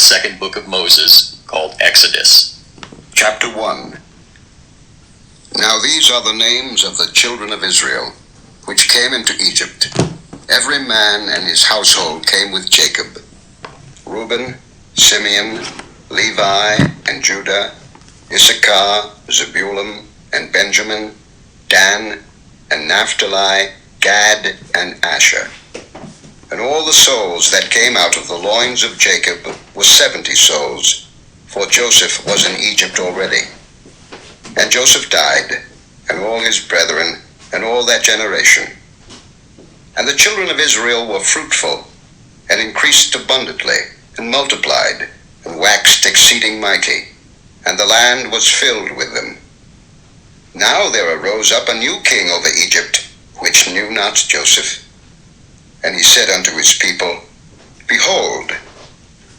second book of Moses, called Exodus. Chapter 1. Now these are the names of the children of Israel, which came into Egypt. Every man and his household came with Jacob: Reuben, Simeon, Levi, and Judah, Issachar, Zebulun, and Benjamin, Dan, and Naphtali, Gad, and Asher. And all the souls that came out of the loins of Jacob were 70 souls, for Joseph was in Egypt already. And Joseph died, and all his brethren, and all that generation. And the children of Israel were fruitful, and increased abundantly, and multiplied, and waxed exceeding mighty, and the land was filled with them. Now there arose up a new king over Egypt, which knew not Joseph. And he said unto his people, Behold,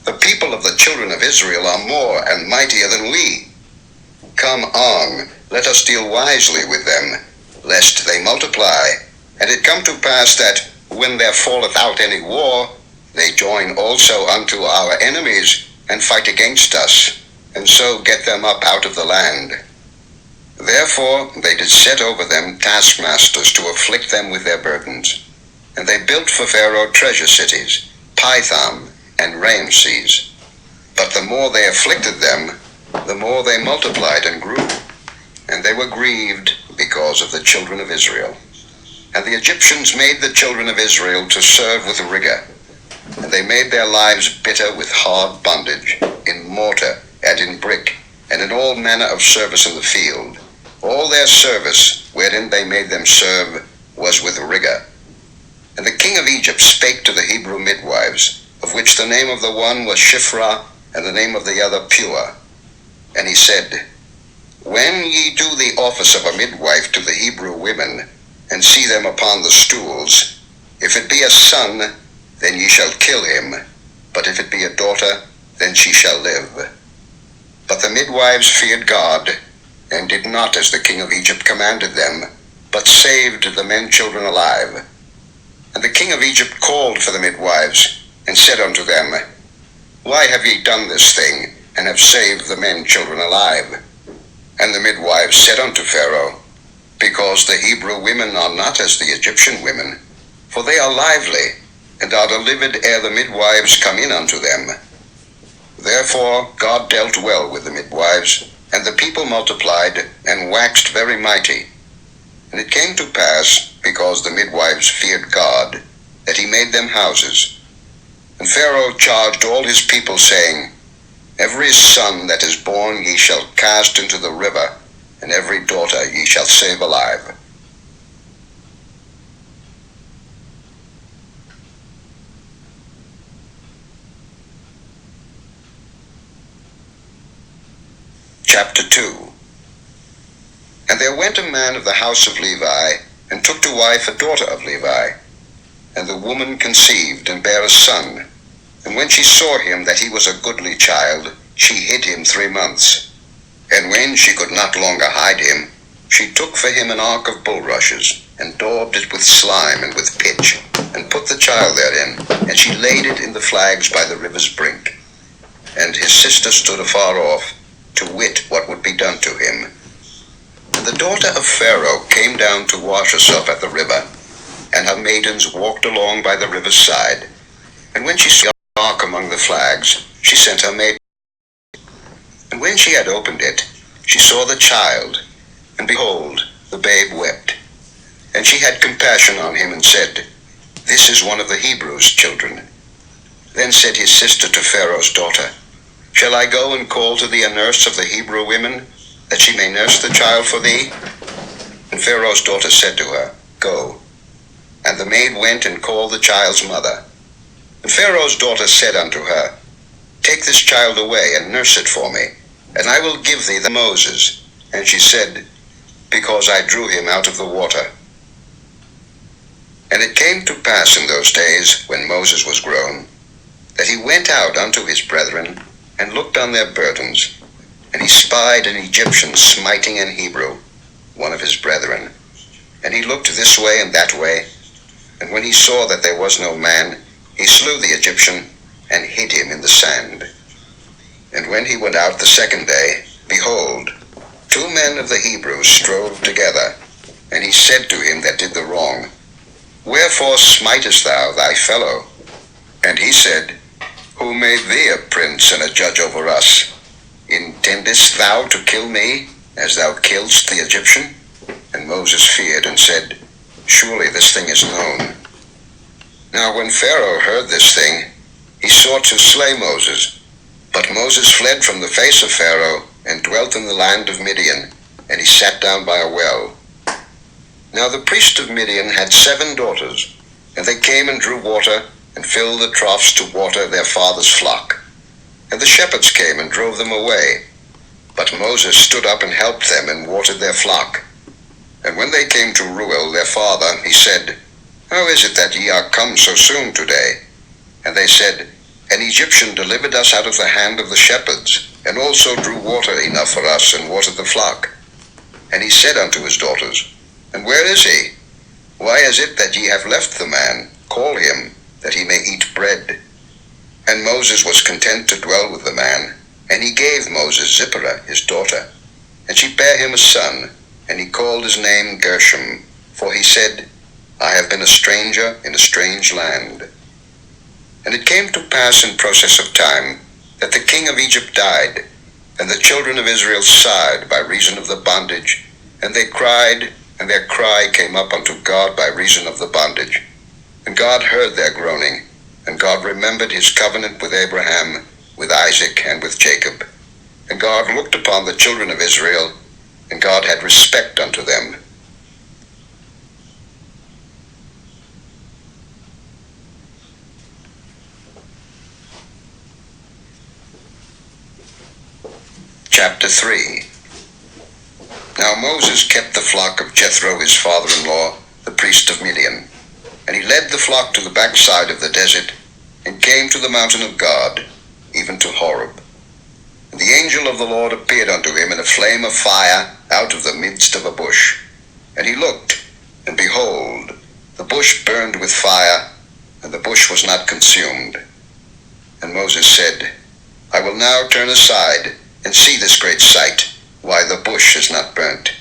the people of the children of Israel are more and mightier than we. Come on, let us deal wisely with them, lest they multiply. And it come to pass that, when there falleth out any war, they join also unto our enemies, and fight against us, and so get them up out of the land. Therefore they did set over them taskmasters to afflict them with their burdens. And they built for Pharaoh treasure cities, Pithom and Ramses. But the more they afflicted them, the more they multiplied and grew. And they were grieved because of the children of Israel. And the Egyptians made the children of Israel to serve with rigor. And they made their lives bitter with hard bondage, in mortar and in brick, and in all manner of service in the field. All their service, wherein they made them serve, was with rigor. And the king of Egypt spake to the Hebrew midwives, of which the name of the one was Shiphrah, and the name of the other Pua. And he said, When ye do the office of a midwife to the Hebrew women, and see them upon the stools, if it be a son, then ye shall kill him, but if it be a daughter, then she shall live. But the midwives feared God, and did not as the king of Egypt commanded them, but saved the men children alive. And the king of Egypt called for the midwives, and said unto them, Why have ye done this thing, and have saved the men children alive? And the midwives said unto Pharaoh, Because the Hebrew women are not as the Egyptian women, for they are lively, and are delivered ere the midwives come in unto them. Therefore God dealt well with the midwives, and the people multiplied, and waxed very mighty. And it came to pass, because the midwives feared God, that he made them houses. And Pharaoh charged all his people, saying, Every son that is born ye shall cast into the river, and every daughter ye shall save alive. Chapter 2. And there went a man of the house of Levi, and took to wife a daughter of Levi. And the woman conceived, and bare a son. And when she saw him that he was a goodly child, she hid him 3 months. And when she could not longer hide him, she took for him an ark of bulrushes, and daubed it with slime and with pitch, and put the child therein, and she laid it in the flags by the river's brink. And his sister stood afar off, to wit what would be done to him. And the daughter of Pharaoh came down to wash herself at the river, and her maidens walked along by the river's side. And when she saw the ark among the flags, she sent her maid. And when she had opened it, she saw the child, and behold, the babe wept. And she had compassion on him, and said, This is one of the Hebrews' children. Then said his sister to Pharaoh's daughter, Shall I go and call to thee a nurse of the Hebrew women, that she may nurse the child for thee? And Pharaoh's daughter said to her, Go. And the maid went and called the child's mother. And Pharaoh's daughter said unto her, Take this child away, and nurse it for me, and I will give thee the Moses. And she said, Because I drew him out of the water. And it came to pass in those days, when Moses was grown, that he went out unto his brethren, and looked on their burdens. And he spied an Egyptian smiting an Hebrew, one of his brethren. And he looked this way and that way, and when he saw that there was no man, he slew the Egyptian, and hid him in the sand. And when he went out the second day, behold, 2 men of the Hebrews strove together. And he said to him that did the wrong, Wherefore smitest thou thy fellow? And he said, Who made thee a prince and a judge over us? Intendest thou to kill me, as thou killedst the Egyptian? And Moses feared and said, Surely this thing is known. Now when Pharaoh heard this thing, he sought to slay Moses. But Moses fled from the face of Pharaoh, and dwelt in the land of Midian, and he sat down by a well. Now the priest of Midian had 7 daughters, and they came and drew water, and filled the troughs to water their father's flock. And the shepherds came and drove them away. But Moses stood up and helped them, and watered their flock. And when they came to Reuel their father, he said, How is it that ye are come so soon today? And they said, An Egyptian delivered us out of the hand of the shepherds, and also drew water enough for us, and watered the flock. And he said unto his daughters, And where is he? Why is it that ye have left the man? Call him, that he may eat bread. And Moses was content to dwell with the man, and he gave Moses Zipporah his daughter. And she bare him a son, and he called his name Gershom, for he said, I have been a stranger in a strange land. And it came to pass in process of time, that the king of Egypt died, and the children of Israel sighed by reason of the bondage, and they cried, and their cry came up unto God by reason of the bondage. And God heard their groaning, and God remembered his covenant with Abraham, with Isaac, and with Jacob. And God looked upon the children of Israel, and God had respect unto them. Chapter 3. Now Moses kept the flock of Jethro his father-in-law, the priest of Midian. And he led the flock to the backside of the desert, and came to the mountain of God, even to Horeb. And the angel of the Lord appeared unto him in a flame of fire out of the midst of a bush. And he looked, and behold, the bush burned with fire, and the bush was not consumed. And Moses said, I will now turn aside, and see this great sight, why the bush is not burnt.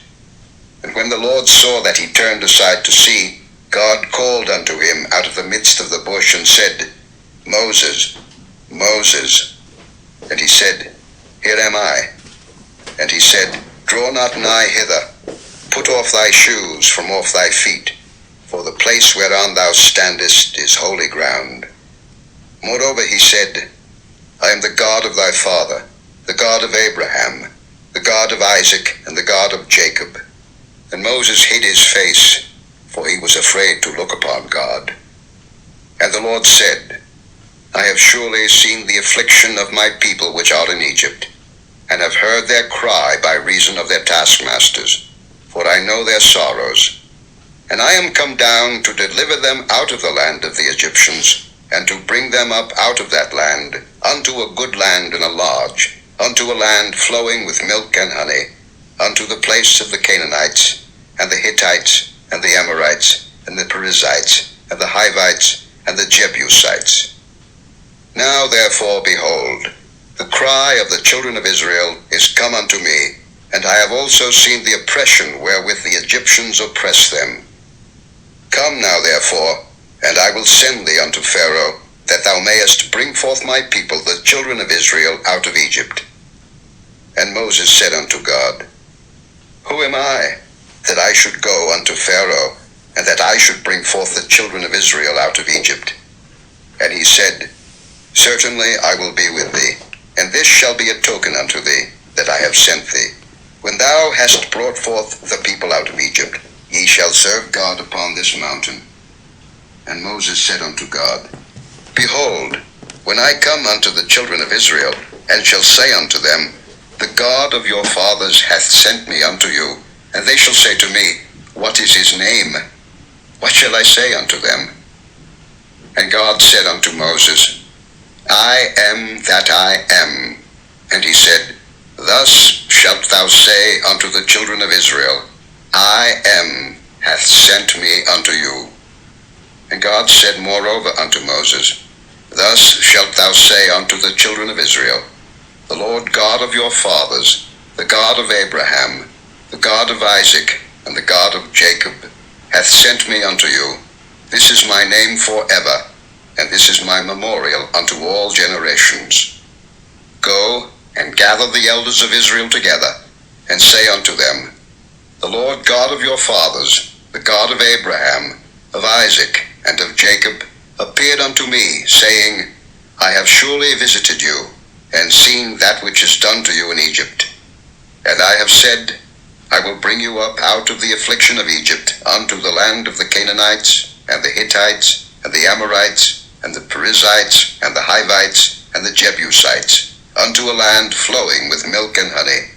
And when the Lord saw that he turned aside to see, God called unto him out of the midst of the bush, and said, Moses, Moses. And he said, Here am I. And he said, Draw not nigh hither, put off thy shoes from off thy feet, for the place whereon thou standest is holy ground. Moreover he said, I am the God of thy father, the God of Abraham, the God of Isaac, and the God of Jacob. And Moses hid his face, for he was afraid to look upon God. And the Lord said, I have surely seen the affliction of my people which are in Egypt, and have heard their cry by reason of their taskmasters, for I know their sorrows. And I am come down to deliver them out of the land of the Egyptians, and to bring them up out of that land unto a good land and a large, unto a land flowing with milk and honey, unto the place of the Canaanites, and the Hittites, and the Amorites, and the Perizzites, and the Hivites, and the Jebusites. Now therefore, behold, the cry of the children of Israel is come unto me, and I have also seen the oppression wherewith the Egyptians oppress them. Come now therefore, and I will send thee unto Pharaoh, that thou mayest bring forth my people, the children of Israel, out of Egypt. And Moses said unto God, Who am I, that I should go unto Pharaoh, and that I should bring forth the children of Israel out of Egypt? And he said, Certainly I will be with thee, and this shall be a token unto thee, that I have sent thee. When thou hast brought forth the people out of Egypt, ye shall serve God upon this mountain. And Moses said unto God, Behold, when I come unto the children of Israel, and shall say unto them, The God of your fathers hath sent me unto you, and they shall say to me, What is his name? What shall I say unto them? And God said unto Moses, I am that I am. And he said, Thus shalt thou say unto the children of Israel, I am hath sent me unto you. And God said moreover unto Moses, Thus shalt thou say unto the children of Israel, The Lord God of your fathers, the God of Abraham, the God of Isaac, and the God of Jacob, hath sent me unto you. This is my name forever, and this is my memorial unto all generations. Go and gather the elders of Israel together, and say unto them, The Lord God of your fathers, the God of Abraham, of Isaac, and of Jacob, appeared unto me, saying, I have surely visited you, and seen that which is done to you in Egypt. And I have said, I will bring you up out of the affliction of Egypt unto the land of the Canaanites, and the Hittites, and the Amorites, and the Perizzites, and the Hivites, and the Jebusites, unto a land flowing with milk and honey.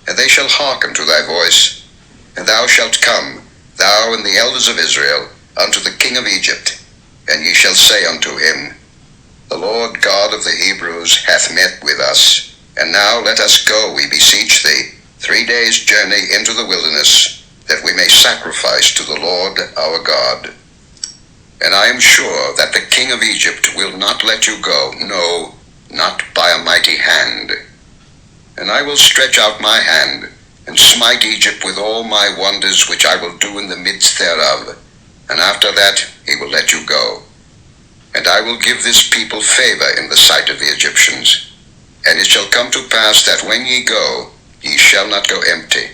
And they shall hearken to thy voice, and thou shalt come, thou and the elders of Israel, unto the king of Egypt, and ye shall say unto him, The Lord God of the Hebrews hath met with us, and now let us go, we beseech thee, 3 days' journey into the wilderness, that we may sacrifice to the Lord our God. And I am sure that the king of Egypt will not let you go, no, not by a mighty hand. And I will stretch out my hand, and smite Egypt with all my wonders which I will do in the midst thereof, and after that he will let you go. And I will give this people favor in the sight of the Egyptians. And it shall come to pass that when ye go, ye shall not go empty.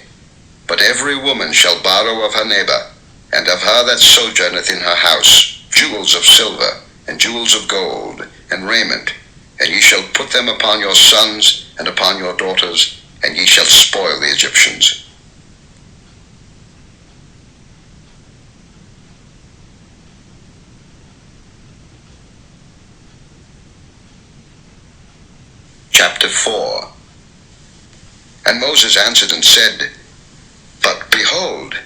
But every woman shall borrow of her neighbor, and of her that sojourneth in her house, jewels of silver, and jewels of gold, and raiment, and ye shall put them upon your sons and upon your daughters, and ye shall spoil the Egyptians. Chapter 4. And Moses answered and said, But behold,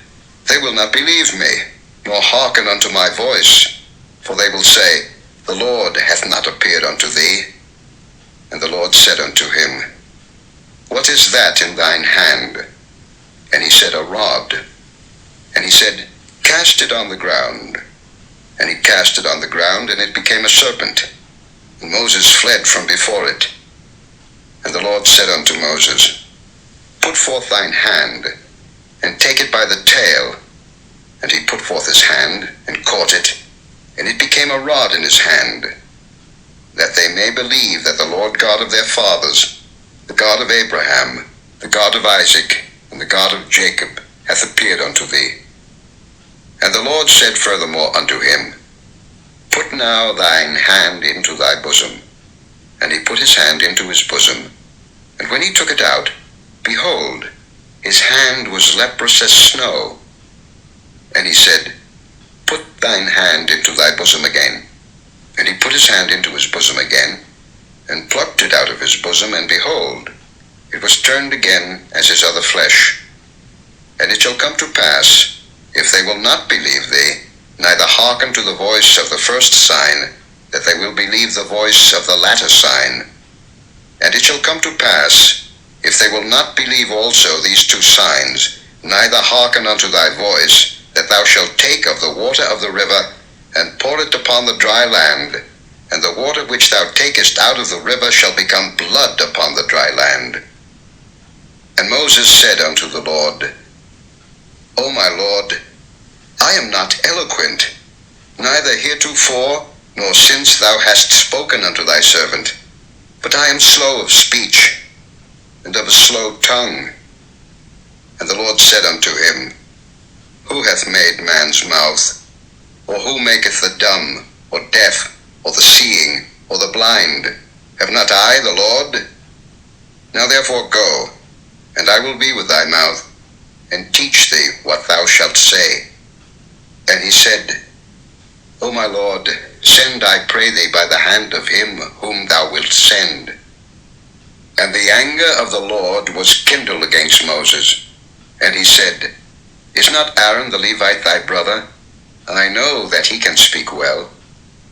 they will not believe me, nor hearken unto my voice, for they will say, The Lord hath not appeared unto thee. And the Lord said unto him, What is that in thine hand? And he said, A rod. And he said, Cast it on the ground. And he cast it on the ground, and it became a serpent. And Moses fled from before it. And the Lord said unto Moses, Put forth thine hand, and take it by the tail. And he put forth his hand, and caught it, and it became a rod in his hand, that they may believe that the Lord God of their fathers, the God of Abraham, the God of Isaac, and the God of Jacob, hath appeared unto thee. And the Lord said furthermore unto him, Put now thine hand into thy bosom. And he put his hand into his bosom. And when he took it out, behold, his hand was leprous as snow. And he said, Put thine hand into thy bosom again. And he put his hand into his bosom again, and plucked it out of his bosom, and behold, it was turned again as his other flesh. And it shall come to pass, if they will not believe thee, neither hearken to the voice of the first sign, that they will believe the voice of the latter sign. And it shall come to pass, if they will not believe also these 2 signs, neither hearken unto thy voice, that thou shalt take of the water of the river, and pour it upon the dry land, and the water which thou takest out of the river shall become blood upon the dry land. And Moses said unto the Lord, O my Lord, I am not eloquent, neither heretofore, nor since thou hast spoken unto thy servant, but I am slow of speech, and of a slow tongue. And the Lord said unto him, Who hath made man's mouth? Or who maketh the dumb, or deaf, or the seeing, or the blind? Have not I the Lord? Now therefore go, and I will be with thy mouth, and teach thee what thou shalt say. And he said, O my Lord, send, I pray thee, by the hand of him whom thou wilt send. And the anger of the Lord was kindled against Moses. And he said, Is not Aaron the Levite thy brother? I know that he can speak well.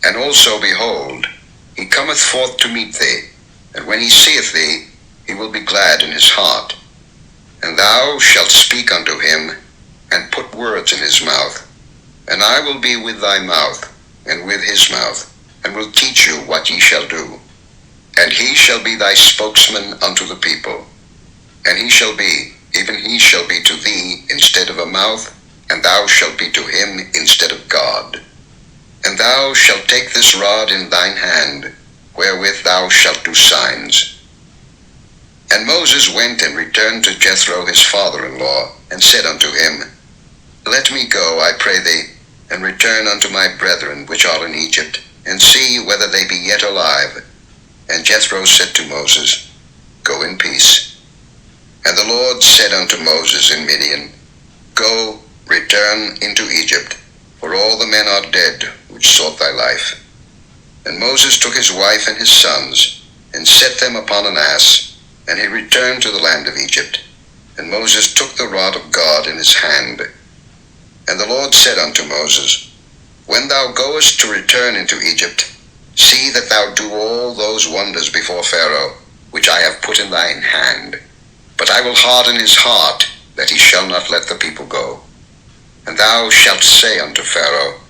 And also, behold, he cometh forth to meet thee, and when he seeth thee, he will be glad in his heart. And thou shalt speak unto him, and put words in his mouth. And I will be with thy mouth, and with his mouth, and will teach you what ye shall do. And he shall be thy spokesman unto the people. And he shall be, even he shall be to thee instead of a mouth, and thou shalt be to him instead of God. And thou shalt take this rod in thine hand, wherewith thou shalt do signs. And Moses went and returned to Jethro his father-in-law, and said unto him, Let me go, I pray thee, and return unto my brethren which are in Egypt, and see whether they be yet alive. And Jethro said to Moses, Go in peace. And the Lord said unto Moses in Midian, Go, return into Egypt, for all the men are dead which sought thy life. And Moses took his wife and his sons, and set them upon an ass, and he returned to the land of Egypt. And Moses took the rod of God in his hand. And the Lord said unto Moses, When thou goest to return into Egypt, see that thou do all those wonders before Pharaoh, which I have put in thine hand. But I will harden his heart, that he shall not let the people go. And thou shalt say unto Pharaoh,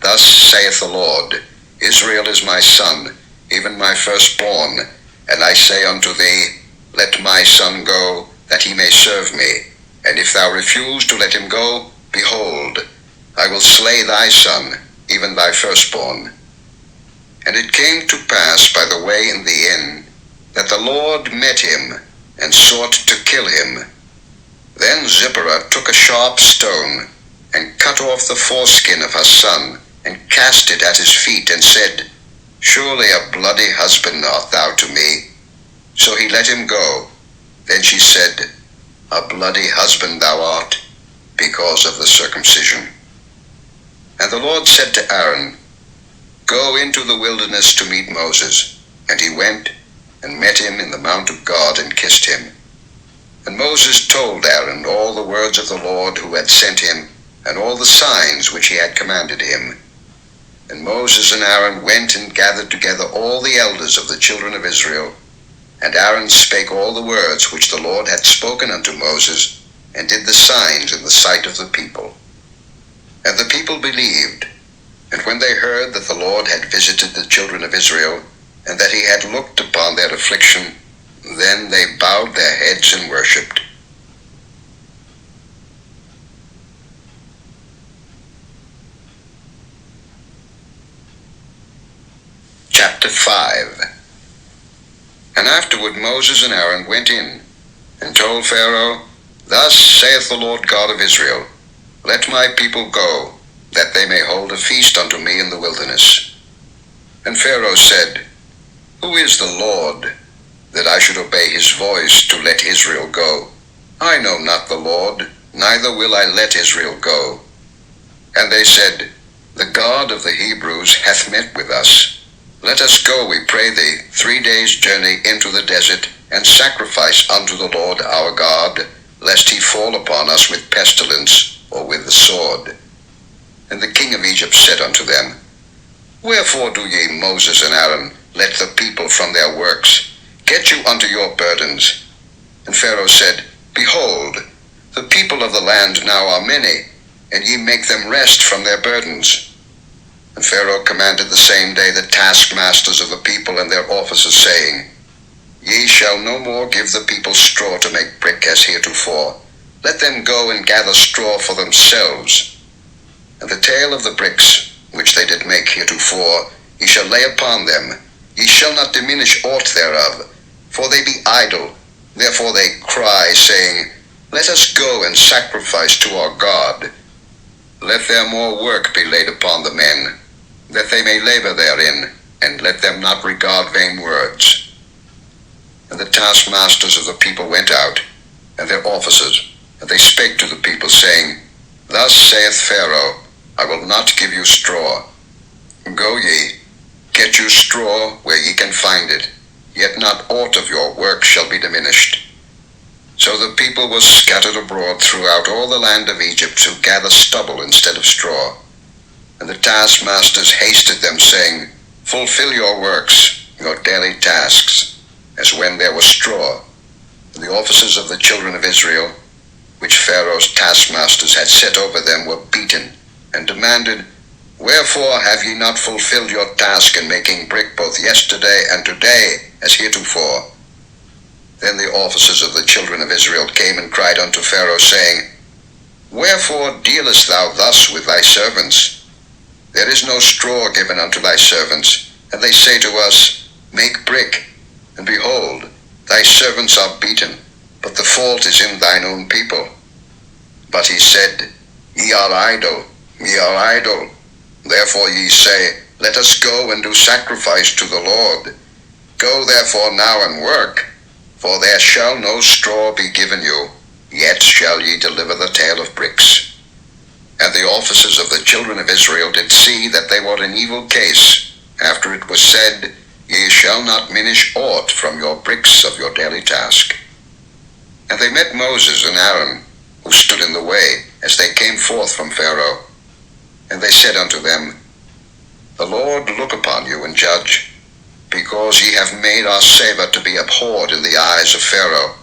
Thus saith the Lord, Israel is my son, even my firstborn. And I say unto thee, Let my son go, that he may serve me. And if thou refuse to let him go, behold, I will slay thy son, even thy firstborn. And it came to pass by the way in the inn, that the Lord met him, and sought to kill him. Then Zipporah took a sharp stone, and cut off the foreskin of her son, and cast it at his feet, and said, Surely a bloody husband art thou to me. So he let him go. Then she said, A bloody husband thou art, because of the circumcision. And the Lord said to Aaron, Go into the wilderness to meet Moses. And he went, and met him in the mount of God, and kissed him. And Moses told Aaron all the words of the Lord who had sent him, and all the signs which he had commanded him. And Moses and Aaron went and gathered together all the elders of the children of Israel. And Aaron spake all the words which the Lord had spoken unto Moses, and did the signs in the sight of the people. And the people believed. And when they heard that the Lord had visited the children of Israel, and that he had looked upon their affliction, then they bowed their heads and worshipped. Chapter 5. And afterward Moses and Aaron went in, and told Pharaoh, Thus saith the Lord God of Israel, Let my people go, that they may hold a feast unto me in the wilderness. And Pharaoh said, Who is the Lord, that I should obey his voice to let Israel go? I know not the Lord, neither will I let Israel go. And they said, The God of the Hebrews hath met with us. Let us go, we pray thee, 3 days' journey into the desert, and sacrifice unto the Lord our God, lest he fall upon us with pestilence, or with the sword. And the king of Egypt said unto them, Wherefore do ye, Moses and Aaron, let the people from their works? Get you unto your burdens. And Pharaoh said, Behold, the people of the land now are many, and ye make them rest from their burdens. And Pharaoh commanded the same day the taskmasters of the people and their officers, saying, Ye shall no more give the people straw to make brick as heretofore. Let them go and gather straw for themselves. And the tale of the bricks, which they did make heretofore, ye shall lay upon them. Ye shall not diminish aught thereof, for they be idle. Therefore they cry, saying, Let us go and sacrifice to our God. Let their more work be laid upon the men, that they may labor therein, and let them not regard vain words. And the taskmasters of the people went out, and their officers, and they spake to the people, saying, Thus saith Pharaoh, I will not give you straw. Go ye, get you straw where ye can find it, yet not aught of your work shall be diminished. So the people was scattered abroad throughout all the land of Egypt to gather stubble instead of straw. And the taskmasters hasted them, saying, Fulfill your works, your daily tasks, as when there was straw. And the officers of the children of Israel, which Pharaoh's taskmasters had set over them, were beaten, and demanded, Wherefore have ye not fulfilled your task in making brick both yesterday and today as heretofore? Then the officers of the children of Israel came and cried unto Pharaoh, saying, Wherefore dealest thou thus with thy servants? There is no straw given unto thy servants, and they say to us, Make brick. And behold, thy servants are beaten, but the fault is in thine own people. But he said, Ye are idle, ye are idle. Therefore ye say, Let us go and do sacrifice to the Lord. Go therefore now and work, for there shall no straw be given you, yet shall ye deliver the tale of bricks. And the officers of the children of Israel did see that they were in evil case, after it was said, Ye shall not minish aught from your bricks of your daily task. And they met Moses and Aaron, who stood in the way, as they came forth from Pharaoh. And they said unto them, The Lord look upon you and judge, because ye have made our savor to be abhorred in the eyes of Pharaoh,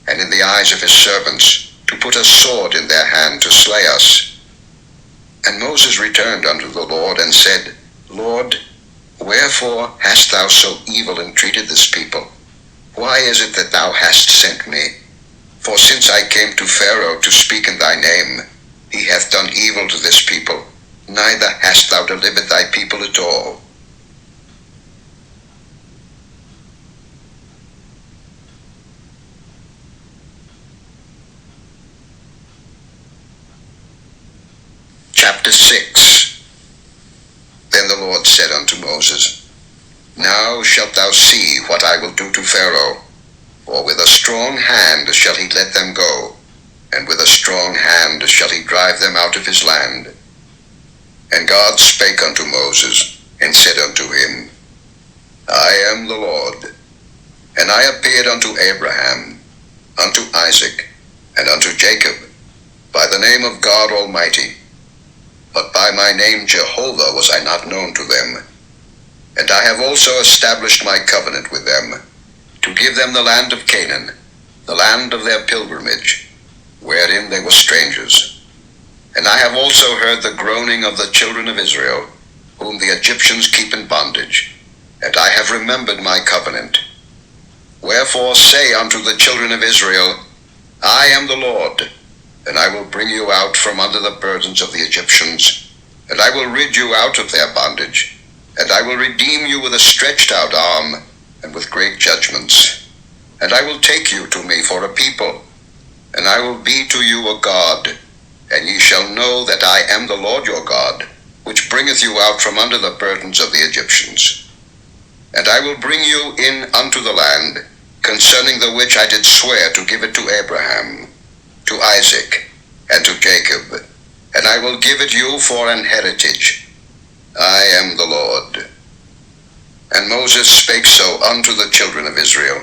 and in the eyes of his servants, to put a sword in their hand to slay us. And Moses returned unto the Lord, and said, Lord, wherefore hast thou so evil entreated this people? Why is it that thou hast sent me? For since I came to Pharaoh to speak in thy name, he hath done evil to this people, neither hast thou delivered thy people at all. Chapter 6. Then the Lord said unto Moses, Now shalt thou see what I will do to Pharaoh, for with a strong hand shall he let them go, and with a strong hand shall he drive them out of his land. And God spake unto Moses, and said unto him, I am the Lord. And I appeared unto Abraham, unto Isaac, and unto Jacob, by the name of God Almighty. But by my name Jehovah was I not known to them. And I have also established my covenant with them, to give them the land of Canaan, the land of their pilgrimage, wherein they were strangers. And I have also heard the groaning of the children of Israel, whom the Egyptians keep in bondage, and I have remembered my covenant. Wherefore say unto the children of Israel, I am the Lord, and I will bring you out from under the burdens of the Egyptians, and I will rid you out of their bondage, and I will redeem you with a stretched out arm, and with great judgments. And I will take you to me for a people, and I will be to you a God, and ye shall know that I am the Lord your God, which bringeth you out from under the burdens of the Egyptians. And I will bring you in unto the land, concerning the which I did swear to give it to Abraham, to Isaac, and to Jacob, and I will give it you for an heritage. I am the Lord. And Moses spake so unto the children of Israel,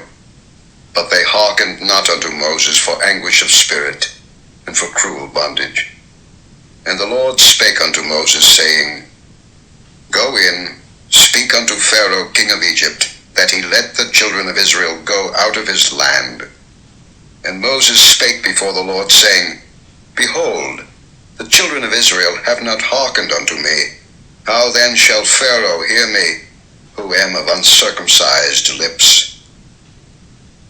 but they hearkened not unto Moses for anguish of spirit, and for cruel bondage. And the Lord spake unto Moses, saying, Go in, speak unto Pharaoh king of Egypt, that he let the children of Israel go out of his land. And Moses spake before the Lord, saying, Behold, the children of Israel have not hearkened unto me. How then shall Pharaoh hear me, who am of uncircumcised lips?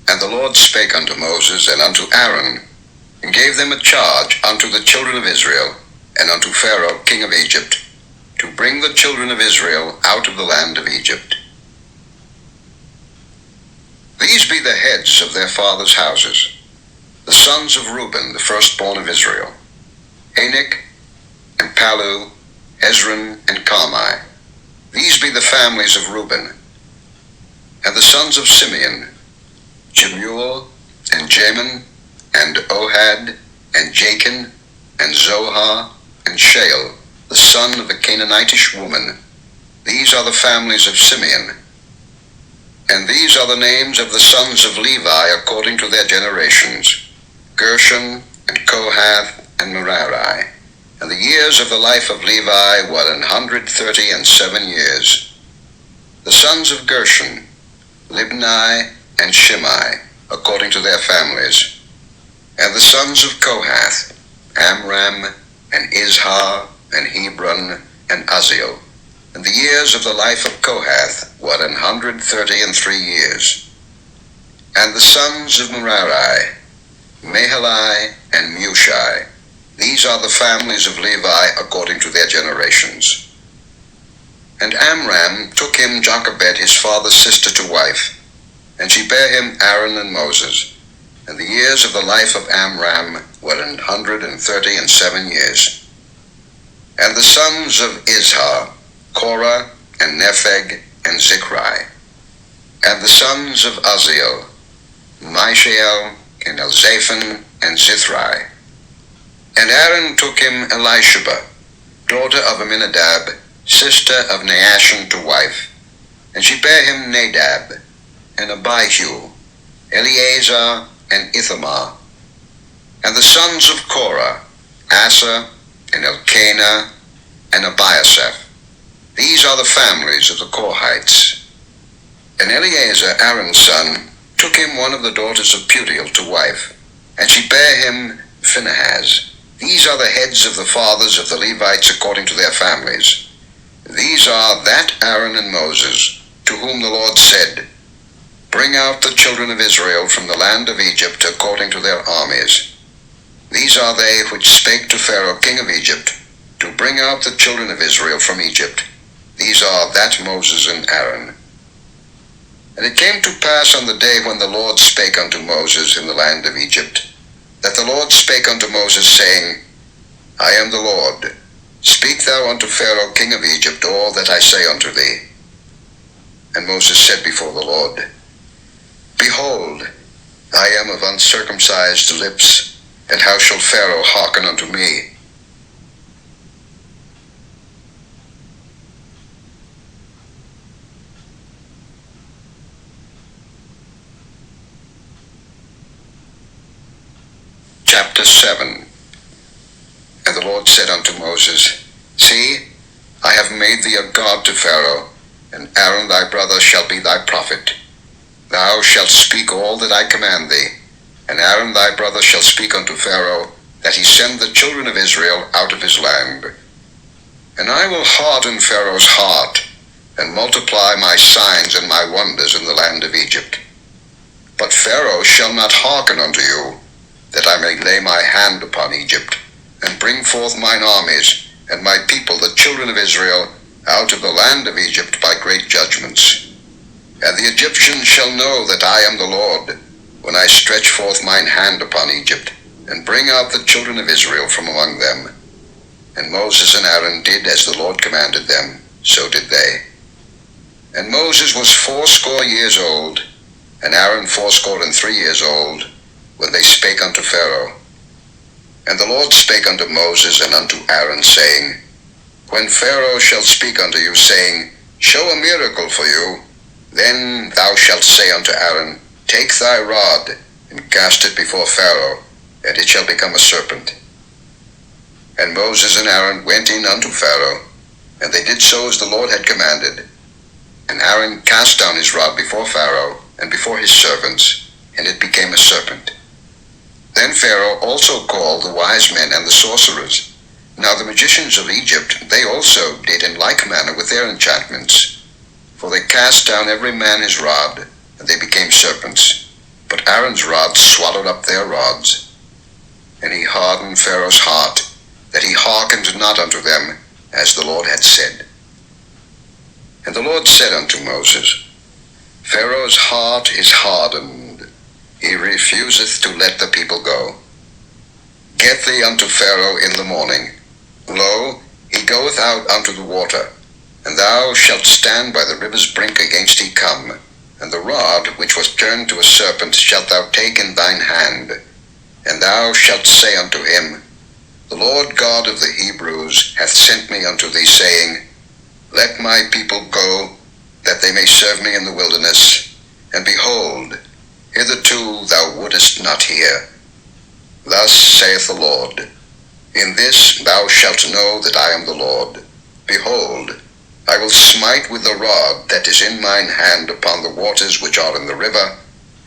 And the Lord spake unto Moses and unto Aaron, and gave them a charge unto the children of Israel, and unto Pharaoh king of Egypt, to bring the children of Israel out of the land of Egypt. These be the heads of their fathers' houses, the sons of Reuben, the firstborn of Israel, Anak, and Palu, Hezron, and Carmi. These be the families of Reuben. And the sons of Simeon, Jemuel, and Jamin, and Ohad, and Jachin, and Zohar, and Shael, the son of a Canaanitish woman. These are the families of Simeon. And these are the names of the sons of Levi according to their generations, Gershon, and Kohath, and Merari. And the years of the life of Levi were 137 years. The sons of Gershon, Libni, and Shimei, according to their families. And the sons of Kohath, Amram, and Izhar, and Hebron, and Uzziel. And the years of the life of Kohath were 133 years. And the sons of Merari, Mahali and Mushi. These are the families of Levi according to their generations. And Amram took him Jochebed his father's sister to wife, and she bare him Aaron and Moses. And the years of the life of Amram were 137 years. And the sons of Izhar, Korah, and Nepheg, and Zichri. And the sons of Uzziel, Mishael, and Elzaphan, and Zithri. And Aaron took him Elisheba, daughter of Aminadab, sister of Naashon, to wife. And she bare him Nadab, and Abihu, Eleazar, and Ithamar. And the sons of Korah, Asa, and Elkanah, and Abiasaph. These are the families of the Korhites. And Eleazar, Aaron's son, took him one of the daughters of Putiel to wife, and she bare him Phinehas. These are the heads of the fathers of the Levites according to their families. These are that Aaron and Moses, to whom the Lord said, Bring out the children of Israel from the land of Egypt according to their armies. These are they which spake to Pharaoh king of Egypt, to bring out the children of Israel from Egypt. These are that Moses and Aaron. And it came to pass on the day when the Lord spake unto Moses in the land of Egypt, that the Lord spake unto Moses, saying, I am the Lord. Speak thou unto Pharaoh king of Egypt all that I say unto thee. And Moses said before the Lord, Behold, I am of uncircumcised lips, and how shall Pharaoh hearken unto me? Chapter 7. And the Lord said unto Moses, See, I have made thee a god to Pharaoh, and Aaron thy brother shall be thy prophet. Thou shalt speak all that I command thee, and Aaron thy brother shall speak unto Pharaoh, that he send the children of Israel out of his land. And I will harden Pharaoh's heart, and multiply my signs and my wonders in the land of Egypt. But Pharaoh shall not hearken unto you, that I may lay my hand upon Egypt, and bring forth mine armies, and my people, the children of Israel, out of the land of Egypt by great judgments. And the Egyptians shall know that I am the Lord, when I stretch forth mine hand upon Egypt, and bring out the children of Israel from among them. And Moses and Aaron did as the Lord commanded them, so did they. And Moses was 80 years old, and Aaron 83 years old, when they spake unto Pharaoh. And the Lord spake unto Moses and unto Aaron, saying, When Pharaoh shall speak unto you, saying, Show a miracle for you, then thou shalt say unto Aaron, Take thy rod, and cast it before Pharaoh, and it shall become a serpent. And Moses and Aaron went in unto Pharaoh, and they did so as the Lord had commanded. And Aaron cast down his rod before Pharaoh, and before his servants, and it became a serpent. Then Pharaoh also called the wise men and the sorcerers. Now the magicians of Egypt, they also did in like manner with their enchantments. For they cast down every man his rod, and they became serpents. But Aaron's rod swallowed up their rods. And he hardened Pharaoh's heart, that he hearkened not unto them, as the Lord had said. And the Lord said unto Moses, Pharaoh's heart is hardened. He refuseth to let the people go. Get thee unto Pharaoh in the morning. Lo, he goeth out unto the water, and thou shalt stand by the river's brink against he come, and the rod which was turned to a serpent shalt thou take in thine hand, and thou shalt say unto him, The Lord God of the Hebrews hath sent me unto thee, saying, Let my people go, that they may serve me in the wilderness. And behold, hitherto thou wouldest not hear. Thus saith the Lord, In this thou shalt know that I am the Lord. Behold, I will smite with the rod that is in mine hand upon the waters which are in the river,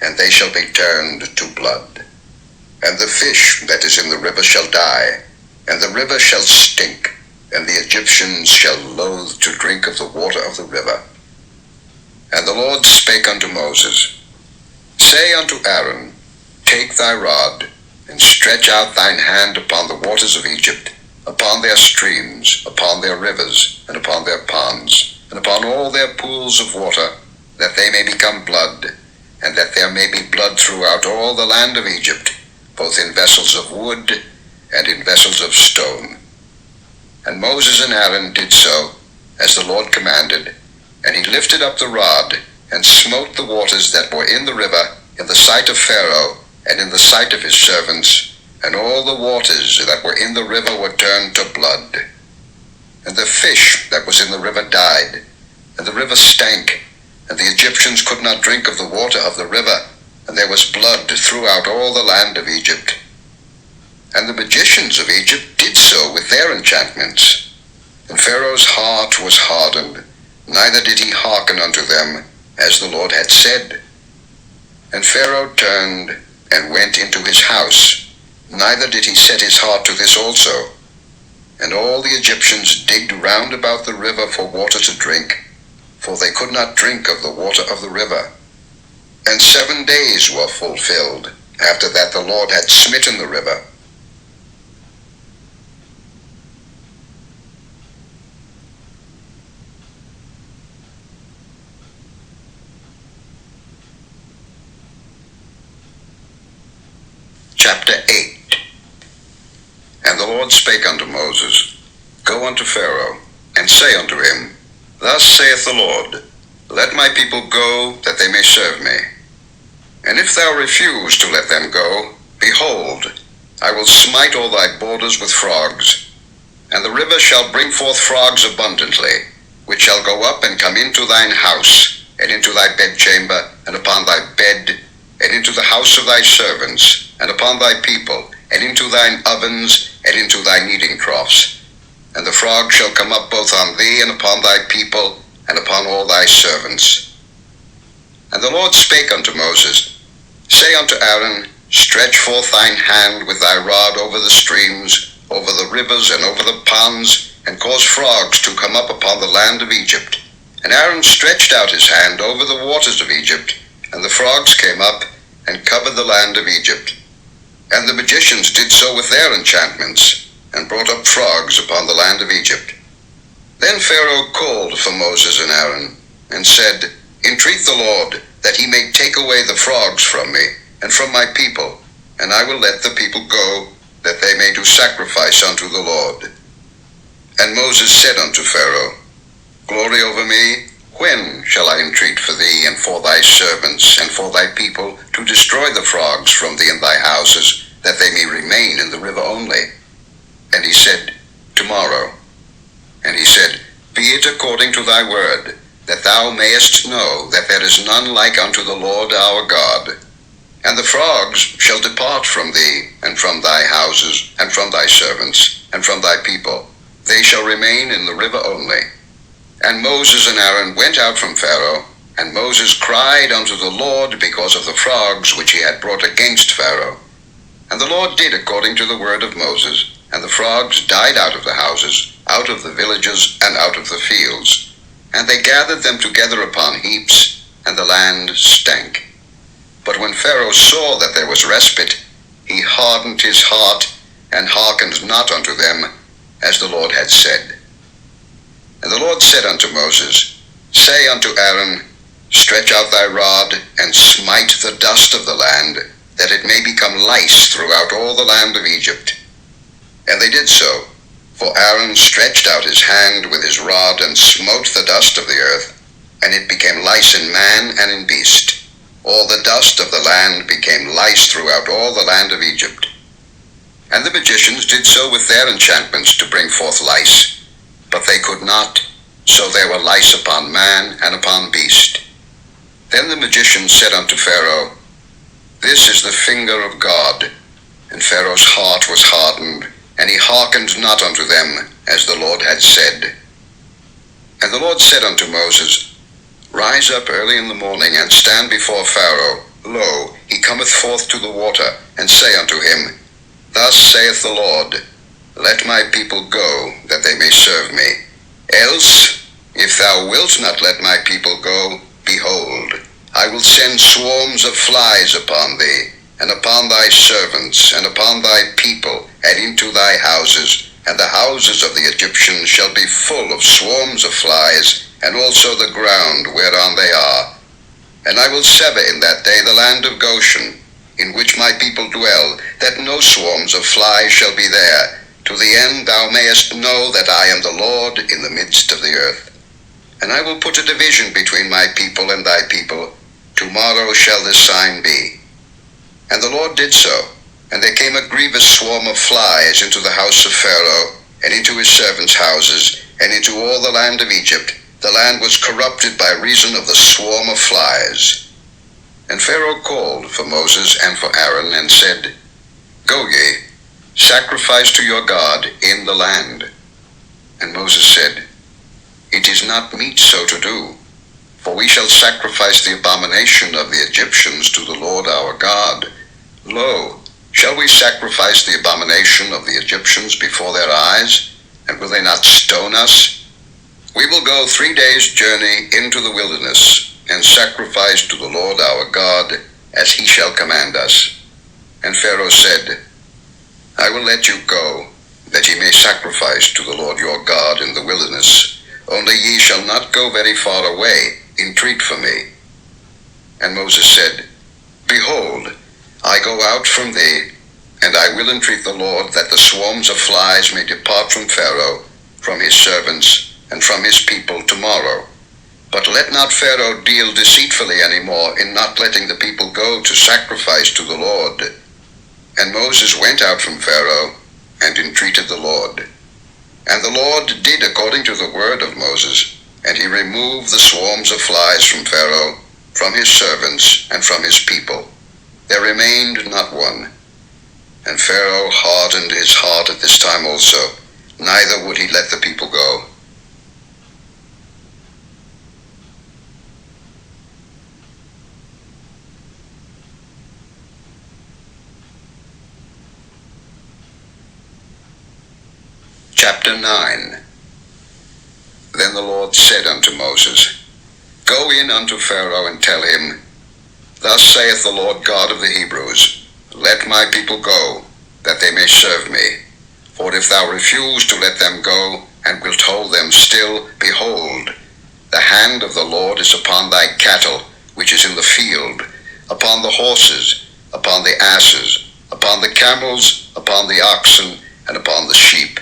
and they shall be turned to blood. And the fish that is in the river shall die, and the river shall stink, and the Egyptians shall loathe to drink of the water of the river. And the Lord spake unto Moses, Say unto Aaron, Take thy rod, and stretch out thine hand upon the waters of Egypt, upon their streams, upon their rivers, and upon their ponds, and upon all their pools of water, that they may become blood, and that there may be blood throughout all the land of Egypt, both in vessels of wood and in vessels of stone. And Moses and Aaron did so, as the Lord commanded, and he lifted up the rod, and smote the waters that were in the river, in the sight of Pharaoh, and in the sight of his servants, and all the waters that were in the river were turned to blood. And the fish that was in the river died, and the river stank, and the Egyptians could not drink of the water of the river, and there was blood throughout all the land of Egypt. And the magicians of Egypt did so with their enchantments. And Pharaoh's heart was hardened, neither did he hearken unto them, as the Lord had said. And Pharaoh turned and went into his house, neither did he set his heart to this also. And all the Egyptians digged round about the river for water to drink, for they could not drink of the water of the river. And 7 days were fulfilled, after that the Lord had smitten the river. Chapter 8. And the Lord spake unto Moses, Go unto Pharaoh, and say unto him, Thus saith the Lord, Let my people go, that they may serve me. And if thou refuse to let them go, behold, I will smite all thy borders with frogs. And the river shall bring forth frogs abundantly, which shall go up and come into thine house, and into thy bedchamber, and upon thy bed, and into the house of thy servants, and upon thy people, and into thine ovens, and into thy kneading troughs. And the frog shall come up both on thee, and upon thy people, and upon all thy servants. And the Lord spake unto Moses, Say unto Aaron, Stretch forth thine hand with thy rod over the streams, over the rivers, and over the ponds, and cause frogs to come up upon the land of Egypt. And Aaron stretched out his hand over the waters of Egypt, and the frogs came up, and covered the land of Egypt. And the magicians did so with their enchantments, and brought up frogs upon the land of Egypt. Then Pharaoh called for Moses and Aaron, and said, Entreat the Lord, that he may take away the frogs from me, and from my people, and I will let the people go, that they may do sacrifice unto the Lord. And Moses said unto Pharaoh, Glory over me, when shall I entreat for thee, and for thy servants, and for thy people, to destroy the frogs from thee and thy houses, that they may remain in the river only? And he said, Tomorrow. And he said, Be it according to thy word, that thou mayest know that there is none like unto the Lord our God. And the frogs shall depart from thee, and from thy houses, and from thy servants, and from thy people. They shall remain in the river only. And Moses and Aaron went out from Pharaoh, and Moses cried unto the Lord because of the frogs which he had brought against Pharaoh. And the Lord did according to the word of Moses, and the frogs died out of the houses, out of the villages, and out of the fields. And they gathered them together upon heaps, and the land stank. But when Pharaoh saw that there was respite, he hardened his heart, and hearkened not unto them, as the Lord had said. And the Lord said unto Moses, Say unto Aaron, Stretch out thy rod, and smite the dust of the land, that it may become lice throughout all the land of Egypt. And they did so, for Aaron stretched out his hand with his rod, and smote the dust of the earth, and it became lice in man and in beast. All the dust of the land became lice throughout all the land of Egypt. And the magicians did so with their enchantments to bring forth lice, but they could not, so there were lice upon man and upon beast. Then the magicians said unto Pharaoh, This is the finger of God. And Pharaoh's heart was hardened, and he hearkened not unto them, as the Lord had said. And the Lord said unto Moses, Rise up early in the morning, and stand before Pharaoh. Lo, he cometh forth to the water, and say unto him, Thus saith the Lord, Let my people go, that they may serve me. Else, if thou wilt not let my people go, behold, I will send swarms of flies upon thee, and upon thy servants, and upon thy people, and into thy houses, and the houses of the Egyptians shall be full of swarms of flies, and also the ground whereon they are. And I will sever in that day the land of Goshen, in which my people dwell, that no swarms of flies shall be there, to the end thou mayest know that I am the Lord in the midst of the earth. And I will put a division between my people and thy people. Tomorrow shall this sign be. And the Lord did so. And there came a grievous swarm of flies into the house of Pharaoh, and into his servants' houses, and into all the land of Egypt. The land was corrupted by reason of the swarm of flies. And Pharaoh called for Moses and for Aaron, and said, Go ye, sacrifice to your God in the land. And Moses said, It is not meet so to do, for we shall sacrifice the abomination of the Egyptians to the Lord our God. Lo, shall we sacrifice the abomination of the Egyptians before their eyes, and will they not stone us? We will go 3 days' journey into the wilderness, and sacrifice to the Lord our God, as he shall command us. And Pharaoh said, I will let you go, that ye may sacrifice to the Lord your God in the wilderness. Only ye shall not go very far away, entreat for me. And Moses said, Behold, I go out from thee, and I will entreat the Lord that the swarms of flies may depart from Pharaoh, from his servants, and from his people tomorrow. But let not Pharaoh deal deceitfully any more in not letting the people go to sacrifice to the Lord. And Moses went out from Pharaoh, and entreated the Lord. And the Lord did according to the word of Moses, and he removed the swarms of flies from Pharaoh, from his servants, and from his people. There remained not one. And Pharaoh hardened his heart at this time also, neither would he let the people go. Chapter 9. Then the Lord said unto Moses, Go in unto Pharaoh, and tell him, Thus saith the Lord God of the Hebrews, Let my people go, that they may serve me. For if thou refuse to let them go, and wilt hold them still, behold, the hand of the Lord is upon thy cattle, which is in the field, upon the horses, upon the asses, upon the camels, upon the oxen, and upon the sheep.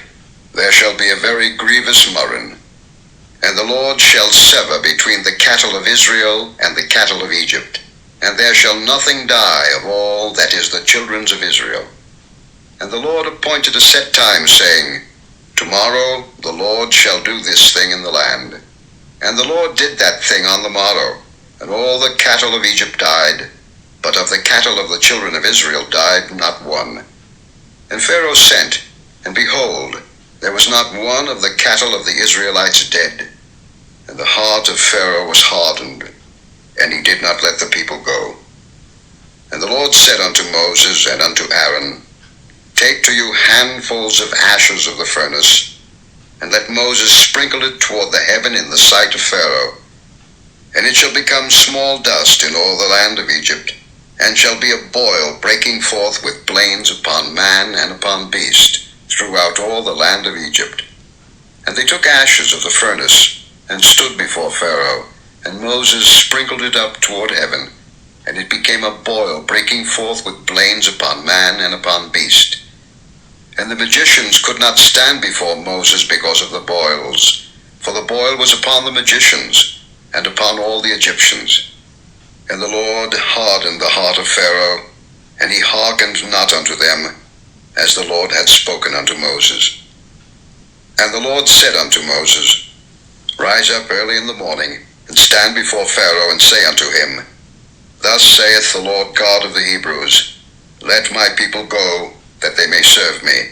There shall be a very grievous murrain. And the Lord shall sever between the cattle of Israel and the cattle of Egypt, and there shall nothing die of all that is the children's of Israel. And the Lord appointed a set time, saying, Tomorrow the Lord shall do this thing in the land. And the Lord did that thing on the morrow, and all the cattle of Egypt died, but of the cattle of the children of Israel died not one. And Pharaoh sent, and behold, there was not one of the cattle of the Israelites dead. And the heart of Pharaoh was hardened, and he did not let the people go. And the Lord said unto Moses and unto Aaron, Take to you handfuls of ashes of the furnace, and let Moses sprinkle it toward the heaven in the sight of Pharaoh. And it shall become small dust in all the land of Egypt, and shall be a boil breaking forth with blains upon man and upon beast, throughout all the land of Egypt. And they took ashes of the furnace, and stood before Pharaoh, and Moses sprinkled it up toward heaven, and it became a boil breaking forth with blains upon man and upon beast. And the magicians could not stand before Moses because of the boils, for the boil was upon the magicians, and upon all the Egyptians. And the Lord hardened the heart of Pharaoh, and he hearkened not unto them, as the Lord had spoken unto Moses. And the Lord said unto Moses, Rise up early in the morning, and stand before Pharaoh, and say unto him, Thus saith the Lord God of the Hebrews, Let my people go, that they may serve me.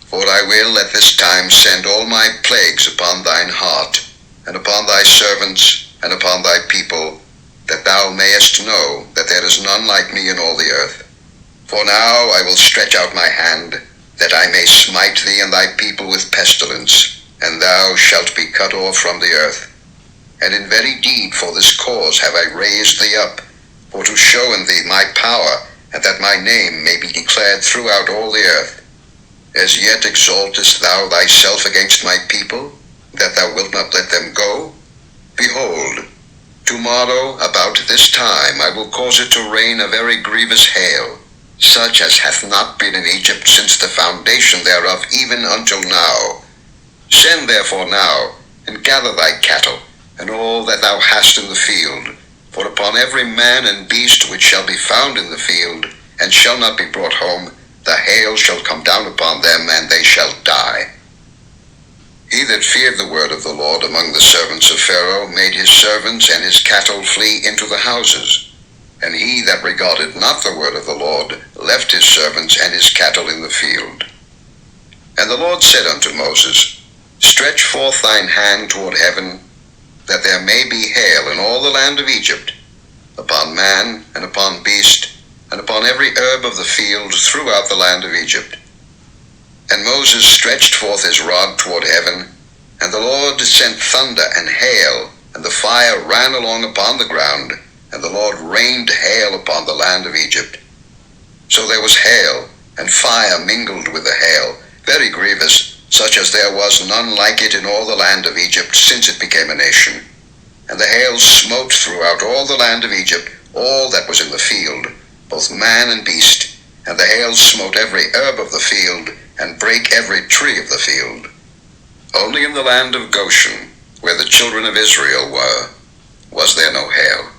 For I will at this time send all my plagues upon thine heart, and upon thy servants, and upon thy people, that thou mayest know that there is none like me in all the earth. For now I will stretch out my hand, that I may smite thee and thy people with pestilence, and thou shalt be cut off from the earth. And in very deed for this cause have I raised thee up, for to show in thee my power, and that my name may be declared throughout all the earth. As yet exaltest thou thyself against my people, that thou wilt not let them go? Behold, tomorrow about this time I will cause it to rain a very grievous hail, such as hath not been in Egypt since the foundation thereof even until now. Send therefore now, and gather thy cattle, and all that thou hast in the field, for upon every man and beast which shall be found in the field, and shall not be brought home, the hail shall come down upon them, and they shall die. He that feared the word of the Lord among the servants of Pharaoh made his servants and his cattle flee into the houses. And he that regarded not the word of the Lord left his servants and his cattle in the field. And the Lord said unto Moses, Stretch forth thine hand toward heaven, that there may be hail in all the land of Egypt, upon man and upon beast, and upon every herb of the field throughout the land of Egypt. And Moses stretched forth his rod toward heaven, and the Lord sent thunder and hail, and the fire ran along upon the ground, and the Lord rained hail upon the land of Egypt. So there was hail, and fire mingled with the hail, very grievous, such as there was none like it in all the land of Egypt since it became a nation. And the hail smote throughout all the land of Egypt all that was in the field, both man and beast, and the hail smote every herb of the field, and brake every tree of the field. Only in the land of Goshen, where the children of Israel were, was there no hail.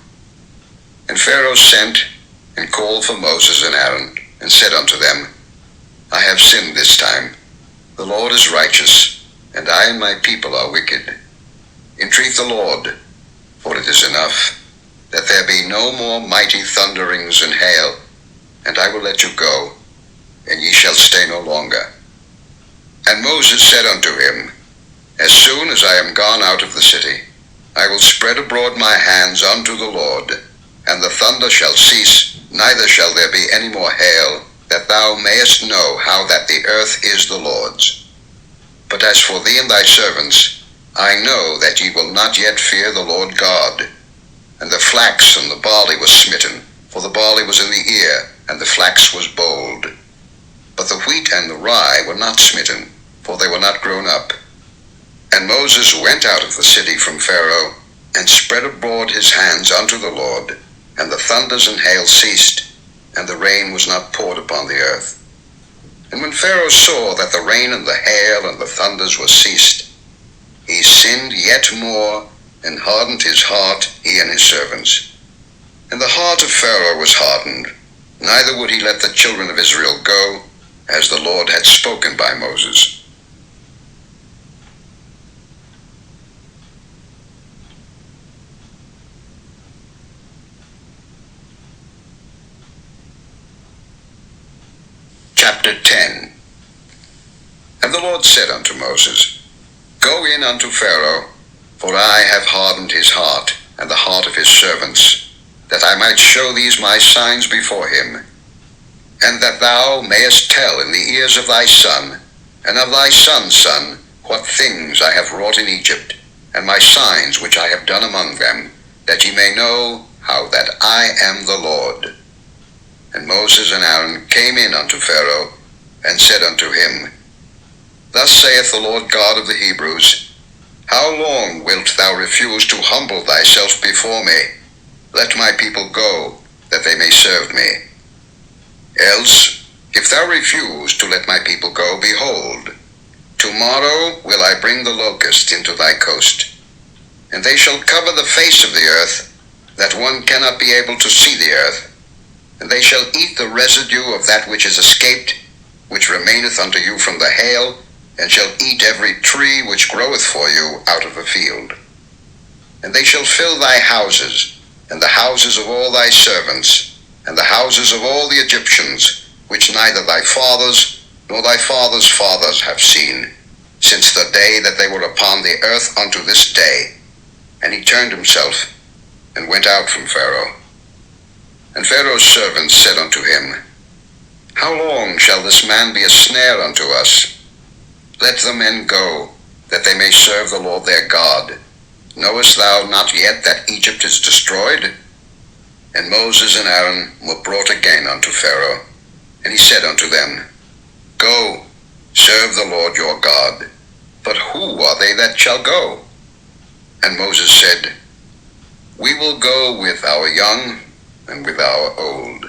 And Pharaoh sent and called for Moses and Aaron, and said unto them, I have sinned this time. The Lord is righteous, and I and my people are wicked. Entreat the Lord, for it is enough, that there be no more mighty thunderings and hail, and I will let you go, and ye shall stay no longer. And Moses said unto him, As soon as I am gone out of the city, I will spread abroad my hands unto the Lord, and the thunder shall cease, neither shall there be any more hail, that thou mayest know how that the earth is the Lord's. But as for thee and thy servants, I know that ye will not yet fear the Lord God. And the flax and the barley was smitten, for the barley was in the ear, and the flax was bold. But the wheat and the rye were not smitten, for they were not grown up. And Moses went out of the city from Pharaoh, and spread abroad his hands unto the Lord, and the thunders and hail ceased, and the rain was not poured upon the earth. And when Pharaoh saw that the rain and the hail and the thunders were ceased, he sinned yet more, and hardened his heart, he and his servants. And the heart of Pharaoh was hardened, neither would he let the children of Israel go, as the Lord had spoken by Moses. Chapter 10. And the Lord said unto Moses, Go in unto Pharaoh, for I have hardened his heart, and the heart of his servants, that I might show these my signs before him, and that thou mayest tell in the ears of thy son, and of thy son's son, what things I have wrought in Egypt, and my signs which I have done among them, that ye may know how that I am the Lord. And Moses and Aaron came in unto Pharaoh, and said unto him, Thus saith the Lord God of the Hebrews, How long wilt thou refuse to humble thyself before me? Let my people go, that they may serve me. Else, if thou refuse to let my people go, behold, tomorrow will I bring the locust into thy coast, and they shall cover the face of the earth, that one cannot be able to see the earth. And they shall eat the residue of that which is escaped, which remaineth unto you from the hail, and shall eat every tree which groweth for you out of the field. And they shall fill thy houses, and the houses of all thy servants, and the houses of all the Egyptians, which neither thy fathers nor thy fathers' fathers have seen, since the day that they were upon the earth unto this day. And he turned himself, and went out from Pharaoh. And Pharaoh's servants said unto him, How long shall this man be a snare unto us? Let the men go, that they may serve the Lord their God. Knowest thou not yet that Egypt is destroyed? And Moses and Aaron were brought again unto Pharaoh, and he said unto them, Go, serve the Lord your God. But who are they that shall go? And Moses said, We will go with our young and with our old,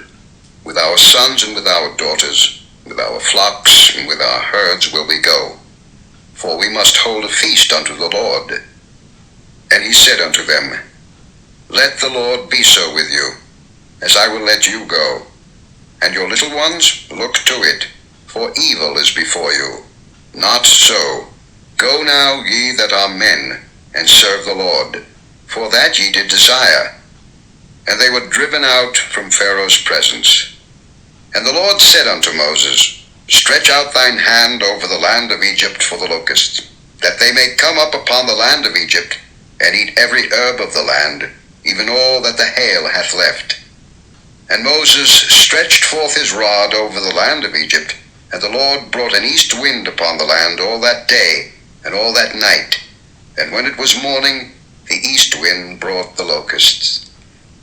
with our sons and with our daughters, with our flocks and with our herds will we go, for we must hold a feast unto the Lord. And he said unto them, Let the Lord be so with you, as I will let you go. And your little ones, look to it, for evil is before you. Not so. Go now, ye that are men, and serve the Lord, for that ye did desire. And they were driven out from Pharaoh's presence. And the Lord said unto Moses, Stretch out thine hand over the land of Egypt for the locusts, that they may come up upon the land of Egypt, and eat every herb of the land, even all that the hail hath left. And Moses stretched forth his rod over the land of Egypt, and the Lord brought an east wind upon the land all that day, and all that night. And when it was morning, the east wind brought the locusts.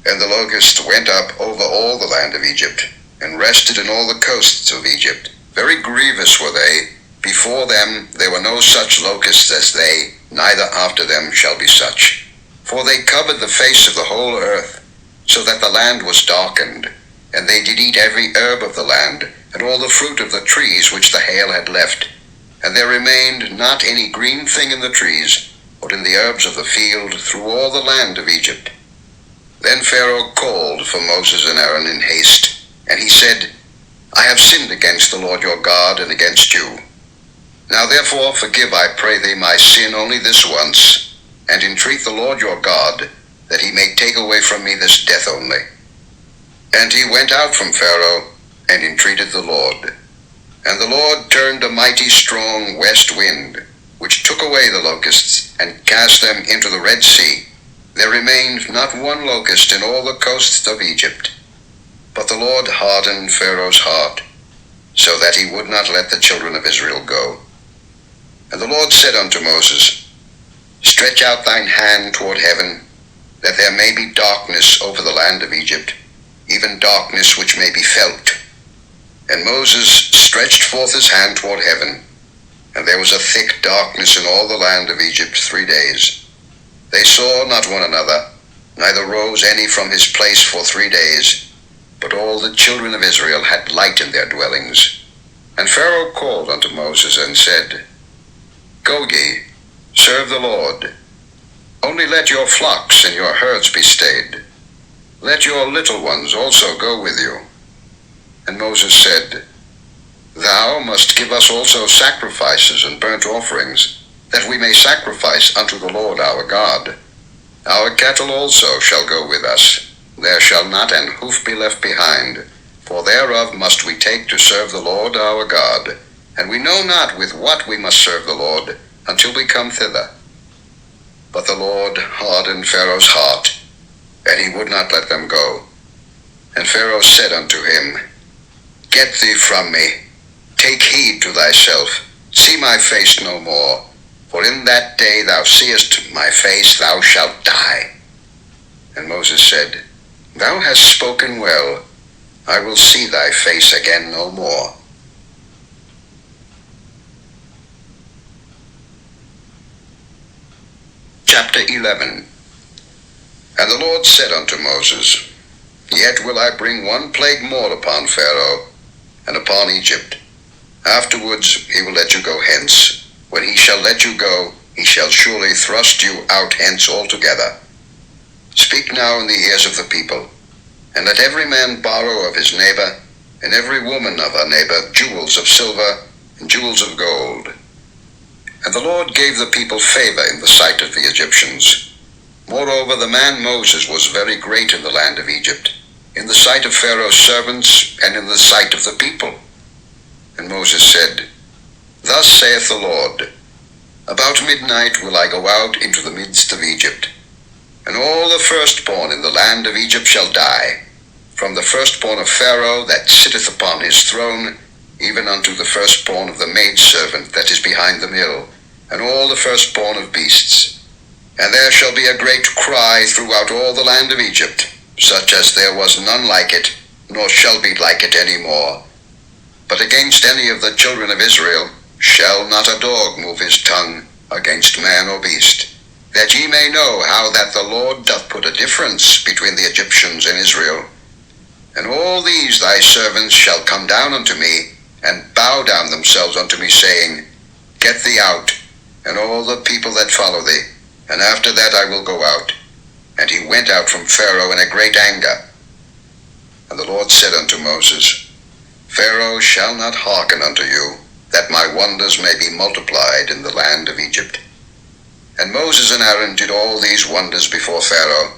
And the locusts went up over all the land of Egypt, and rested in all the coasts of Egypt. Very grievous were they. Before them there were no such locusts as they, neither after them shall be such. For they covered the face of the whole earth, so that the land was darkened. And they did eat every herb of the land, and all the fruit of the trees which the hail had left. And there remained not any green thing in the trees, or in the herbs of the field, through all the land of Egypt. Then Pharaoh called for Moses and Aaron in haste, and he said, I have sinned against the Lord your God and against you. Now therefore forgive, I pray thee, my sin only this once, and entreat the Lord your God, that he may take away from me this death only. And he went out from Pharaoh, and entreated the Lord. And the Lord turned a mighty strong west wind, which took away the locusts, and cast them into the Red Sea. There remained not one locust in all the coasts of Egypt. But the Lord hardened Pharaoh's heart, so that he would not let the children of Israel go. And the Lord said unto Moses, Stretch out thine hand toward heaven, that there may be darkness over the land of Egypt, even darkness which may be felt. And Moses stretched forth his hand toward heaven, and there was a thick darkness in all the land of Egypt 3 days. They saw not one another, neither rose any from his place for 3 days. But all the children of Israel had light in their dwellings. And Pharaoh called unto Moses and said, Go ye, serve the Lord. Only let your flocks and your herds be stayed. Let your little ones also go with you. And Moses said, Thou must give us also sacrifices and burnt offerings, that we may sacrifice unto the Lord our God. Our cattle also shall go with us. There shall not an hoof be left behind, for thereof must we take to serve the Lord our God. And we know not with what we must serve the Lord, until we come thither. But the Lord hardened Pharaoh's heart, and he would not let them go. And Pharaoh said unto him, Get thee from me, take heed to thyself, see my face no more, for in that day thou seest my face, thou shalt die. And Moses said, Thou hast spoken well, I will see thy face again no more. Chapter 11. And the Lord said unto Moses, Yet will I bring one plague more upon Pharaoh, and upon Egypt. Afterwards he will let you go hence. When he shall let you go, he shall surely thrust you out hence altogether. Speak now in the ears of the people, and let every man borrow of his neighbor, and every woman of her neighbor, jewels of silver and jewels of gold. And the Lord gave the people favor in the sight of the Egyptians. Moreover, the man Moses was very great in the land of Egypt, in the sight of Pharaoh's servants, and in the sight of the people. And Moses said, Thus saith the Lord, About midnight will I go out into the midst of Egypt, and all the firstborn in the land of Egypt shall die, from the firstborn of Pharaoh that sitteth upon his throne, even unto the firstborn of the maidservant that is behind the mill, and all the firstborn of beasts. And there shall be a great cry throughout all the land of Egypt, such as there was none like it, nor shall be like it any more. But against any of the children of Israel shall not a dog move his tongue against man or beast, that ye may know how that the Lord doth put a difference between the Egyptians and Israel. And all these thy servants shall come down unto me, and bow down themselves unto me, saying, Get thee out, and all the people that follow thee, and after that I will go out. And he went out from Pharaoh in a great anger. And the Lord said unto Moses, Pharaoh shall not hearken unto you, that my wonders may be multiplied in the land of Egypt. And Moses and Aaron did all these wonders before Pharaoh,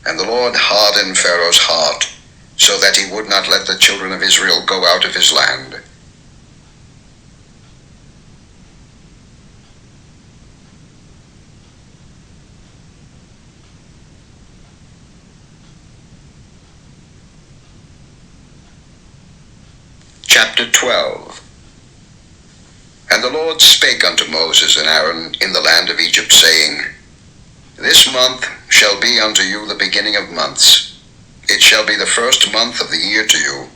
and the Lord hardened Pharaoh's heart, so that he would not let the children of Israel go out of his land. Chapter 12. And the Lord spake unto Moses and Aaron in the land of Egypt, saying, This month shall be unto you the beginning of months. It shall be the first month of the year to you.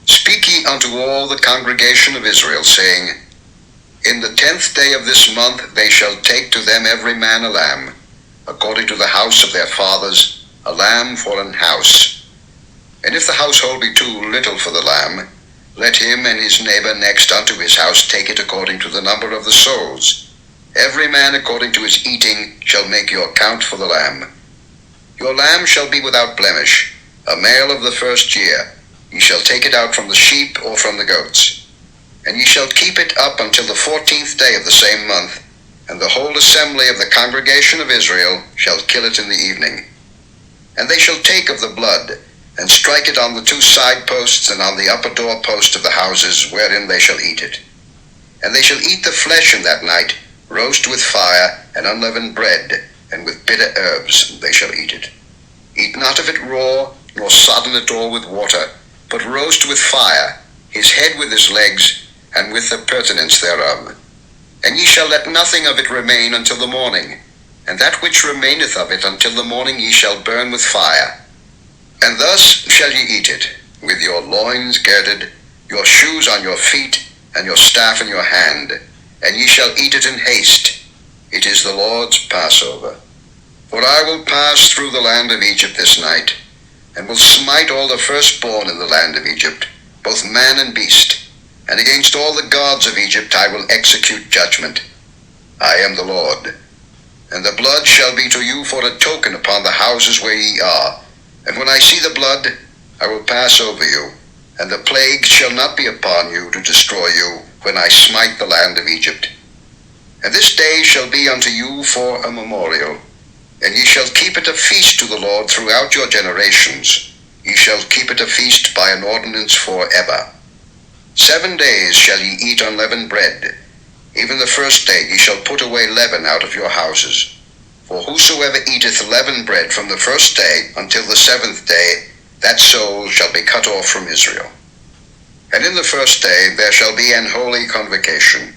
Speak ye unto all the congregation of Israel, saying, In the 10th day of this month they shall take to them every man a lamb, according to the house of their fathers, a lamb for an house. And if the household be too little for the lamb, let him and his neighbor next unto his house take it according to the number of the souls. Every man according to his eating shall make your account for the lamb. Your lamb shall be without blemish, a male of the first year. Ye shall take it out from the sheep or from the goats. And ye shall keep it up until the 14th day of the same month, and the whole assembly of the congregation of Israel shall kill it in the evening. And they shall take of the blood, and strike it on the 2 side posts and on the upper door post of the houses wherein they shall eat it. And they shall eat the flesh in that night, roast with fire and unleavened bread, and with bitter herbs they shall eat it. Eat not of it raw, nor sodden it all with water, but roast with fire, his head with his legs, and with the purtenance thereof. And ye shall let nothing of it remain until the morning, and that which remaineth of it until the morning ye shall burn with fire. And thus shall ye eat it, with your loins girded, your shoes on your feet, and your staff in your hand, and ye shall eat it in haste. It is the Lord's Passover. For I will pass through the land of Egypt this night, and will smite all the firstborn in the land of Egypt, both man and beast, and against all the gods of Egypt I will execute judgment. I am the Lord. And the blood shall be to you for a token upon the houses where ye are. And when I see the blood, I will pass over you, and the plague shall not be upon you to destroy you, when I smite the land of Egypt. And this day shall be unto you for a memorial, and ye shall keep it a feast to the Lord throughout your generations. Ye shall keep it a feast by an ordinance forever. 7 days shall ye eat unleavened bread. Even the first day ye shall put away leaven out of your houses. For whosoever eateth leavened bread from the first day until the 7th day, that soul shall be cut off from Israel. And in the first day there shall be an holy convocation,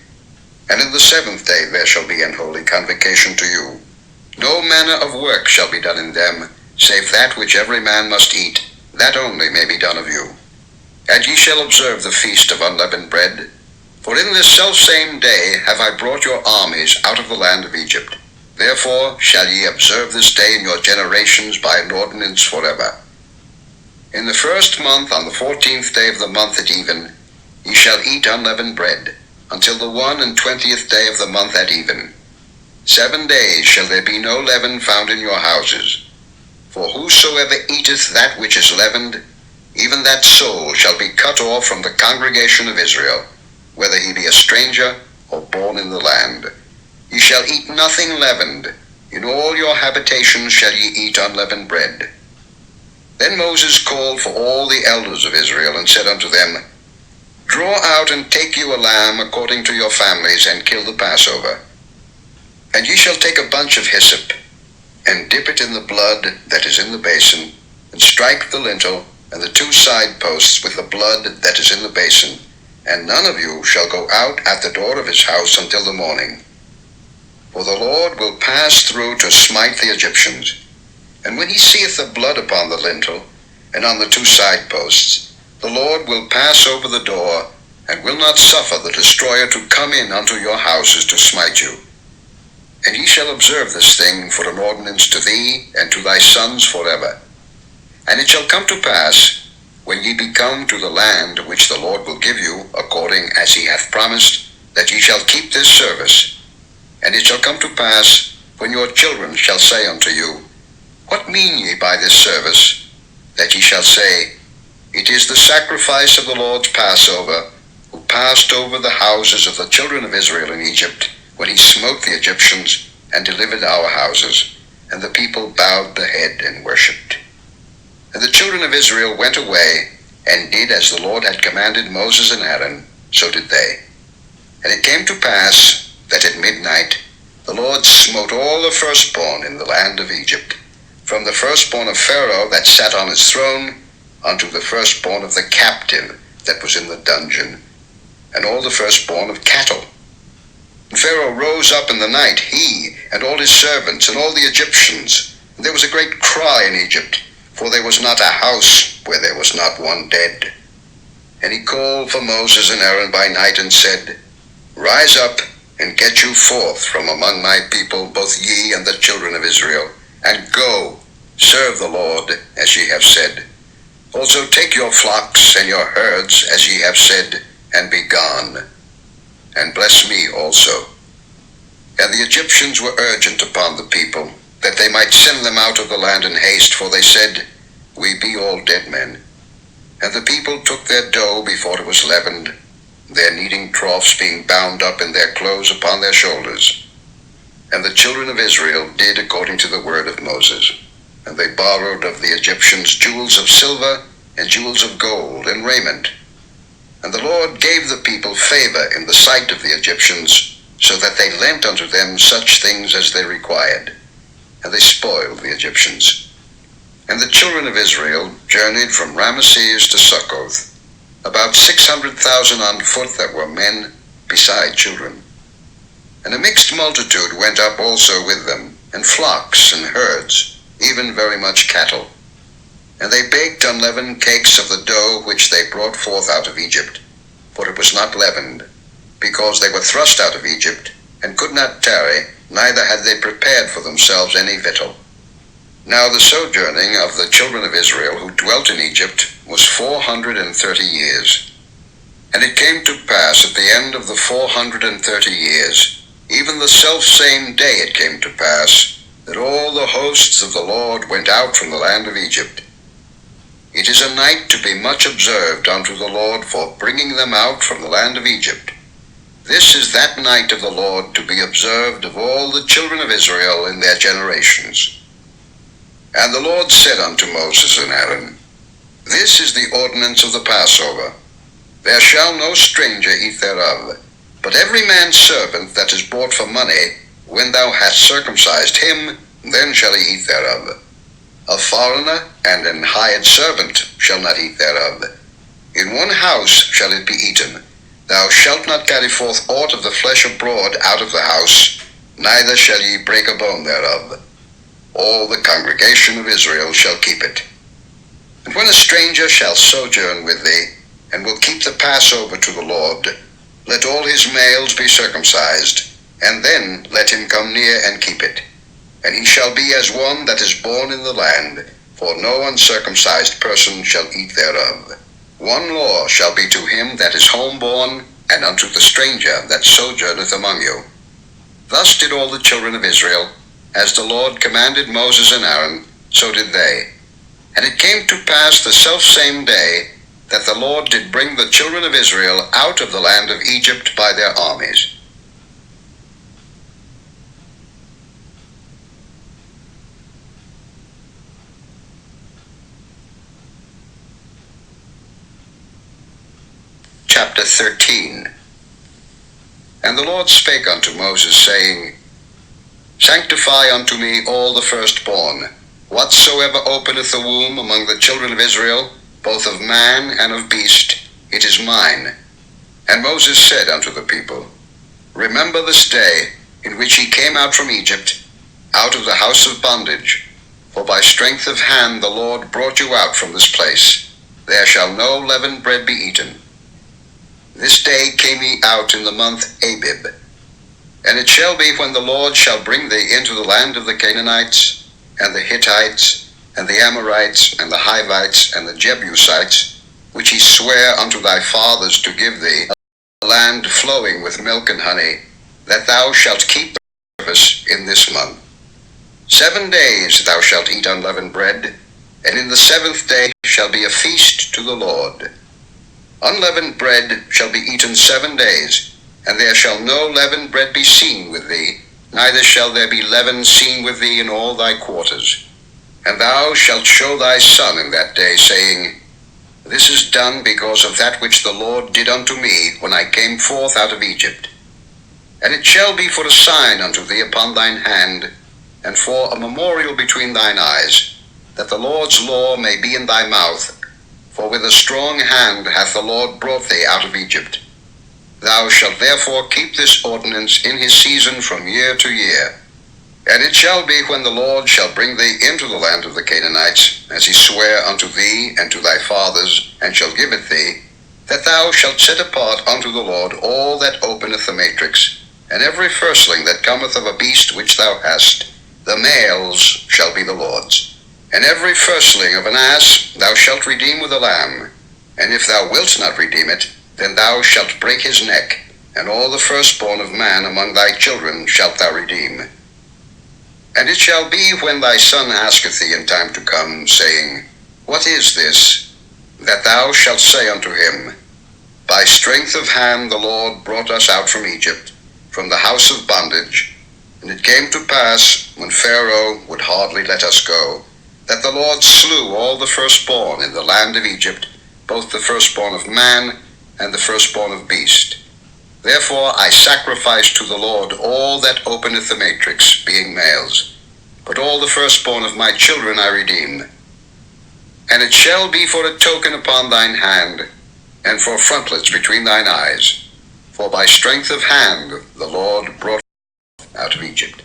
and in the 7th day there shall be an holy convocation to you. No manner of work shall be done in them, save that which every man must eat, that only may be done of you. And ye shall observe the feast of unleavened bread, for in this selfsame day have I brought your armies out of the land of Egypt. Therefore shall ye observe this day in your generations by an ordinance forever. In the first month, on the 14th day of the month at even, ye shall eat unleavened bread, until the 21st day of the month at even. 7 days shall there be no leaven found in your houses. For whosoever eateth that which is leavened, even that soul shall be cut off from the congregation of Israel, whether he be a stranger or born in the land. Ye shall eat nothing leavened. In all your habitations shall ye eat unleavened bread. Then Moses called for all the elders of Israel, and said unto them, Draw out and take you a lamb according to your families, and kill the Passover. And ye shall take a bunch of hyssop, and dip it in the blood that is in the basin, and strike the lintel, and the 2 side posts with the blood that is in the basin, and none of you shall go out at the door of his house until the morning. For the Lord will pass through to smite the Egyptians. And when he seeth the blood upon the lintel, and on the 2 side posts, the Lord will pass over the door, and will not suffer the destroyer to come in unto your houses to smite you. And ye shall observe this thing for an ordinance to thee and to thy sons forever. And it shall come to pass, when ye be come to the land which the Lord will give you, according as he hath promised, that ye shall keep this service. And it shall come to pass, when your children shall say unto you, What mean ye by this service? That ye shall say, It is the sacrifice of the Lord's Passover, who passed over the houses of the children of Israel in Egypt, when he smote the Egyptians, and delivered our houses. And the people bowed the head and worshipped. And the children of Israel went away, and did as the Lord had commanded Moses and Aaron, so did they. And it came to pass, that at midnight the Lord smote all the firstborn in the land of Egypt, from the firstborn of Pharaoh that sat on his throne, unto the firstborn of the captive that was in the dungeon, and all the firstborn of cattle. And Pharaoh rose up in the night, he and all his servants and all the Egyptians. And there was a great cry in Egypt, for there was not a house where there was not one dead. And he called for Moses and Aaron by night, and said, Rise up, and get you forth from among my people, both ye and the children of Israel, and go, serve the Lord, as ye have said. Also take your flocks and your herds, as ye have said, and be gone. And bless me also. And the Egyptians were urgent upon the people, that they might send them out of the land in haste, for they said, We be all dead men. And the people took their dough before it was leavened, their kneading troughs being bound up in their clothes upon their shoulders. And the children of Israel did according to the word of Moses. And they borrowed of the Egyptians jewels of silver, and jewels of gold, and raiment. And the Lord gave the people favor in the sight of the Egyptians, so that they lent unto them such things as they required. And they spoiled the Egyptians. And the children of Israel journeyed from Ramesses to Succoth, about 600,000 on foot that were men, beside children. And a mixed multitude went up also with them, and flocks and herds, even very much cattle. And they baked unleavened cakes of the dough which they brought forth out of Egypt, for it was not leavened, because they were thrust out of Egypt, and could not tarry, neither had they prepared for themselves any victual. Now the sojourning of the children of Israel who dwelt in Egypt was 430 years. And it came to pass at the end of the 430 years, even the selfsame day it came to pass, that all the hosts of the Lord went out from the land of Egypt. It is a night to be much observed unto the Lord for bringing them out from the land of Egypt. This is that night of the Lord to be observed of all the children of Israel in their generations. And the Lord said unto Moses and Aaron, This is the ordinance of the Passover. There shall no stranger eat thereof, but every man's servant that is bought for money, when thou hast circumcised him, then shall he eat thereof. A foreigner and an hired servant shall not eat thereof. In one house shall it be eaten. Thou shalt not carry forth aught of the flesh abroad out of the house, neither shall ye break a bone thereof. All the congregation of Israel shall keep it. And when a stranger shall sojourn with thee, and will keep the Passover to the Lord, let all his males be circumcised, and then let him come near and keep it. And he shall be as one that is born in the land, for no uncircumcised person shall eat thereof. One law shall be to him that is homeborn, and unto the stranger that sojourneth among you. Thus did all the children of Israel, as the Lord commanded Moses and Aaron, so did they. And it came to pass the selfsame day, that the Lord did bring the children of Israel out of the land of Egypt by their armies. Chapter 13. And the Lord spake unto Moses, saying, Sanctify unto me all the firstborn, whatsoever openeth the womb among the children of Israel, both of man and of beast, it is mine. And Moses said unto the people, Remember this day in which ye came out from Egypt, out of the house of bondage. For by strength of hand the Lord brought you out from this place. There shall no leavened bread be eaten. This day came ye out in the month Abib. And it shall be when the Lord shall bring thee into the land of the Canaanites, and the Hittites, and the Amorites, and the Hivites, and the Jebusites, which he sware unto thy fathers to give thee, a land flowing with milk and honey, that thou shalt keep the purpose in this month. 7 days thou shalt eat unleavened bread, and in the 7th day shall be a feast to the Lord. Unleavened bread shall be eaten 7 days, and there shall no leavened bread be seen with thee, neither shall there be leaven seen with thee in all thy quarters. And thou shalt show thy son in that day, saying, This is done because of that which the Lord did unto me when I came forth out of Egypt. And it shall be for a sign unto thee upon thine hand, and for a memorial between thine eyes, that the Lord's law may be in thy mouth. For with a strong hand hath the Lord brought thee out of Egypt. Thou shalt therefore keep this ordinance in his season from year to year. And it shall be when the Lord shall bring thee into the land of the Canaanites, as he sware unto thee and to thy fathers, and shall give it thee, that thou shalt set apart unto the Lord all that openeth the matrix, and every firstling that cometh of a beast which thou hast, the males shall be the Lord's. And every firstling of an ass thou shalt redeem with a lamb. And if thou wilt not redeem it, then thou shalt break his neck, and all the firstborn of man among thy children shalt thou redeem. And it shall be when thy son asketh thee in time to come, saying, What is this? That thou shalt say unto him, By strength of hand the Lord brought us out from Egypt, from the house of bondage. And it came to pass, when Pharaoh would hardly let us go, that the Lord slew all the firstborn in the land of Egypt, both the firstborn of man and the firstborn of beast. Therefore I sacrifice to the Lord all that openeth the matrix, being males. But all the firstborn of my children I redeem. And it shall be for a token upon thine hand, and for frontlets between thine eyes. For by strength of hand the Lord brought out of Egypt.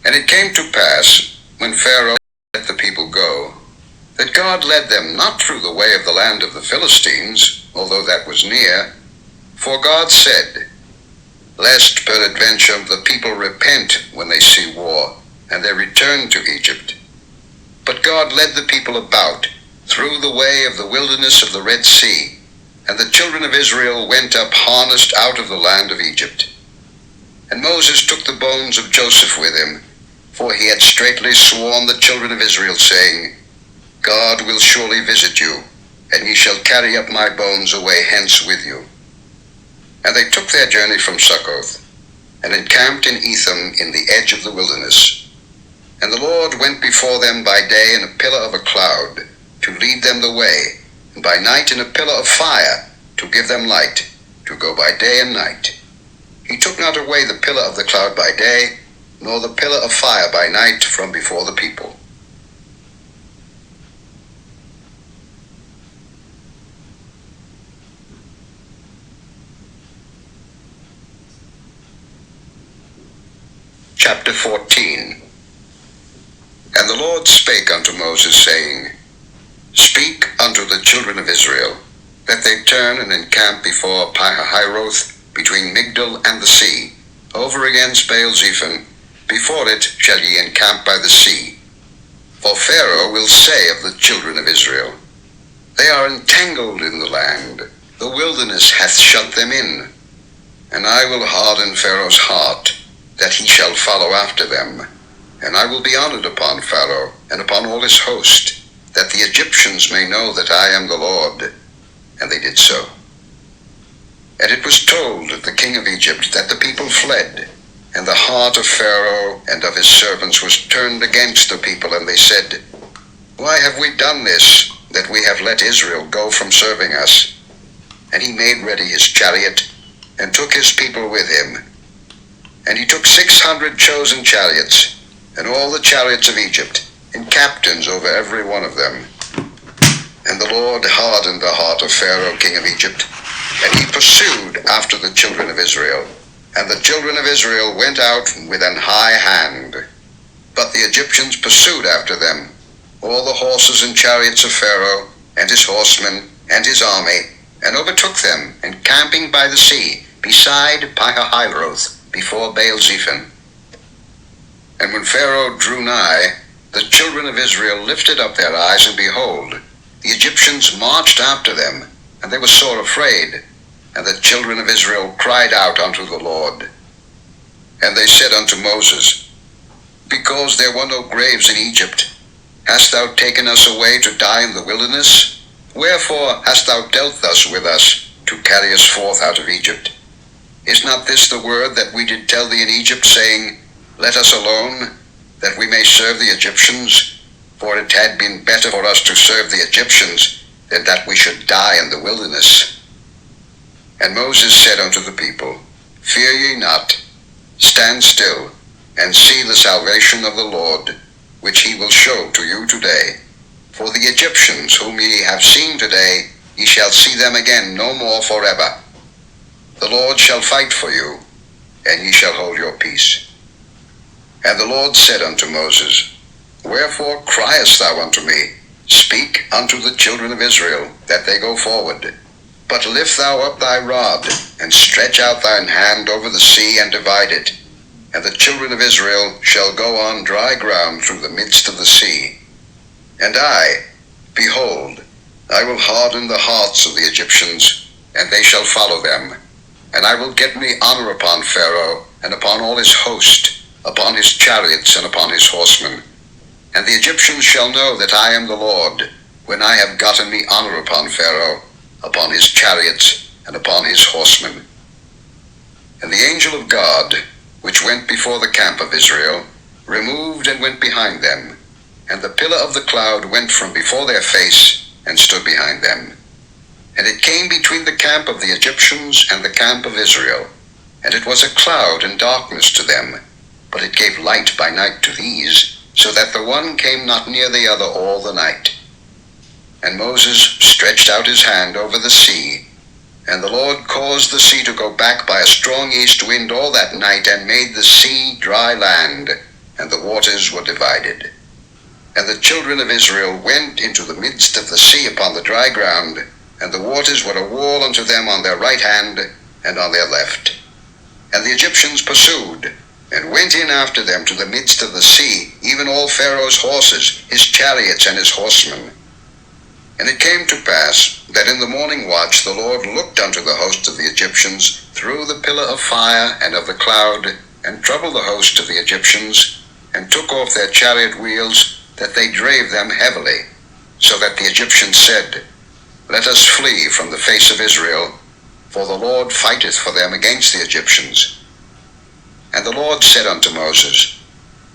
And it came to pass, when Pharaoh let the people go, that God led them not through the way of the land of the Philistines, although that was near. For God said, Lest peradventure the people repent when they see war, and they return to Egypt. But God led the people about through the way of the wilderness of the Red Sea, and the children of Israel went up harnessed out of the land of Egypt. And Moses took the bones of Joseph with him, for he had straitly sworn the children of Israel, saying, God will surely visit you, and ye shall carry up my bones away hence with you. And they took their journey from Succoth, and encamped in Etham in the edge of the wilderness. And the Lord went before them by day in a pillar of a cloud, to lead them the way, and by night in a pillar of fire, to give them light, to go by day and night. He took not away the pillar of the cloud by day, nor the pillar of fire by night from before the people. Chapter 14. And the Lord spake unto Moses, saying, Speak unto the children of Israel, that they turn and encamp before Pihahiroth, between Migdol and the sea, over against Baal-zephon. Before it shall ye encamp by the sea. For Pharaoh will say of the children of Israel, They are entangled in the land, the wilderness hath shut them in. And I will harden Pharaoh's heart, that he shall follow after them. And I will be honored upon Pharaoh, and upon all his host, that the Egyptians may know that I am the Lord. And they did so. And it was told the king of Egypt that the people fled, and the heart of Pharaoh and of his servants was turned against the people, and they said, Why have we done this, that we have let Israel go from serving us? And he made ready his chariot, and took his people with him. And he took 600 chosen chariots, and all the chariots of Egypt, and captains over every one of them. And the Lord hardened the heart of Pharaoh, king of Egypt, and he pursued after the children of Israel. And the children of Israel went out with an high hand. But the Egyptians pursued after them, all the horses and chariots of Pharaoh, and his horsemen, and his army, and overtook them, encamping by the sea, beside Pihahiroth, before Baal-zephon. And when Pharaoh drew nigh, the children of Israel lifted up their eyes, and behold, the Egyptians marched after them, and they were sore afraid. And the children of Israel cried out unto the Lord. And they said unto Moses, Because there were no graves in Egypt, hast thou taken us away to die in the wilderness? Wherefore hast thou dealt thus with us, to carry us forth out of Egypt? Is not this the word that we did tell thee in Egypt, saying, Let us alone, that we may serve the Egyptians? For it had been better for us to serve the Egyptians, than that we should die in the wilderness. And Moses said unto the people, Fear ye not, stand still, and see the salvation of the Lord, which he will show to you today. For the Egyptians whom ye have seen today, ye shall see them again no more forever. The Lord shall fight for you, and ye shall hold your peace. And the Lord said unto Moses, Wherefore criest thou unto me? Speak unto the children of Israel, that they go forward. But lift thou up thy rod, and stretch out thine hand over the sea, and divide it. And the children of Israel shall go on dry ground through the midst of the sea. And I, behold, I will harden the hearts of the Egyptians, and they shall follow them. And I will get me honor upon Pharaoh, and upon all his host, upon his chariots, and upon his horsemen. And the Egyptians shall know that I am the Lord, when I have gotten me honor upon Pharaoh, upon his chariots, and upon his horsemen. And the angel of God, which went before the camp of Israel, removed and went behind them. And the pillar of the cloud went from before their face, and stood behind them. And it came between the camp of the Egyptians and the camp of Israel. And it was a cloud and darkness to them, but it gave light by night to these, so that the one came not near the other all the night. And Moses stretched out his hand over the sea, and the Lord caused the sea to go back by a strong east wind all that night, and made the sea dry land, and the waters were divided. And the children of Israel went into the midst of the sea upon the dry ground, and the waters were a wall unto them on their right hand and on their left. And the Egyptians pursued, and went in after them to the midst of the sea, even all Pharaoh's horses, his chariots, and his horsemen. And it came to pass that in the morning watch the Lord looked unto the host of the Egyptians through the pillar of fire and of the cloud, and troubled the host of the Egyptians, and took off their chariot wheels, that they drave them heavily, so that the Egyptians said, Let us flee from the face of Israel, for the Lord fighteth for them against the Egyptians. And the Lord said unto Moses,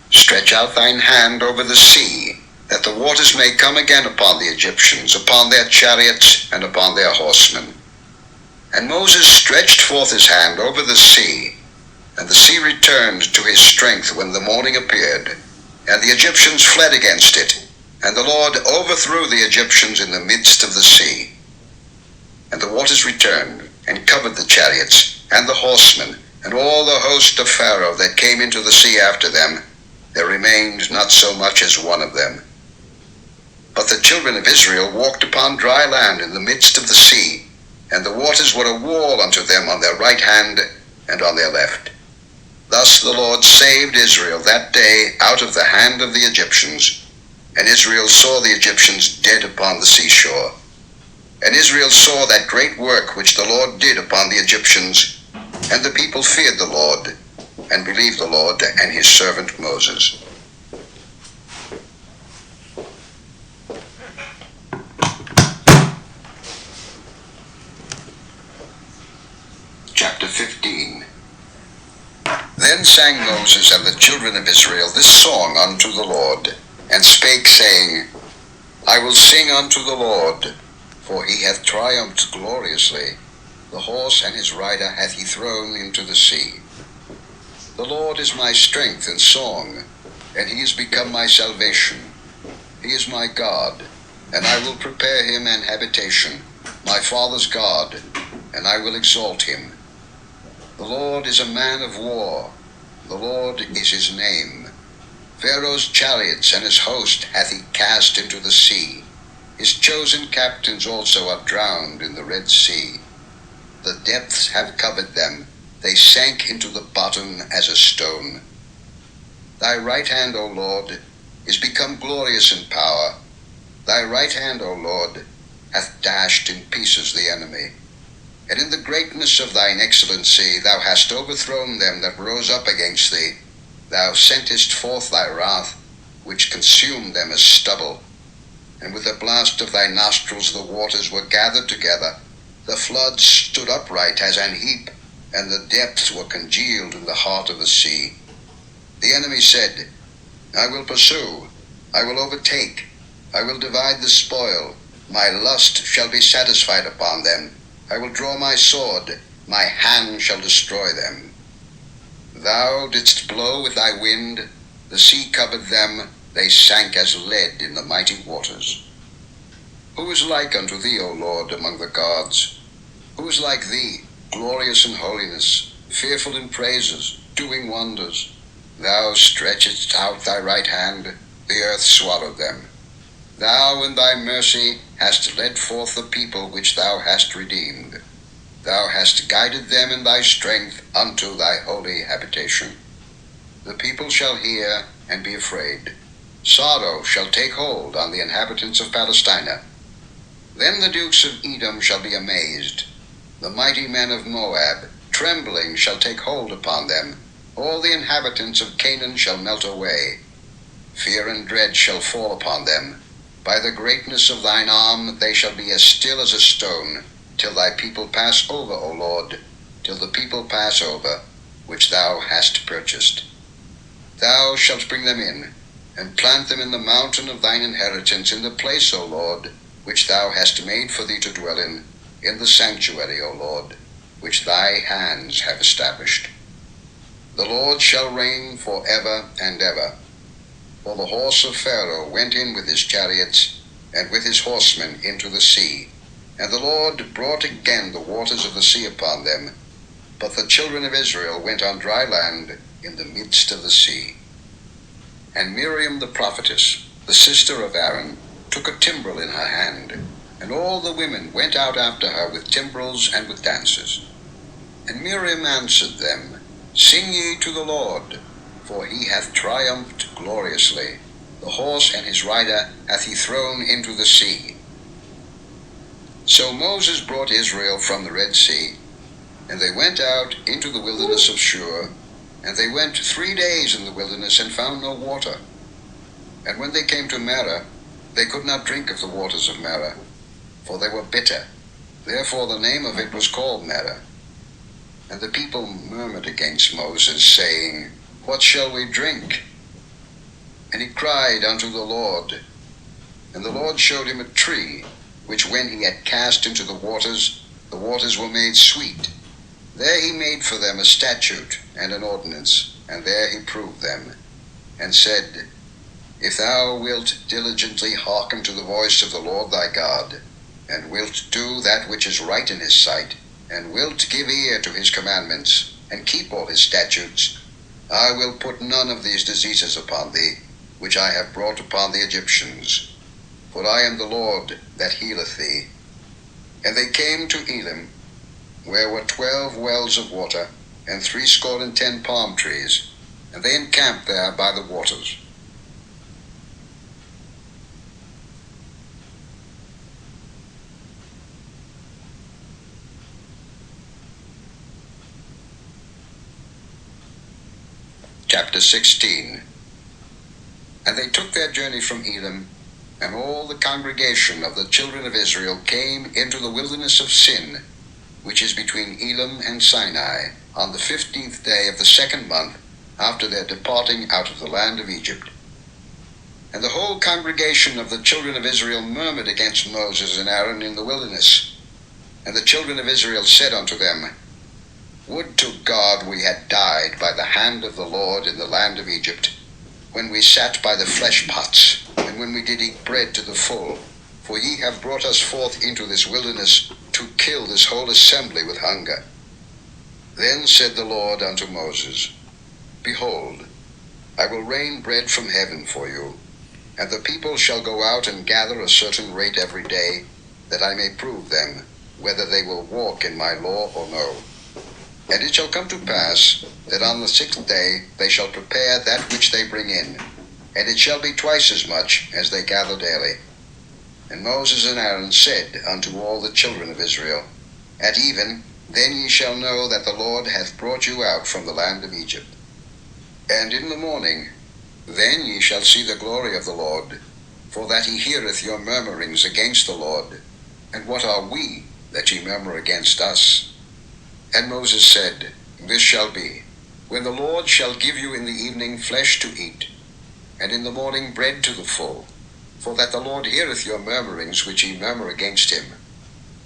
Stretch out thine hand over the sea, that the waters may come again upon the Egyptians, upon their chariots, and upon their horsemen. And Moses stretched forth his hand over the sea, and the sea returned to his strength when the morning appeared, and the Egyptians fled against it, and the Lord overthrew the Egyptians in the midst of the sea. And the waters returned, and covered the chariots, and the horsemen, and all the host of Pharaoh that came into the sea after them. There remained not so much as one of them. But the children of Israel walked upon dry land in the midst of the sea, and the waters were a wall unto them on their right hand and on their left. Thus the Lord saved Israel that day out of the hand of the Egyptians. And Israel saw the Egyptians dead upon the seashore. And Israel saw that great work which the Lord did upon the Egyptians, and the people feared the Lord, and believed the Lord and his servant Moses. Chapter 15. Then sang Moses and the children of Israel this song unto the Lord, and spake, saying, I will sing unto the Lord, for he hath triumphed gloriously. The horse and his rider hath he thrown into the sea. The Lord is my strength and song, and he is become my salvation. He is my God, and I will prepare him an habitation, my father's God, and I will exalt him. The Lord is a man of war, the Lord is his name. Pharaoh's chariots and his host hath he cast into the sea. His chosen captains also are drowned in the Red Sea. The depths have covered them, they sank into the bottom as a stone. Thy right hand, O Lord, is become glorious in power. Thy right hand, O Lord, hath dashed in pieces the enemy. And in the greatness of thine excellency thou hast overthrown them that rose up against thee. Thou sentest forth thy wrath, which consumed them as stubble. And with the blast of thy nostrils the waters were gathered together. The floods stood upright as an heap, and the depths were congealed in the heart of the sea. The enemy said, I will pursue, I will overtake, I will divide the spoil. My lust shall be satisfied upon them. I will draw my sword, my hand shall destroy them. Thou didst blow with thy wind, the sea covered them, they sank as lead in the mighty waters. Who is like unto thee, O Lord, among the gods? Who is like thee, glorious in holiness, fearful in praises, doing wonders? Thou stretchedst out thy right hand, the earth swallowed them. Thou in thy mercy hast led forth the people which thou hast redeemed. Thou hast guided them in thy strength unto thy holy habitation. The people shall hear and be afraid. Sorrow shall take hold on the inhabitants of Palestina. Then the dukes of Edom shall be amazed. The mighty men of Moab, trembling, shall take hold upon them. All the inhabitants of Canaan shall melt away. Fear and dread shall fall upon them. By the greatness of thine arm they shall be as still as a stone, till thy people pass over, O Lord, till the people pass over, which thou hast purchased. Thou shalt bring them in, and plant them in the mountain of thine inheritance, in the place, O Lord, which thou hast made for thee to dwell in the sanctuary, O Lord, which thy hands have established. The Lord shall reign for ever and ever. For the horse of Pharaoh went in with his chariots, and with his horsemen into the sea. And the Lord brought again the waters of the sea upon them. But the children of Israel went on dry land in the midst of the sea. And Miriam the prophetess, the sister of Aaron, took a timbrel in her hand, and all the women went out after her with timbrels and with dances. And Miriam answered them, Sing ye to the Lord, for he hath triumphed gloriously. The horse and his rider hath he thrown into the sea. So Moses brought Israel from the Red Sea, and they went out into the wilderness of Shur, and they went 3 days in the wilderness and found no water. And when they came to Marah, they could not drink of the waters of Marah, for they were bitter. Therefore the name of it was called Marah. And the people murmured against Moses, saying, What shall we drink? And he cried unto the Lord. And the Lord showed him a tree, which when he had cast into the waters were made sweet. There he made for them a statute and an ordinance, and there he proved them, and said, If thou wilt diligently hearken to the voice of the Lord thy God, and wilt do that which is right in his sight, and wilt give ear to his commandments, and keep all his statutes, I will put none of these diseases upon thee, which I have brought upon the Egyptians. For I am the Lord that healeth thee. And they came to Elim, where were 12 wells of water, and 70 palm trees, and they encamped there by the waters. Chapter 16. And they took their journey from Elim, and all the congregation of the children of Israel came into the wilderness of Sin, which is between Elim and Sinai, on the 15th day of the 2nd month, after their departing out of the land of Egypt. And the whole congregation of the children of Israel murmured against Moses and Aaron in the wilderness. And the children of Israel said unto them, Would to God we had died by the hand of the Lord in the land of Egypt, when we sat by the flesh pots, and when we did eat bread to the full, for ye have brought us forth into this wilderness to kill this whole assembly with hunger. Then said the Lord unto Moses, Behold, I will rain bread from heaven for you, and the people shall go out and gather a certain rate every day, that I may prove them, whether they will walk in my law or no. And it shall come to pass, that on the 6th day they shall prepare that which they bring in, and it shall be twice as much as they gather daily. And Moses and Aaron said unto all the children of Israel, At even, then ye shall know that the Lord hath brought you out from the land of Egypt. And in the morning, then ye shall see the glory of the Lord, for that he heareth your murmurings against the Lord. And what are we, that ye murmur against us? And Moses said, This shall be, when the Lord shall give you in the evening flesh to eat, and in the morning bread to the full, for that the Lord heareth your murmurings which ye murmur against him.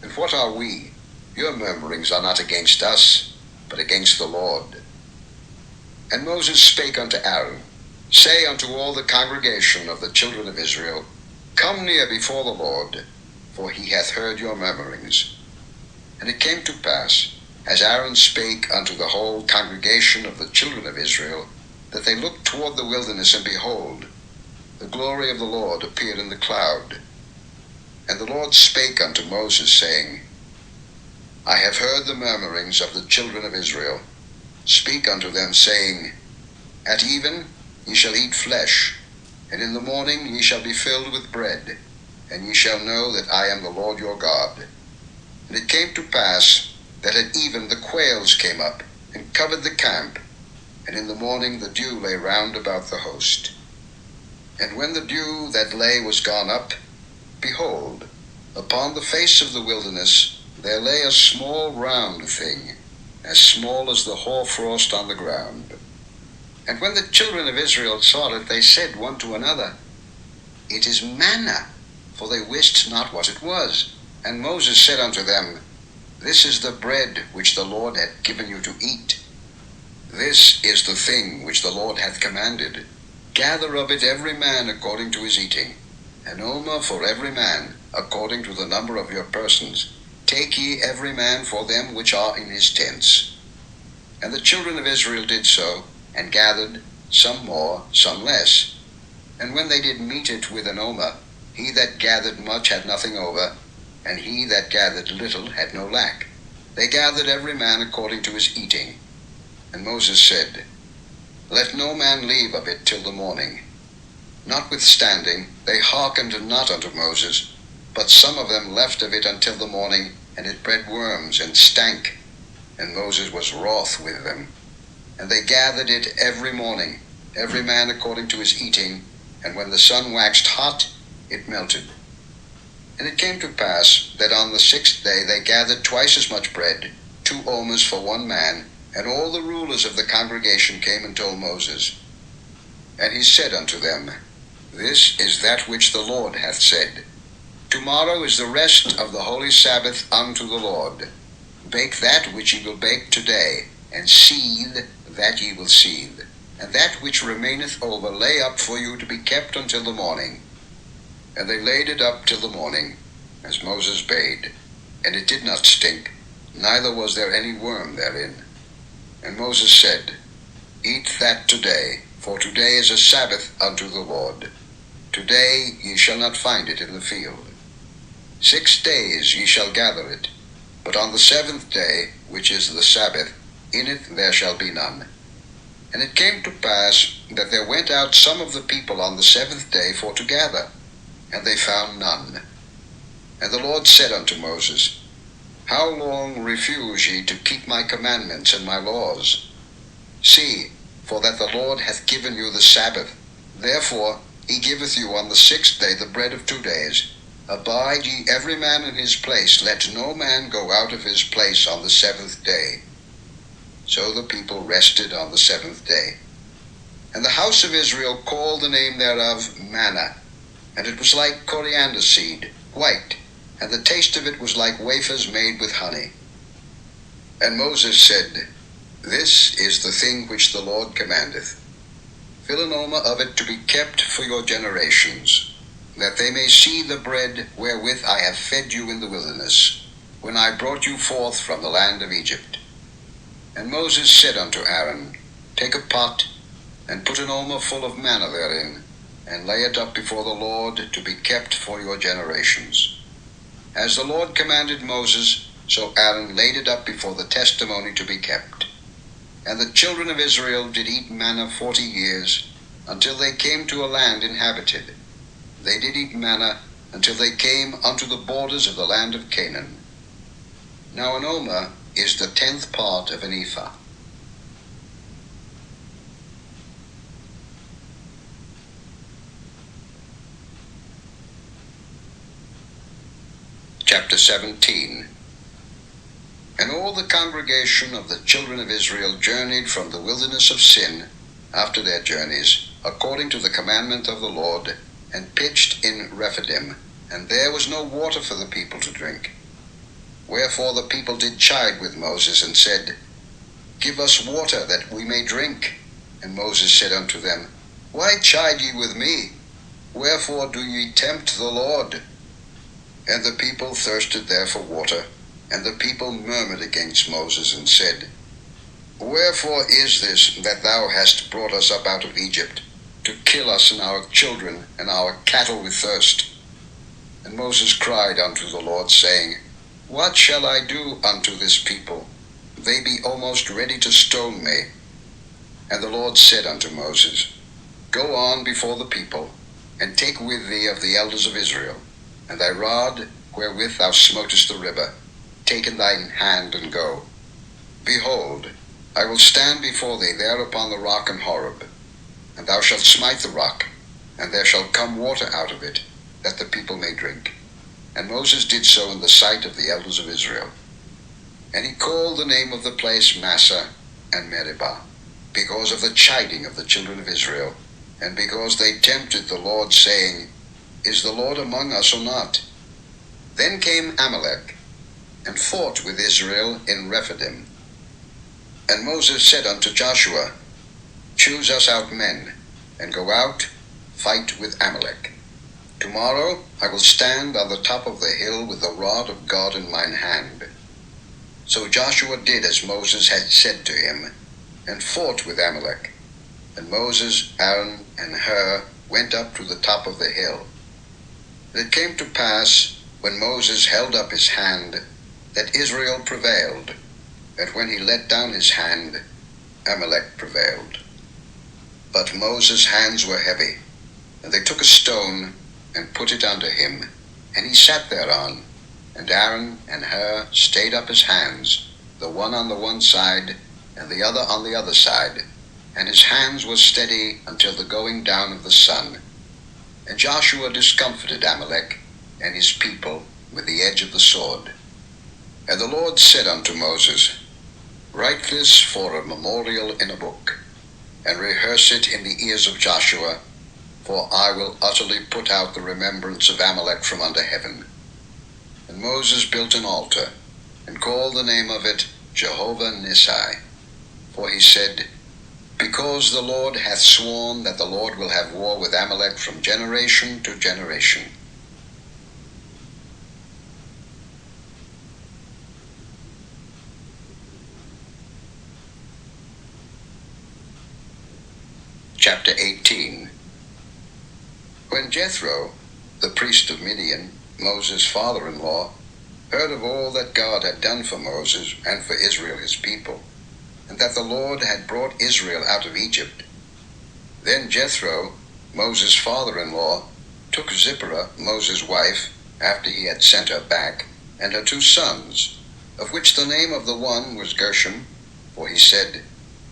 And what are we? Your murmurings are not against us, but against the Lord. And Moses spake unto Aaron, Say unto all the congregation of the children of Israel, Come near before the Lord, for he hath heard your murmurings. And it came to pass, as Aaron spake unto the whole congregation of the children of Israel, that they looked toward the wilderness, and behold, the glory of the Lord appeared in the cloud. And the Lord spake unto Moses, saying, I have heard the murmurings of the children of Israel. Speak unto them, saying, At even ye shall eat flesh, and in the morning ye shall be filled with bread, and ye shall know that I am the Lord your God. And it came to pass, that at even the quails came up, and covered the camp, and in the morning the dew lay round about the host. And when the dew that lay was gone up, behold, upon the face of the wilderness there lay a small round thing, as small as the hoarfrost on the ground. And when the children of Israel saw it, they said one to another, It is manna, for they wist not what it was. And Moses said unto them, This is the bread which the Lord hath given you to eat. This is the thing which the Lord hath commanded. Gather of it every man according to his eating, an omer for every man, according to the number of your persons. Take ye every man for them which are in his tents. And the children of Israel did so, and gathered, some more, some less. And when they did meet it with an omer, he that gathered much had nothing over, and he that gathered little had no lack. They gathered every man according to his eating. And Moses said, Let no man leave of it till the morning. Notwithstanding, they hearkened not unto Moses, but some of them left of it until the morning, and it bred worms and stank. And Moses was wroth with them. And they gathered it every morning, every man according to his eating, and when the sun waxed hot, it melted. And it came to pass that on the 6th day they gathered twice as much bread, 2 omers for one man, and all the rulers of the congregation came and told Moses. And he said unto them, This is that which the Lord hath said. Tomorrow is the rest of the holy Sabbath unto the Lord. Bake that which ye will bake today, and seethe that ye will seethe. And that which remaineth over lay up for you to be kept until the morning. And they laid it up till the morning, as Moses bade. And it did not stink, neither was there any worm therein. And Moses said, Eat that today, for today is a Sabbath unto the Lord. Today ye shall not find it in the field. 6 days ye shall gather it, but on the 7th day, which is the Sabbath, in it there shall be none. And it came to pass that there went out some of the people on the 7th day for to gather, and they found none. And the Lord said unto Moses, How long refuse ye to keep my commandments and my laws? See, for that the Lord hath given you the Sabbath. Therefore he giveth you on the 6th day the bread of 2 days. Abide ye every man in his place, let no man go out of his place on the 7th day. So the people rested on the 7th day. And the house of Israel called the name thereof manna, and it was like coriander seed, white, and the taste of it was like wafers made with honey. And Moses said, This is the thing which the Lord commandeth. Fill an omer of it to be kept for your generations. that they may see the bread wherewith I have fed you in the wilderness, when I brought you forth from the land of Egypt. And Moses said unto Aaron, Take a pot, and put an omer full of manna therein, and lay it up before the Lord to be kept for your generations. As the Lord commanded Moses, so Aaron laid it up before the testimony to be kept. And the children of Israel did eat manna 40 years, until they came to a land inhabited. They did eat manna until they came unto the borders of the land of Canaan. Now an omer is the 10th part of an ephah. Chapter 17. And all the congregation of the children of Israel journeyed from the wilderness of Sin after their journeys, according to the commandment of the Lord, and pitched in Rephidim, and there was no water for the people to drink. Wherefore the people did chide with Moses, and said, Give us water that we may drink. And Moses said unto them, Why chide ye with me? Wherefore do ye tempt the Lord? And the people thirsted there for water, and the people murmured against Moses, and said, Wherefore is this that thou hast brought us up out of Egypt, to kill us and our children and our cattle with thirst? And Moses cried unto the Lord, saying, What shall I do unto this people? They be almost ready to stone me. And the Lord said unto Moses, Go on before the people, and take with thee of the elders of Israel, and thy rod wherewith thou smotest the river, take in thine hand, and go. Behold, I will stand before thee there upon the rock in Horeb, and thou shalt smite the rock, and there shall come water out of it, that the people may drink. And Moses did so in the sight of the elders of Israel. And he called the name of the place Massah and Meribah, because of the chiding of the children of Israel, and because they tempted the Lord, saying, Is the Lord among us or not? Then came Amalek, and fought with Israel in Rephidim. And Moses said unto Joshua, Choose us out men, and go out, fight with Amalek. Tomorrow I will stand on the top of the hill with the rod of God in mine hand. So Joshua did as Moses had said to him, and fought with Amalek. And Moses, Aaron, and Hur went up to the top of the hill. And it came to pass, when Moses held up his hand, that Israel prevailed, and when he let down his hand, Amalek prevailed. But Moses' hands were heavy, and they took a stone, and put it unto him, and he sat thereon. And Aaron and Hur stayed up his hands, the one on the one side, and the other on the other side, and his hands were steady until the going down of the sun. And Joshua discomfited Amalek and his people with the edge of the sword. And the Lord said unto Moses, Write this for a memorial in a book, and rehearse it in the ears of Joshua, for I will utterly put out the remembrance of Amalek from under heaven. And Moses built an altar, and called the name of it Jehovah Nissi. For he said, Because the Lord hath sworn that the Lord will have war with Amalek from generation to generation. Chapter 18. When Jethro, the priest of Midian, Moses' father-in-law, heard of all that God had done for Moses and for Israel his people, and that the Lord had brought Israel out of Egypt, then Jethro, Moses' father-in-law, took Zipporah, Moses' wife, after he had sent her back, and her 2 sons, of which the name of the one was Gershom, for he said,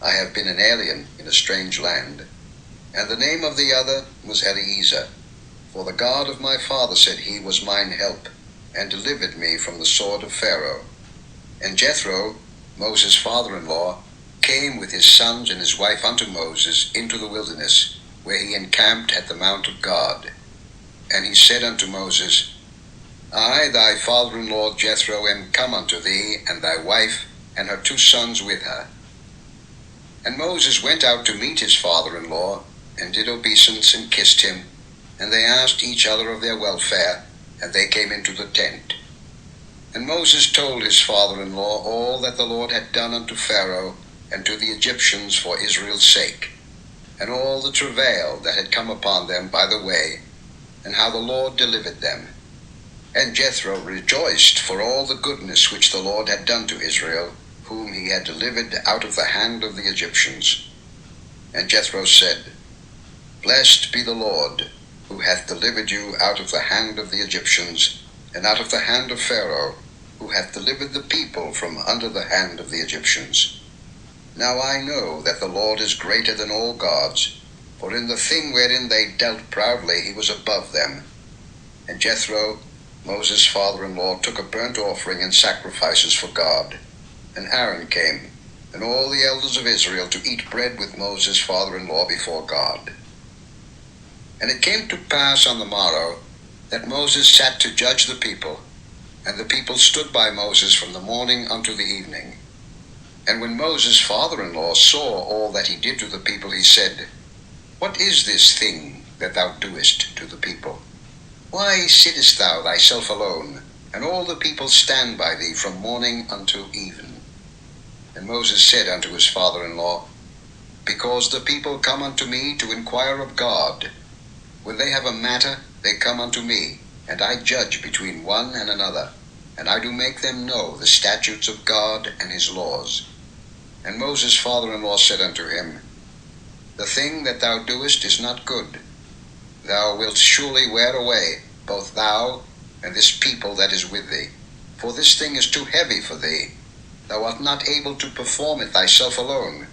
I have been an alien in a strange land. And the name of the other was Eliezer, for the God of my father, said he, was mine help, and delivered me from the sword of Pharaoh. And Jethro, Moses' father-in-law, came with his sons and his wife unto Moses into the wilderness, where he encamped at the mount of God. And he said unto Moses, I, thy father-in-law Jethro, am come unto thee, and thy wife, and her 2 sons with her. And Moses went out to meet his father-in-law, and did obeisance, and kissed him. And they asked each other of their welfare, and they came into the tent. And Moses told his father-in-law all that the Lord had done unto Pharaoh and to the Egyptians for Israel's sake, and all the travail that had come upon them by the way, and how the Lord delivered them. And Jethro rejoiced for all the goodness which the Lord had done to Israel, whom he had delivered out of the hand of the Egyptians. And Jethro said, Blessed be the Lord, who hath delivered you out of the hand of the Egyptians, and out of the hand of Pharaoh, who hath delivered the people from under the hand of the Egyptians. Now I know that the Lord is greater than all gods, for in the thing wherein they dealt proudly he was above them. And Jethro, Moses' father-in-law, took a burnt offering and sacrifices for God. And Aaron came, and all the elders of Israel, to eat bread with Moses' father-in-law before God. And it came to pass on the morrow that Moses sat to judge the people, and the people stood by Moses from the morning unto the evening. And when Moses' father-in-law saw all that he did to the people, he said, What is this thing that thou doest to the people? Why sittest thou thyself alone, and all the people stand by thee from morning unto even? And Moses said unto his father-in-law, Because the people come unto me to inquire of God. When they have a matter, they come unto me, and I judge between one and another, and I do make them know the statutes of God and his laws. And Moses' father-in-law said unto him, The thing that thou doest is not good. Thou wilt surely wear away, both thou and this people that is with thee. For this thing is too heavy for thee. Thou art not able to perform it thyself alone.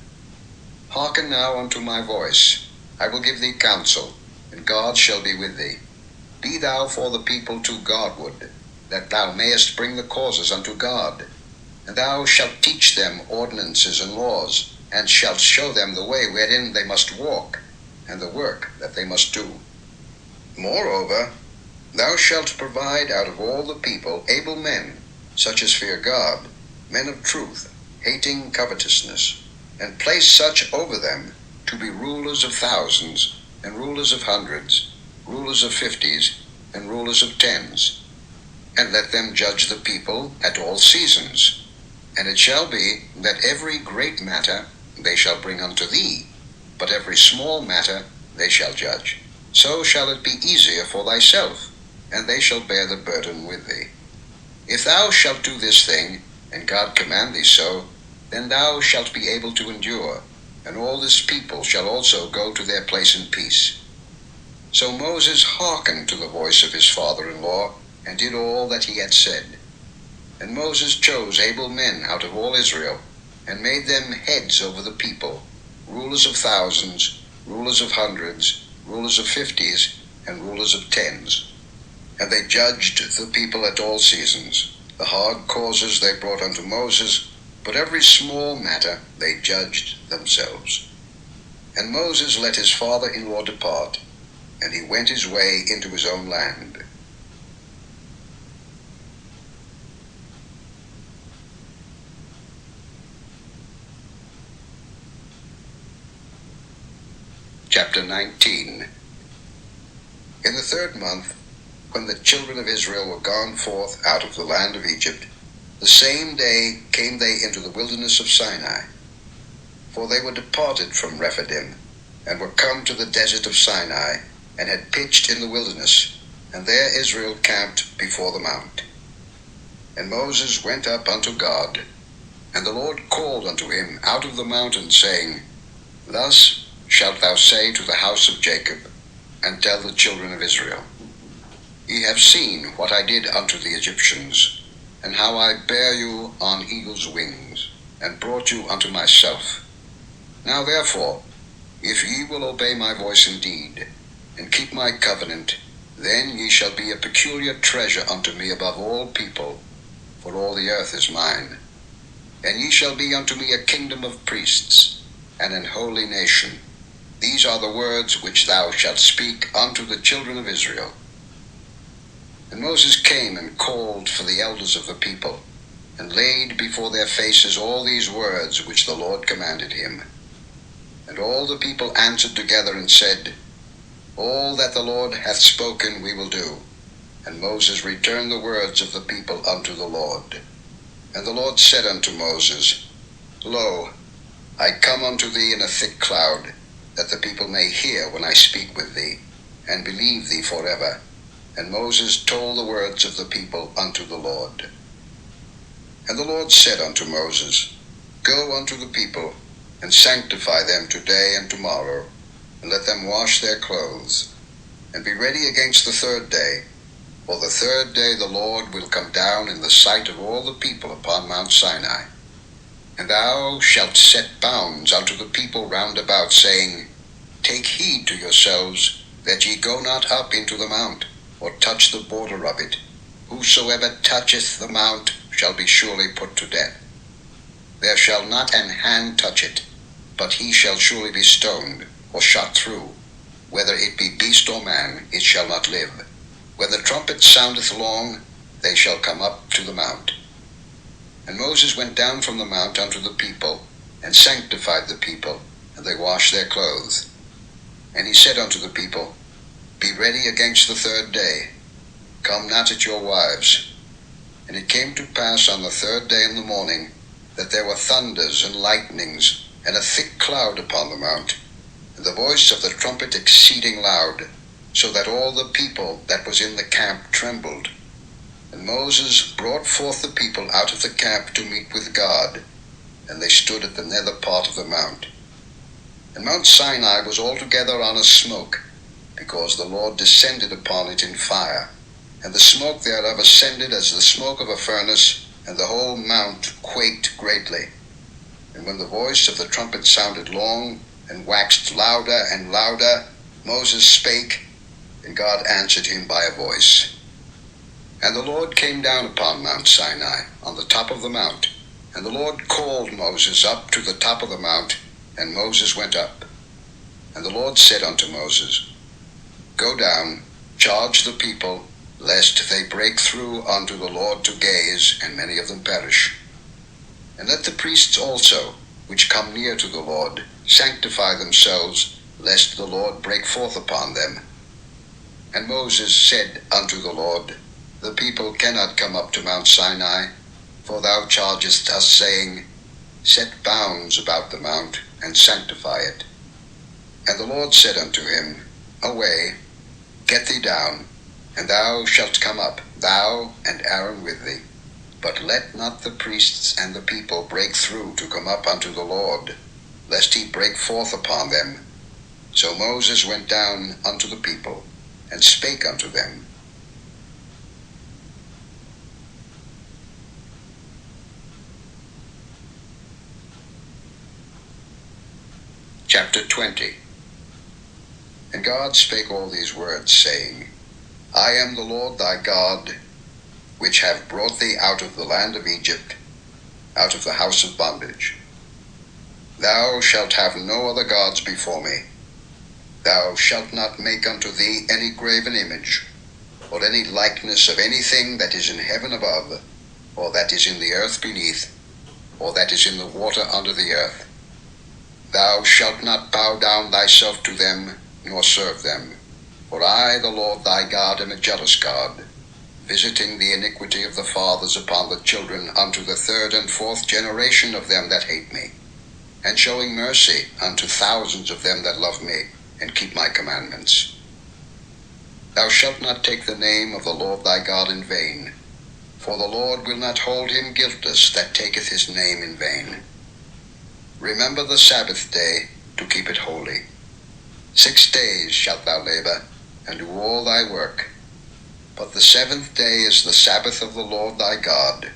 Hearken now unto my voice. I will give thee counsel, and God shall be with thee. Be thou for the people to Godward, that thou mayest bring the causes unto God. And thou shalt teach them ordinances and laws, and shalt show them the way wherein they must walk, and the work that they must do. Moreover, thou shalt provide out of all the people able men, such as fear God, men of truth, hating covetousness, and place such over them to be rulers of thousands, and rulers of hundreds, rulers of fifties, and rulers of tens. And let them judge the people at all seasons. And it shall be that every great matter they shall bring unto thee, but every small matter they shall judge. So shall it be easier for thyself, and they shall bear the burden with thee. If thou shalt do this thing, and God command thee so, then thou shalt be able to endure, and all this people shall also go to their place in peace. So Moses hearkened to the voice of his father-in-law, and did all that he had said. And Moses chose able men out of all Israel, and made them heads over the people, rulers of thousands, rulers of hundreds, rulers of fifties, and rulers of tens. And they judged the people at all seasons. The hard causes they brought unto Moses, but every small matter they judged themselves. And Moses let his father-in-law depart, and he went his way into his own land. Chapter 19. In the 3rd month, when the children of Israel were gone forth out of the land of Egypt, the same day came they into the wilderness of Sinai. For they were departed from Rephidim, and were come to the desert of Sinai, and had pitched in the wilderness, and there Israel camped before the mount. And Moses went up unto God, and the Lord called unto him out of the mountain, saying, Thus shalt thou say to the house of Jacob, and tell the children of Israel, Ye have seen what I did unto the Egyptians, and how I bare you on eagle's wings, and brought you unto myself. Now therefore, if ye will obey my voice indeed, and keep my covenant, then ye shall be a peculiar treasure unto me above all people, for all the earth is mine. And ye shall be unto me a kingdom of priests, and an holy nation. These are the words which thou shalt speak unto the children of Israel. And Moses came and called for the elders of the people, and laid before their faces all these words which the Lord commanded him. And all the people answered together and said, All that the Lord hath spoken we will do. And Moses returned the words of the people unto the Lord. And the Lord said unto Moses, Lo, I come unto thee in a thick cloud, that the people may hear when I speak with thee, and believe thee forever. And Moses told the words of the people unto the Lord. And the Lord said unto Moses, Go unto the people, and sanctify them today and tomorrow, and let them wash their clothes, and be ready against the third day. For the third day the Lord will come down in the sight of all the people upon Mount Sinai. And thou shalt set bounds unto the people round about, saying, Take heed to yourselves, that ye go not up into the mount, or touch the border of it. Whosoever toucheth the mount shall be surely put to death. There shall not an hand touch it, but he shall surely be stoned, or shot through. Whether it be beast or man, it shall not live. When the trumpet soundeth long, they shall come up to the mount. And Moses went down from the mount unto the people, and sanctified the people, and they washed their clothes. And he said unto the people, Be ready against the third day. Come not at your wives. And it came to pass on the third day in the morning, that there were thunders and lightnings, and a thick cloud upon the mount, and the voice of the trumpet exceeding loud, so that all the people that was in the camp trembled. And Moses brought forth the people out of the camp to meet with God, and they stood at the nether part of the mount. And Mount Sinai was altogether on a smoke, because the Lord descended upon it in fire, and the smoke thereof ascended as the smoke of a furnace, and the whole mount quaked greatly. And when the voice of the trumpet sounded long, and waxed louder and louder, Moses spake, and God answered him by a voice. And the Lord came down upon Mount Sinai, on the top of the mount. And the Lord called Moses up to the top of the mount, and Moses went up. And the Lord said unto Moses, Go down, charge the people, lest they break through unto the Lord to gaze, and many of them perish. And let the priests also, which come near to the Lord, sanctify themselves, lest the Lord break forth upon them. And Moses said unto the Lord, The people cannot come up to Mount Sinai, for thou chargest us, saying, Set bounds about the mount, and sanctify it. And the Lord said unto him, Away, get thee down, and thou shalt come up, thou and Aaron with thee. But let not the priests and the people break through to come up unto the Lord, lest he break forth upon them. So Moses went down unto the people, and spake unto them. Chapter 20. And God spake all these words, saying, I am the Lord thy God, which have brought thee out of the land of Egypt, out of the house of bondage. Thou shalt have no other gods before me. Thou shalt not make unto thee any graven image, or any likeness of anything that is in heaven above, or that is in the earth beneath, or that is in the water under the earth. Thou shalt not bow down thyself to them, nor serve them. For I, the Lord thy God, am a jealous God, visiting the iniquity of the fathers upon the children unto the third and fourth generation of them that hate me, and showing mercy unto thousands of them that love me, and keep my commandments. Thou shalt not take the name of the Lord thy God in vain, for the Lord will not hold him guiltless that taketh his name in vain. Remember the Sabbath day, to keep it holy. 6 days shalt thou labor, and do all thy work. But the seventh day is the Sabbath of the Lord thy God.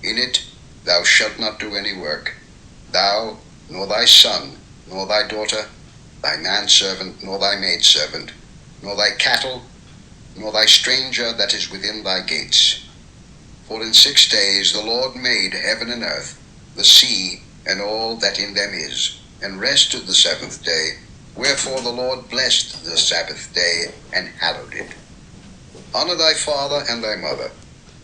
In it thou shalt not do any work, thou, nor thy son, nor thy daughter, thy manservant, nor thy maidservant, nor thy cattle, nor thy stranger that is within thy gates. For in 6 days the Lord made heaven and earth, the sea, and all that in them is, and rested the seventh day. Wherefore the Lord blessed the Sabbath day, and hallowed it. Honor thy father and thy mother,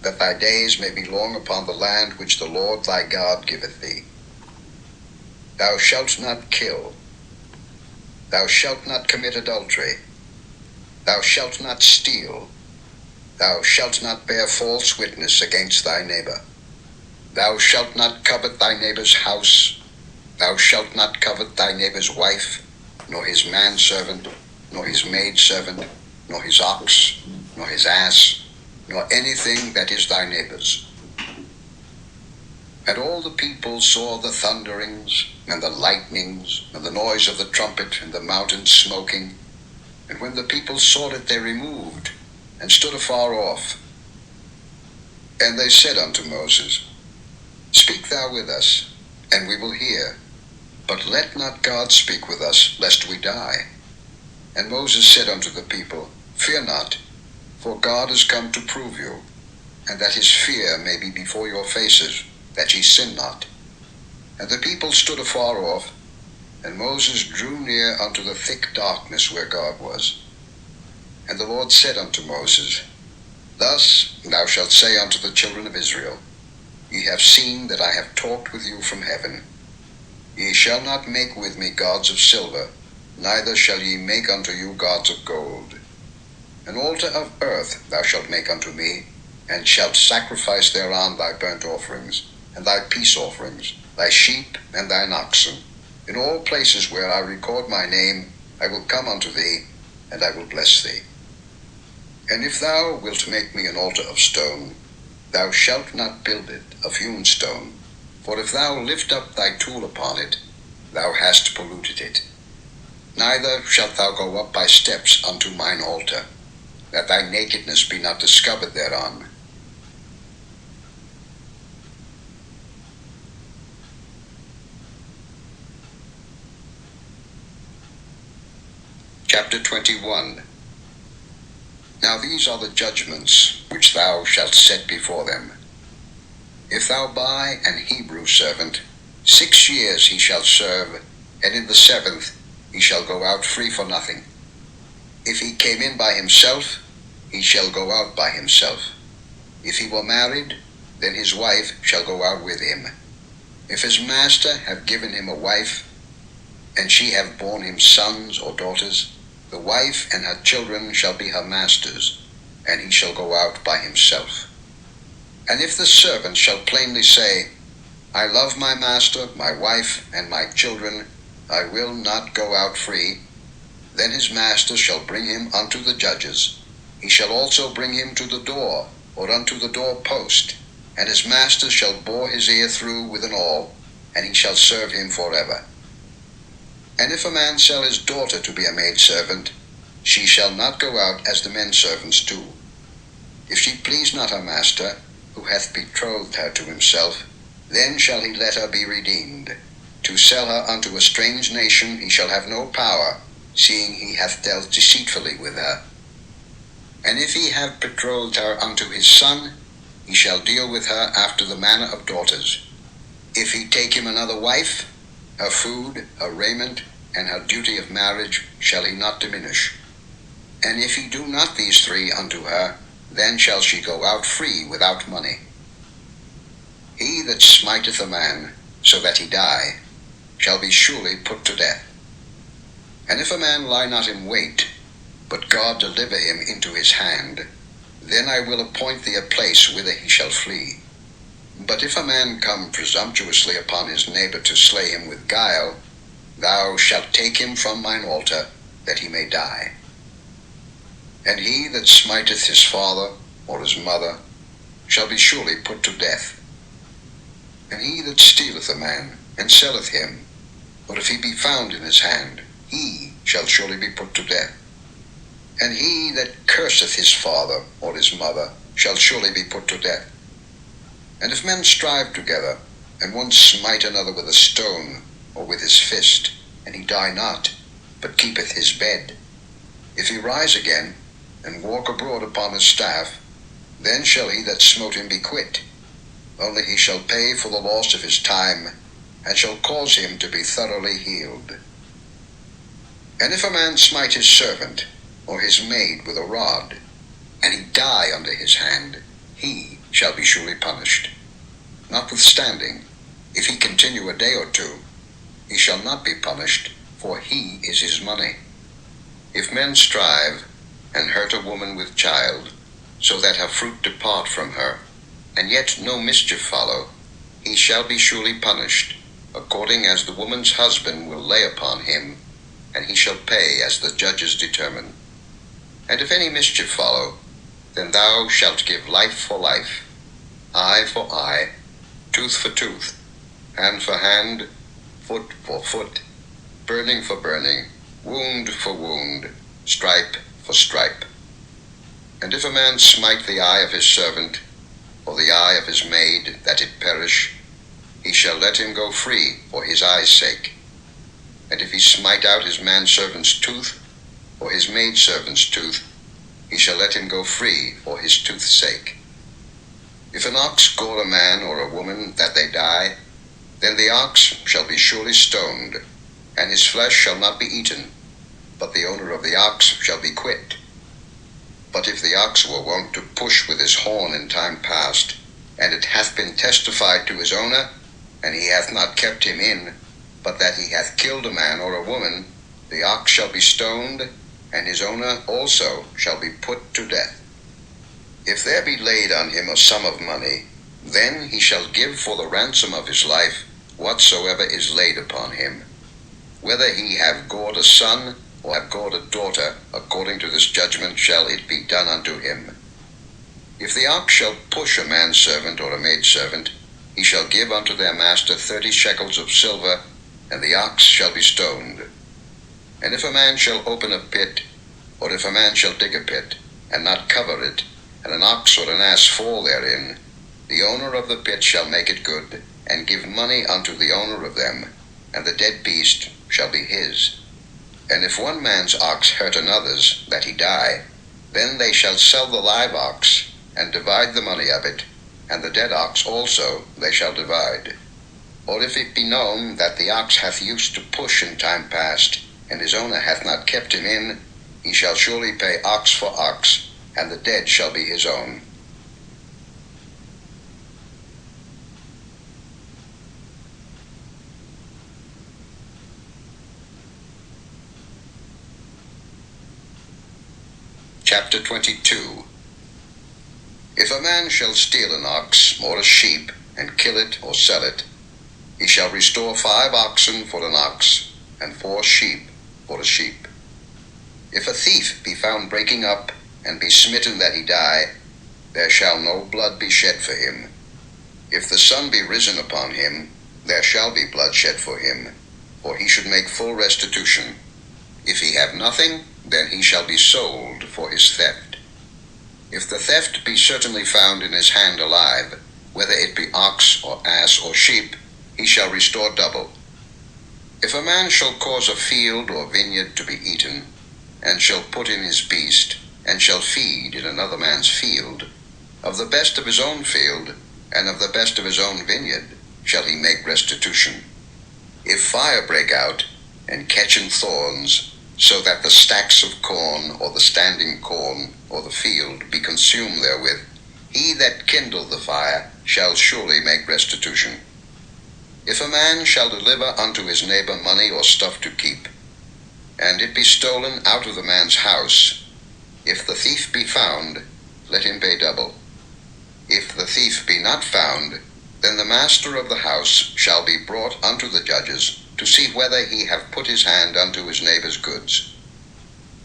that thy days may be long upon the land which the Lord thy God giveth thee. Thou shalt not kill. Thou shalt not commit adultery. Thou shalt not steal. Thou shalt not bear false witness against thy neighbor. Thou shalt not covet thy neighbor's house. Thou shalt not covet thy neighbor's wife, nor his manservant, nor his maidservant, nor his ox, nor his ass, nor anything that is thy neighbor's. And all the people saw the thunderings, and the lightnings, and the noise of the trumpet, and the mountain smoking. And when the people saw it, they removed, and stood afar off. And they said unto Moses, Speak thou with us, and we will hear. But let not God speak with us, lest we die. And Moses said unto the people, Fear not, for God is come to prove you, and that his fear may be before your faces, that ye sin not. And the people stood afar off, and Moses drew near unto the thick darkness where God was. And the Lord said unto Moses, Thus thou shalt say unto the children of Israel, Ye have seen that I have talked with you from heaven. Ye shall not make with me gods of silver, neither shall ye make unto you gods of gold. An altar of earth thou shalt make unto me, and shalt sacrifice thereon thy burnt offerings, and thy peace offerings, thy sheep and thine oxen. In all places where I record my name, I will come unto thee, and I will bless thee. And if thou wilt make me an altar of stone, thou shalt not build it of hewn stone, for if thou lift up thy tool upon it, thou hast polluted it. Neither shalt thou go up by steps unto mine altar, that thy nakedness be not discovered thereon. Chapter 21. Now these are the judgments which thou shalt set before them. If thou buy an Hebrew servant, 6 years he shall serve, and in the 7th he shall go out free for nothing. If he came in by himself, he shall go out by himself. If he were married, then his wife shall go out with him. If his master have given him a wife, and she have borne him sons or daughters, the wife and her children shall be her master's, and he shall go out by himself. And if the servant shall plainly say, I love my master, my wife, and my children, I will not go out free, then his master shall bring him unto the judges. He shall also bring him to the door, or unto the door post, and his master shall bore his ear through with an awl, and he shall serve him forever. And if a man sell his daughter to be a maidservant, she shall not go out as the men servants do. If she please not her master, who hath betrothed her to himself, then shall he let her be redeemed. To sell her unto a strange nation he shall have no power, seeing he hath dealt deceitfully with her. And if he have betrothed her unto his son, he shall deal with her after the manner of daughters. If he take him another wife, her food, her raiment, and her duty of marriage shall he not diminish. And if he do not these 3 unto her, then shall she go out free without money. He that smiteth a man, so that he die, shall be surely put to death. And if a man lie not in wait, but God deliver him into his hand, then I will appoint thee a place whither he shall flee. But if a man come presumptuously upon his neighbor to slay him with guile, thou shalt take him from mine altar, that he may die. And he that smiteth his father or his mother shall be surely put to death. And he that stealeth a man, and selleth him, or if he be found in his hand, he shall surely be put to death. And he that curseth his father or his mother shall surely be put to death. And if men strive together, and one smite another with a stone, or with his fist, and he die not, but keepeth his bed, if he rise again, and walk abroad upon his staff, then shall he that smote him be quit. Only he shall pay for the loss of his time, and shall cause him to be thoroughly healed. And if a man smite his servant, or his maid with a rod, and he die under his hand, he shall be surely punished. Notwithstanding, if he continue a day or 2, he shall not be punished, for he is his money. If men strive, and hurt a woman with child, so that her fruit depart from her, and yet no mischief follow, he shall be surely punished, according as the woman's husband will lay upon him, and he shall pay as the judges determine. And if any mischief follow, then thou shalt give life for life, eye for eye, tooth for tooth, hand for hand, foot for foot, burning for burning, wound for wound, stripe for stripe. And if a man smite the eye of his servant, or the eye of his maid, that it perish, he shall let him go free for his eye's sake. And if he smite out his manservant's tooth, or his maidservant's tooth, he shall let him go free for his tooth's sake. If an ox gore a man or a woman that they die, then the ox shall be surely stoned, and his flesh shall not be eaten, but the owner of the ox shall be quit. But if the ox were wont to push with his horn in time past, and it hath been testified to his owner, and he hath not kept him in, but that he hath killed a man or a woman, the ox shall be stoned, and his owner also shall be put to death. If there be laid on him a sum of money, then he shall give for the ransom of his life whatsoever is laid upon him. Whether he have gored a son, or have gored a daughter, according to this judgment shall it be done unto him. If the ox shall push a manservant or a maidservant, he shall give unto their master 30 shekels of silver, and the ox shall be stoned. And if a man shall open a pit, or if a man shall dig a pit, and not cover it, and an ox or an ass fall therein, the owner of the pit shall make it good, and give money unto the owner of them, and the dead beast shall be his. And if one man's ox hurt another's, that he die, then they shall sell the live ox, and divide the money of it, and the dead ox also they shall divide. Or if it be known that the ox hath used to push in time past, and his owner hath not kept him in, he shall surely pay ox for ox, and the dead shall be his own. Chapter 22. If a man shall steal an ox or a sheep, and kill it or sell it, he shall restore 5 oxen for an ox, and 4 sheep for a sheep. If a thief be found breaking up, and be smitten that he die, there shall no blood be shed for him. If the sun be risen upon him, there shall be blood shed for him, for he should make full restitution. If he have nothing, then he shall be sold for his theft. If the theft be certainly found in his hand alive, whether it be ox or ass or sheep, he shall restore double. If a man shall cause a field or vineyard to be eaten, and shall put in his beast, and shall feed in another man's field, of the best of his own field, and of the best of his own vineyard, shall he make restitution. If fire break out, and catch in thorns, so that the stacks of corn, or the standing corn, or the field be consumed therewith, he that kindled the fire shall surely make restitution. If a man shall deliver unto his neighbor money or stuff to keep, and it be stolen out of the man's house, if the thief be found, let him pay double. If the thief be not found, then the master of the house shall be brought unto the judges, to see whether he have put his hand unto his neighbor's goods.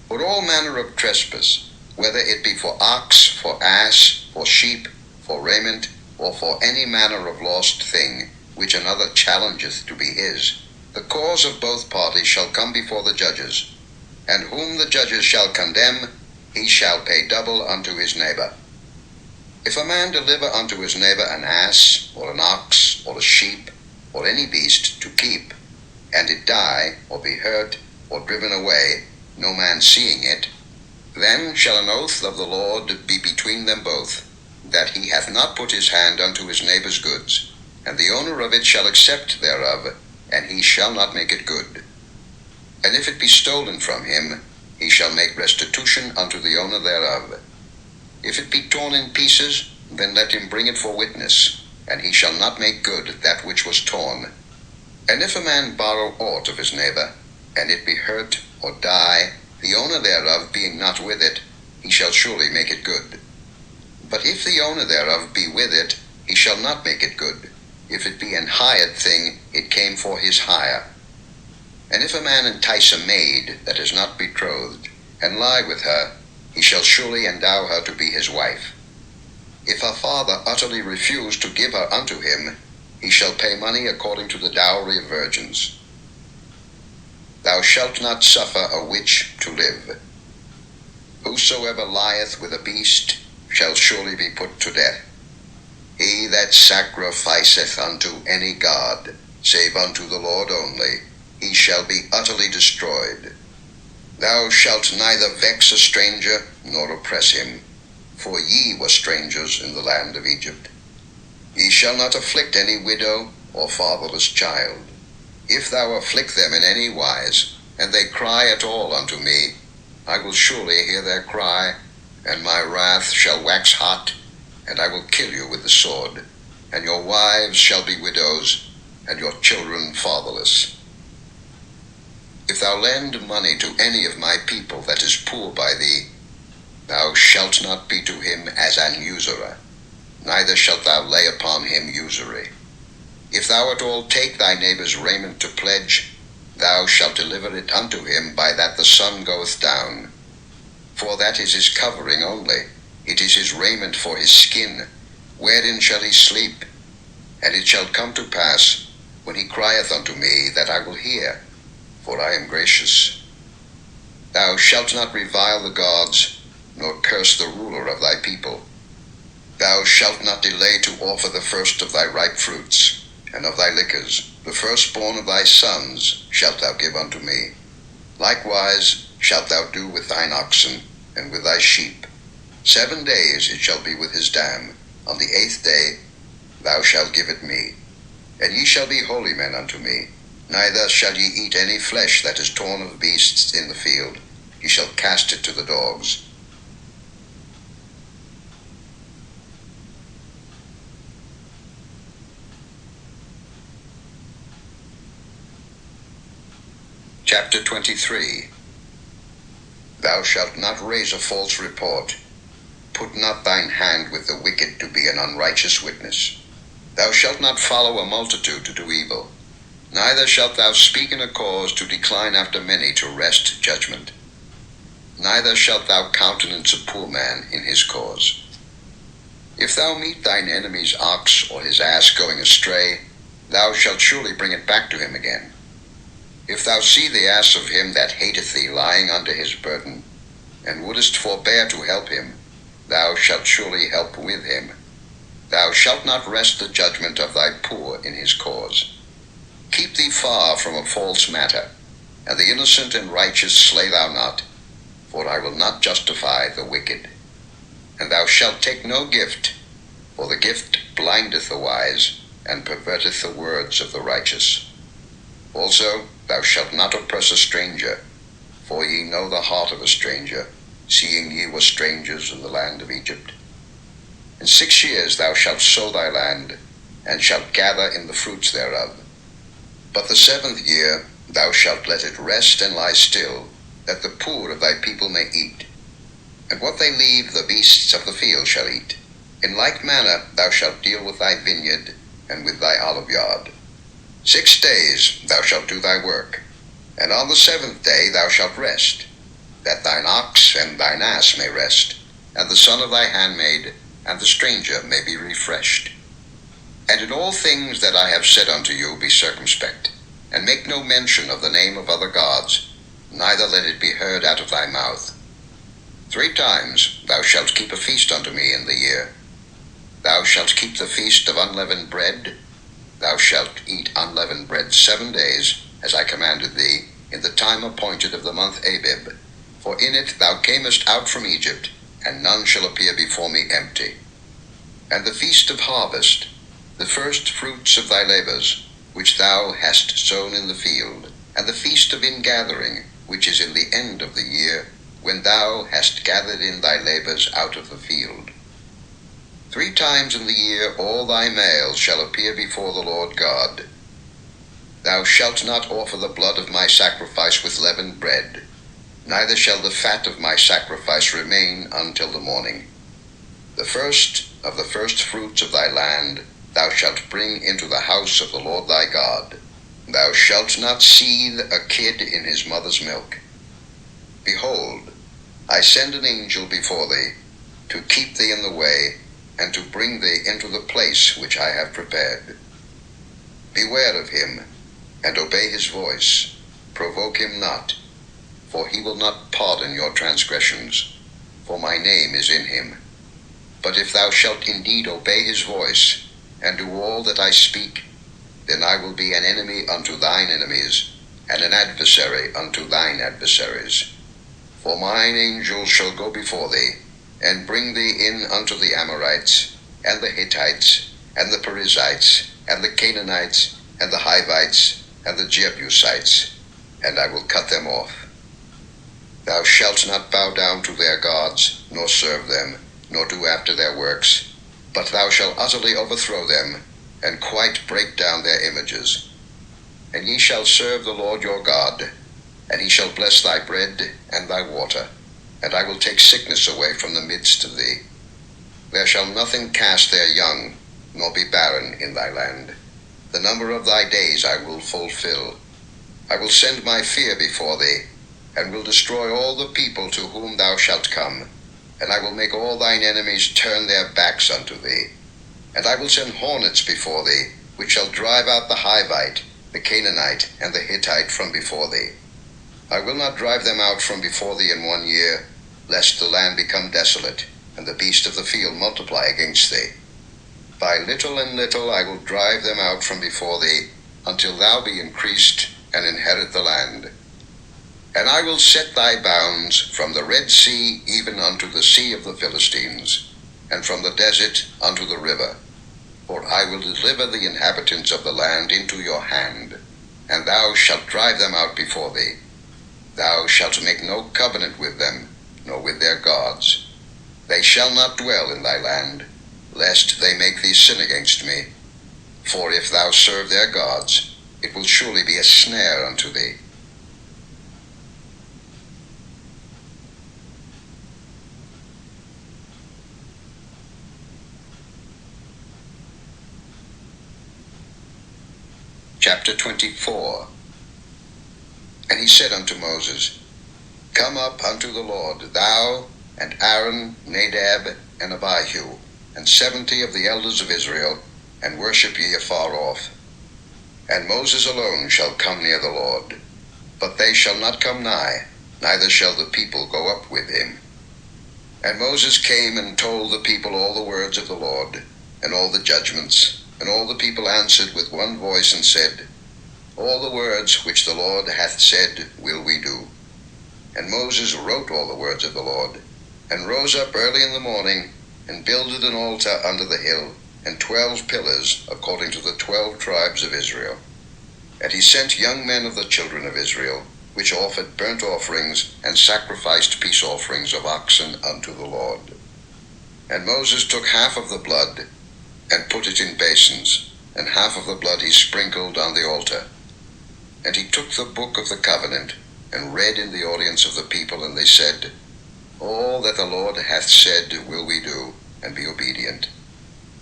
For all manner of trespass, whether it be for ox, for ass, for sheep, for raiment, or for any manner of lost thing, which another challengeth to be his, the cause of both parties shall come before the judges, and whom the judges shall condemn, he shall pay double unto his neighbor. If a man deliver unto his neighbor an ass, or an ox, or a sheep, or any beast to keep, and it die, or be hurt, or driven away, no man seeing it, then shall an oath of the Lord be between them both, that he hath not put his hand unto his neighbor's goods, and the owner of it shall accept thereof, and he shall not make it good. And if it be stolen from him, he shall make restitution unto the owner thereof. If it be torn in pieces, then let him bring it for witness, and he shall not make good that which was torn. And if a man borrow aught of his neighbor, and it be hurt or die, the owner thereof being not with it, he shall surely make it good. But if the owner thereof be with it, he shall not make it good. If it be an hired thing, it came for his hire. And if a man entice a maid that is not betrothed, and lie with her, he shall surely endow her to be his wife. If her father utterly refuse to give her unto him, he shall pay money according to the dowry of virgins. Thou shalt not suffer a witch to live. Whosoever lieth with a beast shall surely be put to death. He that sacrificeth unto any god, save unto the Lord only, he shall be utterly destroyed. Thou shalt neither vex a stranger, nor oppress him, for ye were strangers in the land of Egypt. Ye shall not afflict any widow or fatherless child. If thou afflict them in any wise, and they cry at all unto me, I will surely hear their cry, and my wrath shall wax hot, and I will kill you with the sword, and your wives shall be widows, and your children fatherless. If thou lend money to any of my people that is poor by thee, thou shalt not be to him as an usurer, neither shalt thou lay upon him usury. If thou at all take thy neighbor's raiment to pledge, thou shalt deliver it unto him by that the sun goeth down. For that is his covering only, it is his raiment for his skin, wherein shall he sleep? And it shall come to pass, when he crieth unto me, that I will hear, for I am gracious. Thou shalt not revile the gods, nor curse the ruler of thy people. Thou shalt not delay to offer the first of thy ripe fruits, and of thy liquors, the firstborn of thy sons shalt thou give unto me. Likewise shalt thou do with thine oxen, and with thy sheep. 7 days it shall be with his dam. On the 8th day thou shalt give it me. And ye shall be holy men unto me. Neither shall ye eat any flesh that is torn of beasts in the field. Ye shall cast it to the dogs. Chapter 23. Thou shalt not raise a false report. Put not thine hand with the wicked to be an unrighteous witness. Thou shalt not follow a multitude to do evil. Neither shalt thou speak in a cause to decline after many to wrest judgment. Neither shalt thou countenance a poor man in his cause. If thou meet thine enemy's ox or his ass going astray, thou shalt surely bring it back to him again. If thou see the ass of him that hateth thee lying under his burden, and wouldest forbear to help him, thou shalt surely help with him. Thou shalt not wrest the judgment of thy poor in his cause. Keep thee far from a false matter, and the innocent and righteous slay thou not, for I will not justify the wicked. And thou shalt take no gift, for the gift blindeth the wise, and perverteth the words of the righteous. Also, thou shalt not oppress a stranger, for ye know the heart of a stranger, seeing ye were strangers in the land of Egypt. In 6 years thou shalt sow thy land, and shalt gather in the fruits thereof. But the 7th year thou shalt let it rest and lie still, that the poor of thy people may eat. And what they leave the beasts of the field shall eat. In like manner thou shalt deal with thy vineyard, and with thy oliveyard. 6 days thou shalt do thy work, and on the 7th day thou shalt rest, that thine ox and thine ass may rest, and the son of thy handmaid, and the stranger may be refreshed. And in all things that I have said unto you be circumspect, and make no mention of the name of other gods, neither let it be heard out of thy mouth. 3 times thou shalt keep a feast unto me in the year. Thou shalt keep the feast of unleavened bread. Thou shalt eat unleavened bread 7 days, as I commanded thee, in the time appointed of the month Abib. For in it thou camest out from Egypt, and none shall appear before me empty. And the feast of harvest, the first fruits of thy labors, which thou hast sown in the field, and the feast of ingathering, which is in the end of the year, when thou hast gathered in thy labors out of the field. 3 times in the year all thy males shall appear before the Lord God. Thou shalt not offer the blood of my sacrifice with leavened bread. neither shall the fat of my sacrifice remain until the morning. The first of the first fruits of thy land thou shalt bring into the house of the Lord thy God. Thou shalt not seethe a kid in his mother's milk. Behold, I send an angel before thee, to keep thee in the way, and to bring thee into the place which I have prepared. Beware of him, and obey his voice. Provoke him not, for he will not pardon your transgressions, for my name is in him. But if thou shalt indeed obey his voice, and do all that I speak, then I will be an enemy unto thine enemies, and an adversary unto thine adversaries. For mine angel shall go before thee, and bring thee in unto the Amorites, and the Hittites, and the Perizzites, and the Canaanites, and the Hivites, and the Jebusites, and I will cut them off. Thou shalt not bow down to their gods, nor serve them, nor do after their works, but thou shalt utterly overthrow them, and quite break down their images. And ye shall serve the Lord your God, and he shall bless thy bread and thy water, and I will take sickness away from the midst of thee. There shall nothing cast their young, nor be barren in thy land. The number of thy days I will fulfill. I will send my fear before thee, and will destroy all the people to whom thou shalt come, and I will make all thine enemies turn their backs unto thee. And I will send hornets before thee, which shall drive out the Hivite, the Canaanite, and the Hittite from before thee. I will not drive them out from before thee in 1 year, lest the land become desolate, and the beast of the field multiply against thee. By little and little I will drive them out from before thee, until thou be increased, and inherit the land. And I will set thy bounds from the Red Sea even unto the sea of the Philistines, and from the desert unto the river. For I will deliver the inhabitants of the land into your hand, and thou shalt drive them out before thee. Thou shalt make no covenant with them, nor with their gods. They shall not dwell in thy land, lest they make thee sin against me. For if thou serve their gods, it will surely be a snare unto thee. Chapter 24. And he said unto Moses, Come up unto the Lord, thou, and Aaron, Nadab, and Abihu, and 70 of the elders of Israel, and worship ye afar off. And Moses alone shall come near the Lord, but they shall not come nigh, neither shall the people go up with him. And Moses came and told the people all the words of the Lord, and all the judgments. And all the people answered with one voice and said, All the words which the Lord hath said will we do. And Moses wrote all the words of the Lord, and rose up early in the morning, and builded an altar under the hill, and 12 pillars, according to the 12 tribes of Israel. And he sent young men of the children of Israel, which offered burnt offerings, and sacrificed peace offerings of oxen unto the Lord. And Moses took half of the blood, and put it in basins, and half of the blood he sprinkled on the altar. And he took the book of the covenant, and read in the audience of the people, and they said, All that the Lord hath said will we do, and be obedient.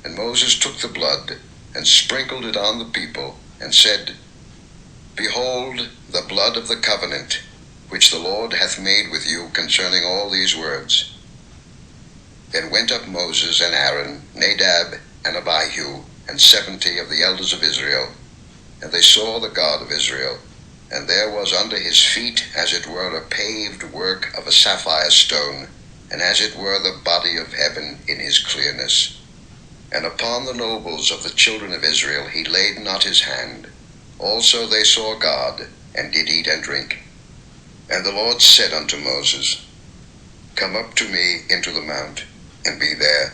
And Moses took the blood, and sprinkled it on the people, and said, Behold the blood of the covenant, which the Lord hath made with you concerning all these words. Then went up Moses and Aaron, Nadab, and Abihu, and 70 of the elders of Israel, and they saw the God of Israel, and there was under his feet as it were a paved work of a sapphire stone, and as it were the body of heaven in his clearness. And upon the nobles of the children of Israel he laid not his hand. Also they saw God, and did eat and drink. And the Lord said unto Moses, Come up to me into the mount, and be there.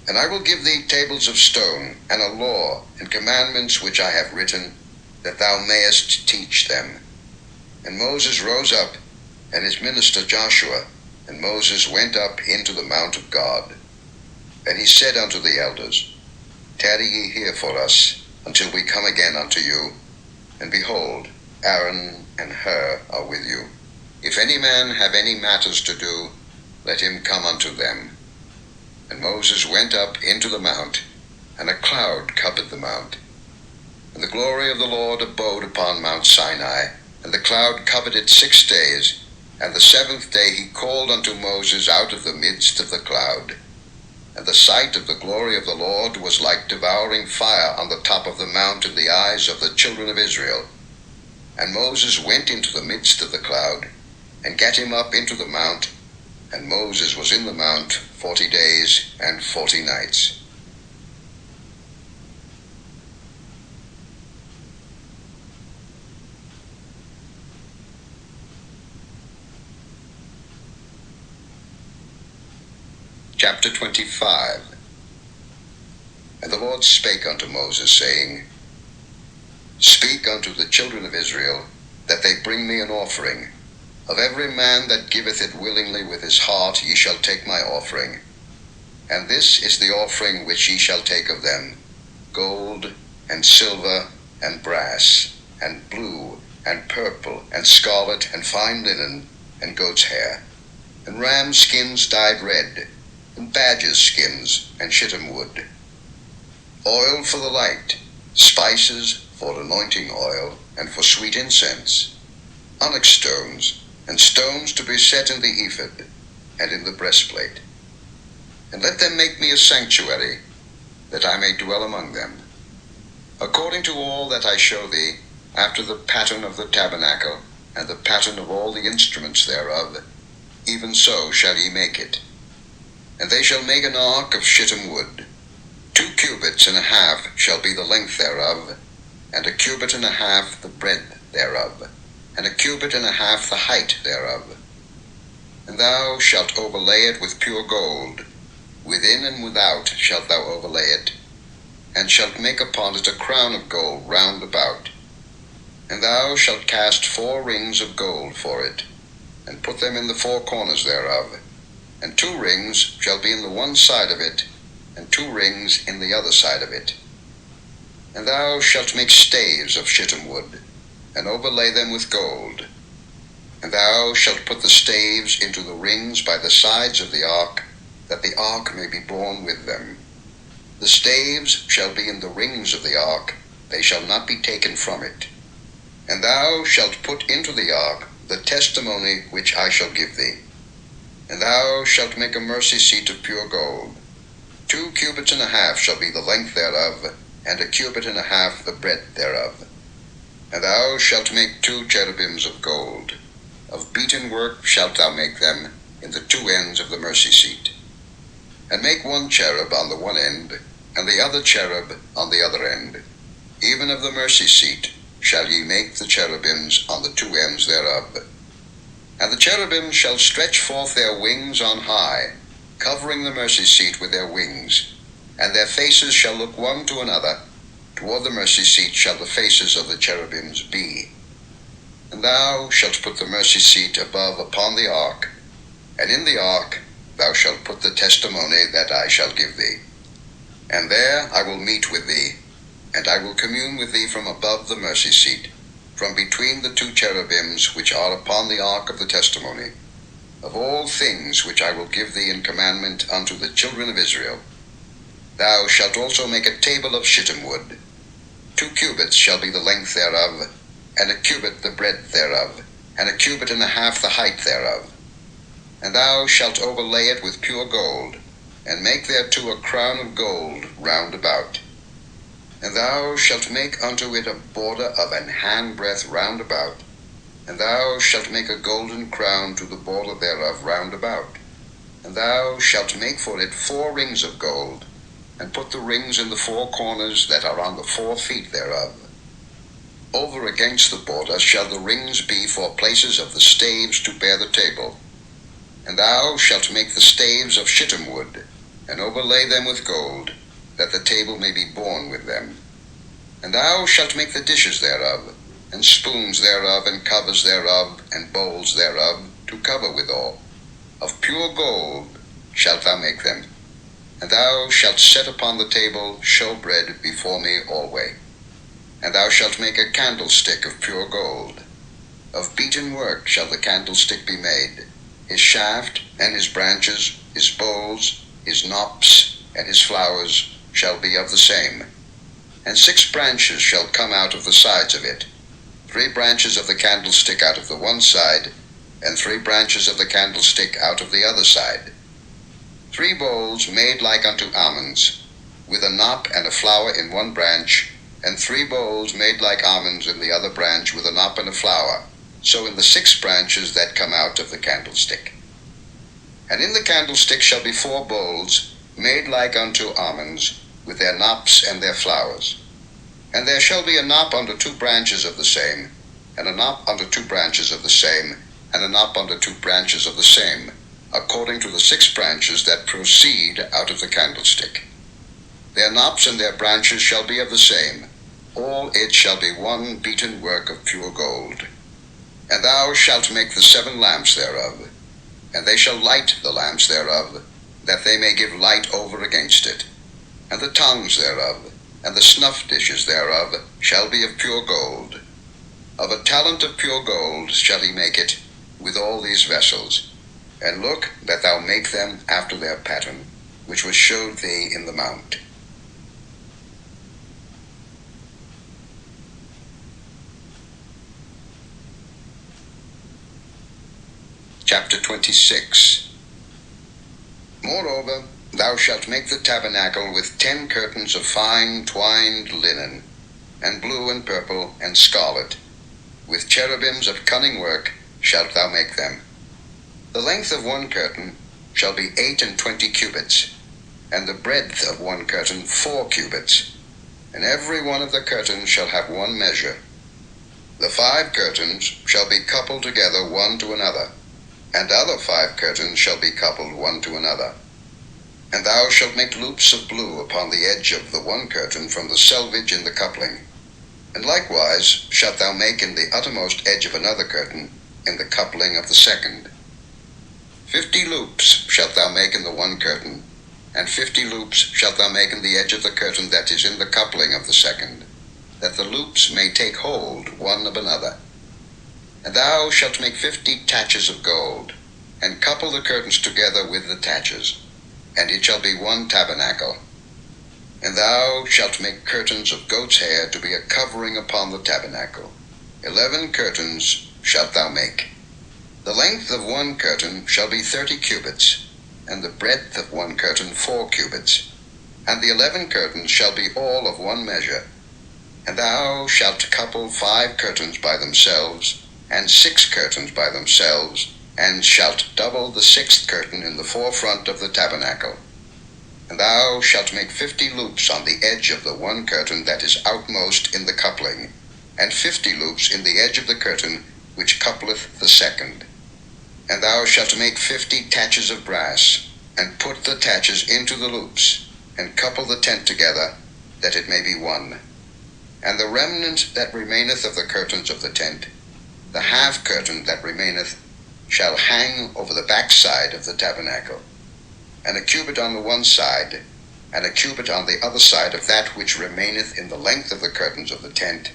And I will give thee tables of stone, and a law, and commandments which I have written, that thou mayest teach them. And Moses rose up, and his minister Joshua, and Moses went up into the mount of God. And he said unto the elders, Tarry ye here for us, until we come again unto you. And behold, Aaron and Hur are with you. If any man have any matters to do, let him come unto them. And Moses went up into the mount, and a cloud covered the mount. And the glory of the Lord abode upon Mount Sinai, and the cloud covered it 6 days. And the 7th day he called unto Moses out of the midst of the cloud. And the sight of the glory of the Lord was like devouring fire on the top of the mount in the eyes of the children of Israel. And Moses went into the midst of the cloud, and gat him up into the mount, and Moses was in the mount 40 days and 40 nights. Chapter 25. And the Lord spake unto Moses, saying, Speak unto the children of Israel, that they bring me an offering. Of every man that giveth it willingly with his heart ye shall take my offering. And this is the offering which ye shall take of them: gold, and silver, and brass, and blue, and purple, and scarlet, and fine linen, and goat's hair, and ram skins dyed red, and badgers' skins, and shittim wood. Oil for the light, spices for anointing oil, and for sweet incense, onyx stones, and stones to be set in the ephod, and in the breastplate. And let them make me a sanctuary, that I may dwell among them. According to all that I show thee, after the pattern of the tabernacle, and the pattern of all the instruments thereof, even so shall ye make it. And they shall make an ark of shittim wood. 2 cubits and a half shall be the length thereof, and a cubit and a half the breadth thereof, and a cubit and a half the height thereof. And thou shalt overlay it with pure gold. Within and without shalt thou overlay it, and shalt make upon it a crown of gold round about. And thou shalt cast 4 rings of gold for it, and put them in the 4 corners thereof. And 2 rings shall be in the one side of it, and 2 rings in the other side of it. And thou shalt make staves of shittim wood, and overlay them with gold. And thou shalt put the staves into the rings by the sides of the ark, that the ark may be borne with them. The staves shall be in the rings of the ark, they shall not be taken from it. And thou shalt put into the ark the testimony which I shall give thee. And thou shalt make a mercy seat of pure gold. 2 cubits and a half shall be the length thereof, and a cubit and a half the breadth thereof. And thou shalt make 2 cherubims of gold. Of beaten work shalt thou make them in the 2 ends of the mercy seat. And make 1 cherub on the one end, and the other cherub on the other end. Even of the mercy seat shall ye make the cherubims on the 2 ends thereof. And the cherubims shall stretch forth their wings on high, covering the mercy seat with their wings. And their faces shall look one to another. Toward the mercy seat shall the faces of the cherubims be. And thou shalt put the mercy seat above upon the ark, and in the ark thou shalt put the testimony that I shall give thee. And there I will meet with thee, and I will commune with thee from above the mercy seat, from between the 2 cherubims which are upon the ark of the testimony, of all things which I will give thee in commandment unto the children of Israel. Thou shalt also make a table of shittim wood. 2 cubits shall be the length thereof, and a cubit the breadth thereof, and a cubit and a half the height thereof. And thou shalt overlay it with pure gold, and make thereto a crown of gold round about. And thou shalt make unto it a border of an handbreadth round about, and thou shalt make a golden crown to the border thereof round about. And thou shalt make for it 4 rings of gold, and put the rings in the 4 corners that are on the 4 feet thereof. Over against the border shall the rings be for places of the staves to bear the table. And thou shalt make the staves of shittim wood, and overlay them with gold, that the table may be borne with them. And thou shalt make the dishes thereof, and spoons thereof, and covers thereof, and bowls thereof, to cover withal. Of pure gold shalt thou make them. And thou shalt set upon the table showbread before me alway. And thou shalt make a candlestick of pure gold. Of beaten work shall the candlestick be made. His shaft and his branches, his bowls, his knops, and his flowers shall be of the same. And 6 branches shall come out of the sides of it, 3 branches of the candlestick out of the one side, and 3 branches of the candlestick out of the other side. 3 bowls made like unto almonds, with a knop and a flower in one branch, and 3 bowls made like almonds in the other branch, with a knop and a flower, so in the 6 branches that come out of the candlestick. And in the candlestick shall be 4 bowls, made like unto almonds, with their knops and their flowers. And there shall be a knop under 2 branches of the same, and a knop under 2 branches of the same, and a knop under 2 branches of the same, according to the 6 branches that proceed out of the candlestick. Their knops and their branches shall be of the same. All it shall be one beaten work of pure gold. And thou shalt make the 7 lamps thereof, and they shall light the lamps thereof, that they may give light over against it. And the tongues thereof, and the snuff dishes thereof, shall be of pure gold. Of a talent of pure gold shall he make it, with all these vessels. And look that thou make them after their pattern, which was showed thee in the mount. Chapter 26. Moreover, thou shalt make the tabernacle with 10 curtains of fine twined linen, and blue and purple and scarlet. With cherubims of cunning work shalt thou make them. The length of one curtain shall be 28 cubits, and the breadth of one curtain 4 cubits, and every one of the curtains shall have one measure. The 5 curtains shall be coupled together one to another, and other 5 curtains shall be coupled one to another. And thou shalt make loops of blue upon the edge of the one curtain from the selvage in the coupling. And likewise shalt thou make in the uttermost edge of another curtain in the coupling of the second. 50 loops shalt thou make in the one curtain, and 50 loops shalt thou make in the edge of the curtain that is in the coupling of the second, that the loops may take hold one of another. And thou shalt make 50 taches of gold, and couple the curtains together with the taches, and it shall be one tabernacle. And thou shalt make curtains of goat's hair to be a covering upon the tabernacle. 11 curtains shalt thou make. The length of one curtain shall be 30 cubits, and the breadth of one curtain 4 cubits. And the 11 curtains shall be all of one measure. And thou shalt couple 5 curtains by themselves, and 6 curtains by themselves, and shalt double the 6th curtain in the forefront of the tabernacle. And thou shalt make 50 loops on the edge of the one curtain that is outmost in the coupling, and 50 loops in the edge of the curtain which coupleth the second. And thou shalt make 50 taches of brass, and put the taches into the loops, and couple the tent together, that it may be one. And the remnant that remaineth of the curtains of the tent, the half curtain that remaineth, shall hang over the backside of the tabernacle, and a cubit on the one side, and a cubit on the other side of that which remaineth in the length of the curtains of the tent.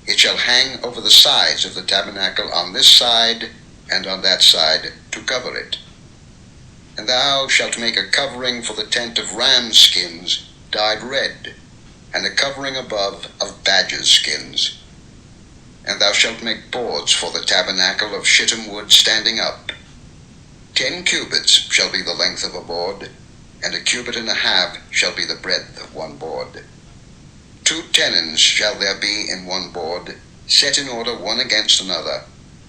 It shall hang over the sides of the tabernacle on this side and on that side to cover it. And thou shalt make a covering for the tent of ram skins dyed red, and a covering above of badgers' skins. And thou shalt make boards for the tabernacle of shittim wood standing up. 10 cubits shall be the length of a board, and a cubit and a half shall be the breadth of one board. 2 tenons shall there be in one board, set in order one against another.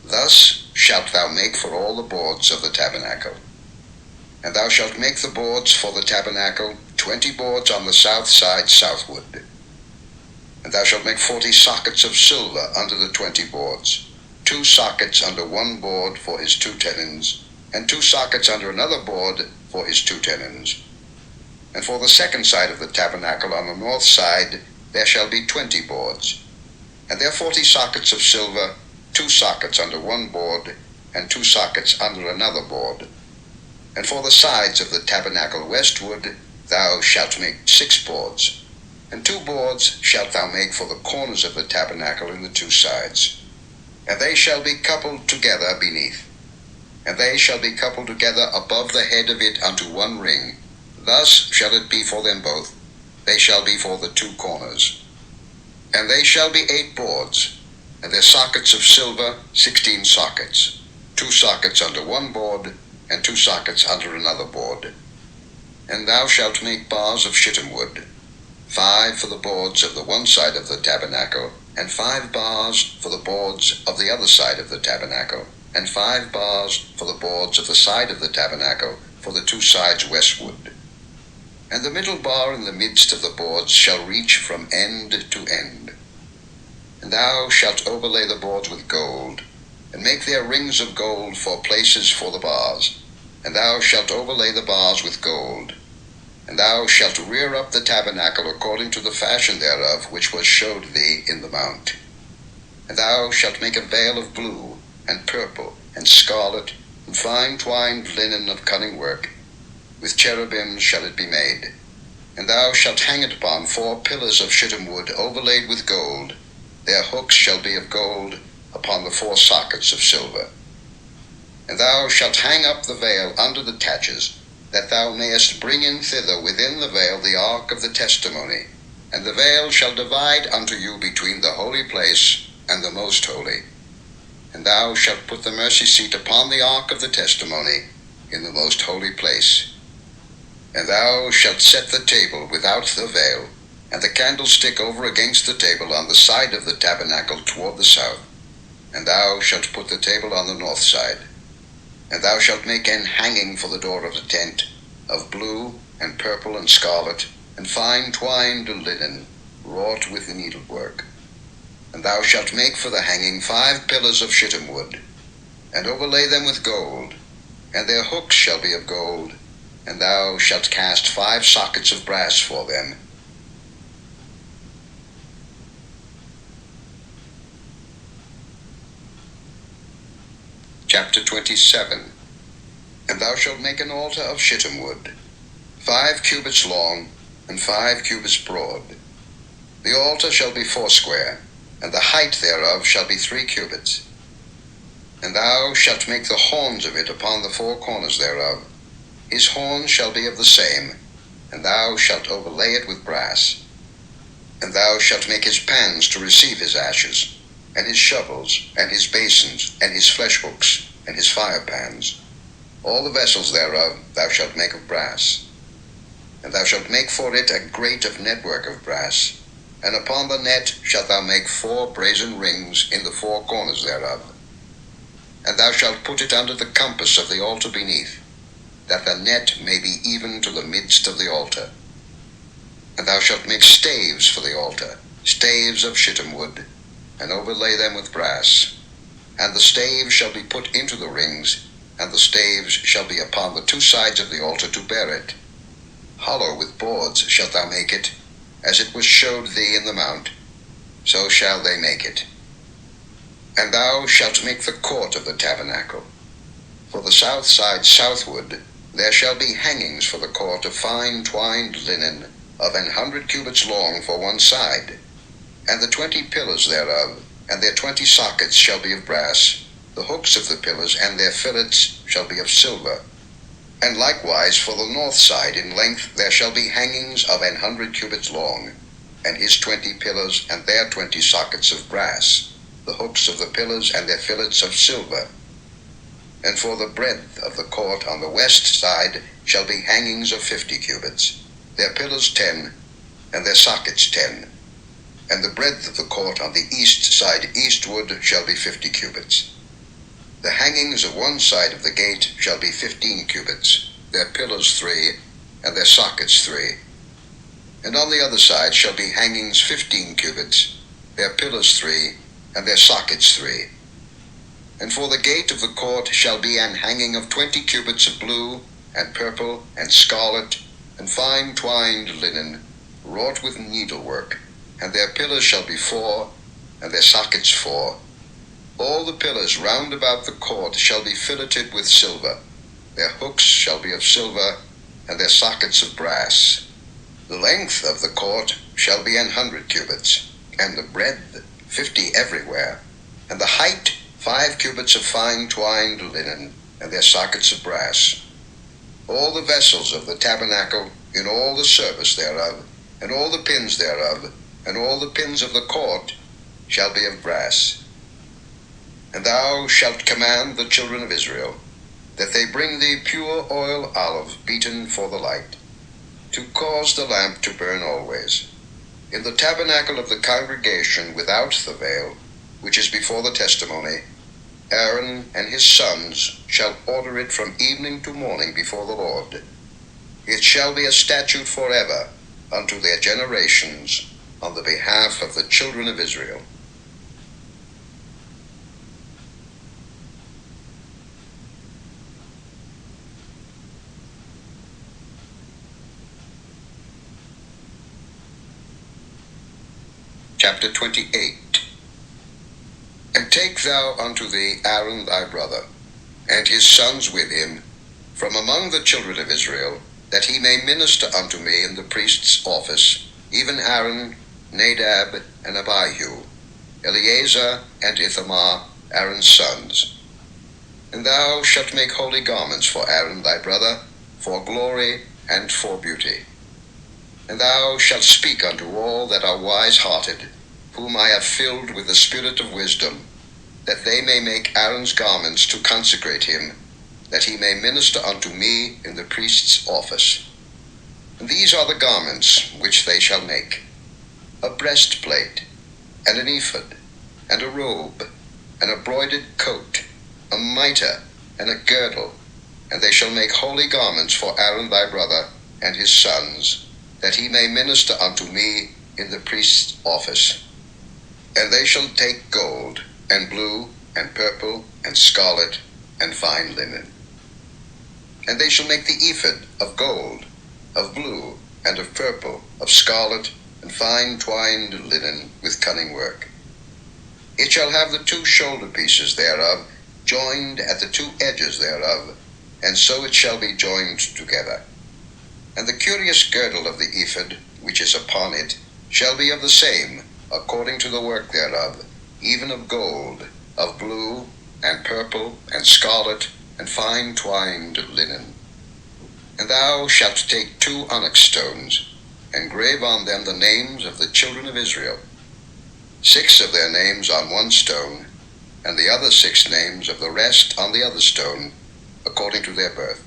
Thus shalt thou make for all the boards of the tabernacle. And thou shalt make the boards for the tabernacle, 20 boards on the south side southward. And thou shalt make 40 sockets of silver under the 20 boards, 2 sockets under one board for his 2 tenons, and 2 sockets under another board for his 2 tenons. And for the second side of the tabernacle on the north side there shall be 20 boards, and there 40 sockets of silver, 2 sockets under one board, and 2 sockets under another board. And for the sides of the tabernacle westward thou shalt make 6 boards, and 2 boards shalt thou make for the corners of the tabernacle in the 2 sides. And they shall be coupled together beneath. And they shall be coupled together above the head of it unto one ring. Thus shall it be for them both. They shall be for the two corners. And they shall be 8 boards, and their sockets of silver 16 sockets, 2 sockets under one board, and 2 sockets under another board. And thou shalt make bars of shittim wood, 5 for the boards of the one side of the tabernacle, and 5 bars for the boards of the other side of the tabernacle, and 5 bars for the boards of the side of the tabernacle for the 2 sides westward. And the middle bar in the midst of the boards shall reach from end to end. And thou shalt overlay the boards with gold, and make their rings of gold for places for the bars. And thou shalt overlay the bars with gold. And thou shalt rear up the tabernacle according to the fashion thereof which was showed thee in the mount. And thou shalt make a veil of blue, and purple, and scarlet, and fine twined linen of cunning work. With cherubims shall it be made. And thou shalt hang it upon 4 pillars of shittim wood overlaid with gold. Their hooks shall be of gold upon the 4 sockets of silver. And thou shalt hang up the veil under the taches, that thou mayest bring in thither within the veil the ark of the testimony. And the veil shall divide unto you between the holy place and the most holy. And thou shalt put the mercy seat upon the ark of the testimony in the most holy place. And thou shalt set the table without the veil, and the candlestick over against the table on the side of the tabernacle toward the south. And thou shalt put the table on the north side. And thou shalt make an hanging for the door of the tent, of blue, and purple, and scarlet, and fine twined linen, wrought with needlework. And thou shalt make for the hanging 5 pillars of shittim wood, and overlay them with gold, and their hooks shall be of gold, and thou shalt cast 5 sockets of brass for them. Chapter 27. And thou shalt make an altar of shittim wood, 5 cubits long, and 5 cubits broad. The altar shall be foursquare, and the height thereof shall be 3 cubits. And thou shalt make the horns of it upon the 4 corners thereof. His horns shall be of the same, and thou shalt overlay it with brass. And thou shalt make his pans to receive his ashes, and his shovels, and his basins, and his flesh hooks, and his fire pans. All the vessels thereof thou shalt make of brass. And thou shalt make for it a grate of network of brass, and upon the net shalt thou make 4 brazen rings in the 4 corners thereof. And thou shalt put it under the compass of the altar beneath, that the net may be even to the midst of the altar. And thou shalt make staves for the altar, staves of shittim wood, and overlay them with brass. And the staves shall be put into the rings, and the staves shall be upon the 2 sides of the altar to bear it. Hollow with boards shalt thou make it, as it was showed thee in the mount, so shall they make it. And thou shalt make the court of the tabernacle. For the south side southward there shall be hangings for the court of fine twined linen of 100 cubits long for one side, and the 20 pillars thereof, and their 20 sockets shall be of brass. The hooks of the pillars and their fillets shall be of silver. And likewise for the north side in length there shall be hangings of 100 cubits long, and his 20 pillars and their 20 sockets of brass, the hooks of the pillars and their fillets of silver. And for the breadth of the court on the west side shall be hangings of 50 cubits, their pillars 10, and their sockets 10. And the breadth of the court on the east side eastward shall be 50 cubits. The hangings of one side of the gate shall be 15 cubits, their pillars 3, and their sockets 3. And on the other side shall be hangings 15 cubits, their pillars 3, and their sockets 3. And for the gate of the court shall be an hanging of 20 cubits of blue, and purple, and scarlet, and fine twined linen, wrought with needlework, and their pillars shall be 4, and their sockets 4. All the pillars round about the court shall be filleted with silver. Their hooks shall be of silver, and their sockets of brass. The length of the court shall be 100 cubits, and the breadth 50 everywhere, and the height 5 cubits of fine twined linen, and their sockets of brass. All the vessels of the tabernacle in all the service thereof, and all the pins thereof, and all the pins of the court shall be of brass. And thou shalt command the children of Israel that they bring thee pure oil olive beaten for the light, to cause the lamp to burn always. In the tabernacle of the congregation without the veil, which is before the testimony, Aaron and his sons shall order it from evening to morning before the Lord. It shall be a statute forever unto their generations on the behalf of the children of Israel. Chapter 28. And take thou unto thee Aaron thy brother, and his sons with him, from among the children of Israel, that he may minister unto me in the priest's office, even Aaron, Nadab, and Abihu, Eleazar, and Ithamar, Aaron's sons. And thou shalt make holy garments for Aaron thy brother, for glory and for beauty. And thou shalt speak unto all that are wise-hearted, whom I have filled with the spirit of wisdom, that they may make Aaron's garments to consecrate him, that he may minister unto me in the priest's office. And these are the garments which they shall make: a breastplate, and an ephod, and a robe, and a broidered coat, a mitre, and a girdle. And they shall make holy garments for Aaron thy brother and his sons, that he may minister unto me in the priest's office. And they shall take gold, and blue, and purple, and scarlet, and fine linen. And they shall make the ephod of gold, of blue, and of purple, of scarlet, and fine twined linen with cunning work. It shall have the 2 shoulder pieces thereof joined at the 2 edges thereof, and so it shall be joined together. And the curious girdle of the ephod, which is upon it, shall be of the same, according to the work thereof, even of gold, of blue, and purple, and scarlet, and fine twined linen. And thou shalt take 2 onyx stones, and grave on them the names of the children of Israel, 6 of their names on one stone, and the other 6 names of the rest on the other stone, according to their birth.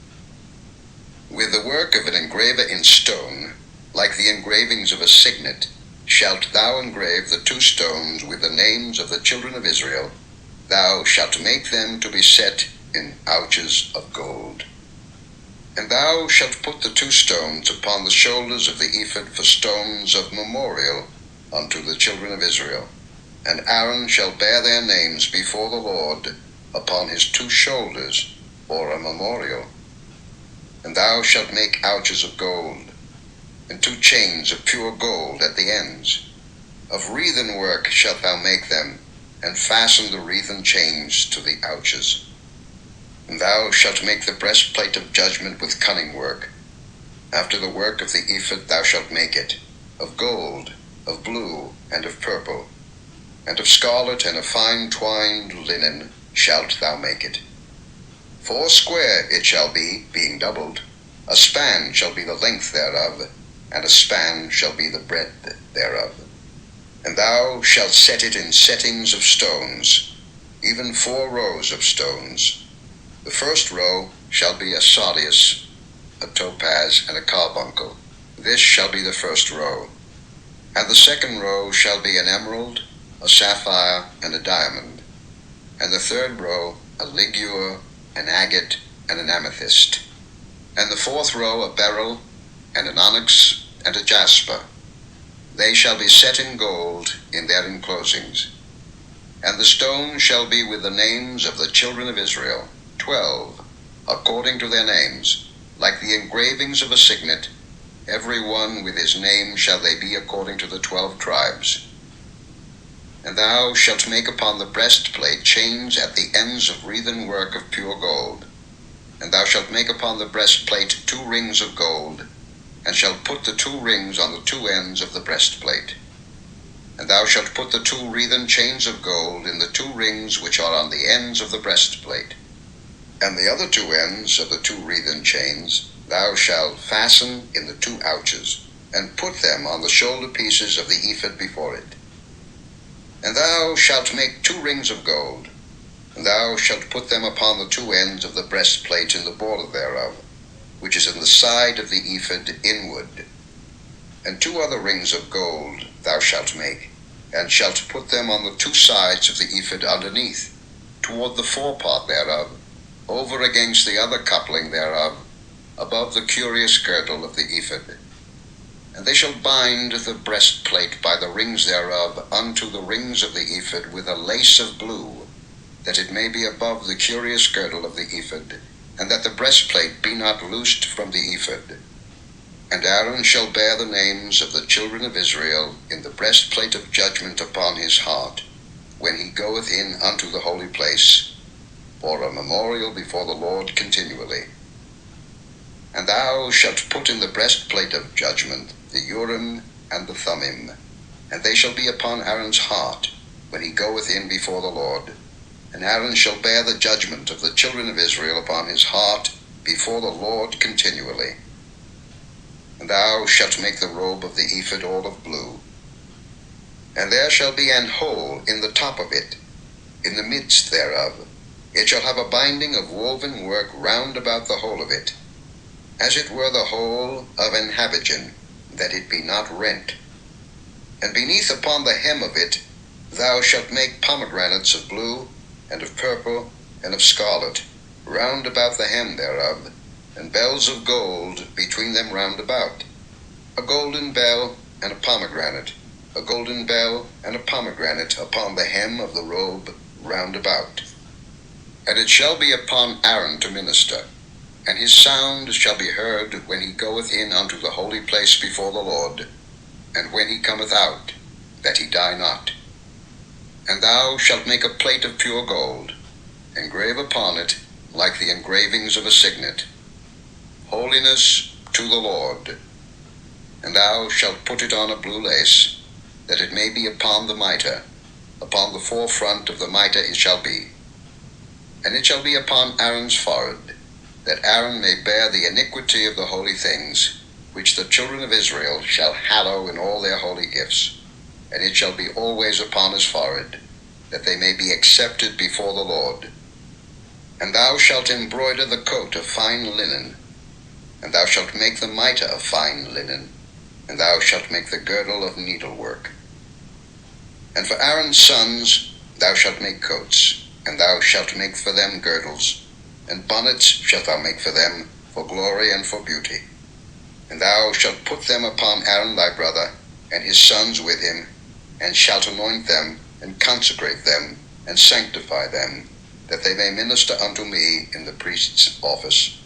With the work of an engraver in stone, like the engravings of a signet, shalt thou engrave the 2 stones with the names of the children of Israel. Thou shalt make them to be set in ouches of gold. And thou shalt put the 2 stones upon the shoulders of the ephod for stones of memorial unto the children of Israel. And Aaron shall bear their names before the Lord upon his 2 shoulders for a memorial. And thou shalt make ouches of gold, and 2 chains of pure gold at the ends. Of wreathen work shalt thou make them, and fasten the wreathen chains to the ouches. And thou shalt make the breastplate of judgment with cunning work. After the work of the ephod thou shalt make it, of gold, of blue, and of purple, and of scarlet, and of fine twined linen shalt thou make it. 4 square it shall be, being doubled. A span shall be the length thereof, and a span shall be the breadth thereof. And thou shalt set it in settings of stones, even 4 rows of stones. The first row shall be a sardius, a topaz, and a carbuncle. This shall be the first row. And the second row shall be an emerald, a sapphire, and a diamond. And the third row a ligure, an agate, and an amethyst. And the 4th row a beryl, and an onyx, and a jasper. They shall be set in gold in their enclosings. And the stone shall be with the names of the children of Israel, 12, according to their names, like the engravings of a signet. Every one with his name shall they be according to the 12 tribes. And thou shalt make upon the breastplate chains at the ends of wreathen work of pure gold. And thou shalt make upon the breastplate 2 rings of gold, and shalt put the 2 rings on the 2 ends of the breastplate. And thou shalt put the 2 wreathen chains of gold in the 2 rings which are on the ends of the breastplate. And the other 2 ends of the 2 wreathen chains thou shalt fasten in the 2 ouches, and put them on the shoulder pieces of the ephod before it. And thou shalt make 2 rings of gold, and thou shalt put them upon the 2 ends of the breastplate in the border thereof, which is in the side of the ephod inward. And 2 other rings of gold thou shalt make, and shalt put them on the 2 sides of the ephod underneath, toward the forepart thereof, over against the other coupling thereof, above the curious girdle of the ephod. And they shall bind the breastplate by the rings thereof unto the rings of the ephod with a lace of blue, that it may be above the curious girdle of the ephod, and that the breastplate be not loosed from the ephod. And Aaron shall bear the names of the children of Israel in the breastplate of judgment upon his heart, when he goeth in unto the holy place, for a memorial before the Lord continually. And thou shalt put in the breastplate of judgment the Urim and the Thummim, and they shall be upon Aaron's heart, when he goeth in before the Lord. And Aaron shall bear the judgment of the children of Israel upon his heart before the Lord continually. And thou shalt make the robe of the ephod all of blue. And there shall be an hole in the top of it, in the midst thereof. It shall have a binding of woven work round about the whole of it, as it were the hole of an habergeon, that it be not rent. And beneath upon the hem of it thou shalt make pomegranates of blue, and of purple, and of scarlet, round about the hem thereof, and bells of gold between them round about, a golden bell and a pomegranate, a golden bell and a pomegranate upon the hem of the robe round about. And it shall be upon Aaron to minister, and his sound shall be heard when he goeth in unto the holy place before the Lord, and when he cometh out, that he die not. And thou shalt make a plate of pure gold, engrave upon it, like the engravings of a signet, Holiness to the Lord. And thou shalt put it on a blue lace, that it may be upon the mitre, upon the forefront of the mitre it shall be. And it shall be upon Aaron's forehead, that Aaron may bear the iniquity of the holy things, which the children of Israel shall hallow in all their holy gifts. And it shall be always upon his forehead, that they may be accepted before the Lord. And thou shalt embroider the coat of fine linen, and thou shalt make the mitre of fine linen, and thou shalt make the girdle of needlework. And for Aaron's sons thou shalt make coats, and thou shalt make for them girdles, and bonnets shalt thou make for them, for glory and for beauty. And thou shalt put them upon Aaron thy brother, and his sons with him, and shalt anoint them, and consecrate them, and sanctify them, that they may minister unto me in the priest's office.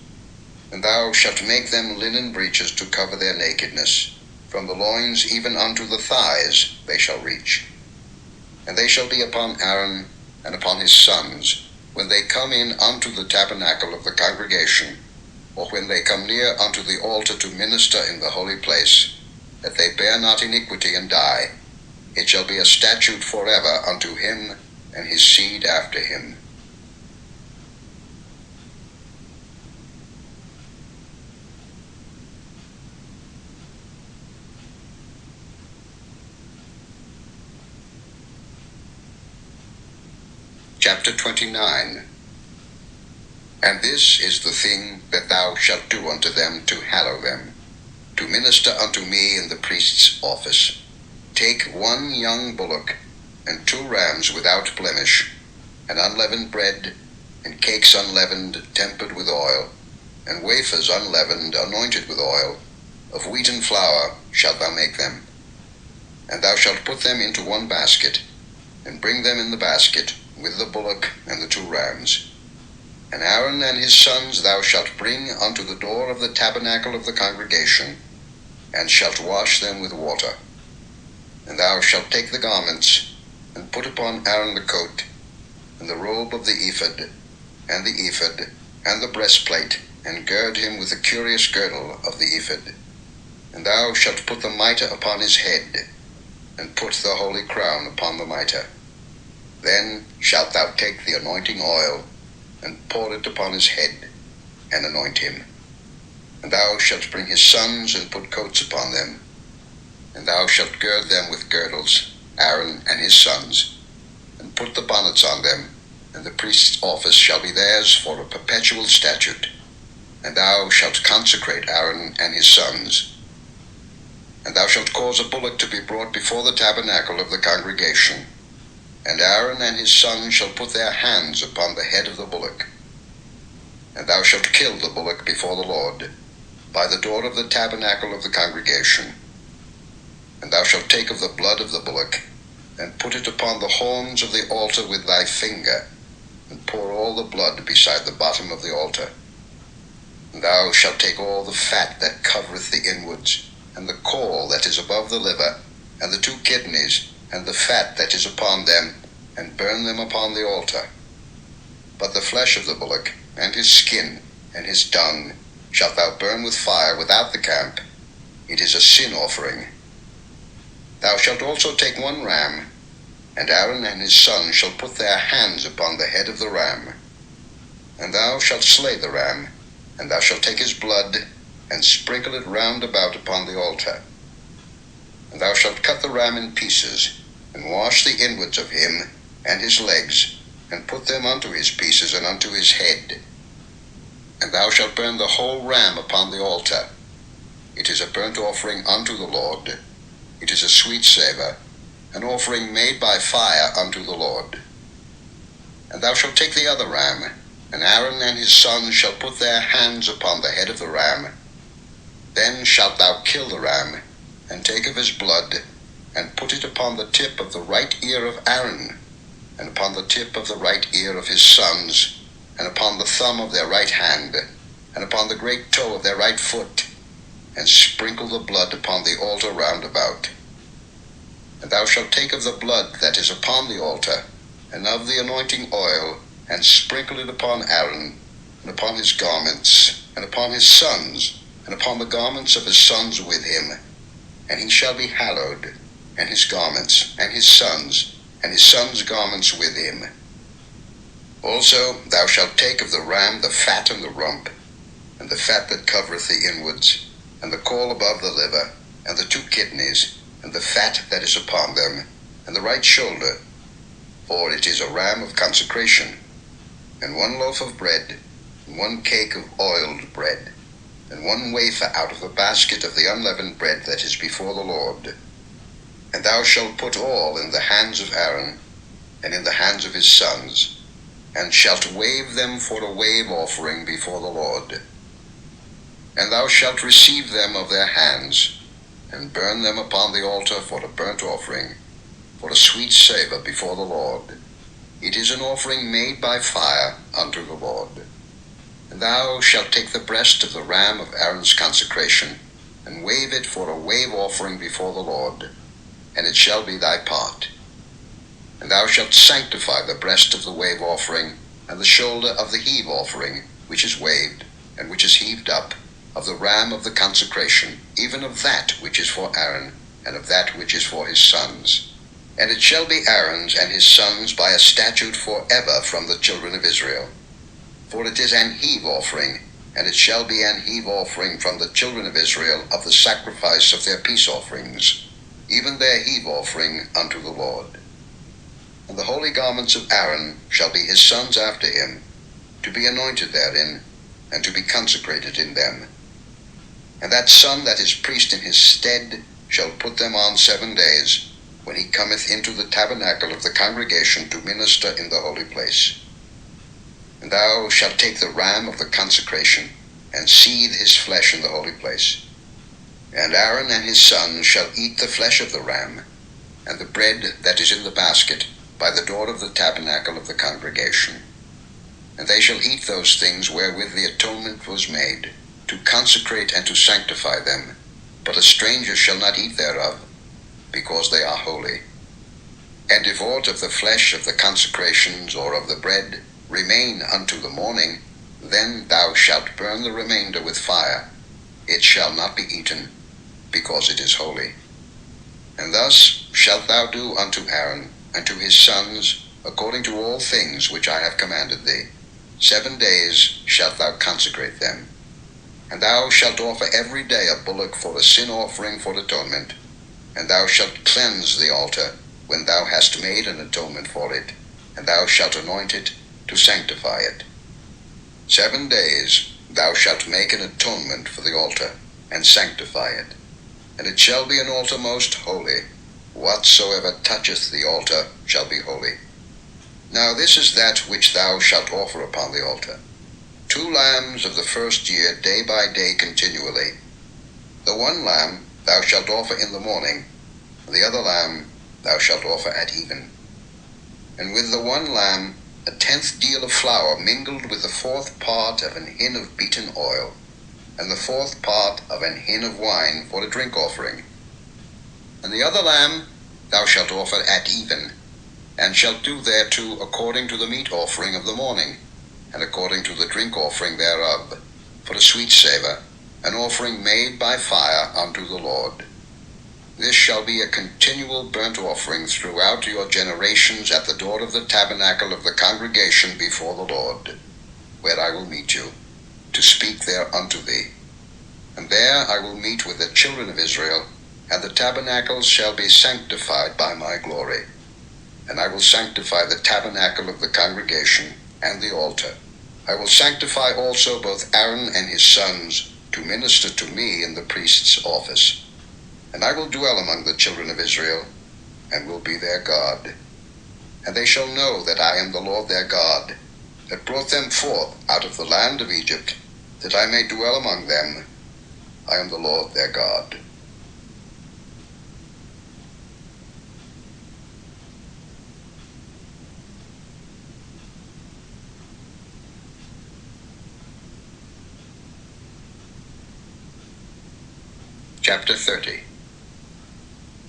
And thou shalt make them linen breeches to cover their nakedness, from the loins even unto the thighs they shall reach. And they shall be upon Aaron and upon his sons, when they come in unto the tabernacle of the congregation, or when they come near unto the altar to minister in the holy place, that they bear not iniquity and die. It shall be a statute forever unto him and his seed after him. Chapter 29. And this is the thing that thou shalt do unto them to hallow them, to minister unto me in the priest's office. Take 1 young bullock, and 2 rams without blemish, and unleavened bread, and cakes unleavened, tempered with oil, and wafers unleavened, anointed with oil, of wheaten flour shalt thou make them. And thou shalt put them into 1 basket, and bring them in the basket, with the bullock and the 2 rams. And Aaron and his sons thou shalt bring unto the door of the tabernacle of the congregation, and shalt wash them with water. And thou shalt take the garments, and put upon Aaron the coat, and the robe of the ephod, and the breastplate, and gird him with the curious girdle of the ephod. And thou shalt put the mitre upon his head, and put the holy crown upon the mitre. Then shalt thou take the anointing oil, and pour it upon his head, and anoint him. And thou shalt bring his sons, and put coats upon them, and thou shalt gird them with girdles, Aaron and his sons, and put the bonnets on them, and the priest's office shall be theirs for a perpetual statute. And thou shalt consecrate Aaron and his sons. And thou shalt cause a bullock to be brought before the tabernacle of the congregation, and Aaron and his sons shall put their hands upon the head of the bullock. And thou shalt kill the bullock before the Lord, by the door of the tabernacle of the congregation. And thou shalt take of the blood of the bullock, and put it upon the horns of the altar with thy finger, and pour all the blood beside the bottom of the altar. And thou shalt take all the fat that covereth the inwards, and the caul that is above the liver, and the 2 kidneys, and the fat that is upon them, and burn them upon the altar. But the flesh of the bullock, and his skin, and his dung, shalt thou burn with fire without the camp. It is a sin offering. Thou shalt also take 1 ram, and Aaron and his sons shall put their hands upon the head of the ram. And thou shalt slay the ram, and thou shalt take his blood, and sprinkle it round about upon the altar. And thou shalt cut the ram in pieces, and wash the inwards of him, and his legs, and put them unto his pieces and unto his head. And thou shalt burn the whole ram upon the altar. It is a burnt offering unto the Lord. It is a sweet savour, an offering made by fire unto the Lord. And thou shalt take the other ram, and Aaron and his sons shall put their hands upon the head of the ram. Then shalt thou kill the ram, and take of his blood, and put it upon the tip of the right ear of Aaron, and upon the tip of the right ear of his sons, and upon the thumb of their right hand, and upon the great toe of their right foot, and sprinkle the blood upon the altar round about. And thou shalt take of the blood that is upon the altar, and of the anointing oil, and sprinkle it upon Aaron, and upon his garments, and upon his sons, and upon the garments of his sons with him. And he shall be hallowed, and his garments, and his sons' garments with him. Also thou shalt take of the ram the fat and the rump, and the fat that covereth the inwards, and the caul above the liver, and the 2 kidneys, and the fat that is upon them, and the right shoulder, for it is a ram of consecration, and 1 loaf of bread, and 1 cake of oiled bread, and 1 wafer out of the basket of the unleavened bread that is before the Lord. And thou shalt put all in the hands of Aaron, and in the hands of his sons, and shalt wave them for a wave offering before the Lord. And thou shalt receive them of their hands, and burn them upon the altar for a burnt offering, for a sweet savour before the Lord. It is an offering made by fire unto the Lord. And thou shalt take the breast of the ram of Aaron's consecration, and wave it for a wave offering before the Lord, and it shall be thy part. And thou shalt sanctify the breast of the wave offering, and the shoulder of the heave offering, which is waved, and which is heaved up, of the ram of the consecration, even of that which is for Aaron, and of that which is for his sons. And it shall be Aaron's and his sons by a statute for ever from the children of Israel. For it is an heave offering, and it shall be an heave offering from the children of Israel of the sacrifice of their peace offerings, even their heave offering unto the Lord. And the holy garments of Aaron shall be his sons after him, to be anointed therein, and to be consecrated in them. And that son that is priest in his stead shall put them on 7 days, when he cometh into the tabernacle of the congregation to minister in the holy place. And thou shalt take the ram of the consecration, and seethe his flesh in the holy place. And Aaron and his sons shall eat the flesh of the ram, and the bread that is in the basket, by the door of the tabernacle of the congregation. And they shall eat those things wherewith the atonement was made, to consecrate and to sanctify them, but a stranger shall not eat thereof, because they are holy. And if aught of the flesh of the consecrations or of the bread remain unto the morning, then thou shalt burn the remainder with fire. It shall not be eaten, because it is holy. And thus shalt thou do unto Aaron and to his sons, according to all things which I have commanded thee. 7 days shalt thou consecrate them. And thou shalt offer every day a bullock for a sin offering for atonement. And thou shalt cleanse the altar when thou hast made an atonement for it, and thou shalt anoint it to sanctify it. 7 days thou shalt make an atonement for the altar, and sanctify it. And it shall be an altar most holy. Whatsoever toucheth the altar shall be holy. Now this is that which thou shalt offer upon the altar: 2 lambs of the first year, day by day continually. The one lamb thou shalt offer in the morning, and the other lamb thou shalt offer at even. And with the one lamb 1/10 deal of flour mingled with the 4th part of an hin of beaten oil, and the 4th part of an hin of wine for a drink offering. And the other lamb thou shalt offer at even, and shalt do thereto according to the meat offering of the morning, and according to the drink offering thereof, for a sweet savour, an offering made by fire unto the Lord. This shall be a continual burnt offering throughout your generations at the door of the tabernacle of the congregation before the Lord, where I will meet you, to speak there unto thee. And there I will meet with the children of Israel, and the tabernacles shall be sanctified by my glory. And I will sanctify the tabernacle of the congregation and the altar. I will sanctify also both Aaron and his sons to minister to me in the priest's office. And I will dwell among the children of Israel, and will be their God. And they shall know that I am the Lord their God, that brought them forth out of the land of Egypt, that I may dwell among them. I am the Lord their God. Chapter 30.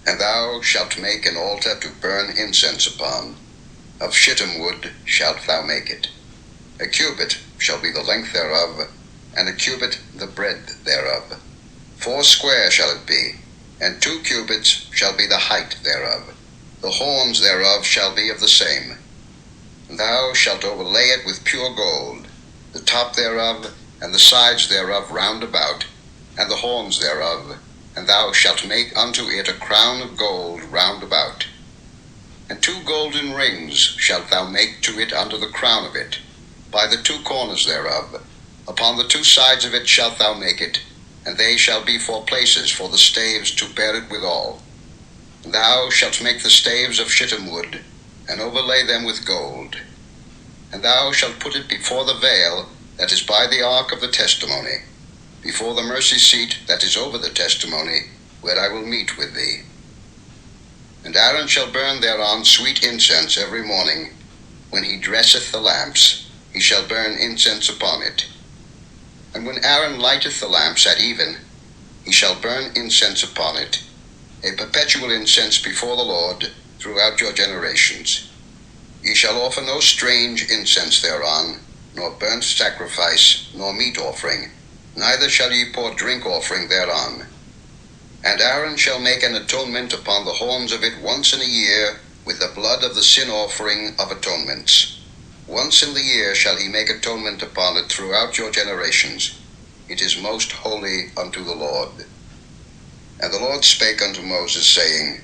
And thou shalt make an altar to burn incense upon. Of shittim wood shalt thou make it. A cubit shall be the length thereof, and a cubit the breadth thereof. 4 square shall it be, and 2 cubits shall be the height thereof. The horns thereof shall be of the same. And thou shalt overlay it with pure gold, the top thereof, and the sides thereof round about, and the horns thereof, and thou shalt make unto it a crown of gold round about. And 2 golden rings shalt thou make to it under the crown of it, by the 2 corners thereof. Upon the 2 sides of it shalt thou make it, and they shall be for places for the staves to bear it withal. And thou shalt make the staves of shittim wood, and overlay them with gold. And thou shalt put it before the veil that is by the ark of the testimony, before the mercy seat that is over the testimony, where I will meet with thee. And Aaron shall burn thereon sweet incense every morning. When he dresseth the lamps, he shall burn incense upon it. And when Aaron lighteth the lamps at even, he shall burn incense upon it, a perpetual incense before the Lord throughout your generations. Ye shall offer no strange incense thereon, nor burnt sacrifice, nor meat offering, neither shall ye pour drink offering thereon. And Aaron shall make an atonement upon the horns of it once in a year with the blood of the sin offering of atonements. Once in the year shall he make atonement upon it throughout your generations. It is most holy unto the Lord. And the Lord spake unto Moses, saying,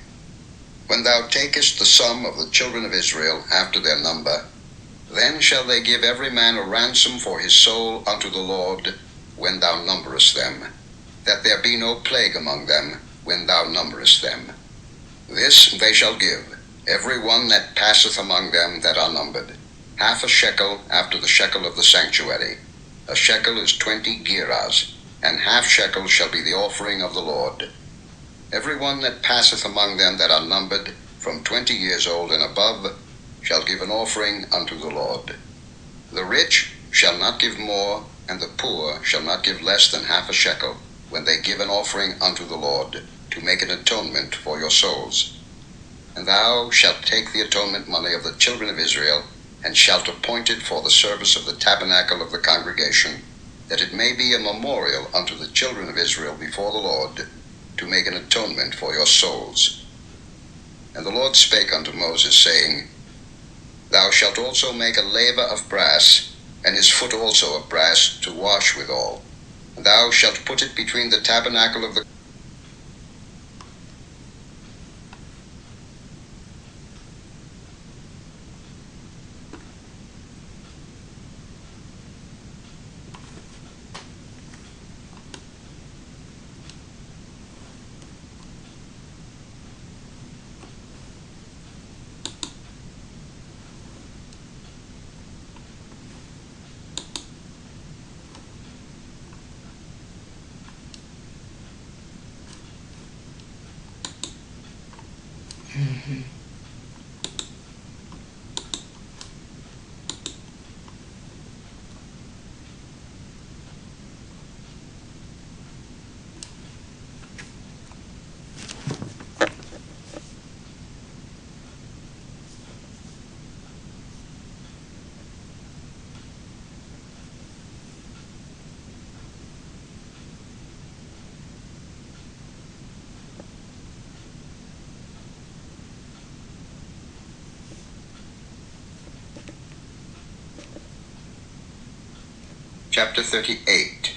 When thou takest the sum of the children of Israel after their number, then shall they give every man a ransom for his soul unto the Lord, when thou numberest them, that there be no plague among them when thou numberest them. This they shall give, every one that passeth among them that are numbered, 1/2 shekel after the shekel of the sanctuary. A shekel is 20 gerahs, and 1/2 shekel shall be the offering of the Lord. Every one that passeth among them that are numbered, from 20 years old and above, shall give an offering unto the Lord. The rich shall not give more, and the poor shall not give less than 1/2 shekel, when they give an offering unto the Lord, to make an atonement for your souls. And thou shalt take the atonement money of the children of Israel, and shalt appoint it for the service of the tabernacle of the congregation, that it may be a memorial unto the children of Israel before the Lord, to make an atonement for your souls. And the Lord spake unto Moses, saying, Thou shalt also make a laver of brass, and his foot also of brass, to wash withal. And thou shalt put it between the tabernacle of the Chapter 38.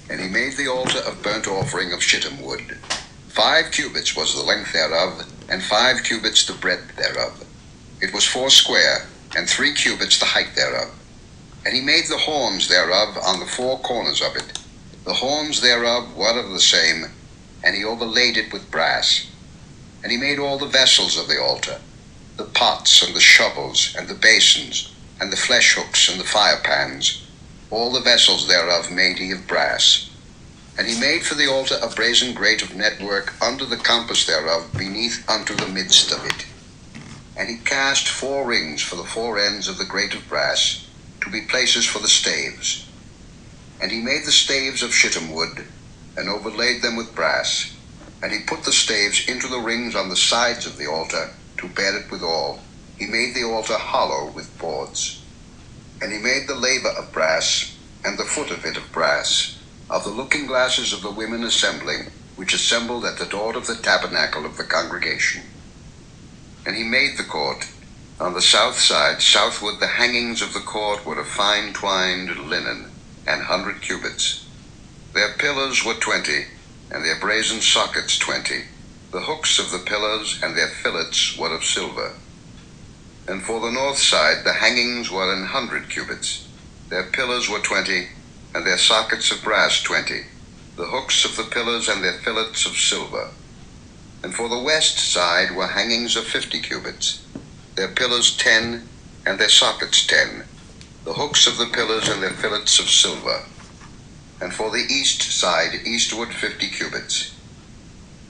And he made the altar of burnt offering of shittim wood. 5 cubits was the length thereof, and 5 cubits the breadth thereof. It was 4 square, and 3 cubits the height thereof. And he made the horns thereof on the 4 corners of it. The horns thereof were of the same, and he overlaid it with brass. And he made all the vessels of the altar, the pots and the shovels and the basins, and the flesh hooks and the fire pans. All the vessels thereof made he of brass. And he made for the altar a brazen grate of network under the compass thereof, beneath unto the midst of it. And he cast 4 rings for the 4 ends of the grate of brass, to be places for the staves. And he made the staves of shittim wood, and overlaid them with brass. And he put the staves into the rings on the sides of the altar, to bear it withal. He made the altar hollow with boards. And he made the laver of brass, and the foot of it of brass, of the looking glasses of the women assembling, which assembled at the door of the tabernacle of the congregation. And he made the court. On the south side, southward, the hangings of the court were of fine twined linen, 100 cubits. Their pillars were 20, and their brazen sockets 20. The hooks of the pillars and their fillets were of silver. And for the north side the hangings were 100 cubits. Their pillars were 20, and their sockets of brass 20. The hooks of the pillars and their fillets of silver. And for the west side were hangings of 50 cubits. Their pillars 10, and their sockets 10. The hooks of the pillars and their fillets of silver. And for the east side eastward 50 cubits.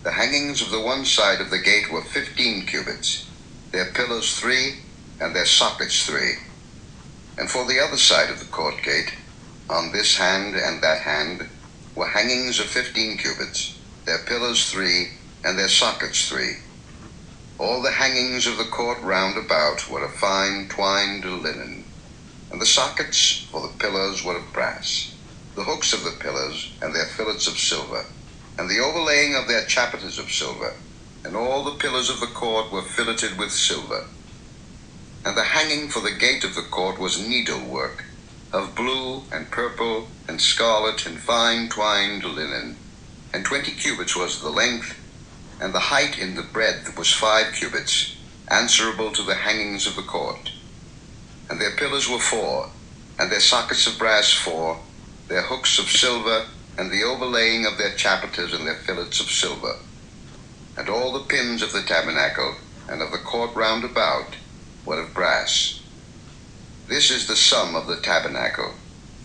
The hangings of the one side of the gate were 15 cubits. Their pillars 3, and their sockets 3. And for the other side of the court gate, on this hand and that hand, were hangings of 15 cubits, their pillars 3, and their sockets 3. All the hangings of the court round about were of fine twined linen, and the sockets for the pillars were of brass. The hooks of the pillars and their fillets of silver, and the overlaying of their chapiters of silver, and all the pillars of the court were filleted with silver. And the hanging for the gate of the court was needlework, of blue and purple and scarlet and fine twined linen, and 20 cubits was the length, and the height in the breadth was 5 cubits, answerable to the hangings of the court. And their pillars were 4, and their sockets of brass 4, their hooks of silver, and the overlaying of their chapiters and their fillets of silver. And all the pins of the tabernacle and of the court round about were of brass. This is the sum of the tabernacle,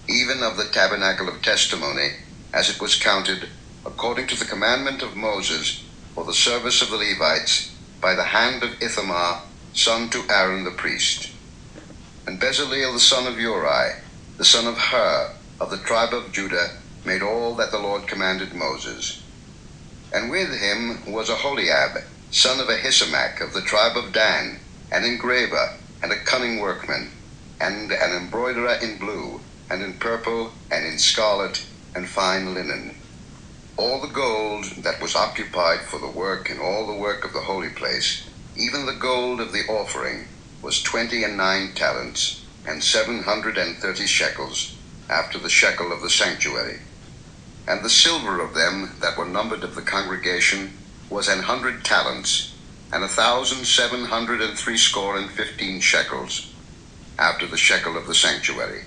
even of the tabernacle of testimony, as it was counted, according to the commandment of Moses, for the service of the Levites, by the hand of Ithamar, son to Aaron the priest. And Bezaleel the son of Uri, the son of Hur, of the tribe of Judah, made all that the Lord commanded Moses. And with him was Aholiab, son of Ahisamach, of the tribe of Dan, an engraver, and a cunning workman, and an embroiderer in blue, and in purple, and in scarlet, and fine linen. All the gold that was occupied for the work and all the work of the holy place, even the gold of the offering, was 29 talents, and 730 shekels, after the shekel of the sanctuary. And the silver of them that were numbered of the congregation was 100 talents, and 1,760 shekels, after the shekel of the sanctuary.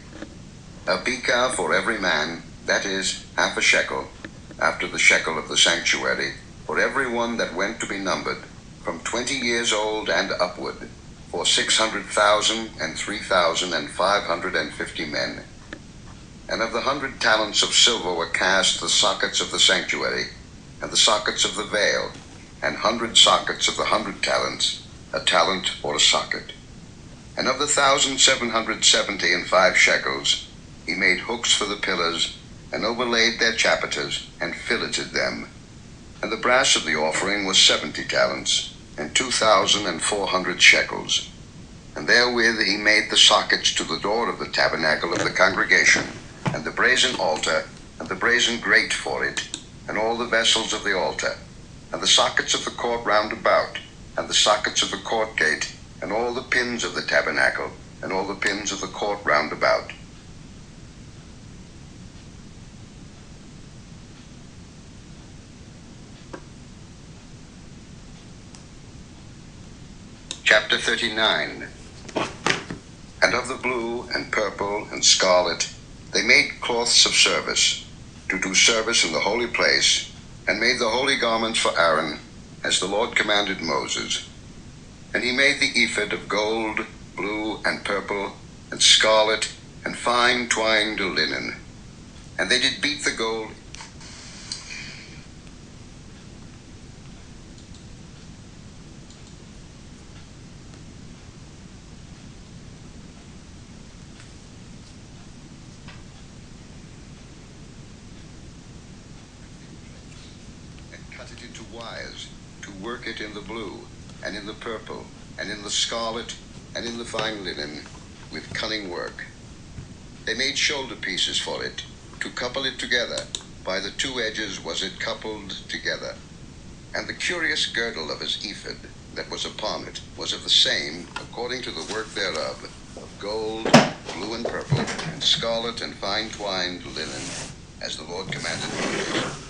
A beka for every man, that is, half a shekel, after the shekel of the sanctuary, for every one that went to be numbered, from 20 years old and upward, for 600,000 and 3,550 men. And of the 100 talents of silver were cast the sockets of the sanctuary, and the sockets of the veil, and 100 sockets of the 100 talents, a talent or a socket. And of the 1,770 and 5 shekels, he made hooks for the pillars, and overlaid their chapiters, and filleted them. And the brass of the offering was 70 talents, and 2,400 shekels. And therewith he made the sockets to the door of the tabernacle of the congregation, and the brazen altar, and the brazen grate for it, and all the vessels of the altar, and the sockets of the court round about, and the sockets of the court gate, and all the pins of the tabernacle, and all the pins of the court round about. Chapter 39. And of the blue and purple and scarlet they made cloths of service, to do service in the holy place, and made the holy garments for Aaron, as the Lord commanded Moses. And he made the ephod of gold, blue, and purple, and scarlet, and fine twined linen. And they did beat the gold cut it into wires, to work it in the blue, and in the purple, and in the scarlet, and in the fine linen, with cunning work. They made shoulder pieces for it, to couple it together. By the 2 edges was it coupled together. And the curious girdle of his ephod that was upon it was of the same, according to the work thereof, of gold, blue and purple, and scarlet and fine twined linen, as the Lord commanded Moses.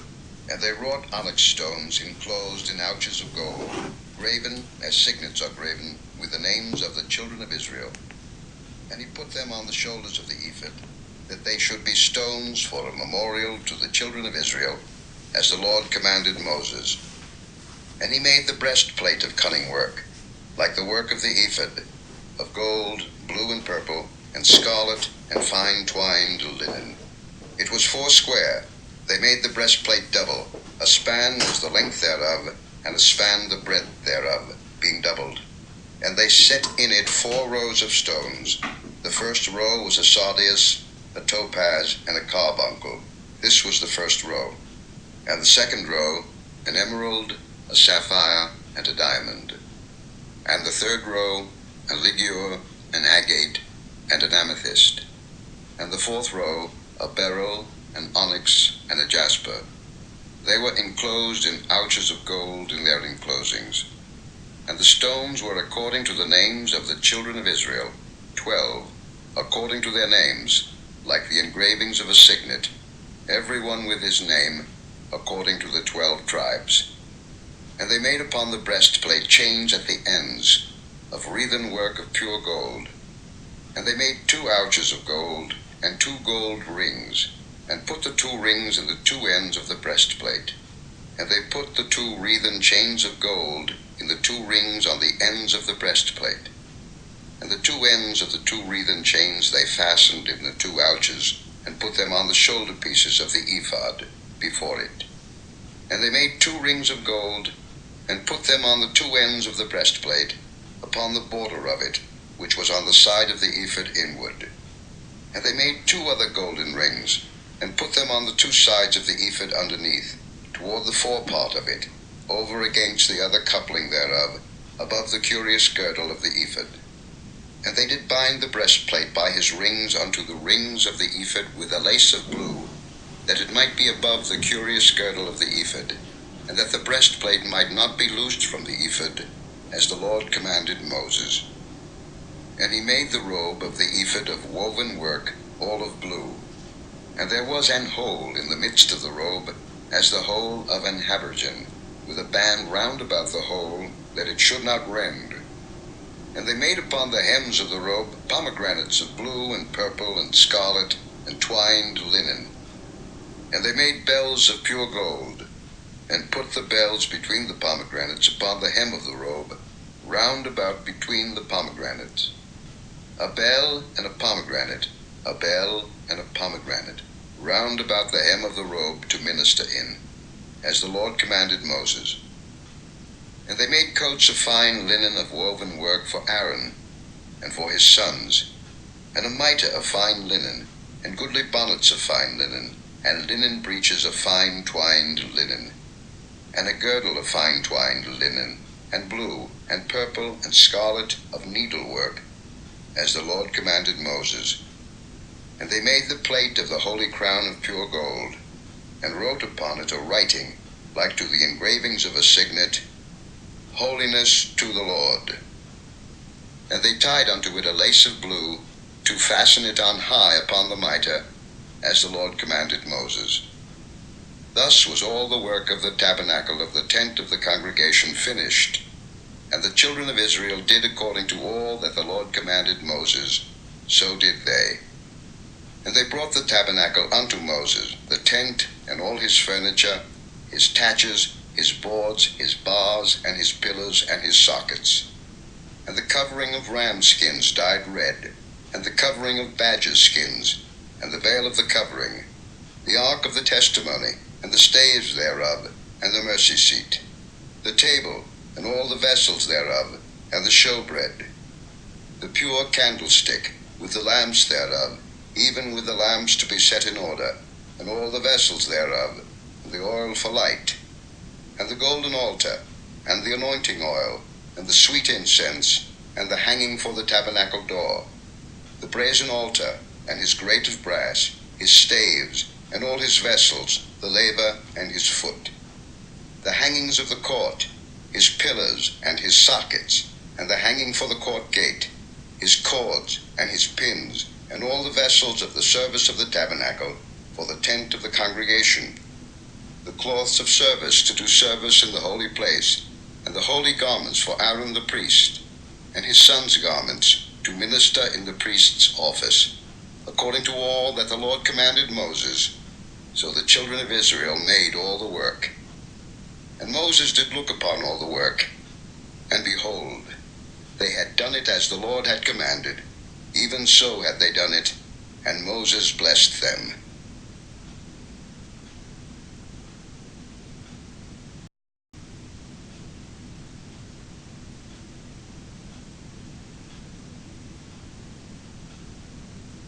And they wrought onyx stones enclosed in ouches of gold, graven as signets are graven, with the names of the children of Israel. And he put them on the shoulders of the ephod, that they should be stones for a memorial to the children of Israel, as the Lord commanded Moses. And he made the breastplate of cunning work, like the work of the ephod, of gold, blue and purple, and scarlet, and fine twined linen. It was 4 square. They made the breastplate double. A span was the length thereof, and a span the breadth thereof, being doubled. And they set in it 4 rows of stones. The first row was a sardius, a topaz, and a carbuncle. This was the first row. And the second row, an emerald, a sapphire, and a diamond. And the third row, a ligure, an agate, and an amethyst. And the fourth row, a beryl, an onyx, and a jasper. They were enclosed in ouches of gold in their enclosings. And the stones were according to the names of the children of Israel, 12, according to their names, like the engravings of a signet, every one with his name, according to the 12 tribes. And they made upon the breastplate chains at the ends, of wreathen work of pure gold. And they made 2 ouches of gold, and 2 gold rings, and put the 2 rings in the 2 ends of the breastplate. And they put the 2 wreathen chains of gold in the 2 rings on the ends of the breastplate. And the 2 ends of the 2 wreathen chains they fastened in the 2 ouches, and put them on the shoulder pieces of the ephod before it. And they made 2 rings of gold, and put them on the 2 ends of the breastplate, upon the border of it, which was on the side of the ephod inward. And they made 2 other golden rings, and put them on the 2 sides of the ephod underneath, toward the forepart of it, over against the other coupling thereof, above the curious girdle of the ephod. And they did bind the breastplate by his rings unto the rings of the ephod with a lace of blue, that it might be above the curious girdle of the ephod, and that the breastplate might not be loosed from the ephod, as the Lord commanded Moses. And he made the robe of the ephod of woven work, all of blue. And there was an hole in the midst of the robe, as the hole of an habergeon, with a band round about the hole, that it should not rend. And they made upon the hems of the robe pomegranates of blue and purple and scarlet and twined linen. And they made bells of pure gold, and put the bells between the pomegranates upon the hem of the robe, round about between the pomegranates. A bell and a pomegranate, a bell and a pomegranate, round about the hem of the robe to minister in, as the Lord commanded Moses. And they made coats of fine linen of woven work for Aaron and for his sons, and a mitre of fine linen, and goodly bonnets of fine linen, and linen breeches of fine twined linen, and a girdle of fine twined linen, and blue, and purple, and scarlet of needlework, as the Lord commanded Moses. And they made the plate of the holy crown of pure gold, and wrote upon it a writing, like to the engravings of a signet, Holiness to the Lord. And they tied unto it a lace of blue, to fasten it on high upon the mitre, as the Lord commanded Moses. Thus was all the work of the tabernacle of the tent of the congregation finished. And the children of Israel did according to all that the Lord commanded Moses, so did they. And they brought the tabernacle unto Moses, the tent, and all his furniture, his taches, his boards, his bars, and his pillars, and his sockets, and the covering of ram skins dyed red, and the covering of badger skins, and the veil of the covering, the ark of the testimony, and the staves thereof, and the mercy seat, the table, and all the vessels thereof, and the showbread, the pure candlestick, with the lamps thereof, even with the lamps to be set in order, and all the vessels thereof, and the oil for light, and the golden altar, and the anointing oil, and the sweet incense, and the hanging for the tabernacle door, the brazen altar, and his grate of brass, his staves, and all his vessels, the laver, and his foot, the hangings of the court, his pillars, and his sockets, and the hanging for the court gate, his cords, and his pins, and all the vessels of the service of the tabernacle, for the tent of the congregation, the cloths of service to do service in the holy place, and the holy garments for Aaron the priest, and his sons' garments, to minister in the priest's office, according to all that the Lord commanded Moses. So the children of Israel made all the work. And Moses did look upon all the work, and behold, they had done it as the Lord had commanded, even so had they done it, and Moses blessed them.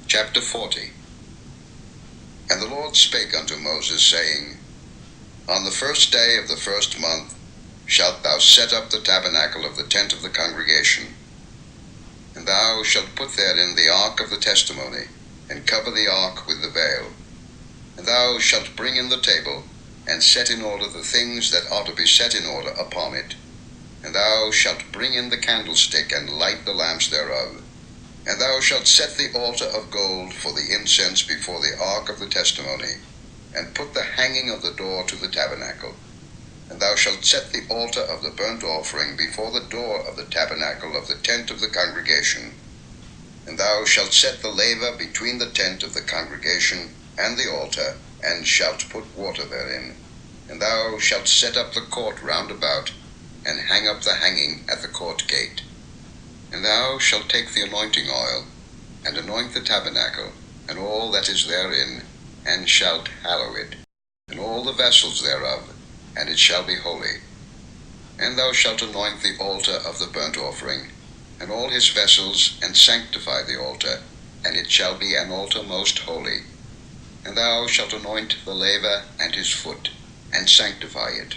Chapter 40. And the Lord spake unto Moses, saying, On the first day of the first month shalt thou set up the tabernacle of the tent of the congregation, and thou shalt put therein the ark of the testimony, and cover the ark with the veil. And thou shalt bring in the table, and set in order the things that ought to be set in order upon it. And thou shalt bring in the candlestick, and light the lamps thereof. And thou shalt set the altar of gold for the incense before the ark of the testimony, and put the hanging of the door to the tabernacle. And thou shalt set the altar of the burnt offering before the door of the tabernacle of the tent of the congregation. And thou shalt set the laver between the tent of the congregation and the altar, and shalt put water therein. And thou shalt set up the court round about, and hang up the hanging at the court gate. And thou shalt take the anointing oil, and anoint the tabernacle, and all that is therein, and shalt hallow it, and all the vessels thereof, and it shall be holy. And thou shalt anoint the altar of the burnt offering, and all his vessels, and sanctify the altar, and it shall be an altar most holy. And thou shalt anoint the laver and his foot, and sanctify it.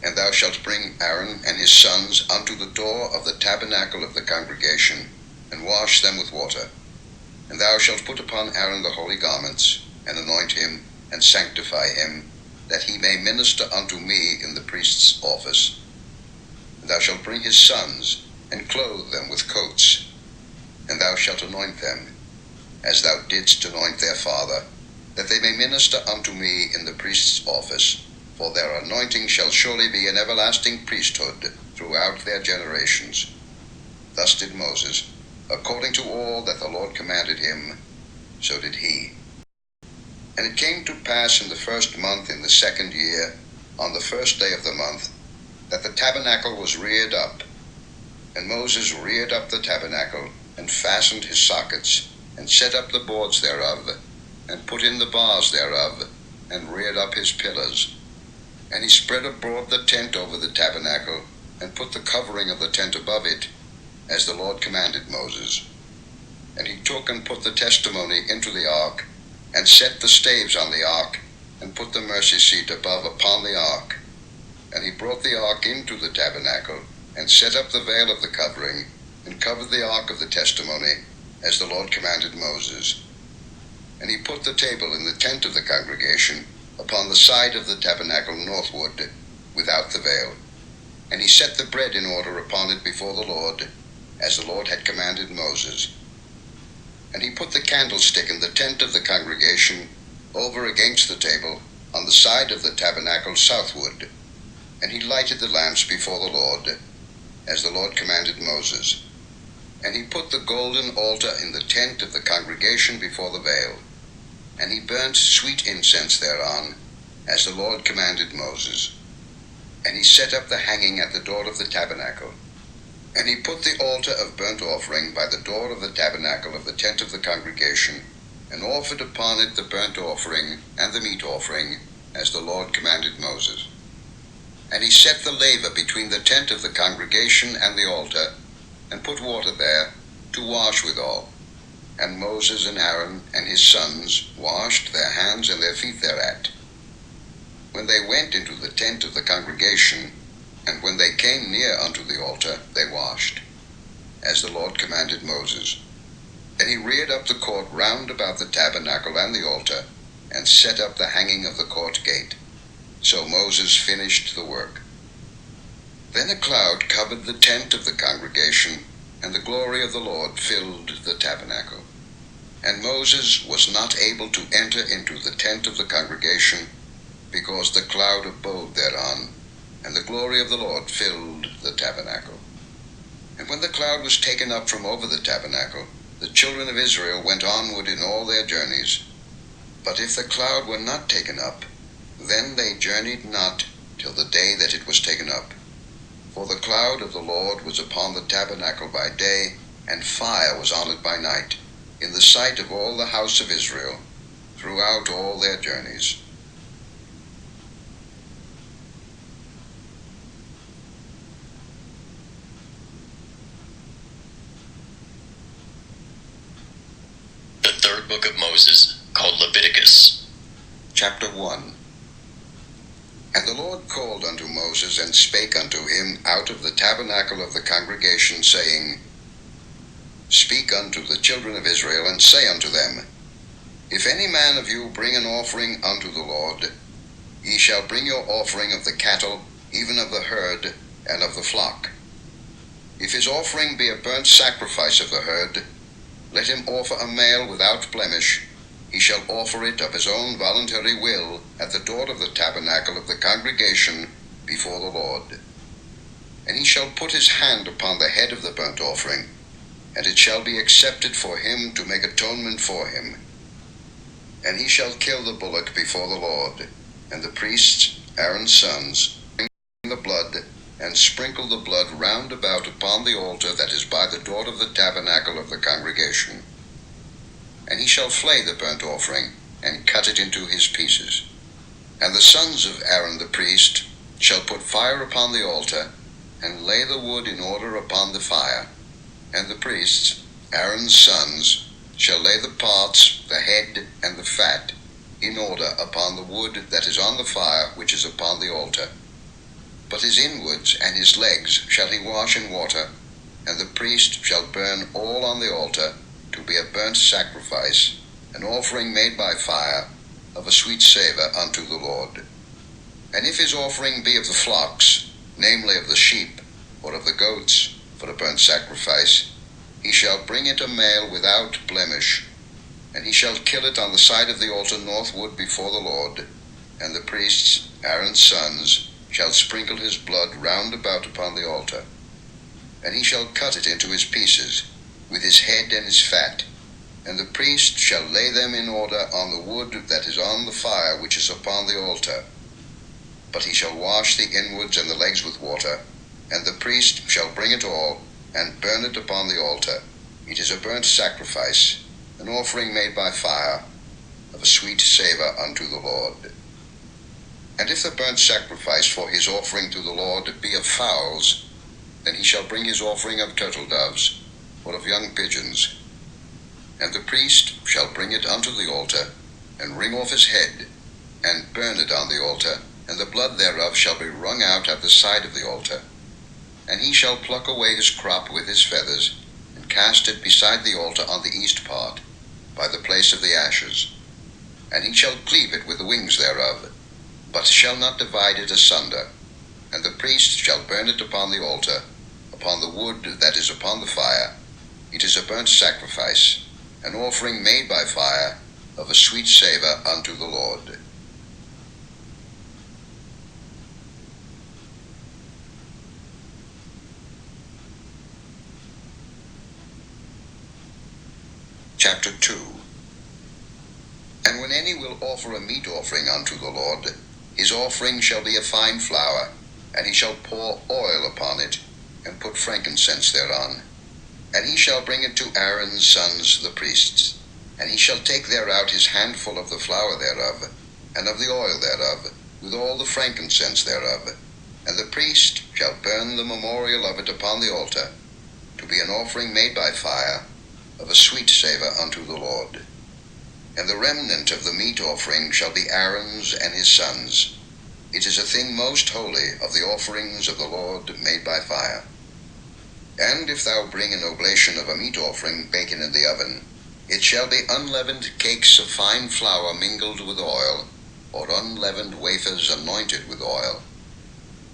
And thou shalt bring Aaron and his sons unto the door of the tabernacle of the congregation, and wash them with water. And thou shalt put upon Aaron the holy garments, and anoint him, and sanctify him, that he may minister unto me in the priest's office. And thou shalt bring his sons, and clothe them with coats, and thou shalt anoint them, as thou didst anoint their father, that they may minister unto me in the priest's office, for their anointing shall surely be an everlasting priesthood throughout their generations. Thus did Moses, according to all that the Lord commanded him, so did he. And it came to pass in the first month in the second year, on the first day of the month, that the tabernacle was reared up. And Moses reared up the tabernacle, and fastened his sockets, and set up the boards thereof, and put in the bars thereof, and reared up his pillars. And he spread abroad the tent over the tabernacle, and put the covering of the tent above it, as the Lord commanded Moses. And he took and put the testimony into the ark, and set the staves on the ark, and put the mercy seat above upon the ark. And he brought the ark into the tabernacle, and set up the veil of the covering, and covered the ark of the testimony, as the Lord commanded Moses. And he put the table in the tent of the congregation, upon the side of the tabernacle northward, without the veil. And he set the bread in order upon it before the Lord, as the Lord had commanded Moses. And he put the candlestick in the tent of the congregation, over against the table, on the side of the tabernacle southward. And he lighted the lamps before the Lord, as the Lord commanded Moses. And he put the golden altar in the tent of the congregation before the veil. And he burnt sweet incense thereon, as the Lord commanded Moses. And he set up the hanging at the door of the tabernacle. And he put the altar of burnt offering by the door of the tabernacle of the tent of the congregation, and offered upon it the burnt offering and the meat offering, as the Lord commanded Moses. And he set the laver between the tent of the congregation and the altar, and put water there, to wash withal. And Moses and Aaron and his sons washed their hands and their feet thereat. When they went into the tent of the congregation, and when they came near unto the altar, they washed, as the Lord commanded Moses. And he reared up the court round about the tabernacle and the altar, and set up the hanging of the court gate. So Moses finished the work. Then a cloud covered the tent of the congregation, and the glory of the Lord filled the tabernacle. And Moses was not able to enter into the tent of the congregation, because the cloud abode thereon, and the glory of the Lord filled the tabernacle. And when the cloud was taken up from over the tabernacle, the children of Israel went onward in all their journeys. But if the cloud were not taken up, then they journeyed not till the day that it was taken up. For the cloud of the Lord was upon the tabernacle by day, and fire was on it by night, in the sight of all the house of Israel, throughout all their journeys. The third book of Moses, called Leviticus. Chapter 1. And the Lord called unto Moses, and spake unto him out of the tabernacle of the congregation, saying, Speak unto the children of Israel, and say unto them, If any man of you bring an offering unto the Lord, ye shall bring your offering of the cattle, even of the herd, and of the flock. If his offering be a burnt sacrifice of the herd, let him offer a male without blemish. He shall offer it of his own voluntary will at the door of the tabernacle of the congregation before the Lord. And he shall put his hand upon the head of the burnt offering, and it shall be accepted for him to make atonement for him. And he shall kill the bullock before the Lord, and the priests, Aaron's sons, bring the blood, and sprinkle the blood round about upon the altar that is by the door of the tabernacle of the congregation. And he shall flay the burnt offering, and cut it into his pieces. And the sons of Aaron the priest shall put fire upon the altar, and lay the wood in order upon the fire. And the priests, Aaron's sons, shall lay the parts, the head, and the fat, in order upon the wood that is on the fire which is upon the altar. But his inwards and his legs shall he wash in water, and the priest shall burn all on the altar, to be a burnt sacrifice, an offering made by fire, of a sweet savour unto the Lord. And if his offering be of the flocks, namely of the sheep, or of the goats, for a burnt sacrifice, he shall bring it a male without blemish, and he shall kill it on the side of the altar northward before the Lord, and the priests, Aaron's sons, shall sprinkle his blood round about upon the altar. And he shall cut it into his pieces, with his head and his fat, and the priest shall lay them in order on the wood that is on the fire which is upon the altar. But he shall wash the inwards and the legs with water, and the priest shall bring it all, and burn it upon the altar. It is a burnt sacrifice, an offering made by fire, of a sweet savour unto the Lord. And if the burnt sacrifice for his offering to the Lord be of fowls, then he shall bring his offering of turtle doves, or of young pigeons. And the priest shall bring it unto the altar, and wring off his head, and burn it on the altar, and the blood thereof shall be wrung out at the side of the altar. And he shall pluck away his crop with his feathers, and cast it beside the altar on the east part, by the place of the ashes. And he shall cleave it with the wings thereof, but shall not divide it asunder. And the priest shall burn it upon the altar, upon the wood that is upon the fire. It is a burnt sacrifice, an offering made by fire, of a sweet savour unto the Lord. Chapter 2. And when any will offer a meat offering unto the Lord, his offering shall be of fine flour, and he shall pour oil upon it, and put frankincense thereon. And he shall bring it to Aaron's sons the priests, and he shall take thereout his handful of the flour thereof, and of the oil thereof, with all the frankincense thereof. And the priest shall burn the memorial of it upon the altar, to be an offering made by fire, of a sweet savour unto the Lord. And the remnant of the meat offering shall be Aaron's and his sons. It is a thing most holy of the offerings of the Lord made by fire. And if thou bring an oblation of a meat offering baken in the oven, it shall be unleavened cakes of fine flour mingled with oil, or unleavened wafers anointed with oil.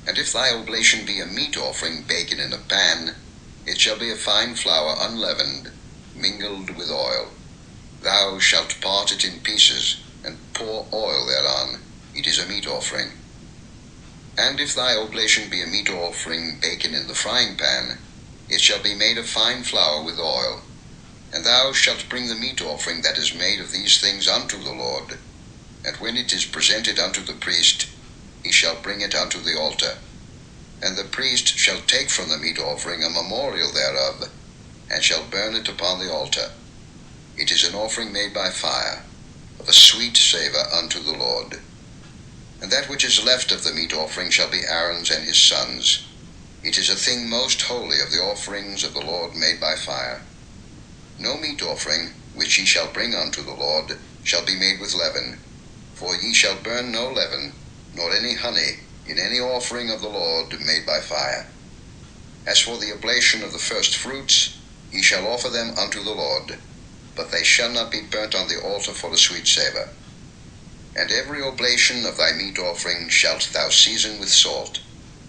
And if thy oblation be a meat offering baken in a pan, it shall be a fine flour unleavened, mingled with oil. Thou shalt part it in pieces, and pour oil thereon. It is a meat offering. And if thy oblation be a meat offering baken in the frying pan, it shall be made of fine flour with oil. And thou shalt bring the meat offering that is made of these things unto the Lord. And when it is presented unto the priest, he shall bring it unto the altar. And the priest shall take from the meat offering a memorial thereof, and shall burn it upon the altar. It is an offering made by fire, of a sweet savour unto the Lord. And that which is left of the meat offering shall be Aaron's and his sons. It is a thing most holy of the offerings of the Lord made by fire. No meat offering, which ye shall bring unto the Lord, shall be made with leaven, for ye shall burn no leaven, nor any honey, in any offering of the Lord made by fire. As for the oblation of the first fruits, ye shall offer them unto the Lord, but they shall not be burnt on the altar for a sweet savour. And every oblation of thy meat offering shalt thou season with salt,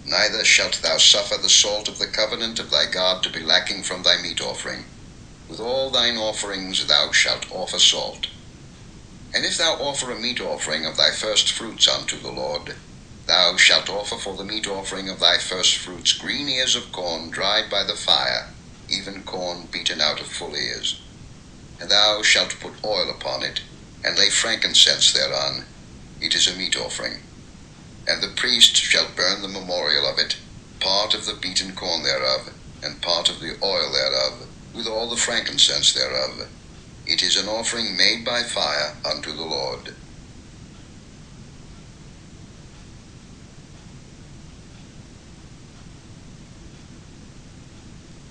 neither shalt thou suffer the salt of the covenant of thy God to be lacking from thy meat offering. With all thine offerings thou shalt offer salt. And if thou offer a meat offering of thy first fruits unto the Lord, thou shalt offer for the meat offering of thy first fruits green ears of corn dried by the fire, even corn beaten out of full ears. And thou shalt put oil upon it, and lay frankincense thereon. It is a meat offering. And the priest shall burn the memorial of it, part of the beaten corn thereof, and part of the oil thereof, with all the frankincense thereof. It is an offering made by fire unto the Lord.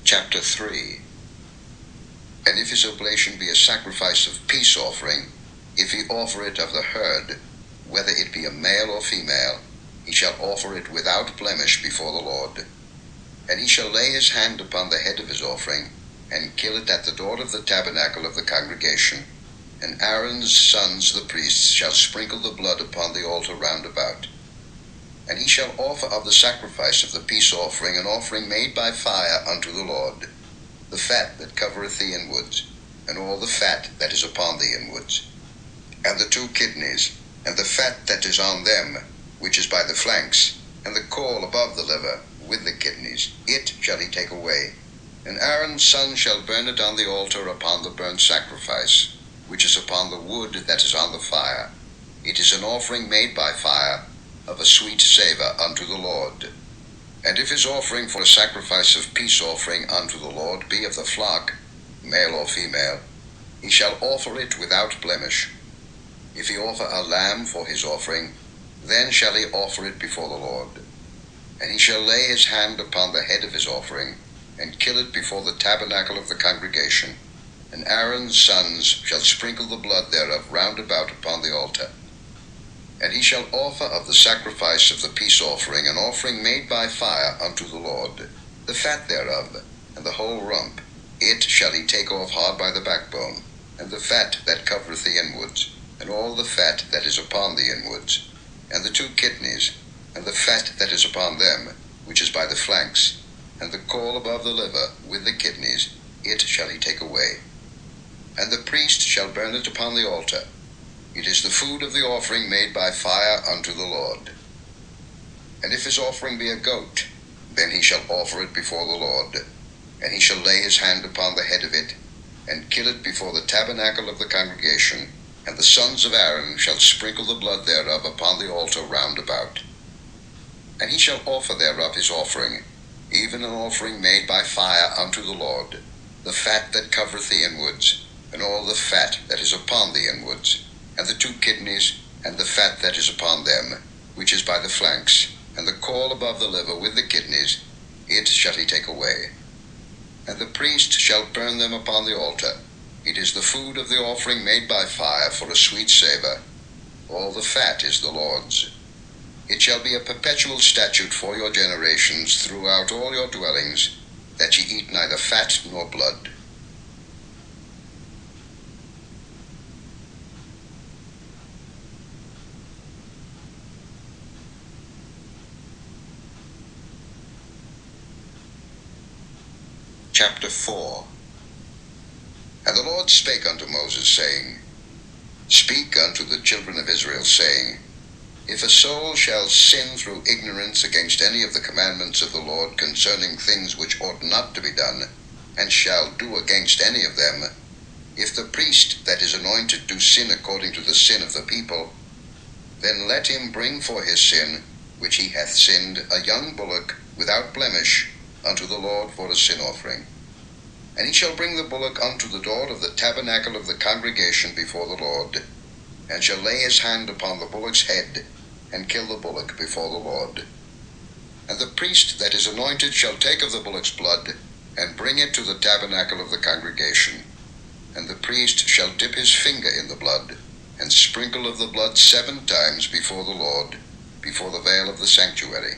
Chapter 3. And if his oblation be a sacrifice of peace offering, if he offer it of the herd, whether it be a male or female, he shall offer it without blemish before the Lord. And he shall lay his hand upon the head of his offering, and kill it at the door of the tabernacle of the congregation. And Aaron's sons the priests shall sprinkle the blood upon the altar round about. And he shall offer of the sacrifice of the peace offering an offering made by fire unto the Lord, the fat that covereth the inwards, and all the fat that is upon the inwards, and the 2 kidneys, and the fat that is on them, which is by the flanks, and the caul above the liver, with the kidneys, it shall he take away. And Aaron's son shall burn it on the altar upon the burnt sacrifice, which is upon the wood that is on the fire. It is an offering made by fire, of a sweet savour unto the Lord. And if his offering for a sacrifice of peace offering unto the Lord be of the flock, male or female, he shall offer it without blemish. If he offer a lamb for his offering, then shall he offer it before the Lord. And he shall lay his hand upon the head of his offering, and kill it before the tabernacle of the congregation. And Aaron's sons shall sprinkle the blood thereof round about upon the altar. And he shall offer of the sacrifice of the peace offering an offering made by fire unto the Lord, the fat thereof, and the whole rump, it shall he take off hard by the backbone, and the fat that covereth the inwards, and all the fat that is upon the inwards, and the 2 kidneys, and the fat that is upon them, which is by the flanks, and the caul above the liver, with the kidneys, it shall he take away. And the priest shall burn it upon the altar. It is the food of the offering made by fire unto the Lord. And if his offering be a goat, then he shall offer it before the Lord, and he shall lay his hand upon the head of it, and kill it before the tabernacle of the congregation, and the sons of Aaron shall sprinkle the blood thereof upon the altar round about. And he shall offer thereof his offering, even an offering made by fire unto the Lord, the fat that covereth the inwards, and all the fat that is upon the inwards, and the 2 kidneys, and the fat that is upon them, which is by the flanks, and the caul above the liver with the kidneys, it shall he take away. And the priest shall burn them upon the altar. It is the food of the offering made by fire for a sweet savour. All the fat is the Lord's. It shall be a perpetual statute for your generations throughout all your dwellings, that ye eat neither fat nor blood. Chapter 4. And the Lord spake unto Moses, saying, Speak unto the children of Israel, saying, If a soul shall sin through ignorance against any of the commandments of the Lord concerning things which ought not to be done, and shall do against any of them, if the priest that is anointed do sin according to the sin of the people, then let him bring for his sin, which he hath sinned, a young bullock without blemish, unto the Lord for a sin offering. And he shall bring the bullock unto the door of the tabernacle of the congregation before the Lord, and shall lay his hand upon the bullock's head, and kill the bullock before the Lord. And the priest that is anointed shall take of the bullock's blood, and bring it to the tabernacle of the congregation. And the priest shall dip his finger in the blood, and sprinkle of the blood 7 times before the Lord, before the veil of the sanctuary.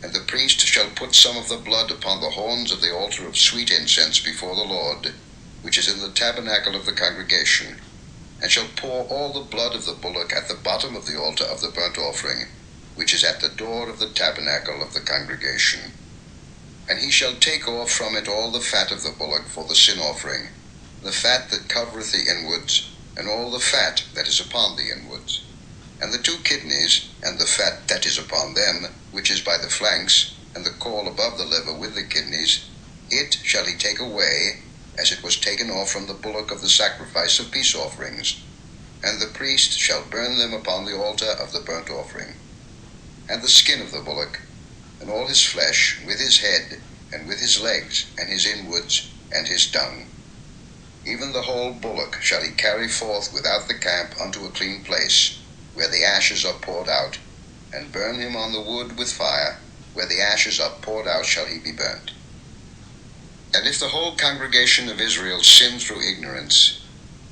And the priest shall put some of the blood upon the horns of the altar of sweet incense before the Lord, which is in the tabernacle of the congregation, and shall pour all the blood of the bullock at the bottom of the altar of the burnt offering, which is at the door of the tabernacle of the congregation. And he shall take off from it all the fat of the bullock for the sin offering, the fat that covereth the inwards, and all the fat that is upon the inwards, and the 2 kidneys, and the fat that is upon them, which is by the flanks, and the caul above the liver with the kidneys, it shall he take away, as it was taken off from the bullock of the sacrifice of peace offerings. And the priest shall burn them upon the altar of the burnt offering. And the skin of the bullock, and all his flesh, with his head, and with his legs, and his inwards, and his dung. Even the whole bullock shall he carry forth without the camp unto a clean place, where the ashes are poured out, and burn him on the wood with fire. Where the ashes are poured out shall he be burnt. And if the whole congregation of Israel sin through ignorance,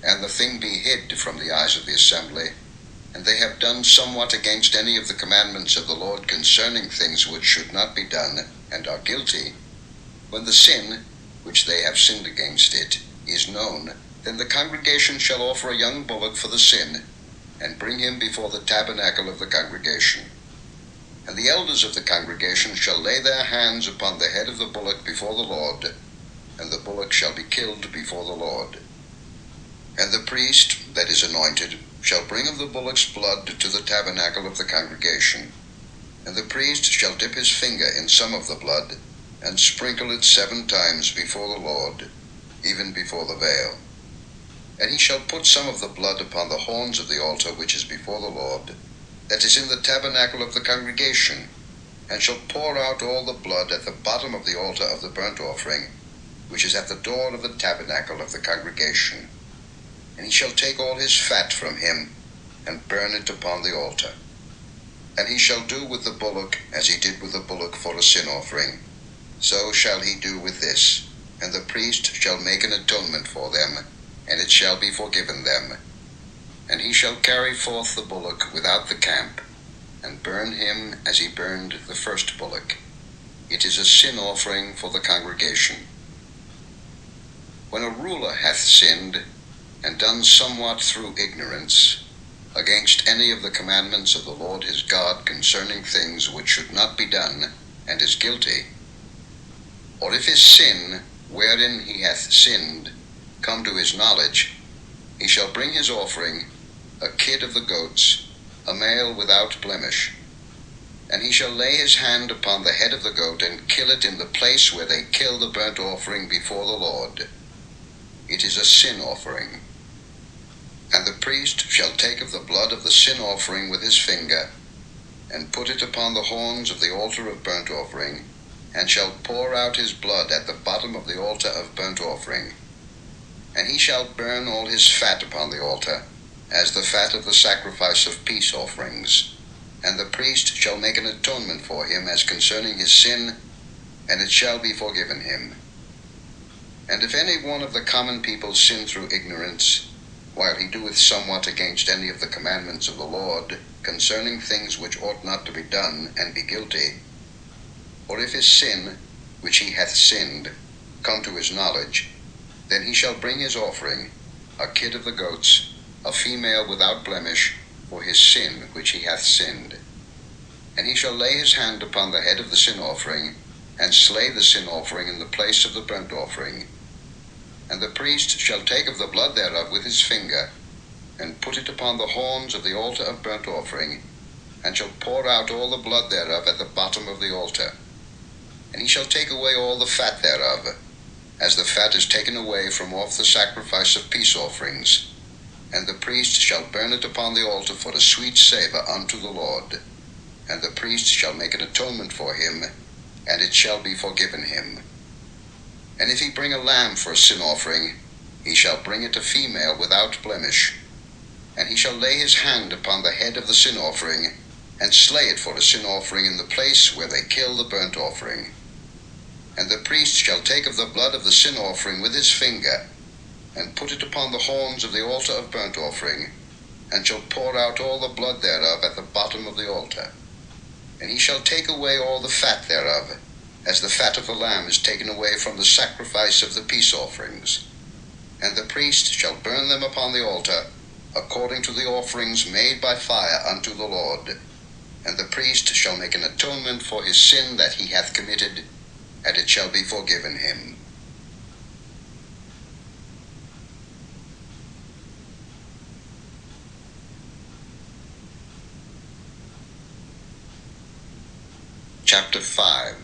and the thing be hid from the eyes of the assembly, and they have done somewhat against any of the commandments of the Lord concerning things which should not be done, and are guilty, when the sin, which they have sinned against it, is known, Then the congregation shall offer a young bullock for the sin, and bring him before the tabernacle of the congregation. And the elders of the congregation shall lay their hands upon the head of the bullock before the Lord, and the bullock shall be killed before the Lord. And the priest that is anointed shall bring of the bullock's blood to the tabernacle of the congregation. And the priest shall dip his finger in some of the blood, and sprinkle it 7 times before the Lord, even before the veil. And he shall put some of the blood upon the horns of the altar which is before the Lord, that is in the tabernacle of the congregation, and shall pour out all the blood at the bottom of the altar of the burnt offering, which is at the door of the tabernacle of the congregation. And he shall take all his fat from him, and burn it upon the altar. And he shall do with the bullock as he did with the bullock for a sin offering. So shall he do with this, and the priest shall make an atonement for them, and it shall be forgiven them. And he shall carry forth the bullock without the camp, and burn him as he burned the first bullock. It is a sin offering for the congregation. When a ruler hath sinned, and done somewhat through ignorance, against any of the commandments of the Lord his God concerning things which should not be done, and is guilty, or if his sin, wherein he hath sinned, come to his knowledge, he shall bring his offering, a kid of the goats, a male without blemish. And he shall lay his hand upon the head of the goat, and kill it in the place where they kill the burnt offering before the Lord. It is a sin offering. And the priest shall take of the blood of the sin offering with his finger, and put it upon the horns of the altar of burnt offering, and shall pour out his blood at the bottom of the altar of burnt offering. And he shall burn all his fat upon the altar, as the fat of the sacrifice of peace offerings. And the priest shall make an atonement for him as concerning his sin, and it shall be forgiven him. And if any one of the common people sin through ignorance, while he doeth somewhat against any of the commandments of the Lord, concerning things which ought not to be done, and be guilty, or if his sin, which he hath sinned, come to his knowledge, then he shall bring his offering, a kid of the goats, a female without blemish, for his sin which he hath sinned. And he shall lay his hand upon the head of the sin offering, and slay the sin offering in the place of the burnt offering. And the priest shall take of the blood thereof with his finger, and put it upon the horns of the altar of burnt offering, and shall pour out all the blood thereof at the bottom of the altar. And he shall take away all the fat thereof, as the fat is taken away from off the sacrifice of peace offerings. And the priest shall burn it upon the altar for a sweet savour unto the Lord. And the priest shall make an atonement for him, and it shall be forgiven him. And if he bring a lamb for a sin offering, he shall bring it a female without blemish. And he shall lay his hand upon the head of the sin offering, and slay it for a sin offering in the place where they kill the burnt offering. And the priest shall take of the blood of the sin offering with his finger, and put it upon the horns of the altar of burnt offering, and shall pour out all the blood thereof at the bottom of the altar. And he shall take away all the fat thereof, as the fat of the lamb is taken away from the sacrifice of the peace offerings. And the priest shall burn them upon the altar, according to the offerings made by fire unto the Lord. And the priest shall make an atonement for his sin that he hath committed, and it shall be forgiven him. Chapter 5.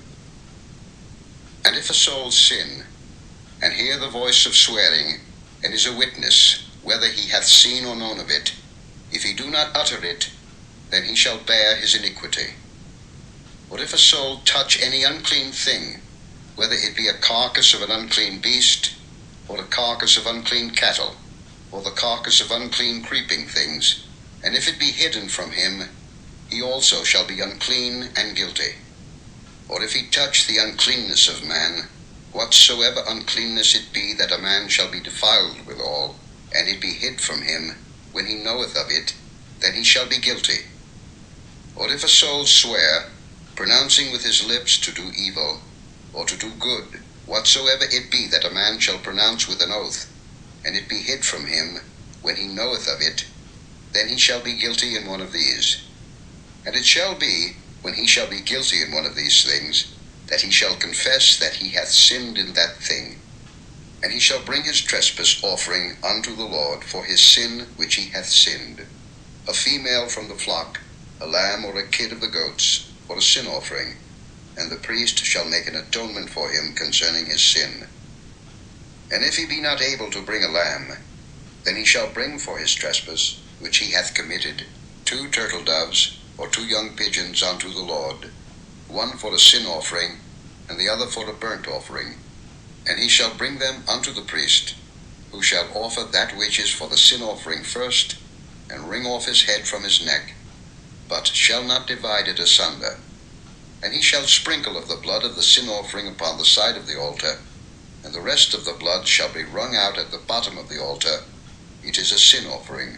And if a soul sin, and hear the voice of swearing, and is a witness, whether he hath seen or known of it, if he do not utter it, then he shall bear his iniquity. Or if a soul touch any unclean thing, whether it be a carcass of an unclean beast, or a carcass of unclean cattle, or the carcass of unclean creeping things, and if it be hidden from him, he also shall be unclean and guilty. Or if he touch the uncleanness of man, whatsoever uncleanness it be that a man shall be defiled withal, and it be hid from him, when he knoweth of it, then he shall be guilty. Or if a soul swear, pronouncing with his lips to do evil, or to do good, whatsoever it be that a man shall pronounce with an oath, and it be hid from him, when he knoweth of it, then he shall be guilty in one of these. And it shall be, when he shall be guilty in one of these things, that he shall confess that he hath sinned in that thing. And he shall bring his trespass offering unto the Lord for his sin which he hath sinned, a female from the flock, a lamb or a kid of the goats, for a sin offering, and the priest shall make an atonement for him concerning his sin. And if he be not able to bring a lamb, then he shall bring for his trespass which he hath committed 2 turtle doves or 2 young pigeons unto the Lord, one for a sin offering, and the other for a burnt offering. And he shall bring them unto the priest, who shall offer that which is for the sin offering first, and wring off his head from his neck, but shall not divide it asunder. And he shall sprinkle of the blood of the sin offering upon the side of the altar, and the rest of the blood shall be wrung out at the bottom of the altar. It is a sin offering.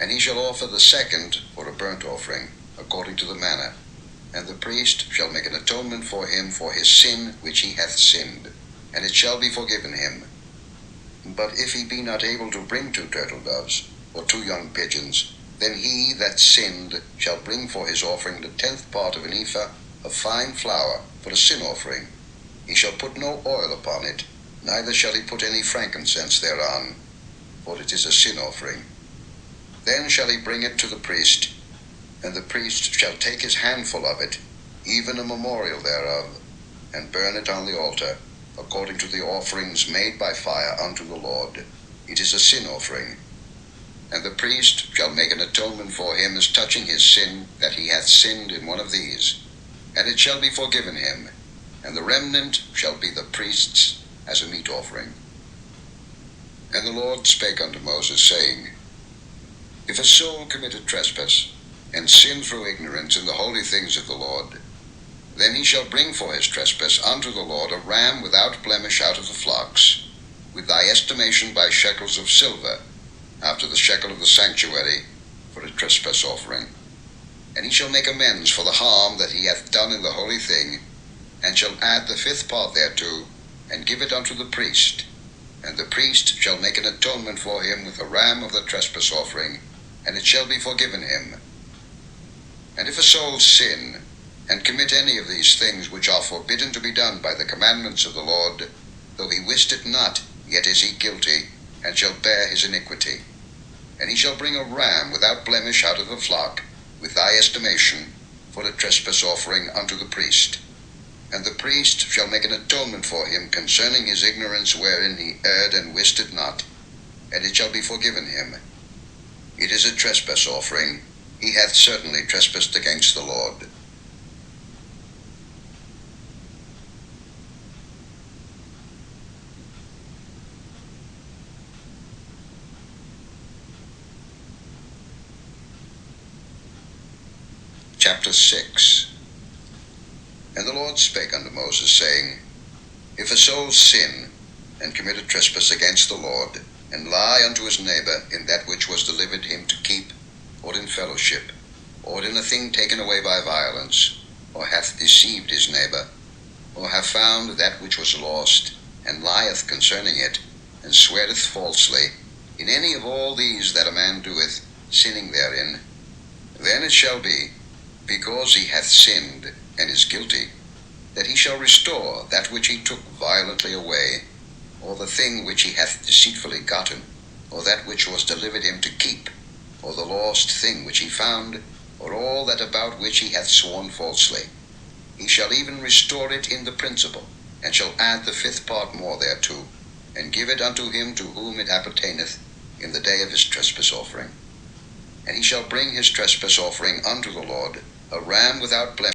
And he shall offer the second for a burnt offering, according to the manner. And the priest shall make an atonement for him for his sin which he hath sinned, and it shall be forgiven him. But if he be not able to bring 2 turtle doves, or 2 young pigeons, then he that sinned shall bring for his offering the 10th part of an ephah of fine flour for a sin offering. He shall put no oil upon it, neither shall he put any frankincense thereon, for it is a sin offering. Then shall he bring it to the priest, and the priest shall take his handful of it, even a memorial thereof, and burn it on the altar, according to the offerings made by fire unto the Lord. It is a sin offering. And the priest shall make an atonement for him as touching his sin, that he hath sinned in one of these, and it shall be forgiven him, and the remnant shall be the priest's as a meat offering. And the Lord spake unto Moses, saying, If a soul commit a trespass, and sin through ignorance in the holy things of the Lord, then he shall bring for his trespass unto the Lord a ram without blemish out of the flocks, with thy estimation by shekels of silver, after the shekel of the sanctuary, for a trespass offering. And he shall make amends for the harm that he hath done in the holy thing, and shall add the 5th part thereto, and give it unto the priest. And the priest shall make an atonement for him with a ram of the trespass offering, and it shall be forgiven him. And if a soul sin, and commit any of these things which are forbidden to be done by the commandments of the Lord, though he wist it not, yet is he guilty, and shall bear his iniquity. And he shall bring a ram without blemish out of the flock, with thy estimation, for a trespass offering unto the priest. And the priest shall make an atonement for him concerning his ignorance wherein he erred and wist it not, and it shall be forgiven him. It is a trespass offering. He hath certainly trespassed against the Lord. Chapter 6. And the Lord spake unto Moses, saying, If a soul sin, and commit a trespass against the Lord, and lie unto his neighbor in that which was delivered him to keep, or in fellowship, or in a thing taken away by violence, or hath deceived his neighbor, or hath found that which was lost, and lieth concerning it, and sweareth falsely, in any of all these that a man doeth, sinning therein, then it shall be, because he hath sinned, and is guilty, that he shall restore that which he took violently away, or the thing which he hath deceitfully gotten, or that which was delivered him to keep, or the lost thing which he found, or all that about which he hath sworn falsely. He shall even restore it in the principal, and shall add the 5th part more thereto, and give it unto him to whom it appertaineth in the day of his trespass offering. And he shall bring his trespass offering unto the Lord, a ram without blemish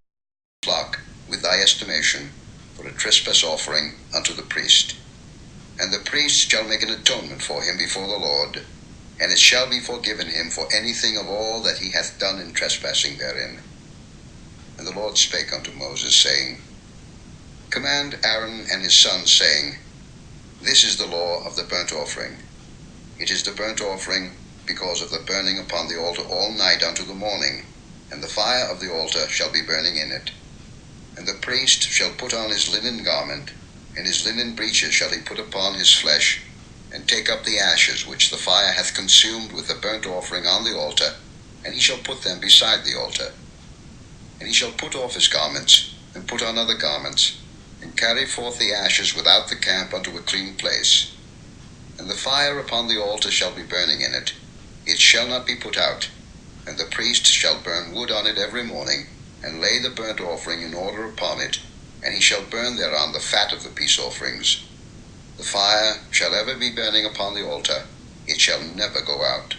flock, with thy estimation, for a trespass offering unto the priest. And the priest shall make an atonement for him before the Lord, and it shall be forgiven him for anything of all that he hath done in trespassing therein. And the Lord spake unto Moses, saying, Command Aaron and his sons, saying, This is the law of the burnt offering. It is the burnt offering because of the burning upon the altar all night unto the morning, and the fire of the altar shall be burning in it. And the priest shall put on his linen garment, and his linen breeches shall he put upon his flesh, and take up the ashes which the fire hath consumed with the burnt offering on the altar, and he shall put them beside the altar. And he shall put off his garments, and put on other garments, and carry forth the ashes without the camp unto a clean place. And the fire upon the altar shall be burning in it, it shall not be put out. And the priest shall burn wood on it every morning, and lay the burnt offering in order upon it, and he shall burn thereon the fat of the peace offerings. The fire shall ever be burning upon the altar, it shall never go out.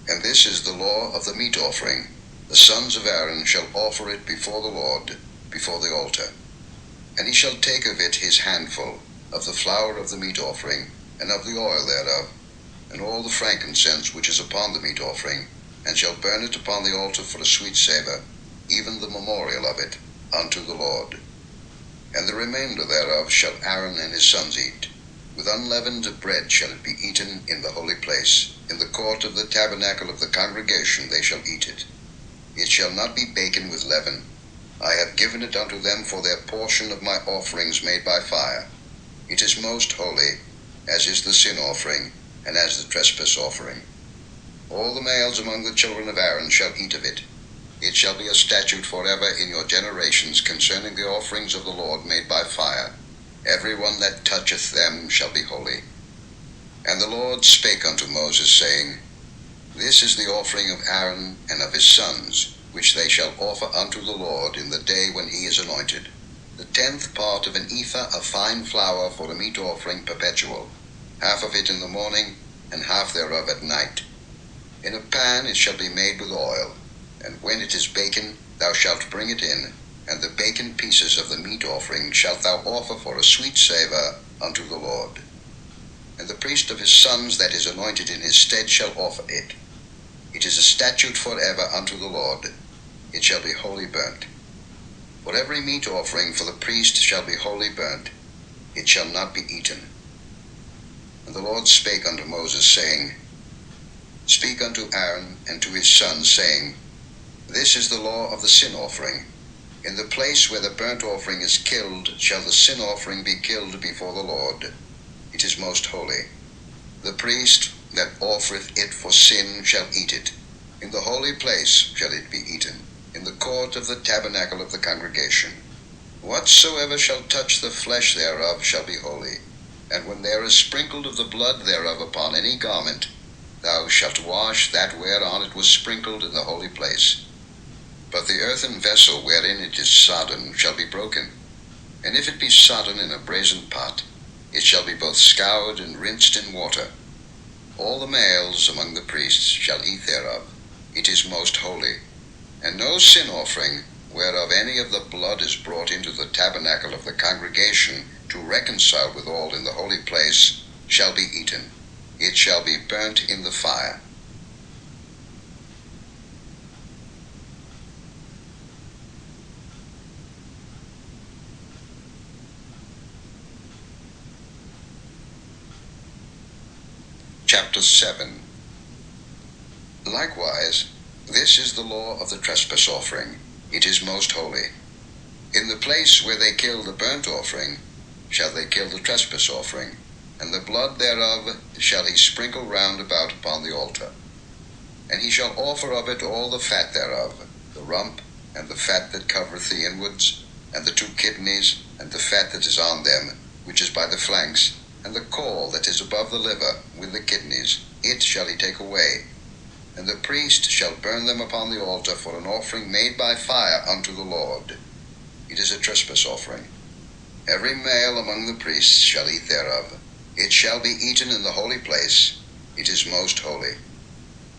And this is the law of the meat offering. The sons of Aaron shall offer it before the Lord, before the altar. And he shall take of it his handful, of the flour of the meat offering, and of the oil thereof, and all the frankincense which is upon the meat offering, and shall burn it upon the altar for a sweet savour, even the memorial of it, unto the Lord. And the remainder thereof shall Aaron and his sons eat. With unleavened bread shall it be eaten in the holy place. In the court of the tabernacle of the congregation they shall eat it. It shall not be baken with leaven. I have given it unto them for their portion of my offerings made by fire. It is most holy, as is the sin offering, and as the trespass offering. All the males among the children of Aaron shall eat of it. It shall be a statute forever in your generations concerning the offerings of the Lord made by fire. Every one that toucheth them shall be holy. And the Lord spake unto Moses, saying, This is the offering of Aaron and of his sons, which they shall offer unto the Lord in the day when he is anointed. The 10th part of an ephah of fine flour for the meat offering perpetual, half of it in the morning, and half thereof at night. In a pan it shall be made with oil, and when it is baken, thou shalt bring it in, and the baken pieces of the meat offering shalt thou offer for a sweet savour unto the Lord. And the priest of his sons that is anointed in his stead shall offer it. It is a statute forever unto the Lord. It shall be wholly burnt. For every meat offering for the priest shall be wholly burnt. It shall not be eaten. And the Lord spake unto Moses, saying, Speak unto Aaron and to his sons, saying, This is the law of the sin offering. In the place where the burnt offering is killed shall the sin offering be killed before the Lord. It is most holy. The priest that offereth it for sin shall eat it. In the holy place shall it be eaten, in the court of the tabernacle of the congregation. Whatsoever shall touch the flesh thereof shall be holy. And when there is sprinkled of the blood thereof upon any garment, thou shalt wash that whereon it was sprinkled in the holy place. But the earthen vessel wherein it is sodden shall be broken. And if it be sodden in a brazen pot, it shall be both scoured and rinsed in water. All the males among the priests shall eat thereof. It is most holy. And no sin offering, whereof any of the blood is brought into the tabernacle of the congregation to reconcile withal in the holy place, shall be eaten. It shall be burnt in the fire. Chapter 7. Likewise, this is the law of the trespass offering. It is most holy. In the place where they kill the burnt offering, shall they kill the trespass offering, and the blood thereof shall he sprinkle round about upon the altar. And he shall offer of it all the fat thereof, the rump, and the fat that covereth the inwards, and the 2 kidneys, and the fat that is on them, which is by the flanks, and the caul that is above the liver, with the kidneys, it shall he take away. And the priest shall burn them upon the altar for an offering made by fire unto the Lord. It is a trespass offering. Every male among the priests shall eat thereof. It shall be eaten in the holy place. It is most holy.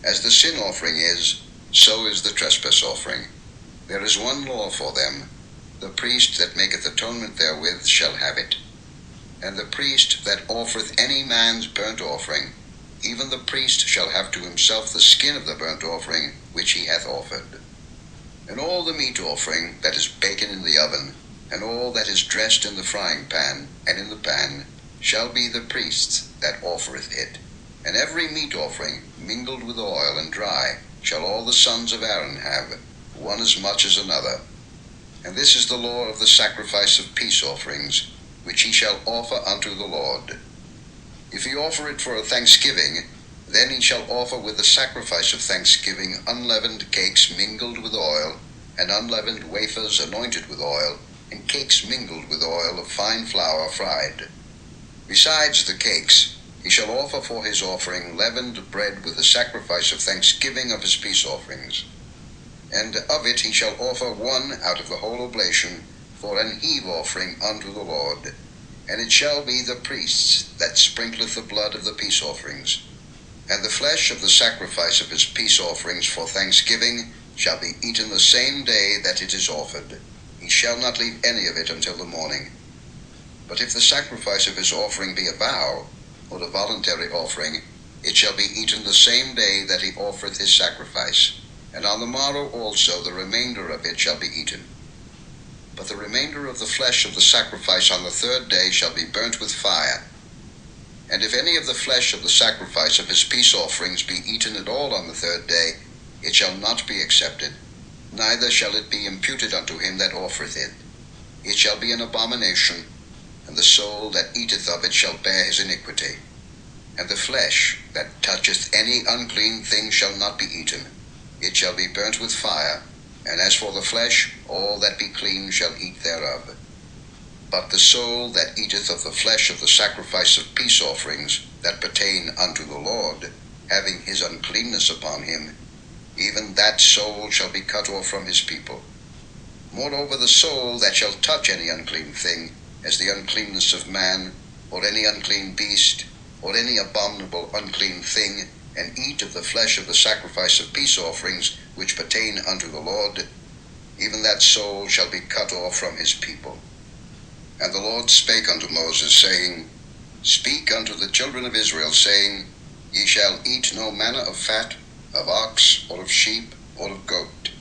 As the sin offering is, so is the trespass offering. There is one law for them. The priest that maketh atonement therewith shall have it. And the priest that offereth any man's burnt offering, even the priest shall have to himself the skin of the burnt offering which he hath offered. And all the meat offering that is baken in the oven, and all that is dressed in the frying pan and in the pan, shall be the priest's that offereth it. And every meat offering mingled with oil and dry shall all the sons of Aaron have, one as much as another. And this is the law of the sacrifice of peace offerings, which he shall offer unto the Lord. If he offer it for a thanksgiving, then he shall offer with the sacrifice of thanksgiving unleavened cakes mingled with oil, and unleavened wafers anointed with oil, and cakes mingled with oil of fine flour fried. Besides the cakes, he shall offer for his offering leavened bread with the sacrifice of thanksgiving of his peace offerings. And of it he shall offer one out of the whole oblation for an heave offering unto the Lord. And it shall be the priest's that sprinkleth the blood of the peace offerings. And the flesh of the sacrifice of his peace offerings for thanksgiving shall be eaten the same day that it is offered. He shall not leave any of it until the morning. But if the sacrifice of his offering be a vow, or a voluntary offering, it shall be eaten the same day that he offereth his sacrifice, and on the morrow also the remainder of it shall be eaten. But the remainder of the flesh of the sacrifice on the third day shall be burnt with fire. And if any of the flesh of the sacrifice of his peace offerings be eaten at all on the third day, it shall not be accepted, neither shall it be imputed unto him that offereth it. It shall be an abomination, and the soul that eateth of it shall bear his iniquity. And the flesh that toucheth any unclean thing shall not be eaten. It shall be burnt with fire, and as for the flesh, all that be clean shall eat thereof. But the soul that eateth of the flesh of the sacrifice of peace offerings that pertain unto the Lord, having his uncleanness upon him, even that soul shall be cut off from his people. Moreover, the soul that shall touch any unclean thing, as the uncleanness of man, or any unclean beast, or any abominable unclean thing, and eat of the flesh of the sacrifice of peace offerings which pertain unto the Lord, even that soul shall be cut off from his people. And the Lord spake unto Moses, saying, Speak unto the children of Israel, saying, Ye shall eat no manner of fat, of ox, or of sheep, or of goat.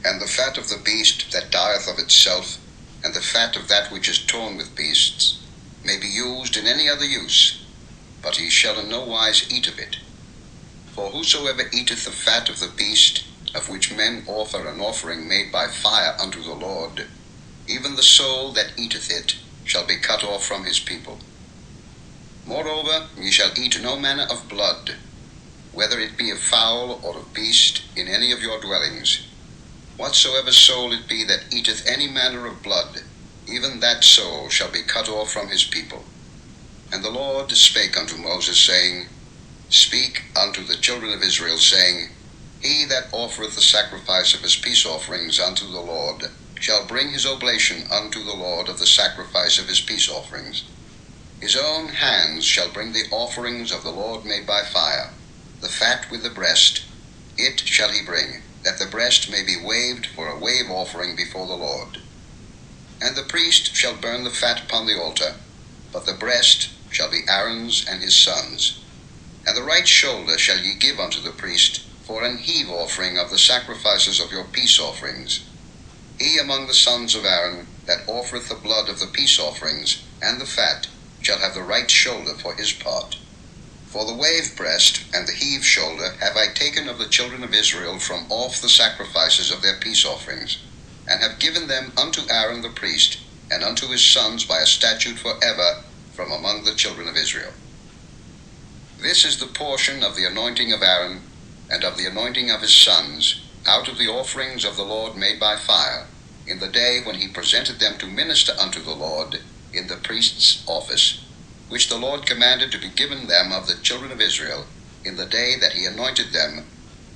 And the fat of the beast that dieth of itself, and the fat of that which is torn with beasts, may be used in any other use, but he shall in no wise eat of it. For whosoever eateth the fat of the beast, of which men offer an offering made by fire unto the Lord, even the soul that eateth it shall be cut off from his people. Moreover, ye shall eat no manner of blood, whether it be of fowl or of beast, in any of your dwellings. Whatsoever soul it be that eateth any manner of blood, even that soul shall be cut off from his people. And the Lord spake unto Moses, saying, Speak unto the children of Israel, saying, He that offereth the sacrifice of his peace offerings unto the Lord shall bring his oblation unto the Lord of the sacrifice of his peace offerings. His own hands shall bring the offerings of the Lord made by fire, the fat with the breast, it shall he bring, that the breast may be waved for a wave offering before the Lord. And the priest shall burn the fat upon the altar, but the breast shall be Aaron's and his sons'. And the right shoulder shall ye give unto the priest for an heave offering of the sacrifices of your peace offerings. He among the sons of Aaron that offereth the blood of the peace offerings and the fat shall have the right shoulder for his part. For the wave breast and the heave shoulder have I taken of the children of Israel from off the sacrifices of their peace offerings, and have given them unto Aaron the priest, and unto his sons by a statute for ever from among the children of Israel. This is the portion of the anointing of Aaron, and of the anointing of his sons, out of the offerings of the Lord made by fire, in the day when he presented them to minister unto the Lord in the priest's office, which the Lord commanded to be given them of the children of Israel, in the day that he anointed them,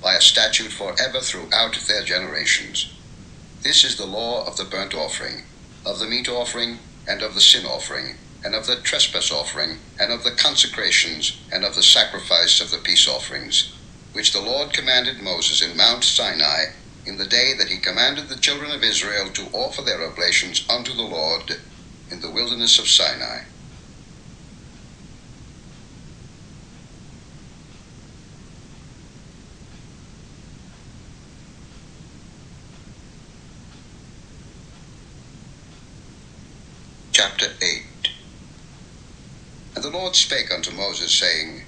by a statute for ever throughout their generations. This is the law of the burnt offering, of the meat offering, and of the sin offering, and of the trespass offering, and of the consecrations, and of the sacrifice of the peace offerings, which the Lord commanded Moses in Mount Sinai, in the day that he commanded the children of Israel to offer their oblations unto the Lord in the wilderness of Sinai. Chapter 8. And the Lord spake unto Moses, saying,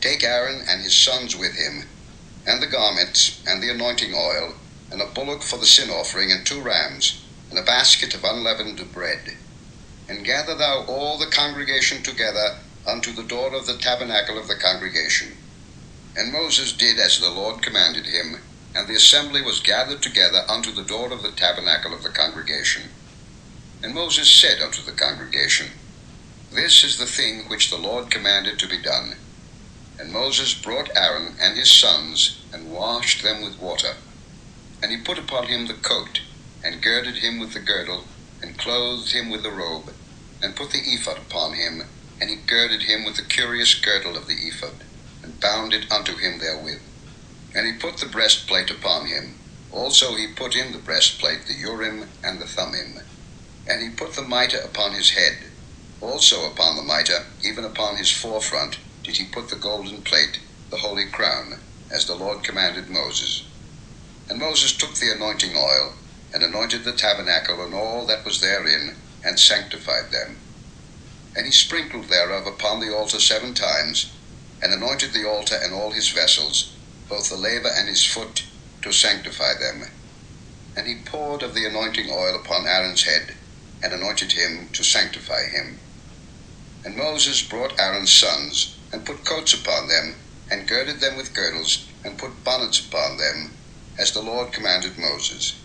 Take Aaron and his sons with him, and the garments, and the anointing oil, and a bullock for the sin offering, and 2 rams, and a basket of unleavened bread. And gather thou all the congregation together unto the door of the tabernacle of the congregation. And Moses did as the Lord commanded him, and the assembly was gathered together unto the door of the tabernacle of the congregation. And Moses said unto the congregation, This is the thing which the Lord commanded to be done. And Moses brought Aaron and his sons, and washed them with water. And he put upon him the coat, and girded him with the girdle, and clothed him with the robe, and put the ephod upon him, and he girded him with the curious girdle of the ephod, and bound it unto him therewith. And he put the breastplate upon him. Also he put in the breastplate the Urim and the Thummim. And he put the mitre upon his head. Also upon the mitre, even upon his forefront, did he put the golden plate, the holy crown, as the Lord commanded Moses. And Moses took the anointing oil, and anointed the tabernacle and all that was therein, and sanctified them. And he sprinkled thereof upon the altar 7 times, and anointed the altar and all his vessels, both the laver and his foot, to sanctify them. And he poured of the anointing oil upon Aaron's head, and anointed him to sanctify him. And Moses brought Aaron's sons, and put coats upon them, and girded them with girdles, and put bonnets upon them, as the Lord commanded Moses.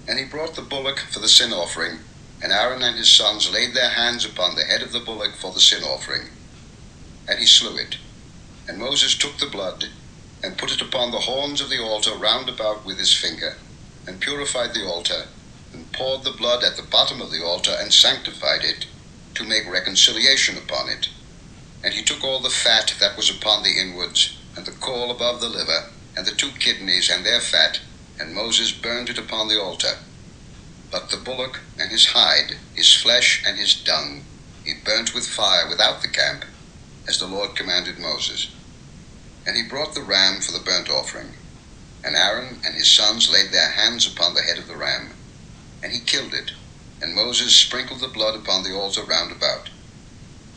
And he brought the bullock for the sin offering, and Aaron and his sons laid their hands upon the head of the bullock for the sin offering. And he slew it. And Moses took the blood, and put it upon the horns of the altar round about with his finger, and purified the altar, and poured the blood at the bottom of the altar, and sanctified it, to make reconciliation upon it. And he took all the fat that was upon the inwards, and the caul above the liver, and the 2 kidneys and their fat, and Moses burned it upon the altar. But the bullock and his hide, his flesh and his dung, he burnt with fire without the camp, as the Lord commanded Moses. And he brought the ram for the burnt offering. And Aaron and his sons laid their hands upon the head of the ram, and he killed it. And Moses sprinkled the blood upon the altar round about.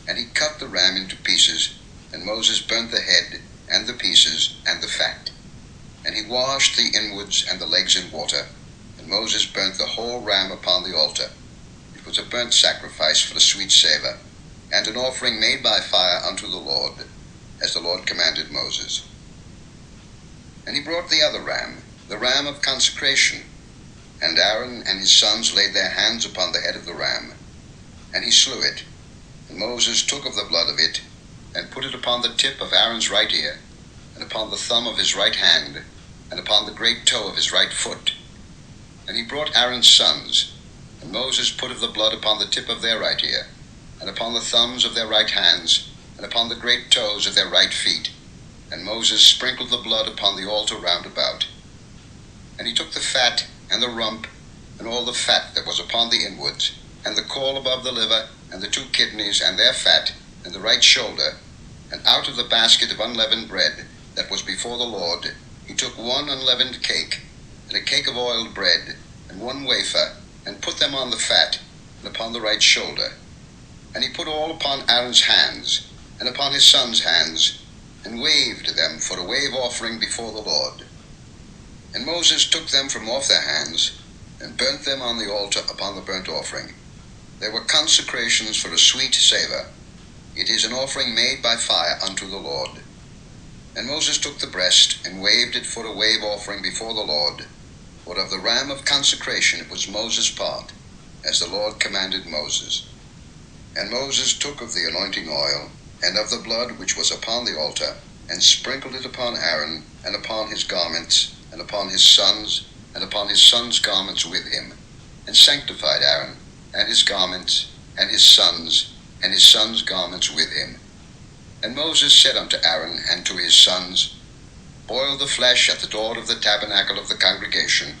And he cut the ram into pieces, and Moses burnt the head, and the pieces, and the fat. And he washed the inwards and the legs in water, and Moses burnt the whole ram upon the altar. It was a burnt sacrifice for a sweet savour, and an offering made by fire unto the Lord, as the Lord commanded Moses. And he brought the other ram, the ram of consecration, and Aaron and his sons laid their hands upon the head of the ram, and he slew it. And Moses took of the blood of it, and put it upon the tip of Aaron's right ear, and upon the thumb of his right hand, and upon the great toe of his right foot. And he brought Aaron's sons, and Moses put of the blood upon the tip of their right ear, and upon the thumbs of their right hands, and upon the great toes of their right feet. And Moses sprinkled the blood upon the altar round about. And he took the fat, and the rump, and all the fat that was upon the inwards, and the caul above the liver, and the 2 kidneys, and their fat, and the right shoulder, and out of the basket of unleavened bread that was before the Lord, he took 1 unleavened cake, and a cake of oiled bread, and 1 wafer, and put them on the fat, and upon the right shoulder. And he put all upon Aaron's hands, and upon his sons' hands, and waved them for a wave offering before the Lord. And Moses took them from off their hands, and burnt them on the altar upon the burnt offering. They were consecrations for a sweet savour. It is an offering made by fire unto the Lord. And Moses took the breast, and waved it for a wave offering before the Lord. For of the ram of consecration it was Moses' part, as the Lord commanded Moses. And Moses took of the anointing oil, and of the blood which was upon the altar, and sprinkled it upon Aaron, and upon his garments, and upon his sons, and upon his sons' garments with him, and sanctified Aaron, and his garments, and his sons' garments with him. And Moses said unto Aaron and to his sons, Boil the flesh at the door of the tabernacle of the congregation,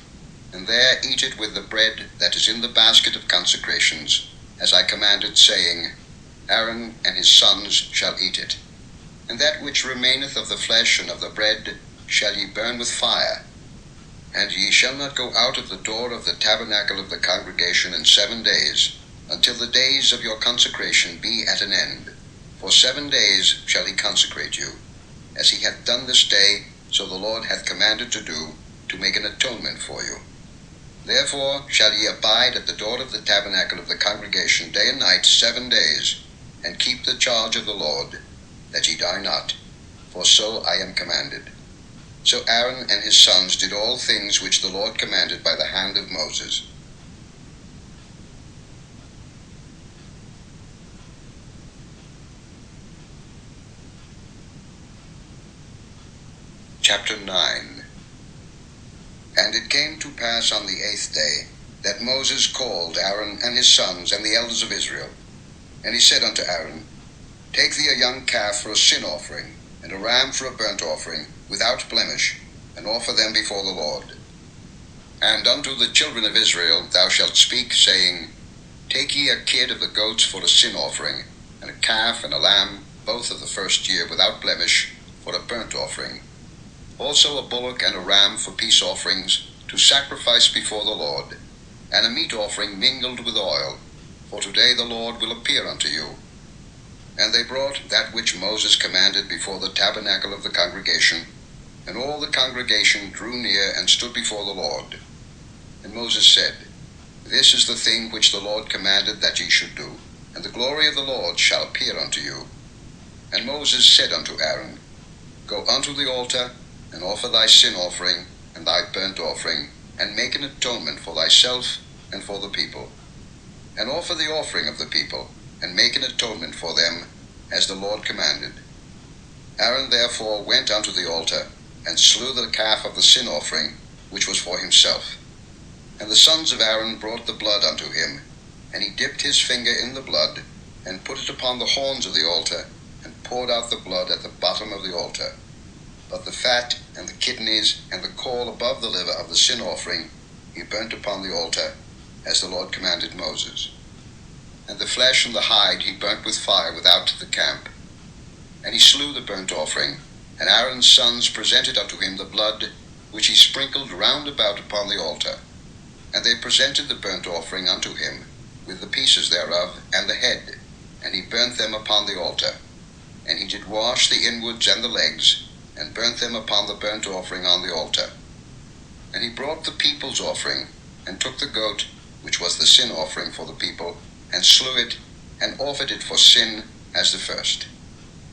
and there eat it with the bread that is in the basket of consecrations, as I commanded, saying, Aaron and his sons shall eat it. And that which remaineth of the flesh and of the bread shall ye burn with fire. And ye shall not go out of the door of the tabernacle of the congregation in 7 days, until the days of your consecration be at an end. For 7 days shall he consecrate you, as he hath done this day, so the Lord hath commanded to do, to make an atonement for you. Therefore shall ye abide at the door of the tabernacle of the congregation day and night 7 days, and keep the charge of the Lord, that ye die not, for so I am commanded. So Aaron and his sons did all things which the Lord commanded by the hand of Moses. Chapter 9. And it came to pass on the 8th day, that Moses called Aaron and his sons and the elders of Israel. And he said unto Aaron, Take thee a young calf for a sin offering, and a ram for a burnt offering, without blemish, and offer them before the Lord. And unto the children of Israel thou shalt speak, saying, Take ye a kid of the goats for a sin offering, and a calf and a lamb, both of the first year, without blemish, for a burnt offering. Also a bullock and a ram for peace offerings, to sacrifice before the Lord, and a meat offering mingled with oil, for today the Lord will appear unto you. And they brought that which Moses commanded before the tabernacle of the congregation, and all the congregation drew near and stood before the Lord. And Moses said, This is the thing which the Lord commanded that ye should do, and the glory of the Lord shall appear unto you. And Moses said unto Aaron, Go unto the altar, and offer thy sin offering, and thy burnt offering, and make an atonement for thyself and for the people. And offer the offering of the people, and make an atonement for them, as the Lord commanded. Aaron therefore went unto the altar, and slew the calf of the sin offering, which was for himself. And the sons of Aaron brought the blood unto him, and he dipped his finger in the blood, and put it upon the horns of the altar, and poured out the blood at the bottom of the altar. But the fat, and the kidneys, and the caul above the liver of the sin offering, he burnt upon the altar, as the Lord commanded Moses. And the flesh and the hide he burnt with fire without the camp. And he slew the burnt offering, and Aaron's sons presented unto him the blood, which he sprinkled round about upon the altar. And they presented the burnt offering unto him, with the pieces thereof, and the head, and he burnt them upon the altar. And he did wash the inwards and the legs, and burnt them upon the burnt offering on the altar. And he brought the people's offering, and took the goat, which was the sin offering for the people, and slew it, and offered it for sin as the first.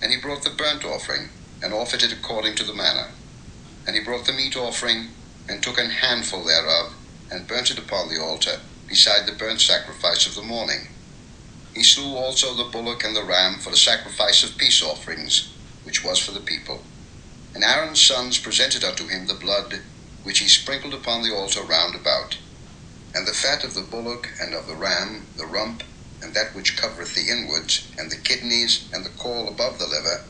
And he brought the burnt offering, and offered it according to the manner. And he brought the meat offering, and took an handful thereof, and burnt it upon the altar, beside the burnt sacrifice of the morning. He slew also the bullock and the ram for the sacrifice of peace offerings, which was for the people. And Aaron's sons presented unto him the blood, which he sprinkled upon the altar round about. And the fat of the bullock and of the ram, the rump, and that which covereth the inwards, and the kidneys, and the caul above the liver.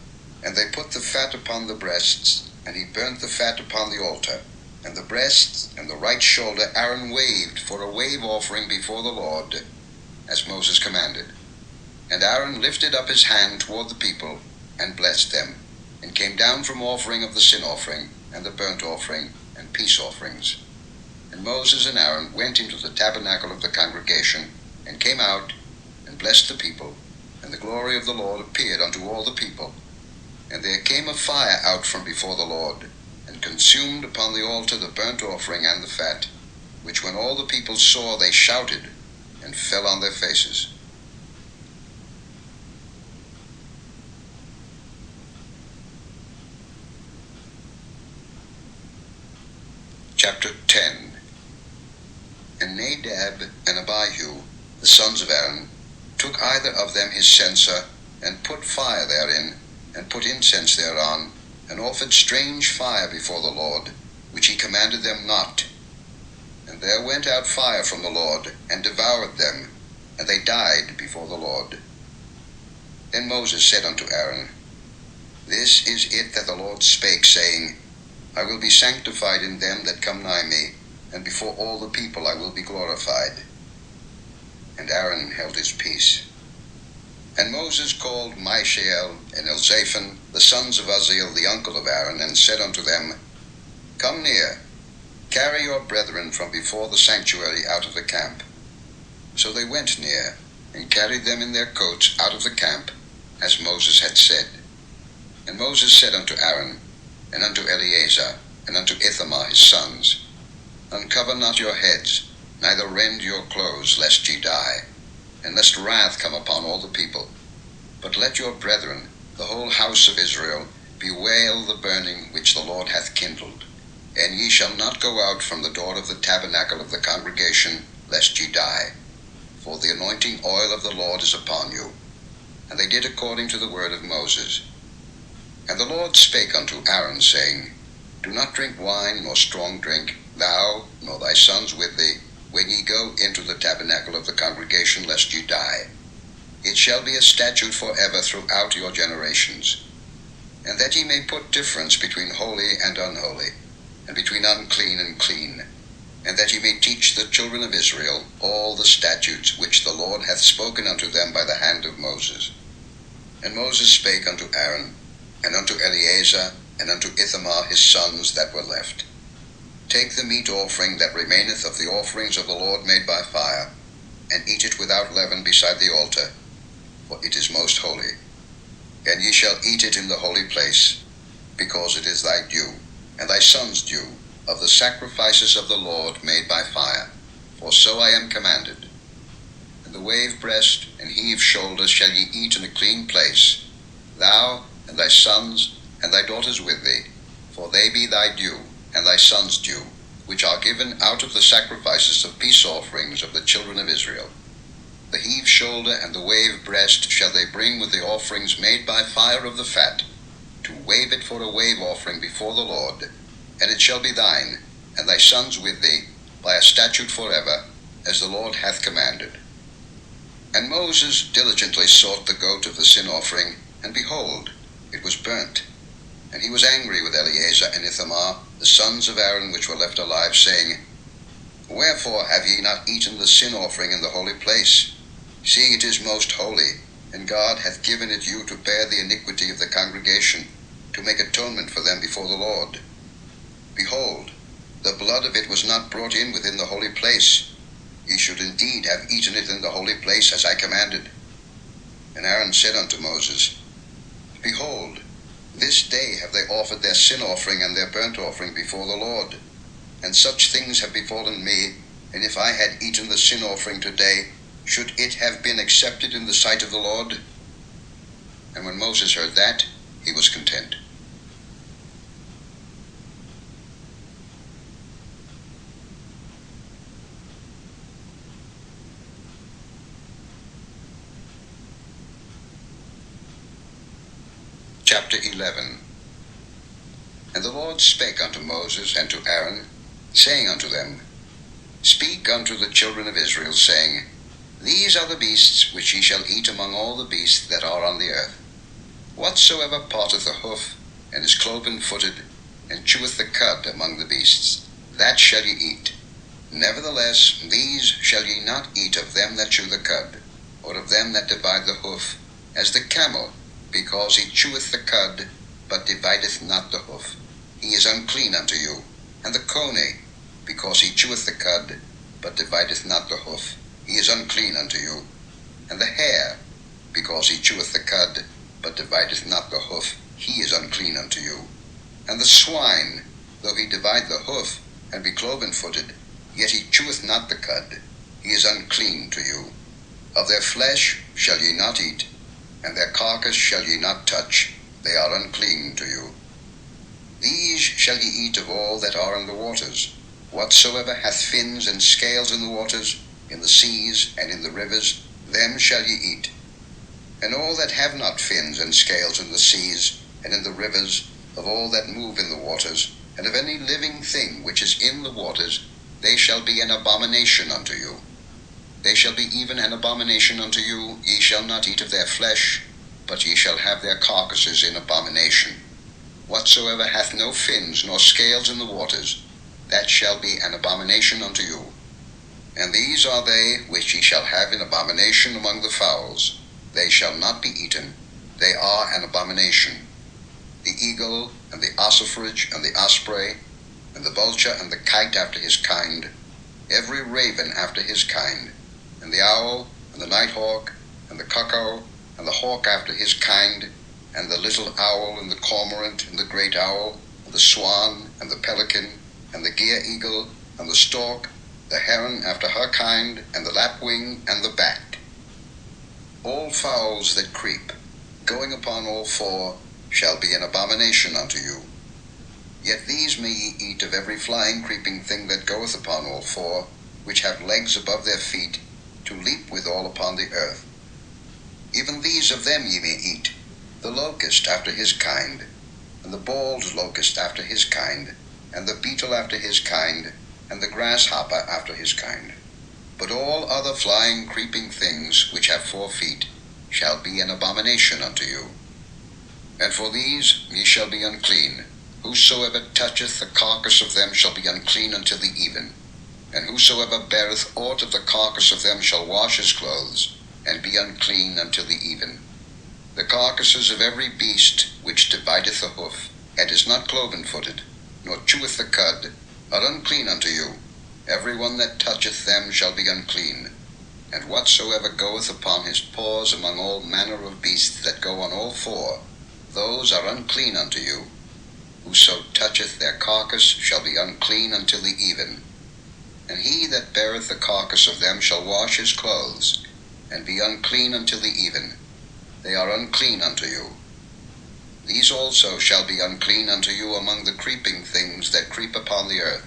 And they put the fat upon the breasts, and he burnt the fat upon the altar. And the breasts and the right shoulder Aaron waved for a wave offering before the Lord, as Moses commanded. And Aaron lifted up his hand toward the people, and blessed them, and came down from offering of the sin offering, and the burnt offering, and peace offerings. And Moses and Aaron went into the tabernacle of the congregation, and came out, and blessed the people, and the glory of the Lord appeared unto all the people. And there came a fire out from before the Lord, and consumed upon the altar the burnt offering and the fat, which when all the people saw, they shouted, and fell on their faces. Chapter 10. And Nadab and Abihu, the sons of Aaron, took either of them his censer, and put fire therein, and put incense thereon, and offered strange fire before the Lord, which he commanded them not. And there went out fire from the Lord, and devoured them, and they died before the Lord. Then Moses said unto Aaron, This is it that the Lord spake, saying, I will be sanctified in them that come nigh me, and before all the people I will be glorified. And Aaron held his peace. And Moses called Mishael and Elzaphan, the sons of Uzziel, the uncle of Aaron, and said unto them, Come near, carry your brethren from before the sanctuary out of the camp. So they went near, and carried them in their coats out of the camp, as Moses had said. And Moses said unto Aaron, and unto Eleazar, and unto Ithamar his sons, Uncover not your heads, neither rend your clothes, lest ye die, and lest wrath come upon all the people. let your brethren, the whole house of Israel, bewail the burning which the Lord hath kindled. And ye shall not go out from the door of the tabernacle of the congregation, lest ye die. For the anointing oil of the Lord is upon you. And they did according to the word of Moses. And the Lord spake unto Aaron, saying, Do not drink wine nor strong drink, thou nor thy sons with thee, when ye go into the tabernacle of the congregation, lest ye die. It shall be a statute forever throughout your generations. And that ye may put difference between holy and unholy, and between unclean and clean, and that ye may teach the children of Israel all the statutes which the Lord hath spoken unto them by the hand of Moses. And Moses spake unto Aaron, and unto Eleazar, and unto Ithamar his sons that were left, Take the meat offering that remaineth of the offerings of the Lord made by fire, and eat it without leaven beside the altar, for it is most holy. And ye shall eat it in the holy place, because it is thy due, and thy son's due, of the sacrifices of the Lord made by fire, for so I am commanded. And the wave breast and heave shoulder shall ye eat in a clean place, thou and thy sons and thy daughters with thee, for they be thy due, and thy son's due, which are given out of the sacrifices of peace offerings of the children of Israel. The heave shoulder and the wave breast shall they bring with the offerings made by fire of the fat, to wave it for a wave offering before the Lord, and it shall be thine, and thy sons with thee, by a statute forever, as the Lord hath commanded. And Moses diligently sought the goat of the sin offering, and behold, it was burnt. And he was angry with Eleazar and Ithamar, the sons of Aaron which were left alive, saying, Wherefore have ye not eaten the sin offering in the holy place, seeing it is most holy, and God hath given it you to bear the iniquity of the congregation, to make atonement for them before the Lord? Behold, the blood of it was not brought in within the holy place. Ye should indeed have eaten it in the holy place, as I commanded. And Aaron said unto Moses, Behold, this day have they offered their sin offering and their burnt offering before the Lord. And such things have befallen me, and if I had eaten the sin offering today, should it have been accepted in the sight of the Lord? And when Moses heard that, he was content. Chapter 11. And the Lord spake unto Moses and to Aaron, saying unto them, Speak unto the children of Israel, saying, These are the beasts which ye shall eat among all the beasts that are on the earth. Whatsoever parteth a hoof, and is cloven-footed, and cheweth the cud among the beasts, that shall ye eat. Nevertheless, these shall ye not eat of them that chew the cud, or of them that divide the hoof, as the camel, because he cheweth the cud, but divideth not the hoof. He is unclean unto you. And the coney, because he cheweth the cud, but divideth not the hoof. He is unclean unto you. And the hare, because he cheweth the cud, but divideth not the hoof. He is unclean unto you. And the swine, though he divide the hoof, and be cloven-footed, yet he cheweth not the cud. He is unclean to you. Of their flesh shall ye not eat, and their carcass shall ye not touch. They are unclean to you. These shall ye eat of all that are in the waters. Whatsoever hath fins and scales in the waters, in the seas and in the rivers, them shall ye eat. And all that have not fins and scales in the seas and in the rivers, of all that move in the waters, and of any living thing which is in the waters, they shall be an abomination unto you. They shall be even an abomination unto you. Ye shall not eat of their flesh, but ye shall have their carcasses in abomination. Whatsoever hath no fins nor scales in the waters, that shall be an abomination unto you. And these are they which ye shall have in abomination among the fowls. They shall not be eaten. They are an abomination. The eagle, and the ossifrage, and the osprey, and the vulture, and the kite after his kind, every raven after his kind, and the owl, and the nighthawk, and the cuckoo, and the hawk after his kind, and the little owl, and the cormorant, and the great owl, and the swan, and the pelican, and the gier eagle, and the stork, the heron after her kind, and the lapwing, and the bat. All fowls that creep, going upon all four, shall be an abomination unto you. Yet these may ye eat of every flying creeping thing that goeth upon all four, which have legs above their feet, to leap withal upon the earth. Even these of them ye may eat, the locust after his kind, and the bald locust after his kind, and the beetle after his kind, and the grasshopper after his kind. But all other flying creeping things which have 4 feet shall be an abomination unto you. And for these ye shall be unclean. Whosoever toucheth the carcass of them shall be unclean until the even. And whosoever beareth aught of the carcass of them shall wash his clothes, and be unclean until the even. The carcasses of every beast which divideth the hoof, and is not cloven-footed, nor cheweth the cud, are unclean unto you. Every one that toucheth them shall be unclean. And whatsoever goeth upon his paws among all manner of beasts that go on all 4, those are unclean unto you. Whoso toucheth their carcass shall be unclean until the even. And he that beareth the carcass of them shall wash his clothes, and be unclean until the even. They are unclean unto you. These also shall be unclean unto you among the creeping things that creep upon the earth,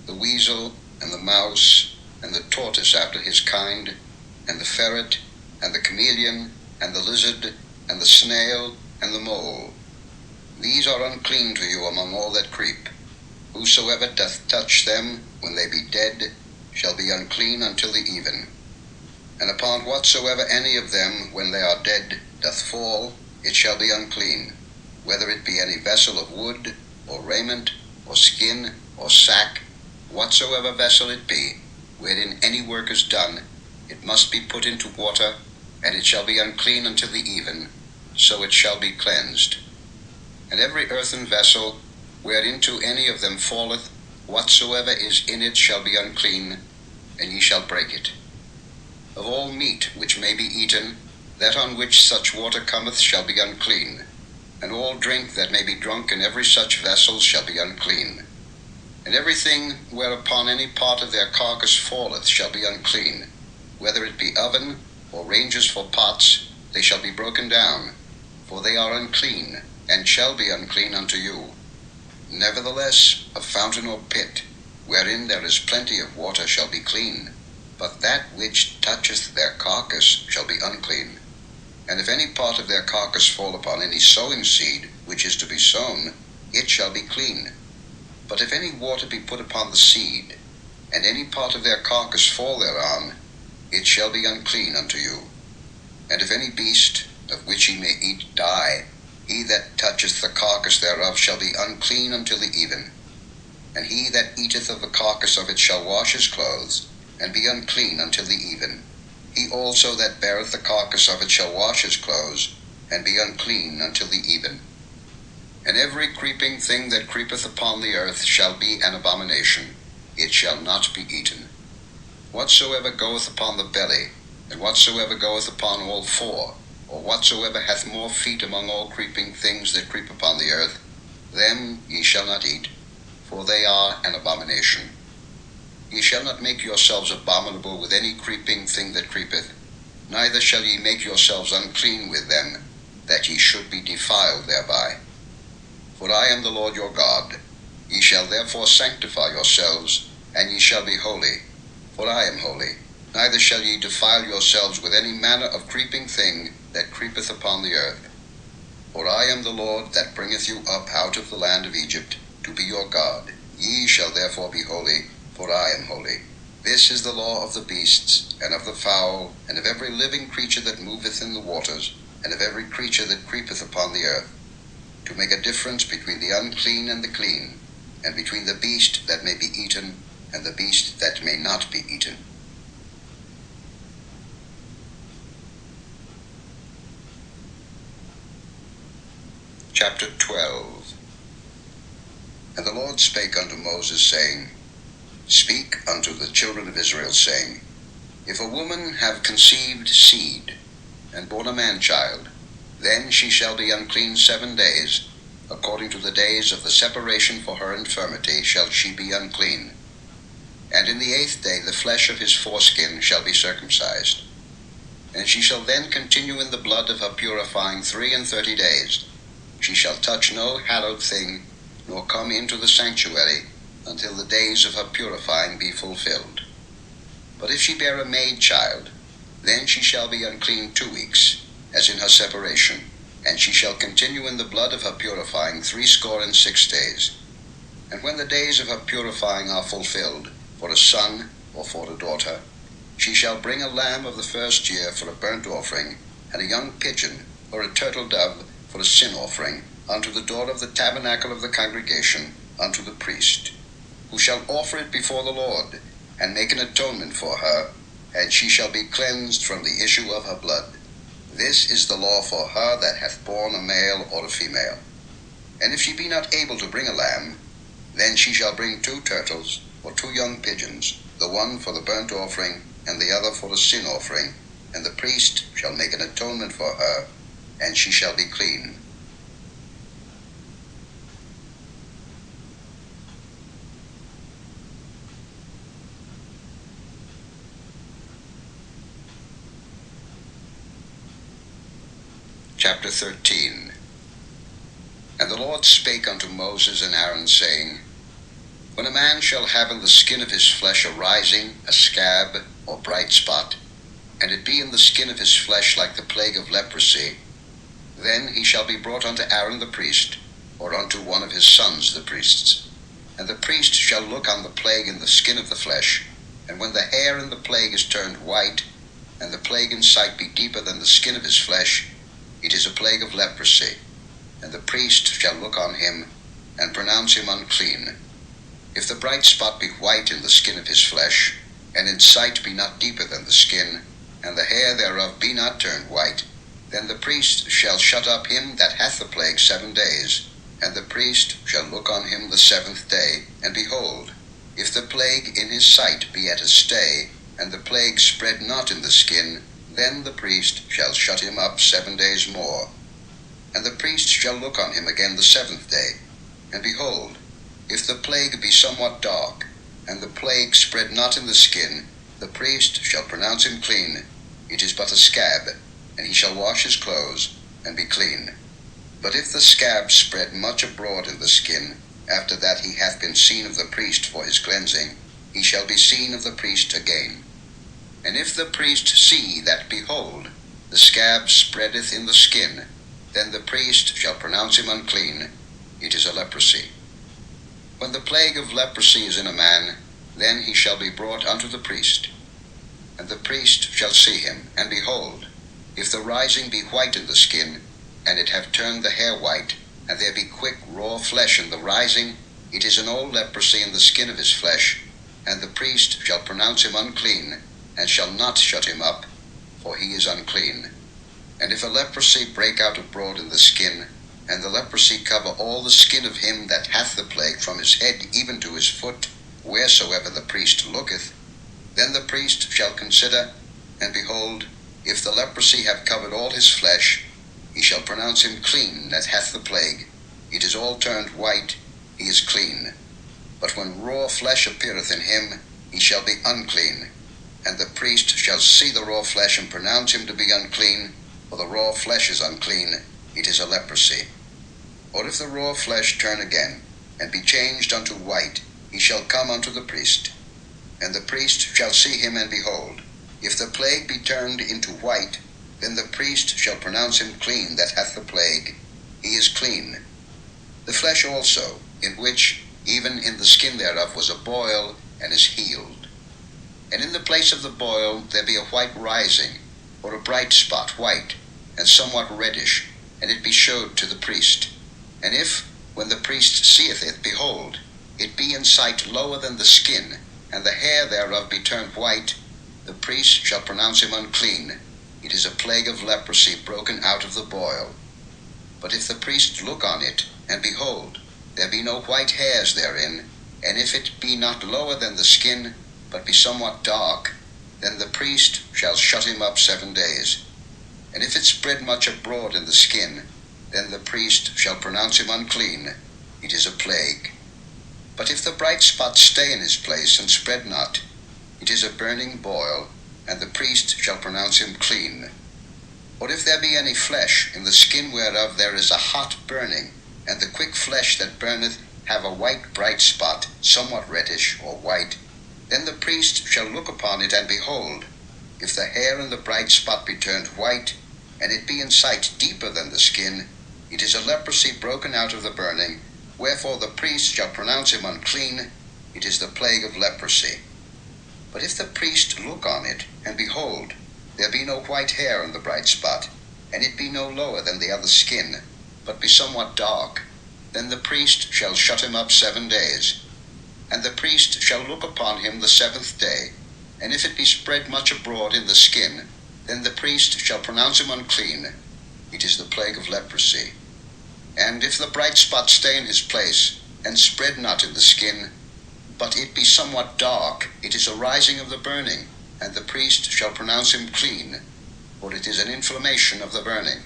the weasel, and the mouse, and the tortoise after his kind, and the ferret, and the chameleon, and the lizard, and the snail, and the mole. These are unclean to you among all that creep. Whosoever doth touch them, when they be dead, shall be unclean until the even. And upon whatsoever any of them, when they are dead, doth fall, it shall be unclean, whether it be any vessel of wood, or raiment, or skin, or sack, whatsoever vessel it be, wherein any work is done, it must be put into water, and it shall be unclean until the even, so it shall be cleansed. And every earthen vessel, whereinto any of them falleth, whatsoever is in it shall be unclean, and ye shall break it. Of all meat which may be eaten, that on which such water cometh shall be unclean, and all drink that may be drunk in every such vessel shall be unclean. And everything whereupon any part of their carcass falleth shall be unclean, whether it be oven, or ranges for pots, they shall be broken down, for they are unclean, and shall be unclean unto you. Nevertheless, a fountain or pit, wherein there is plenty of water, shall be clean, but that which toucheth their carcass shall be unclean. And if any part of their carcass fall upon any sowing seed which is to be sown, it shall be clean. But if any water be put upon the seed, and any part of their carcass fall thereon, it shall be unclean unto you. And if any beast, of which ye may eat, die, he that toucheth the carcass thereof shall be unclean until the even. And he that eateth of the carcass of it shall wash his clothes, and be unclean until the even. He also that beareth the carcass of it shall wash his clothes, and be unclean until the even. And every creeping thing that creepeth upon the earth shall be an abomination, it shall not be eaten. Whatsoever goeth upon the belly, and whatsoever goeth upon all 4, or whatsoever hath more feet among all creeping things that creep upon the earth, them ye shall not eat, for they are an abomination. Ye shall not make yourselves abominable with any creeping thing that creepeth, neither shall ye make yourselves unclean with them, that ye should be defiled thereby. For I am the Lord your God. Ye shall therefore sanctify yourselves, and ye shall be holy, for I am holy. Neither shall ye defile yourselves with any manner of creeping thing that creepeth upon the earth. For I am the Lord that bringeth you up out of the land of Egypt, to be your God. Ye shall therefore be holy, for I am holy. This is the law of the beasts, and of the fowl, and of every living creature that moveth in the waters, and of every creature that creepeth upon the earth, to make a difference between the unclean and the clean, and between the beast that may be eaten, and the beast that may not be eaten. Chapter 12. And the Lord spake unto Moses, saying, Speak unto the children of Israel, saying, If a woman have conceived seed, and born a man-child, then she shall be unclean 7 days, according to the days of the separation for her infirmity shall she be unclean. And in the 8th day the flesh of his foreskin shall be circumcised. And she shall then continue in the blood of her purifying 33 days. She shall touch no hallowed thing, nor come into the sanctuary, until the days of her purifying be fulfilled. But if she bear a maid child, then she shall be unclean 2 weeks, as in her separation, and she shall continue in the blood of her purifying 66 days. And when the days of her purifying are fulfilled, for a son or for a daughter, she shall bring a lamb of the first year for a burnt offering, and a young pigeon or a turtle dove for a sin offering, unto the door of the tabernacle of the congregation, unto the priest, who shall offer it before the Lord, and make an atonement for her, and she shall be cleansed from the issue of her blood. This is the law for her that hath borne a male or a female. And if she be not able to bring a lamb, then she shall bring 2 turtles or 2 young pigeons, the one for the burnt offering, and the other for the sin offering, and the priest shall make an atonement for her, and she shall be clean. Chapter 13. And the Lord spake unto Moses and Aaron, saying, When a man shall have in the skin of his flesh a rising, a scab, or bright spot, and it be in the skin of his flesh like the plague of leprosy, then he shall be brought unto Aaron the priest, or unto one of his sons the priests. And the priest shall look on the plague in the skin of the flesh, and when the hair in the plague is turned white, and the plague in sight be deeper than the skin of his flesh, it is a plague of leprosy. And the priest shall look on him, and pronounce him unclean. If the bright spot be white in the skin of his flesh, and in sight be not deeper than the skin, and the hair thereof be not turned white, then the priest shall shut up him that hath the plague 7 days, and the priest shall look on him the 7th day, and behold, if the plague in his sight be at a stay, and the plague spread not in the skin, then the priest shall shut him up 7 days more. And the priest shall look on him again the 7th day, and behold, if the plague be somewhat dark, and the plague spread not in the skin, the priest shall pronounce him clean. It is but a scab, and he shall wash his clothes, and be clean. But if the scab spread much abroad in the skin, after that he hath been seen of the priest for his cleansing, he shall be seen of the priest again. And if the priest see that, behold, the scab spreadeth in the skin, then the priest shall pronounce him unclean. It is a leprosy. When the plague of leprosy is in a man, then he shall be brought unto the priest. And the priest shall see him, and behold, if the rising be white in the skin, and it have turned the hair white, and there be quick raw flesh in the rising, it is an old leprosy in the skin of his flesh, and the priest shall pronounce him unclean, and shall not shut him up, for he is unclean. And if a leprosy break out abroad in the skin, and the leprosy cover all the skin of him that hath the plague from his head even to his foot, wheresoever the priest looketh, then the priest shall consider, and behold, if the leprosy have covered all his flesh, he shall pronounce him clean that hath the plague. It is all turned white, he is clean. But when raw flesh appeareth in him, he shall be unclean. And the priest shall see the raw flesh, and pronounce him to be unclean, for the raw flesh is unclean, it is a leprosy. Or if the raw flesh turn again, and be changed unto white, he shall come unto the priest. And the priest shall see him, and behold, if the plague be turned into white, then the priest shall pronounce him clean that hath the plague. He is clean. The flesh also, in which, even in the skin thereof, was a boil, and is healed. And in the place of the boil there be a white rising, or a bright spot white, and somewhat reddish, and it be showed to the priest. And if, when the priest seeth it, behold, it be in sight lower than the skin, and the hair thereof be turned white, the priest shall pronounce him unclean. It is a plague of leprosy broken out of the boil. But if the priest look on it, and behold, there be no white hairs therein, and if it be not lower than the skin, but be somewhat dark, then the priest shall shut him up 7 days. And if it spread much abroad in the skin, then the priest shall pronounce him unclean. It is a plague. But if the bright spot stay in his place, and spread not, it is a burning boil, and the priest shall pronounce him clean. Or if there be any flesh, in the skin whereof there is a hot burning, and the quick flesh that burneth have a white bright spot, somewhat reddish or white, then the priest shall look upon it, and behold, if the hair in the bright spot be turned white, and it be in sight deeper than the skin, it is a leprosy broken out of the burning, wherefore the priest shall pronounce him unclean, it is the plague of leprosy. But if the priest look on it, and behold, there be no white hair in the bright spot, and it be no lower than the other skin, but be somewhat dark, then the priest shall shut him up 7 days. And the priest shall look upon him the 7th day, and if it be spread much abroad in the skin, then the priest shall pronounce him unclean, it is the plague of leprosy. And if the bright spot stay in his place, and spread not in the skin, but it be somewhat dark, it is a rising of the burning, and the priest shall pronounce him clean, for it is an inflammation of the burning.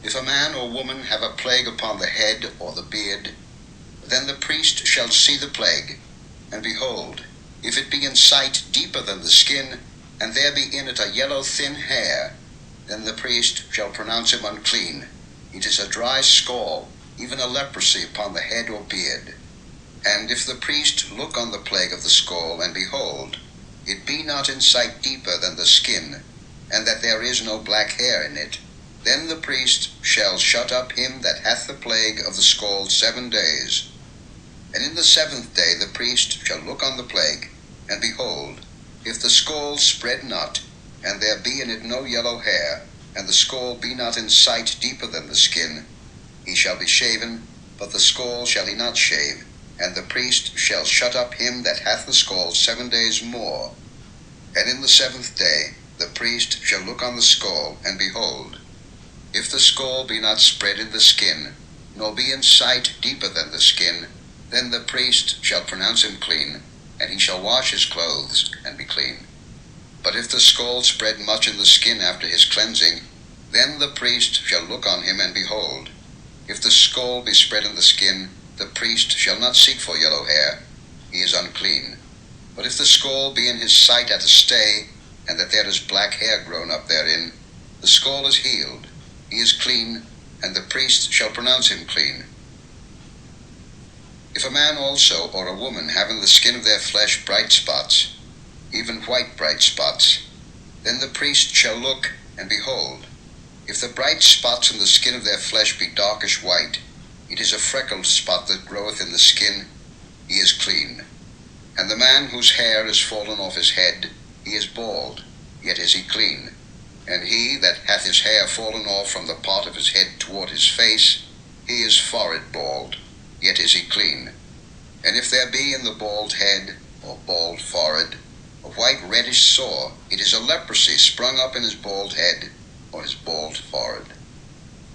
If a man or woman have a plague upon the head or the beard, then the priest shall see the plague, and behold, if it be in sight deeper than the skin, and there be in it a yellow thin hair, then the priest shall pronounce him unclean. It is a dry scall, even a leprosy upon the head or beard. And if the priest look on the plague of the scall, and behold, it be not in sight deeper than the skin, and that there is no black hair in it, then the priest shall shut up him that hath the plague of the scald 7 days. And in the 7th day the priest shall look on the plague, and behold, if the scald spread not, and there be in it no yellow hair, and the scald be not in sight deeper than the skin, he shall be shaven, but the scald shall he not shave, and the priest shall shut up him that hath the scald 7 days more. And in the 7th day the priest shall look on the scald, and behold, if the scald be not spread in the skin, nor be in sight deeper than the skin, then the priest shall pronounce him clean, and he shall wash his clothes, and be clean. But if the scald spread much in the skin after his cleansing, then the priest shall look on him, and behold, if the scald be spread in the skin, the priest shall not seek for yellow hair, he is unclean. But if the scald be in his sight at a stay, and that there is black hair grown up therein, the scald is healed, he is clean, and the priest shall pronounce him clean. If a man also or a woman have in the skin of their flesh bright spots, even white bright spots, then the priest shall look, and behold, if the bright spots in the skin of their flesh be darkish white, it is a freckled spot that groweth in the skin, he is clean. And the man whose hair is fallen off his head, he is bald, yet is he clean. And he that hath his hair fallen off from the part of his head toward his face, he is forehead bald, yet is he clean. And if there be in the bald head, or bald forehead, a white reddish sore, it is a leprosy sprung up in his bald head, or his bald forehead.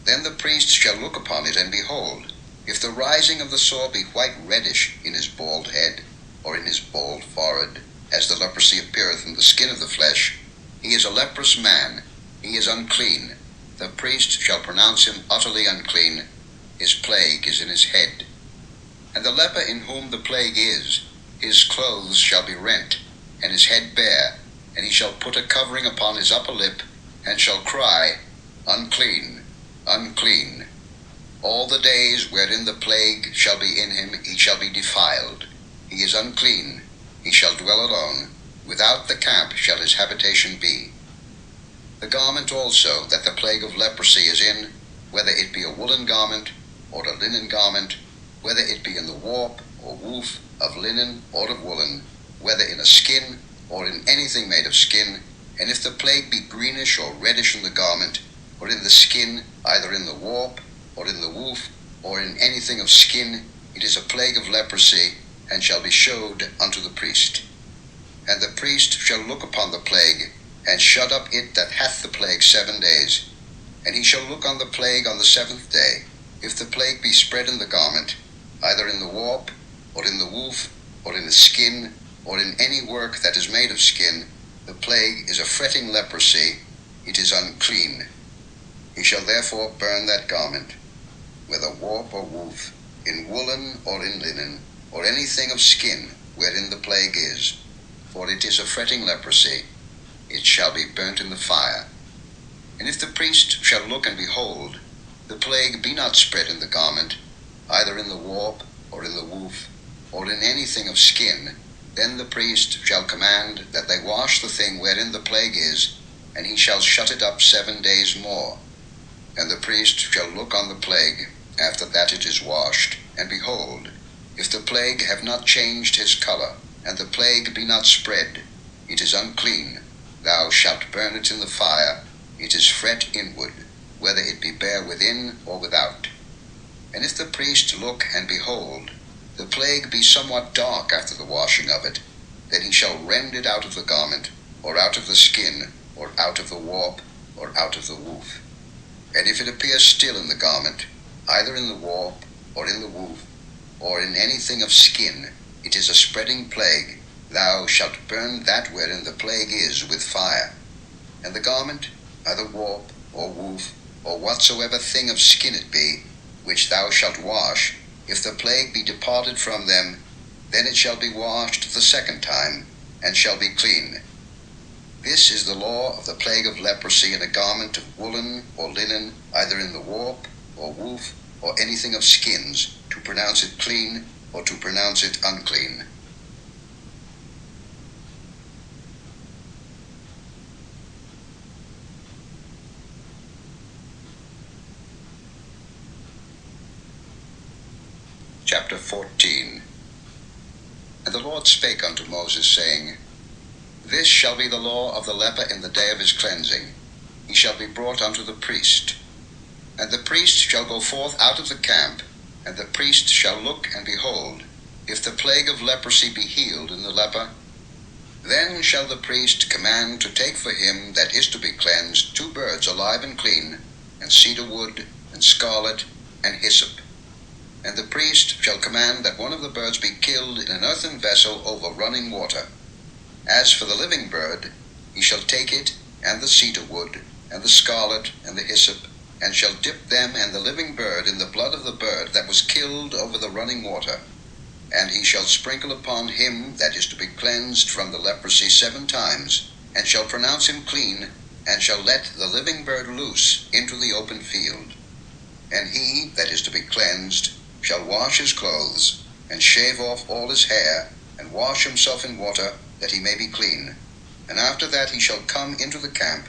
Then the priest shall look upon it, and behold, if the rising of the sore be white reddish in his bald head, or in his bald forehead, as the leprosy appeareth in the skin of the flesh, he is a leprous man, he is unclean. The priest shall pronounce him utterly unclean, his plague is in his head. And the leper in whom the plague is, his clothes shall be rent, and his head bare, and he shall put a covering upon his upper lip, and shall cry, Unclean, unclean. All the days wherein the plague shall be in him, he shall be defiled. He is unclean, he shall dwell alone, without the camp shall his habitation be. The garment also that the plague of leprosy is in, whether it be a woolen garment, or a linen garment, whether it be in the warp or woof of linen or of woolen, whether in a skin or in anything made of skin, and if the plague be greenish or reddish in the garment, or in the skin, either in the warp, or in the woof, or in anything of skin, it is a plague of leprosy, and shall be showed unto the priest. And the priest shall look upon the plague, and shut up it that hath the plague 7 days. And he shall look on the plague on the 7th day. If the plague be spread in the garment, either in the warp, or in the woof, or in the skin, or in any work that is made of skin, the plague is a fretting leprosy, it is unclean. He shall therefore burn that garment, whether warp or woof, in woolen or in linen, or anything of skin wherein the plague is, for it is a fretting leprosy, it shall be burnt in the fire. And if the priest shall look and behold, the plague be not spread in the garment, either in the warp, or in the woof, or in anything of skin, then the priest shall command that they wash the thing wherein the plague is, and he shall shut it up 7 days more. And the priest shall look on the plague, after that it is washed, and behold, if the plague have not changed his color, and the plague be not spread, it is unclean. Thou shalt burn it in the fire. It is fret inward, whether it be bare within or without. And if the priest look and behold, the plague be somewhat dark after the washing of it, then he shall rend it out of the garment, or out of the skin, or out of the warp, or out of the woof. And if it appear still in the garment, either in the warp, or in the woof, or in anything of skin, it is a spreading plague. Thou shalt burn that wherein the plague is with fire. And the garment, either warp, or woof, or whatsoever thing of skin it be, which thou shalt wash, if the plague be departed from them, then it shall be washed the second time, and shall be clean. This is the law of the plague of leprosy in a garment of woolen or linen, either in the warp, or woof, or anything of skins, to pronounce it clean, or to pronounce it unclean. Chapter 14. And the Lord spake unto Moses, saying, This shall be the law of the leper in the day of his cleansing. He shall be brought unto the priest. And the priest shall go forth out of the camp, and the priest shall look and behold, if the plague of leprosy be healed in the leper. Then shall the priest command to take for him that is to be cleansed 2 birds alive and clean, and cedar wood, and scarlet, and hyssop. And the priest shall command that one of the birds be killed in an earthen vessel over running water. As for the living bird, he shall take it, and the cedar wood, and the scarlet, and the hyssop, and shall dip them and the living bird in the blood of the bird that was killed over the running water. And he shall sprinkle upon him that is to be cleansed from the leprosy 7 times, and shall pronounce him clean, and shall let the living bird loose into the open field. And he that is to be cleansed shall wash his clothes, and shave off all his hair, and wash himself in water, that he may be clean. And after that he shall come into the camp,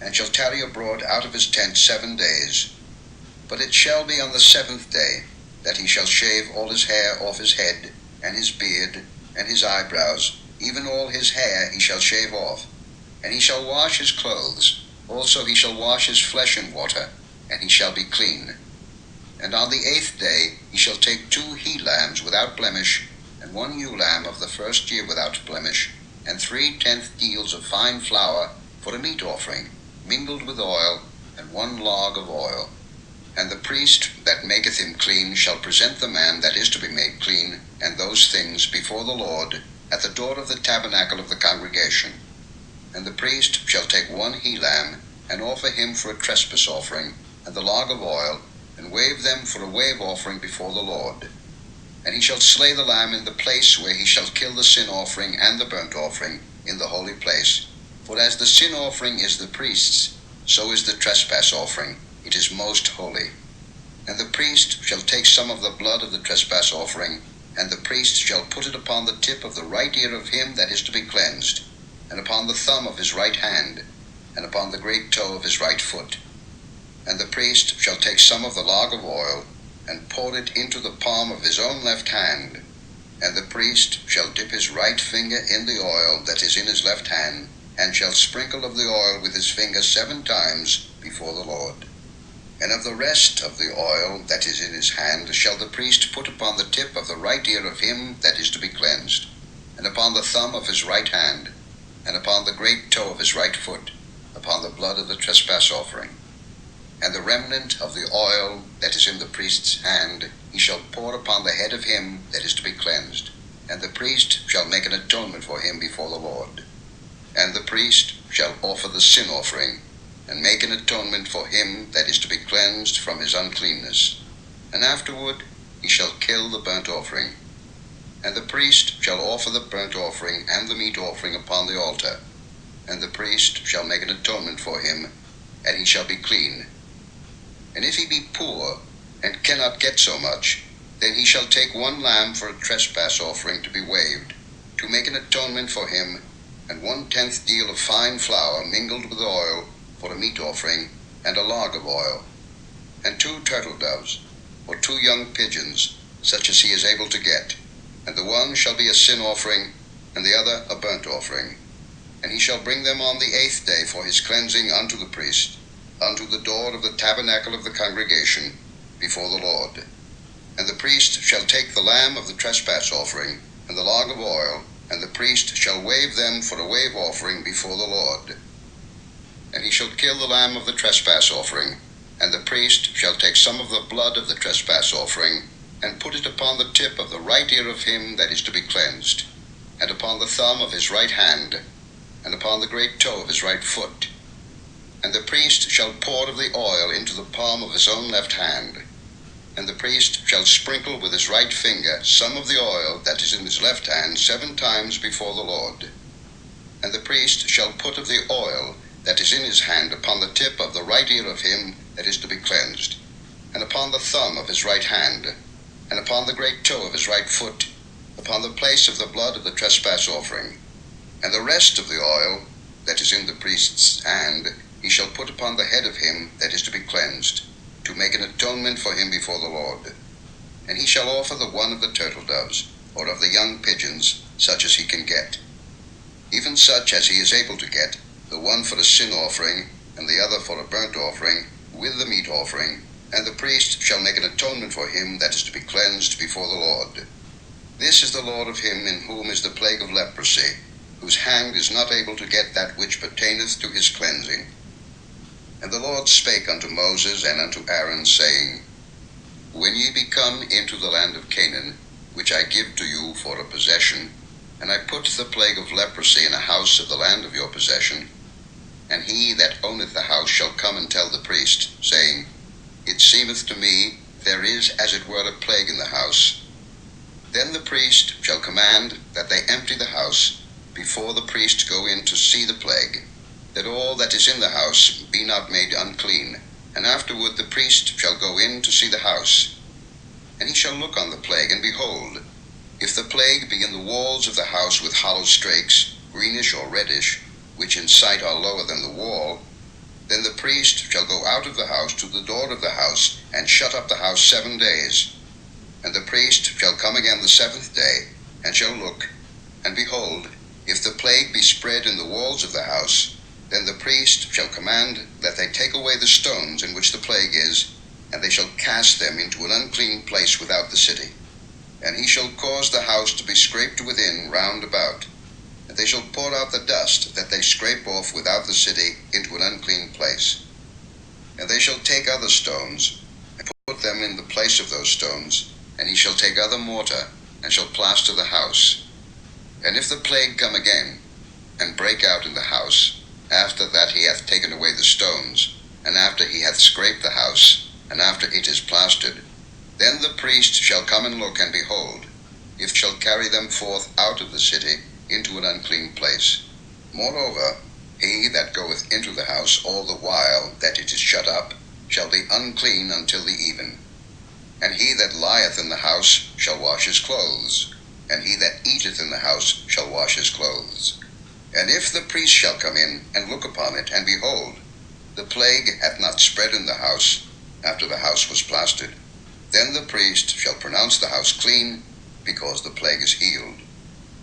and shall tarry abroad out of his tent 7 days. But it shall be on the 7th day, that he shall shave all his hair off his head, and his beard, and his eyebrows, even all his hair he shall shave off. And he shall wash his clothes, also he shall wash his flesh in water, and he shall be clean. And on the 8th day he shall take 2 he-lambs without blemish, and 1 ewe lamb of the first year without blemish, and 3/10 deals of fine flour for a meat offering, mingled with oil, and 1 log of oil. And the priest that maketh him clean shall present the man that is to be made clean, and those things before the Lord, at the door of the tabernacle of the congregation. And the priest shall take 1 he-lamb, and offer him for a trespass offering, and the log of oil, and wave them for a wave offering before the Lord. And he shall slay the lamb in the place where he shall kill the sin offering and the burnt offering, in the holy place. For as the sin offering is the priest's, so is the trespass offering, it is most holy. And the priest shall take some of the blood of the trespass offering, and the priest shall put it upon the tip of the right ear of him that is to be cleansed, and upon the thumb of his right hand, and upon the great toe of his right foot. And the priest shall take some of the log of oil, and pour it into the palm of his own left hand. And the priest shall dip his right finger in the oil that is in his left hand, and shall sprinkle of the oil with his finger 7 times before the Lord. And of the rest of the oil that is in his hand shall the priest put upon the tip of the right ear of him that is to be cleansed, and upon the thumb of his right hand, and upon the great toe of his right foot, upon the blood of the trespass offering. And the remnant of the oil that is in the priest's hand he shall pour upon the head of him that is to be cleansed, and the priest shall make an atonement for him before the Lord. And the priest shall offer the sin offering, and make an atonement for him that is to be cleansed from his uncleanness. And afterward he shall kill the burnt offering. And the priest shall offer the burnt offering and the meat offering upon the altar. and the priest shall make an atonement for him, and he shall be clean. And if he be poor, and cannot get so much, then he shall take one lamb for a trespass offering to be waved, to make an atonement for him, and 1/10 deal of fine flour mingled with oil for a meat offering, and a log of oil, and 2 turtle doves, or 2 young pigeons, such as he is able to get, and the one shall be a sin offering, and the other a burnt offering. And he shall bring them on the 8th day for his cleansing unto the priest, unto the door of the tabernacle of the congregation, before the Lord. And the priest shall take the lamb of the trespass offering, and the log of oil, and the priest shall wave them for a wave offering before the Lord. And he shall kill the lamb of the trespass offering, and the priest shall take some of the blood of the trespass offering, and put it upon the tip of the right ear of him that is to be cleansed, and upon the thumb of his right hand, and upon the great toe of his right foot. And the priest shall pour of the oil into the palm of his own left hand, and the priest shall sprinkle with his right finger some of the oil that is in his left hand 7 times before the Lord. And the priest shall put of the oil that is in his hand upon the tip of the right ear of him that is to be cleansed, and upon the thumb of his right hand, and upon the great toe of his right foot, upon the place of the blood of the trespass offering. And the rest of the oil that is in the priest's hand he shall put upon the head of him that is to be cleansed, to make an atonement for him before the Lord. And he shall offer the one of the turtle doves, or of the young pigeons, such as he can get, even such as he is able to get, the one for a sin offering, and the other for a burnt offering, with the meat offering, and the priest shall make an atonement for him that is to be cleansed before the Lord. This is the Lord of him in whom is the plague of leprosy, whose hand is not able to get that which pertaineth to his cleansing. And the Lord spake unto Moses and unto Aaron, saying, When ye be come into the land of Canaan, which I give to you for a possession, and I put the plague of leprosy in a house of the land of your possession, and he that owneth the house shall come and tell the priest, saying, It seemeth to me there is as it were a plague in the house. Then the priest shall command that they empty the house, before the priest go in to see the plague, that all that is in the house be not made unclean, and afterward the priest shall go in to see the house. And he shall look on the plague, and behold, if the plague be in the walls of the house with hollow strakes, greenish or reddish, which in sight are lower than the wall, then the priest shall go out of the house to the door of the house, and shut up the house 7 days. And the priest shall come again the 7th day, and shall look, and behold, if the plague be spread in the walls of the house, then the priest shall command that they take away the stones in which the plague is, and they shall cast them into an unclean place without the city. And he shall cause the house to be scraped within round about, and they shall pour out the dust that they scrape off without the city into an unclean place. And they shall take other stones, and put them in the place of those stones, and he shall take other mortar, and shall plaster the house. And if the plague come again, and break out in the house, after that he hath taken away the stones, and after he hath scraped the house, and after it is plastered, then the priest shall come and look, and behold, if shall carry them forth out of the city into an unclean place. Moreover, he that goeth into the house all the while that it is shut up shall be unclean until the even. And he that lieth in the house shall wash his clothes, and he that eateth in the house shall wash his clothes. And if the priest shall come in and look upon it, and behold, the plague hath not spread in the house, after the house was plastered, then the priest shall pronounce the house clean, because the plague is healed.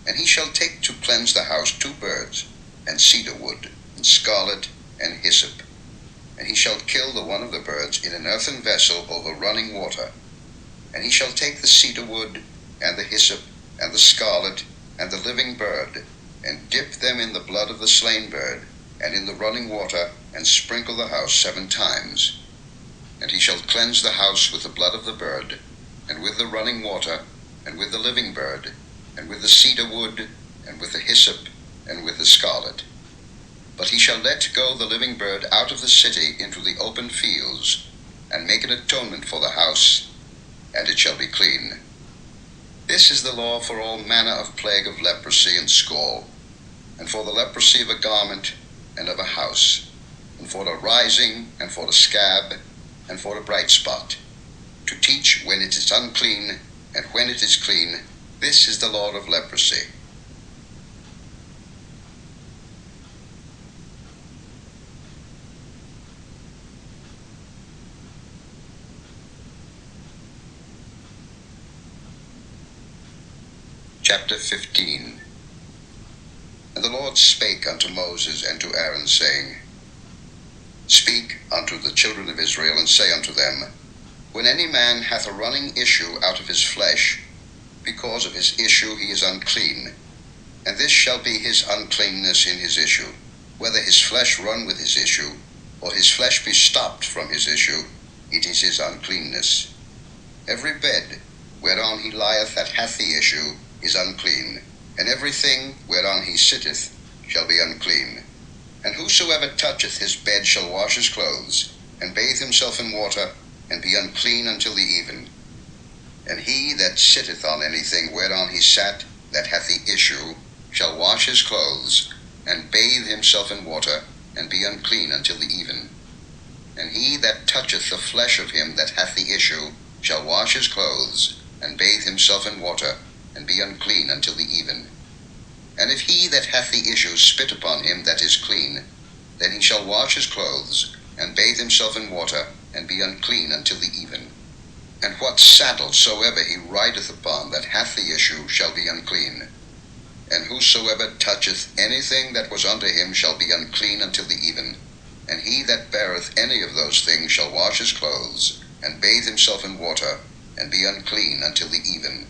And he shall take to cleanse the house 2 birds, and cedar wood, and scarlet, and hyssop. And he shall kill the one of the birds in an earthen vessel over running water. And he shall take the cedar wood, and the hyssop, and the scarlet, and the living bird, and dip them in the blood of the slain bird, and in the running water, and sprinkle the house 7 times. And he shall cleanse the house with the blood of the bird, and with the running water, and with the living bird, and with the cedar wood, and with the hyssop, and with the scarlet. But he shall let go the living bird out of the city into the open fields, and make an atonement for the house, and it shall be clean. This is the law for all manner of plague of leprosy and scall. and for the leprosy of a garment and of a house, and for the rising, and for the scab, and for the bright spot, to teach when it is unclean, and when it is clean. This is the law of leprosy. Chapter 15. And the Lord spake unto Moses and to Aaron, saying, Speak unto the children of Israel, and say unto them, When any man hath a running issue out of his flesh, because of his issue he is unclean, and this shall be his uncleanness in his issue, whether his flesh run with his issue, or his flesh be stopped from his issue, it is his uncleanness. Every bed whereon he lieth that hath the issue is unclean, and everything whereon he sitteth shall be unclean. And whosoever toucheth his bed shall wash his clothes, and bathe himself in water, and be unclean until the even. And he that sitteth on anything whereon he sat that hath the issue shall wash his clothes, and bathe himself in water, and be unclean until the even. And he that toucheth the flesh of him that hath the issue shall wash his clothes, and bathe himself in water, and be unclean until the even. And if he that hath the issue spit upon him that is clean, then he shall wash his clothes, and bathe himself in water, and be unclean until the even. And what saddle soever he rideth upon that hath the issue shall be unclean. And whosoever toucheth anything that was under him shall be unclean until the even. And he that beareth any of those things shall wash his clothes, and bathe himself in water, and be unclean until the even.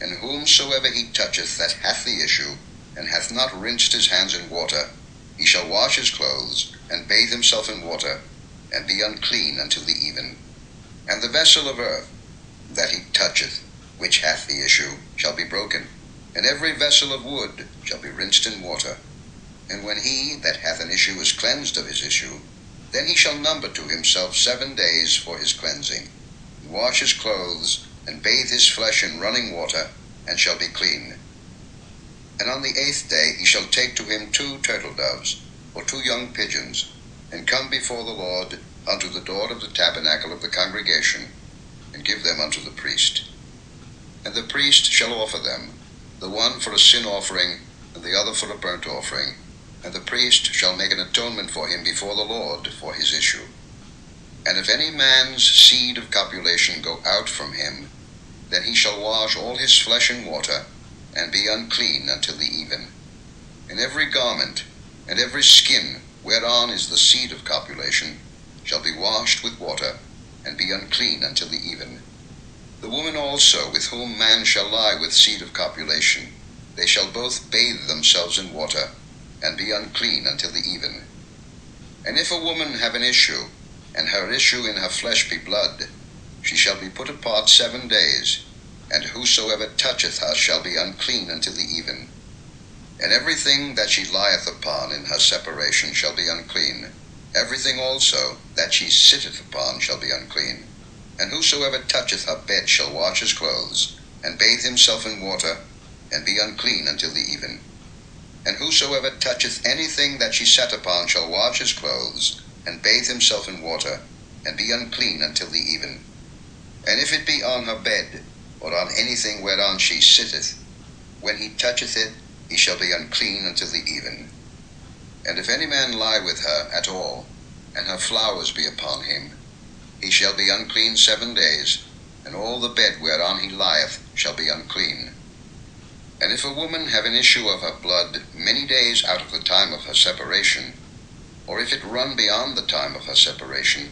And whomsoever he toucheth that hath the issue, and hath not rinsed his hands in water, he shall wash his clothes, and bathe himself in water, and be unclean until the even. And the vessel of earth that he toucheth, which hath the issue, shall be broken, and every vessel of wood shall be rinsed in water. And when he that hath an issue is cleansed of his issue, then he shall number to himself 7 days for his cleansing, and wash his clothes, and bathe his flesh in running water, and shall be clean. And on the 8th day he shall take to him 2 turtle doves, or 2 young pigeons, and come before the Lord unto the door of the tabernacle of the congregation, and give them unto the priest. And the priest shall offer them, the one for a sin offering, and the other for a burnt offering, and the priest shall make an atonement for him before the Lord for his issue. And if any man's seed of copulation go out from him, then he shall wash all his flesh in water, and be unclean until the even. And every garment, and every skin whereon is the seed of copulation, shall be washed with water, and be unclean until the even. The woman also with whom man shall lie with seed of copulation, they shall both bathe themselves in water, and be unclean until the even. And if a woman have an issue, and her issue in her flesh be blood, she shall be put apart 7 days, and whosoever toucheth her shall be unclean until the even. And everything that she lieth upon in her separation shall be unclean. Everything also that she sitteth upon shall be unclean. And whosoever toucheth her bed shall wash his clothes, and bathe himself in water, and be unclean until the even. And whosoever toucheth anything that she sat upon shall wash his clothes, and bathe himself in water, and be unclean until the even. And if it be on her bed, or on anything whereon she sitteth, when he toucheth it, he shall be unclean until the even. And if any man lie with her at all, and her flowers be upon him, he shall be unclean 7 days, and all the bed whereon he lieth shall be unclean. And if a woman have an issue of her blood many days out of the time of her separation, or if it run beyond the time of her separation,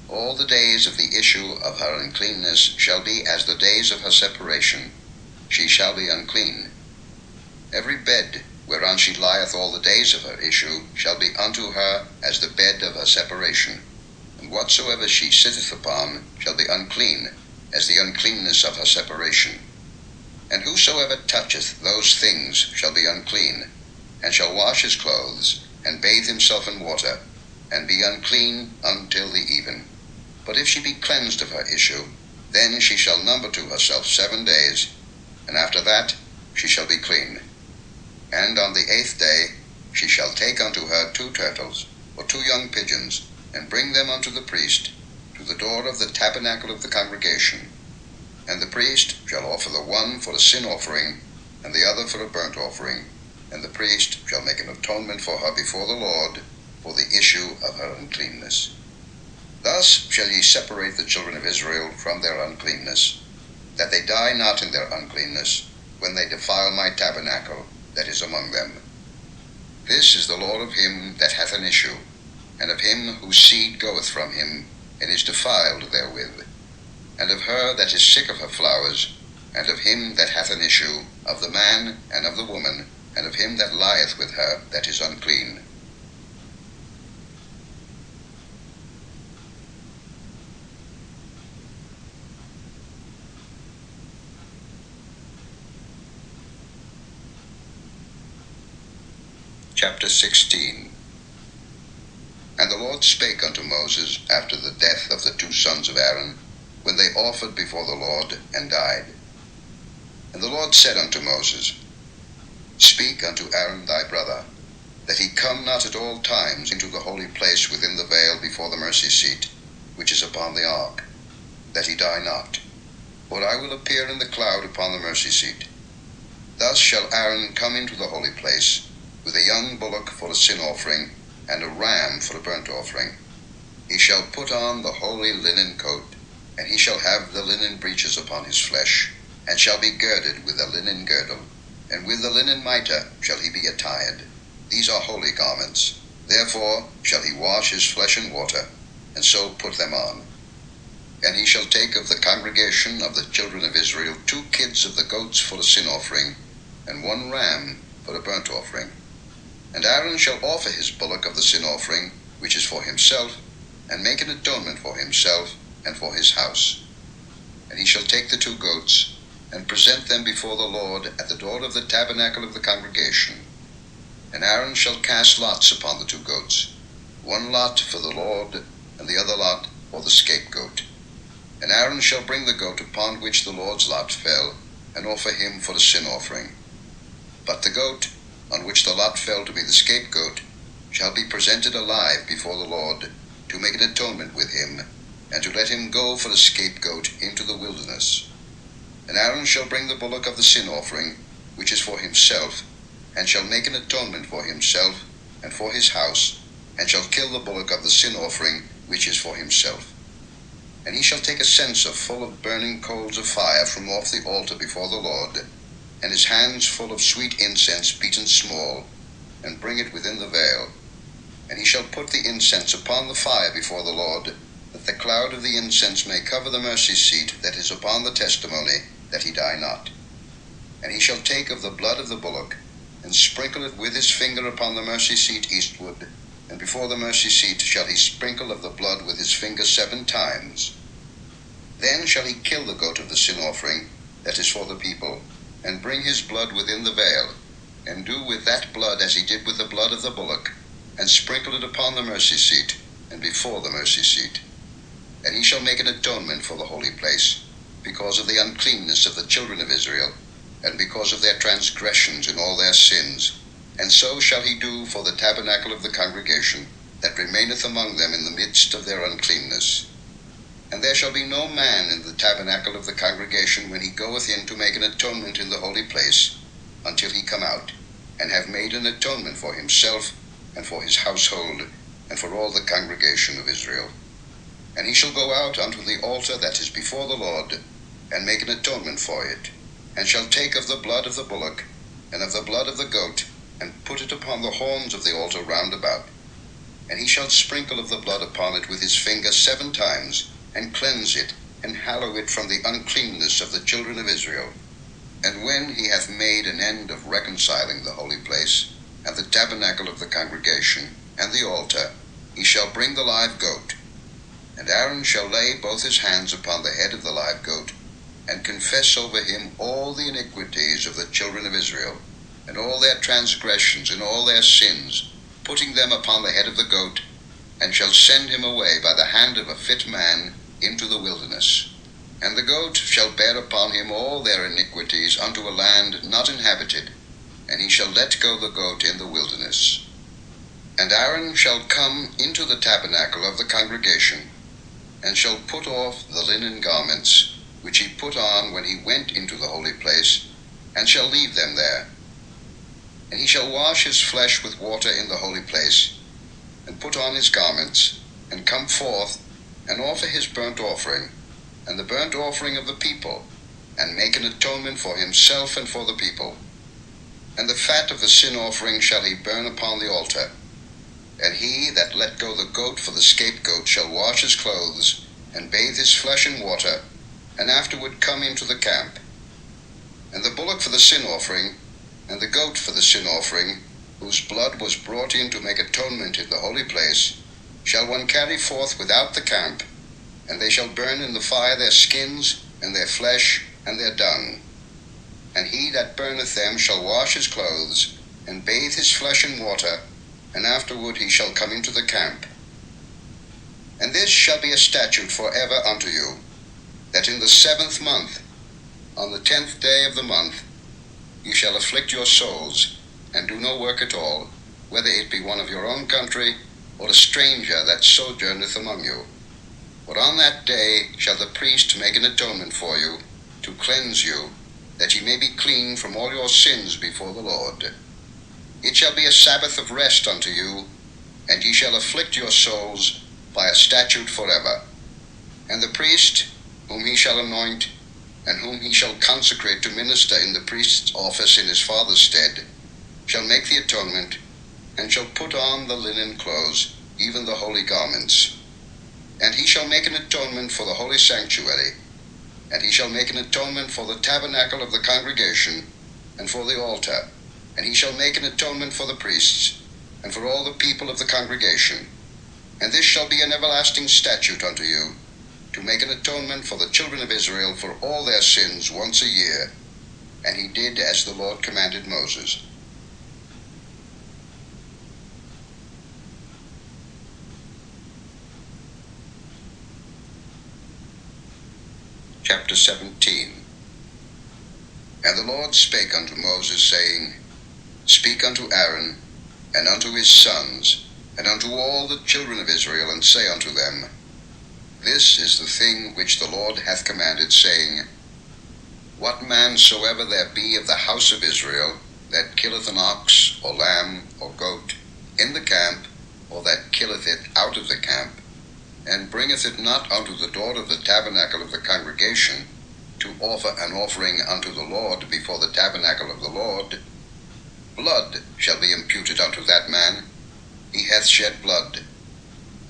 all the days of the issue of her uncleanness shall be as the days of her separation. She shall be unclean. Every bed whereon she lieth all the days of her issue shall be unto her as the bed of her separation. And whatsoever she sitteth upon shall be unclean, as the uncleanness of her separation. And whosoever toucheth those things shall be unclean, and shall wash his clothes, and bathe himself in water, and be unclean until the even. But if she be cleansed of her issue, then she shall number to herself 7 days, and after that she shall be clean. And on the 8th day she shall take unto her 2 turtles, or 2 young pigeons, and bring them unto the priest to the door of the tabernacle of the congregation. And the priest shall offer the one for a sin offering, and the other for a burnt offering. And the priest shall make an atonement for her before the Lord for the issue of her uncleanness. Thus shall ye separate the children of Israel from their uncleanness, that they die not in their uncleanness, when they defile my tabernacle that is among them. This is the law of him that hath an issue, and of him whose seed goeth from him, and is defiled therewith, and of her that is sick of her flowers, and of him that hath an issue, of the man and of the woman, and of him that lieth with her that is unclean. Chapter 16. And the Lord spake unto Moses after the death of the 2 sons of Aaron, when they offered before the Lord and died. And the Lord said unto Moses, Speak unto Aaron thy brother, that he come not at all times into the holy place within the veil before the mercy seat, which is upon the ark, that he die not. For I will appear in the cloud upon the mercy seat. Thus shall Aaron come into the holy place, with a young bullock for a sin offering, and a ram for a burnt offering. He shall put on the holy linen coat, and he shall have the linen breeches upon his flesh, and shall be girded with a linen girdle, and with the linen mitre shall he be attired. These are holy garments. Therefore shall he wash his flesh in water, and so put them on. And he shall take of the congregation of the children of Israel 2 kids of the goats for a sin offering, and 1 ram for a burnt offering. And Aaron shall offer his bullock of the sin offering, which is for himself, and make an atonement for himself and for his house. And he shall take the 2 goats, and present them before the Lord at the door of the tabernacle of the congregation. And Aaron shall cast lots upon the 2 goats, 1 lot for the Lord, and the other lot for the scapegoat. And Aaron shall bring the goat upon which the Lord's lot fell, and offer him for a sin offering. But the goat, on which the lot fell to be the scapegoat, shall be presented alive before the Lord, to make an atonement with him, and to let him go for a scapegoat into the wilderness. And Aaron shall bring the bullock of the sin offering, which is for himself, and shall make an atonement for himself and for his house, and shall kill the bullock of the sin offering, which is for himself. And he shall take a censer full of burning coals of fire from off the altar before the Lord, and his hands full of sweet incense beaten small, and bring it within the veil. And he shall put the incense upon the fire before the Lord, that the cloud of the incense may cover the mercy seat that is upon the testimony, that he die not. And he shall take of the blood of the bullock, and sprinkle it with his finger upon the mercy seat eastward, and before the mercy seat shall he sprinkle of the blood with his finger 7 times. Then shall he kill the goat of the sin offering, that is for the people, and bring his blood within the veil, and do with that blood as he did with the blood of the bullock, and sprinkle it upon the mercy seat, and before the mercy seat. And he shall make an atonement for the holy place, because of the uncleanness of the children of Israel, and because of their transgressions in all their sins. And so shall he do for the tabernacle of the congregation, that remaineth among them in the midst of their uncleanness. And there shall be no man in the tabernacle of the congregation when he goeth in to make an atonement in the holy place, until he come out, and have made an atonement for himself, and for his household, and for all the congregation of Israel. And he shall go out unto the altar that is before the Lord, and make an atonement for it, and shall take of the blood of the bullock, and of the blood of the goat, and put it upon the horns of the altar round about. And he shall sprinkle of the blood upon it with his finger 7 times, and cleanse it, and hallow it from the uncleanness of the children of Israel. And when he hath made an end of reconciling the holy place, and the tabernacle of the congregation, and the altar, he shall bring the live goat. And Aaron shall lay both his hands upon the head of the live goat, and confess over him all the iniquities of the children of Israel, and all their transgressions and all their sins, putting them upon the head of the goat, and shall send him away by the hand of a fit man into the wilderness. And the goat shall bear upon him all their iniquities unto a land not inhabited, and he shall let go the goat in the wilderness. And Aaron shall come into the tabernacle of the congregation, and shall put off the linen garments, which he put on when he went into the holy place, and shall leave them there. And he shall wash his flesh with water in the holy place, and put on his garments, and come forth, and offer his burnt offering, and the burnt offering of the people, and make an atonement for himself and for the people. And the fat of the sin offering shall he burn upon the altar. And he that let go the goat for the scapegoat shall wash his clothes, and bathe his flesh in water, and afterward come into the camp. And the bullock for the sin offering, and the goat for the sin offering, whose blood was brought in to make atonement in the holy place, shall one carry forth without the camp, and they shall burn in the fire their skins, and their flesh, and their dung. And he that burneth them shall wash his clothes, and bathe his flesh in water, and afterward he shall come into the camp. And this shall be a statute for ever unto you, that in the 7th month, on the 10th day of the month, ye shall afflict your souls, and do no work at all, whether it be one of your own country, or a stranger that sojourneth among you. For on that day shall the priest make an atonement for you, to cleanse you, that ye may be clean from all your sins before the Lord. It shall be a Sabbath of rest unto you, and ye shall afflict your souls by a statute forever. And the priest, whom he shall anoint, and whom he shall consecrate to minister in the priest's office in his father's stead, shall make the atonement, and shall put on the linen clothes, even the holy garments. And he shall make an atonement for the holy sanctuary, and he shall make an atonement for the tabernacle of the congregation, and for the altar, and he shall make an atonement for the priests, and for all the people of the congregation. And this shall be an everlasting statute unto you, to make an atonement for the children of Israel for all their sins once a year. And he did as the Lord commanded Moses. Chapter 17. And the Lord spake unto Moses, saying, Speak unto Aaron, and unto his sons, and unto all the children of Israel, and say unto them, This is the thing which the Lord hath commanded, saying, What man soever there be of the house of Israel, that killeth an ox, or lamb, or goat, in the camp, or that killeth it out of the camp, and bringeth it not unto the door of the tabernacle of the congregation, to offer an offering unto the Lord before the tabernacle of the Lord, blood shall be imputed unto that man. He hath shed blood,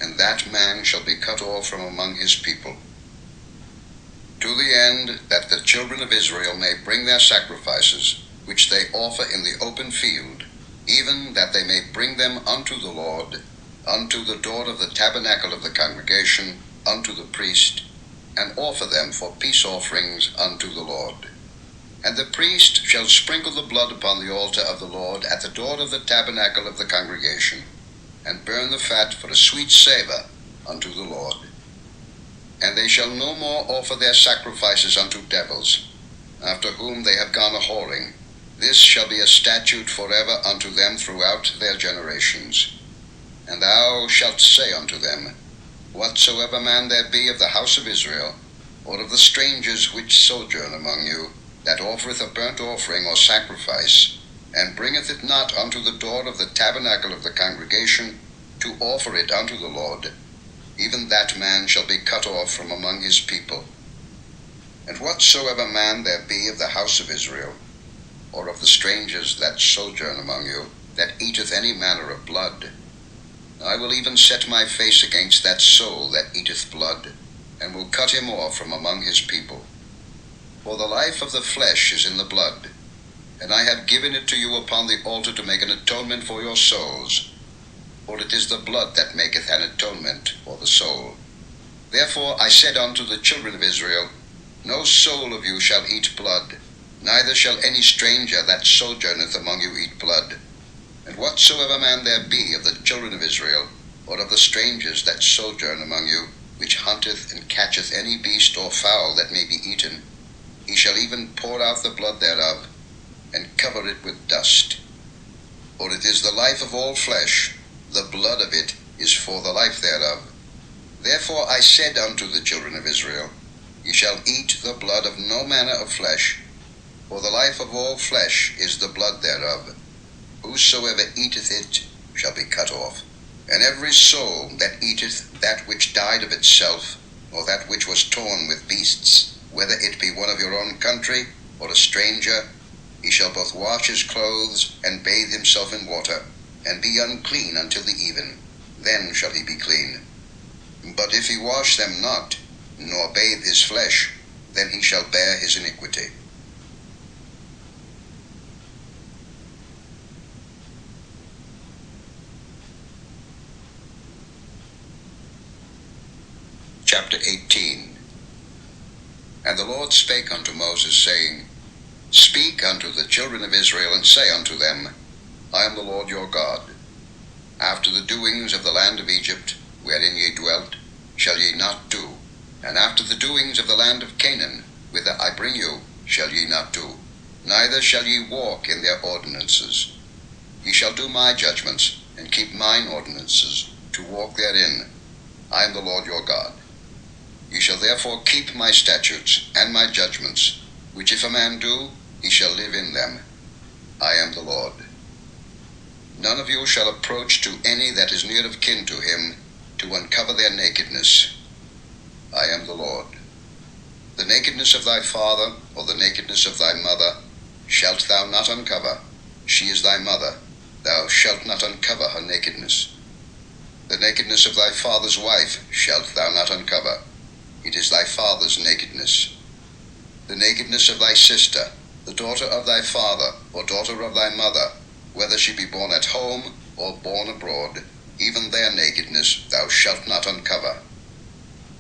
and that man shall be cut off from among his people. To the end that the children of Israel may bring their sacrifices, which they offer in the open field, even that they may bring them unto the Lord, unto the door of the tabernacle of the congregation, unto the priest, and offer them for peace offerings unto the Lord. And the priest shall sprinkle the blood upon the altar of the Lord at the door of the tabernacle of the congregation, and burn the fat for a sweet savour unto the Lord. And they shall no more offer their sacrifices unto devils, after whom they have gone a whoring. This shall be a statute forever unto them throughout their generations. And thou shalt say unto them, Whatsoever man there be of the house of Israel, or of the strangers which sojourn among you, that offereth a burnt offering or sacrifice, and bringeth it not unto the door of the tabernacle of the congregation, to offer it unto the Lord, even that man shall be cut off from among his people. And whatsoever man there be of the house of Israel, or of the strangers that sojourn among you, that eateth any manner of blood, I will even set my face against that soul that eateth blood, and will cut him off from among his people. For the life of the flesh is in the blood, and I have given it to you upon the altar to make an atonement for your souls. For it is the blood that maketh an atonement for the soul. Therefore I said unto the children of Israel, No soul of you shall eat blood, neither shall any stranger that sojourneth among you eat blood. And whatsoever man there be of the children of Israel, or of the strangers that sojourn among you, which hunteth and catcheth any beast or fowl that may be eaten, he shall even pour out the blood thereof, and cover it with dust. For it is the life of all flesh, the blood of it is for the life thereof. Therefore I said unto the children of Israel, Ye shall eat the blood of no manner of flesh, for the life of all flesh is the blood thereof. Whosoever eateth it shall be cut off. And every soul that eateth that which died of itself, or that which was torn with beasts, whether it be one of your own country, or a stranger, he shall both wash his clothes, and bathe himself in water, and be unclean until the even. Then shall he be clean. But if he wash them not, nor bathe his flesh, then he shall bear his iniquity. Chapter 18. And the Lord spake unto Moses, saying, Speak unto the children of Israel, and say unto them, I am the Lord your God. After the doings of the land of Egypt, wherein ye dwelt, shall ye not do, and after the doings of the land of Canaan, whither I bring you, shall ye not do, neither shall ye walk in their ordinances. Ye shall do my judgments, and keep mine ordinances, to walk therein. I am the Lord your God. Ye shall therefore keep my statutes and my judgments, which if a man do, he shall live in them. I am the Lord. None of you shall approach to any that is near of kin to him, to uncover their nakedness. I am the Lord. The nakedness of thy father, or the nakedness of thy mother, shalt thou not uncover. She is thy mother. Thou shalt not uncover her nakedness. The nakedness of thy father's wife shalt thou not uncover. It is thy father's nakedness. The nakedness of thy sister, the daughter of thy father, or daughter of thy mother, whether she be born at home, or born abroad, even their nakedness thou shalt not uncover.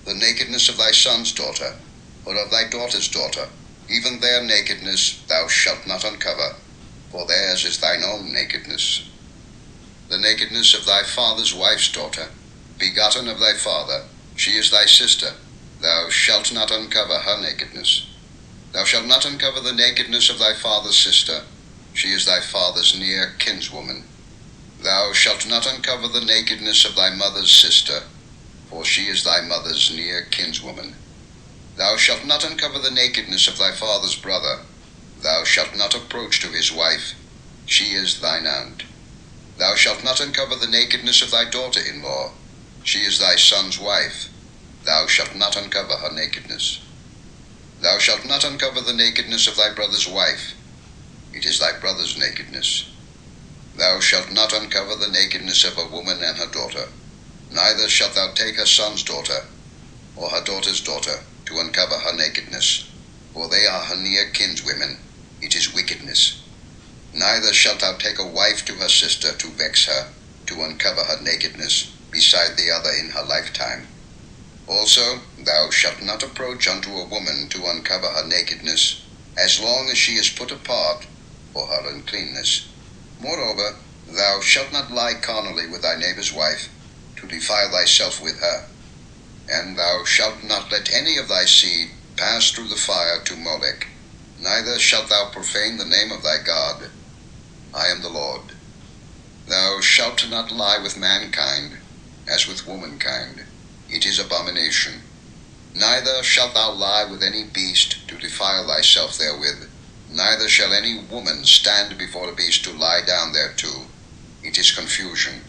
The nakedness of thy son's daughter, or of thy daughter's daughter, even their nakedness thou shalt not uncover, for theirs is thine own nakedness. The nakedness of thy father's wife's daughter, begotten of thy father, she is thy sister, thou shalt not uncover her nakedness. Thou shalt not uncover the nakedness of thy father's sister, she is thy father's near kinswoman. Thou shalt not uncover the nakedness of thy mother's sister, for she is thy mother's near kinswoman. Thou shalt not uncover the nakedness of thy father's brother. Thou shalt not approach to his wife, she is thine aunt. Thou shalt not uncover the nakedness of thy daughter-in-law, she is thy son's wife. Thou shalt not uncover her nakedness. Thou shalt not uncover the nakedness of thy brother's wife, it is thy brother's nakedness. Thou shalt not uncover the nakedness of a woman and her daughter, neither shalt thou take her son's daughter, or her daughter's daughter, to uncover her nakedness, for they are her near kinswomen, it is wickedness. Neither shalt thou take a wife to her sister to vex her, to uncover her nakedness, beside the other in her lifetime. Also, thou shalt not approach unto a woman to uncover her nakedness, as long as she is put apart for her uncleanness. Moreover, thou shalt not lie carnally with thy neighbor's wife, to defile thyself with her. And thou shalt not let any of thy seed pass through the fire to Molech, neither shalt thou profane the name of thy God. I am the Lord. Thou shalt not lie with mankind, as with womankind. It is abomination. Neither shalt thou lie with any beast to defile thyself therewith. Neither shall any woman stand before a beast to lie down thereto. It is confusion.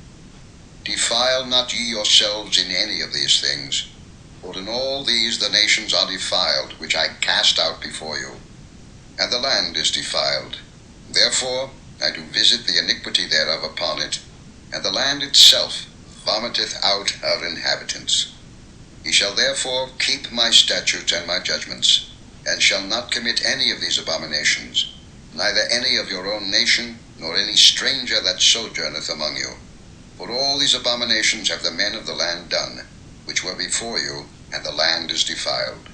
Defile not ye yourselves in any of these things, for in all these the nations are defiled, which I cast out before you. And the land is defiled. Therefore I do visit the iniquity thereof upon it, and the land itself vomiteth out her inhabitants. Ye shall therefore keep my statutes and my judgments, and shall not commit any of these abominations, neither any of your own nation, nor any stranger that sojourneth among you. For all these abominations have the men of the land done, which were before you, and the land is defiled.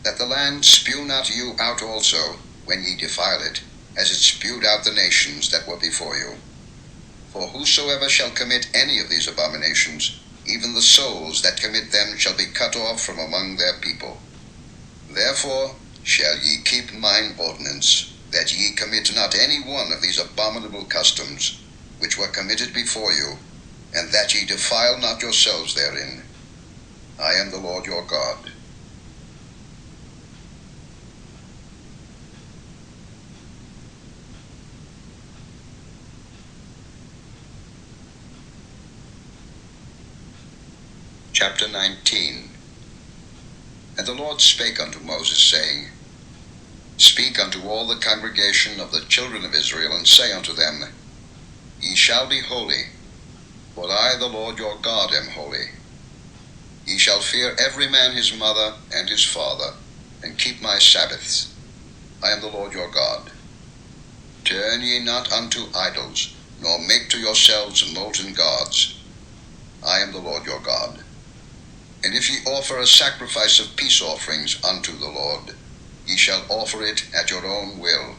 That the land spew not you out also, when ye defile it, as it spewed out the nations that were before you. For whosoever shall commit any of these abominations, even the souls that commit them shall be cut off from among their people. Therefore shall ye keep mine ordinance, that ye commit not any one of these abominable customs, which were committed before you, and that ye defile not yourselves therein. I am the Lord your God. Chapter 19. And the Lord spake unto Moses, saying, Speak unto all the congregation of the children of Israel, and say unto them, Ye shall be holy, for I the Lord your God am holy. Ye shall fear every man his mother and his father, and keep my Sabbaths. I am the Lord your God. Turn ye not unto idols, nor make to yourselves molten gods. I am the Lord your God. And if ye offer a sacrifice of peace offerings unto the Lord, ye shall offer it at your own will.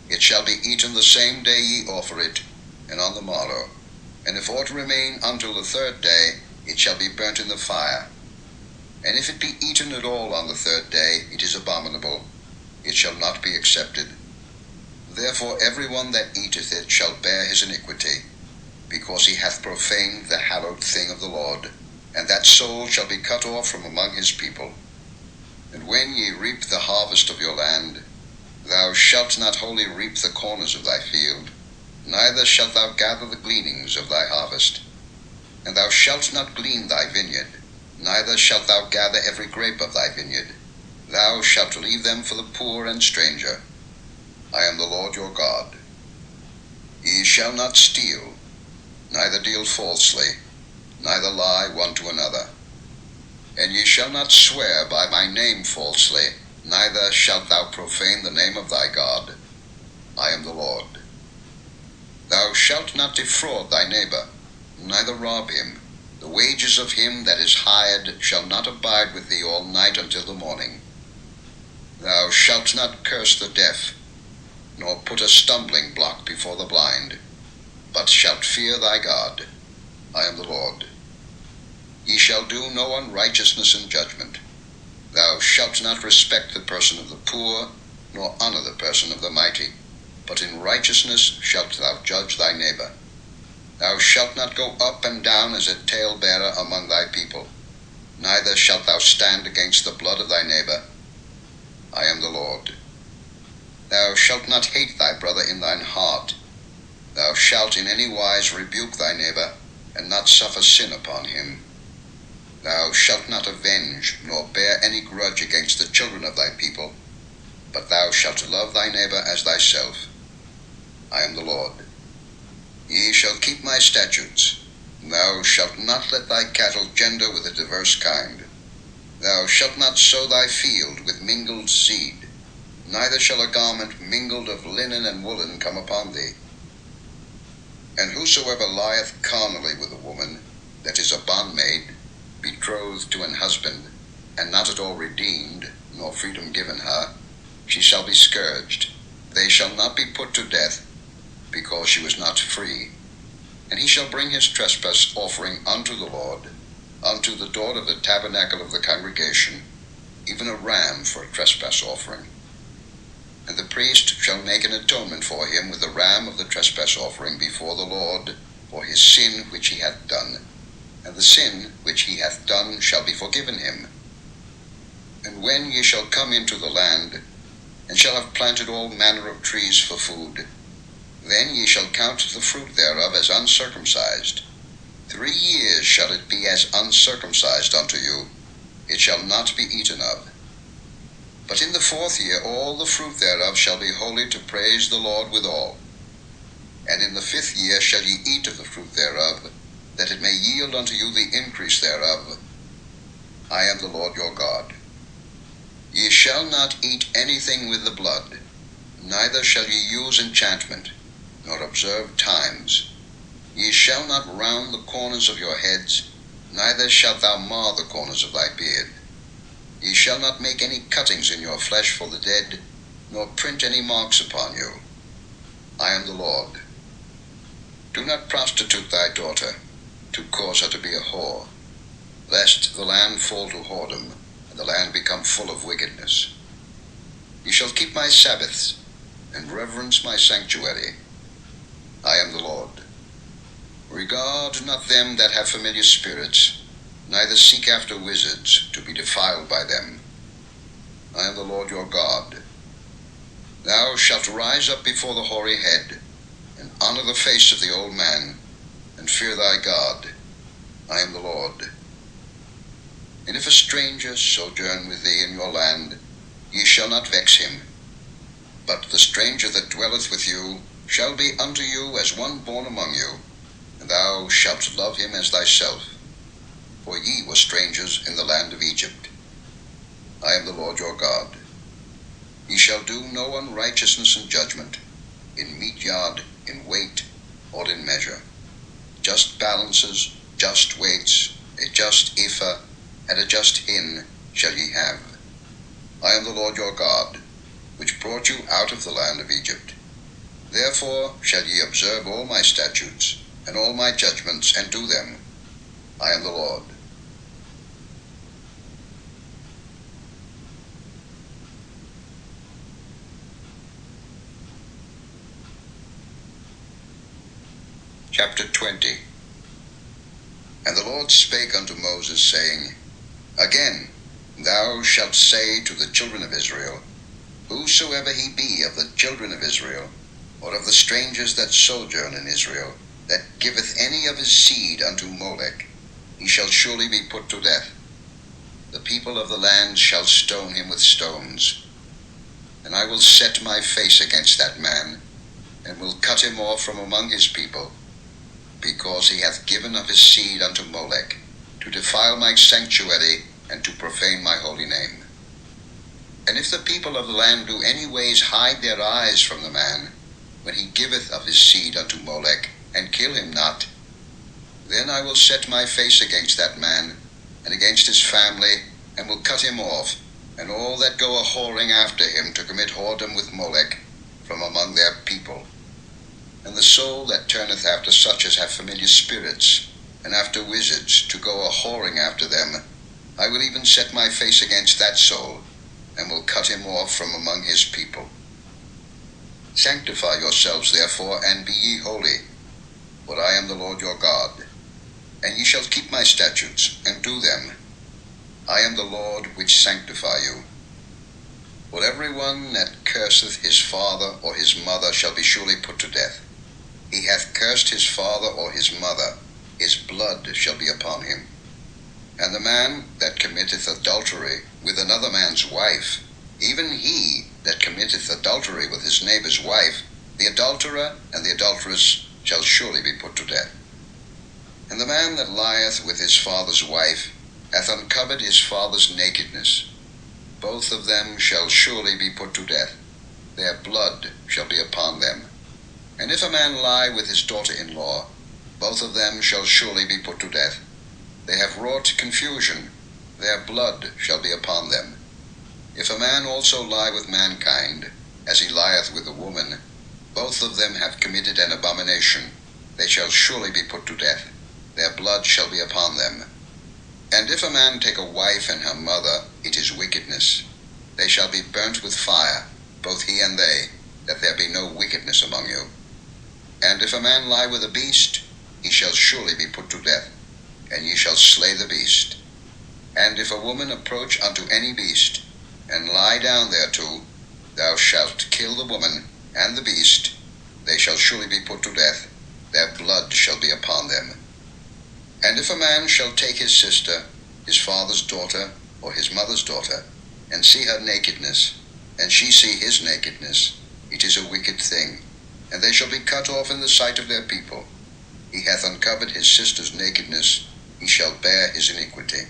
It shall be eaten the same day ye offer it, and on the morrow. And if aught remain until the third day, it shall be burnt in the fire. And if it be eaten at all on the third day, it is abominable. It shall not be accepted. Therefore every one that eateth it shall bear his iniquity, because he hath profaned the hallowed thing of the Lord, and that soul shall be cut off from among his people. And when ye reap the harvest of your land, thou shalt not wholly reap the corners of thy field, neither shalt thou gather the gleanings of thy harvest. And thou shalt not glean thy vineyard, neither shalt thou gather every grape of thy vineyard. Thou shalt leave them for the poor and stranger. I am the Lord your God. Ye shall not steal, neither deal falsely, neither lie one to another. And ye shall not swear by my name falsely, neither shalt thou profane the name of thy God. I am the Lord. Thou shalt not defraud thy neighbor, neither rob him. The wages of him that is hired shall not abide with thee all night until the morning. Thou shalt not curse the deaf, nor put a stumbling block before the blind, but shalt fear thy God. I am the Lord. Ye shall do no unrighteousness in judgment. Thou shalt not respect the person of the poor, nor honor the person of the mighty, but in righteousness shalt thou judge thy neighbor. Thou shalt not go up and down as a talebearer among thy people, neither shalt thou stand against the blood of thy neighbor. I am the Lord. Thou shalt not hate thy brother in thine heart. Thou shalt in any wise rebuke thy neighbor, and not suffer sin upon him. Thou shalt not avenge, nor bear any grudge against the children of thy people, but thou shalt love thy neighbor as thyself. I am the Lord. Ye shall keep my statutes. Thou shalt not let thy cattle gender with a diverse kind. Thou shalt not sow thy field with mingled seed, neither shall a garment mingled of linen and woolen come upon thee. And whosoever lieth carnally with a woman that is a bondmaid, betrothed to an husband, and not at all redeemed, nor freedom given her, she shall be scourged. They shall not be put to death, because she was not free. And he shall bring his trespass offering unto the Lord, unto the door of the tabernacle of the congregation, even a ram for a trespass offering. And the priest shall make an atonement for him with the ram of the trespass offering before the Lord for his sin which he hath done. And the sin which he hath done shall be forgiven him. And when ye shall come into the land, and shall have planted all manner of trees for food, then ye shall count the fruit thereof as uncircumcised. 3 years shall it be as uncircumcised unto you. It shall not be eaten of. But in the 4th year all the fruit thereof shall be holy to praise the Lord withal. And in the 5th year shall ye eat of the fruit thereof, that it may yield unto you the increase thereof. I am the Lord your God. Ye shall not eat anything with the blood, neither shall ye use enchantment, nor observe times. Ye shall not round the corners of your heads, neither shalt thou mar the corners of thy beard. Ye shall not make any cuttings in your flesh for the dead, nor print any marks upon you. I am the Lord. Do not prostitute thy daughter, to cause her to be a whore, lest the land fall to whoredom, and the land become full of wickedness. Ye shall keep my Sabbaths. and reverence my sanctuary. I am the Lord. Regard not them that have familiar spirits, neither seek after wizards to be defiled by them. I am the Lord your God. Thou shalt rise up before the hoary head, and honor the face of the old man, and fear thy God. I am the Lord. And if a stranger sojourn with thee in your land, ye shall not vex him. But the stranger that dwelleth with you shall be unto you as one born among you, and thou shalt love him as thyself. For ye were strangers in the land of Egypt. I am the Lord your God. Ye shall do no unrighteousness in judgment, in meat yard, in weight, or in measure. Just balances, just weights, a just ephah, and a just hin shall ye have. I am the Lord your God, which brought you out of the land of Egypt. Therefore shall ye observe all my statutes, and all my judgments, and do them. I am the Lord. Chapter 20. And the Lord spake unto Moses, saying, Again, thou shalt say to the children of Israel, Whosoever he be of the children of Israel, or of the strangers that sojourn in Israel, that giveth any of his seed unto Molech, he shall surely be put to death. The people of the land shall stone him with stones. And I will set my face against that man, and will cut him off from among his people, because he hath given of his seed unto Molech, to defile my sanctuary, and to profane my holy name. And if the people of the land do any ways hide their eyes from the man, when he giveth of his seed unto Molech, and kill him not, then I will set my face against that man, and against his family, and will cut him off, and all that go a whoring after him to commit whoredom with Molech, from among their people. And the soul that turneth after such as have familiar spirits, and after wizards, to go a whoring after them, I will even set my face against that soul, and will cut him off from among his people. Sanctify yourselves therefore, and be ye holy, for I am the Lord your God. And ye shall keep my statutes, and do them. I am the Lord which sanctify you. For every one that curseth his father or his mother shall be surely put to death. He hath cursed his father or his mother, his blood shall be upon him. And the man that committeth adultery with another man's wife, even he that committeth adultery with his neighbor's wife, the adulterer and the adulteress shall surely be put to death. And the man that lieth with his father's wife hath uncovered his father's nakedness. Both of them shall surely be put to death. Their blood shall be upon them. And if a man lie with his daughter-in-law, both of them shall surely be put to death. They have wrought confusion. Their blood shall be upon them. If a man also lie with mankind, as he lieth with a woman, both of them have committed an abomination. They shall surely be put to death. Their blood shall be upon them. And if a man take a wife and her mother, it is wickedness. They shall be burnt with fire, both he and they, that there be no wickedness among you. And if a man lie with a beast, he shall surely be put to death, and ye shall slay the beast. And if a woman approach unto any beast, and lie down thereto, thou shalt kill the woman and the beast. They shall surely be put to death. Their blood shall be upon them. And if a man shall take his sister, his father's daughter, or his mother's daughter, and see her nakedness, and she see his nakedness, it is a wicked thing, and they shall be cut off in the sight of their people. He hath uncovered his sister's nakedness, he shall bear his iniquity.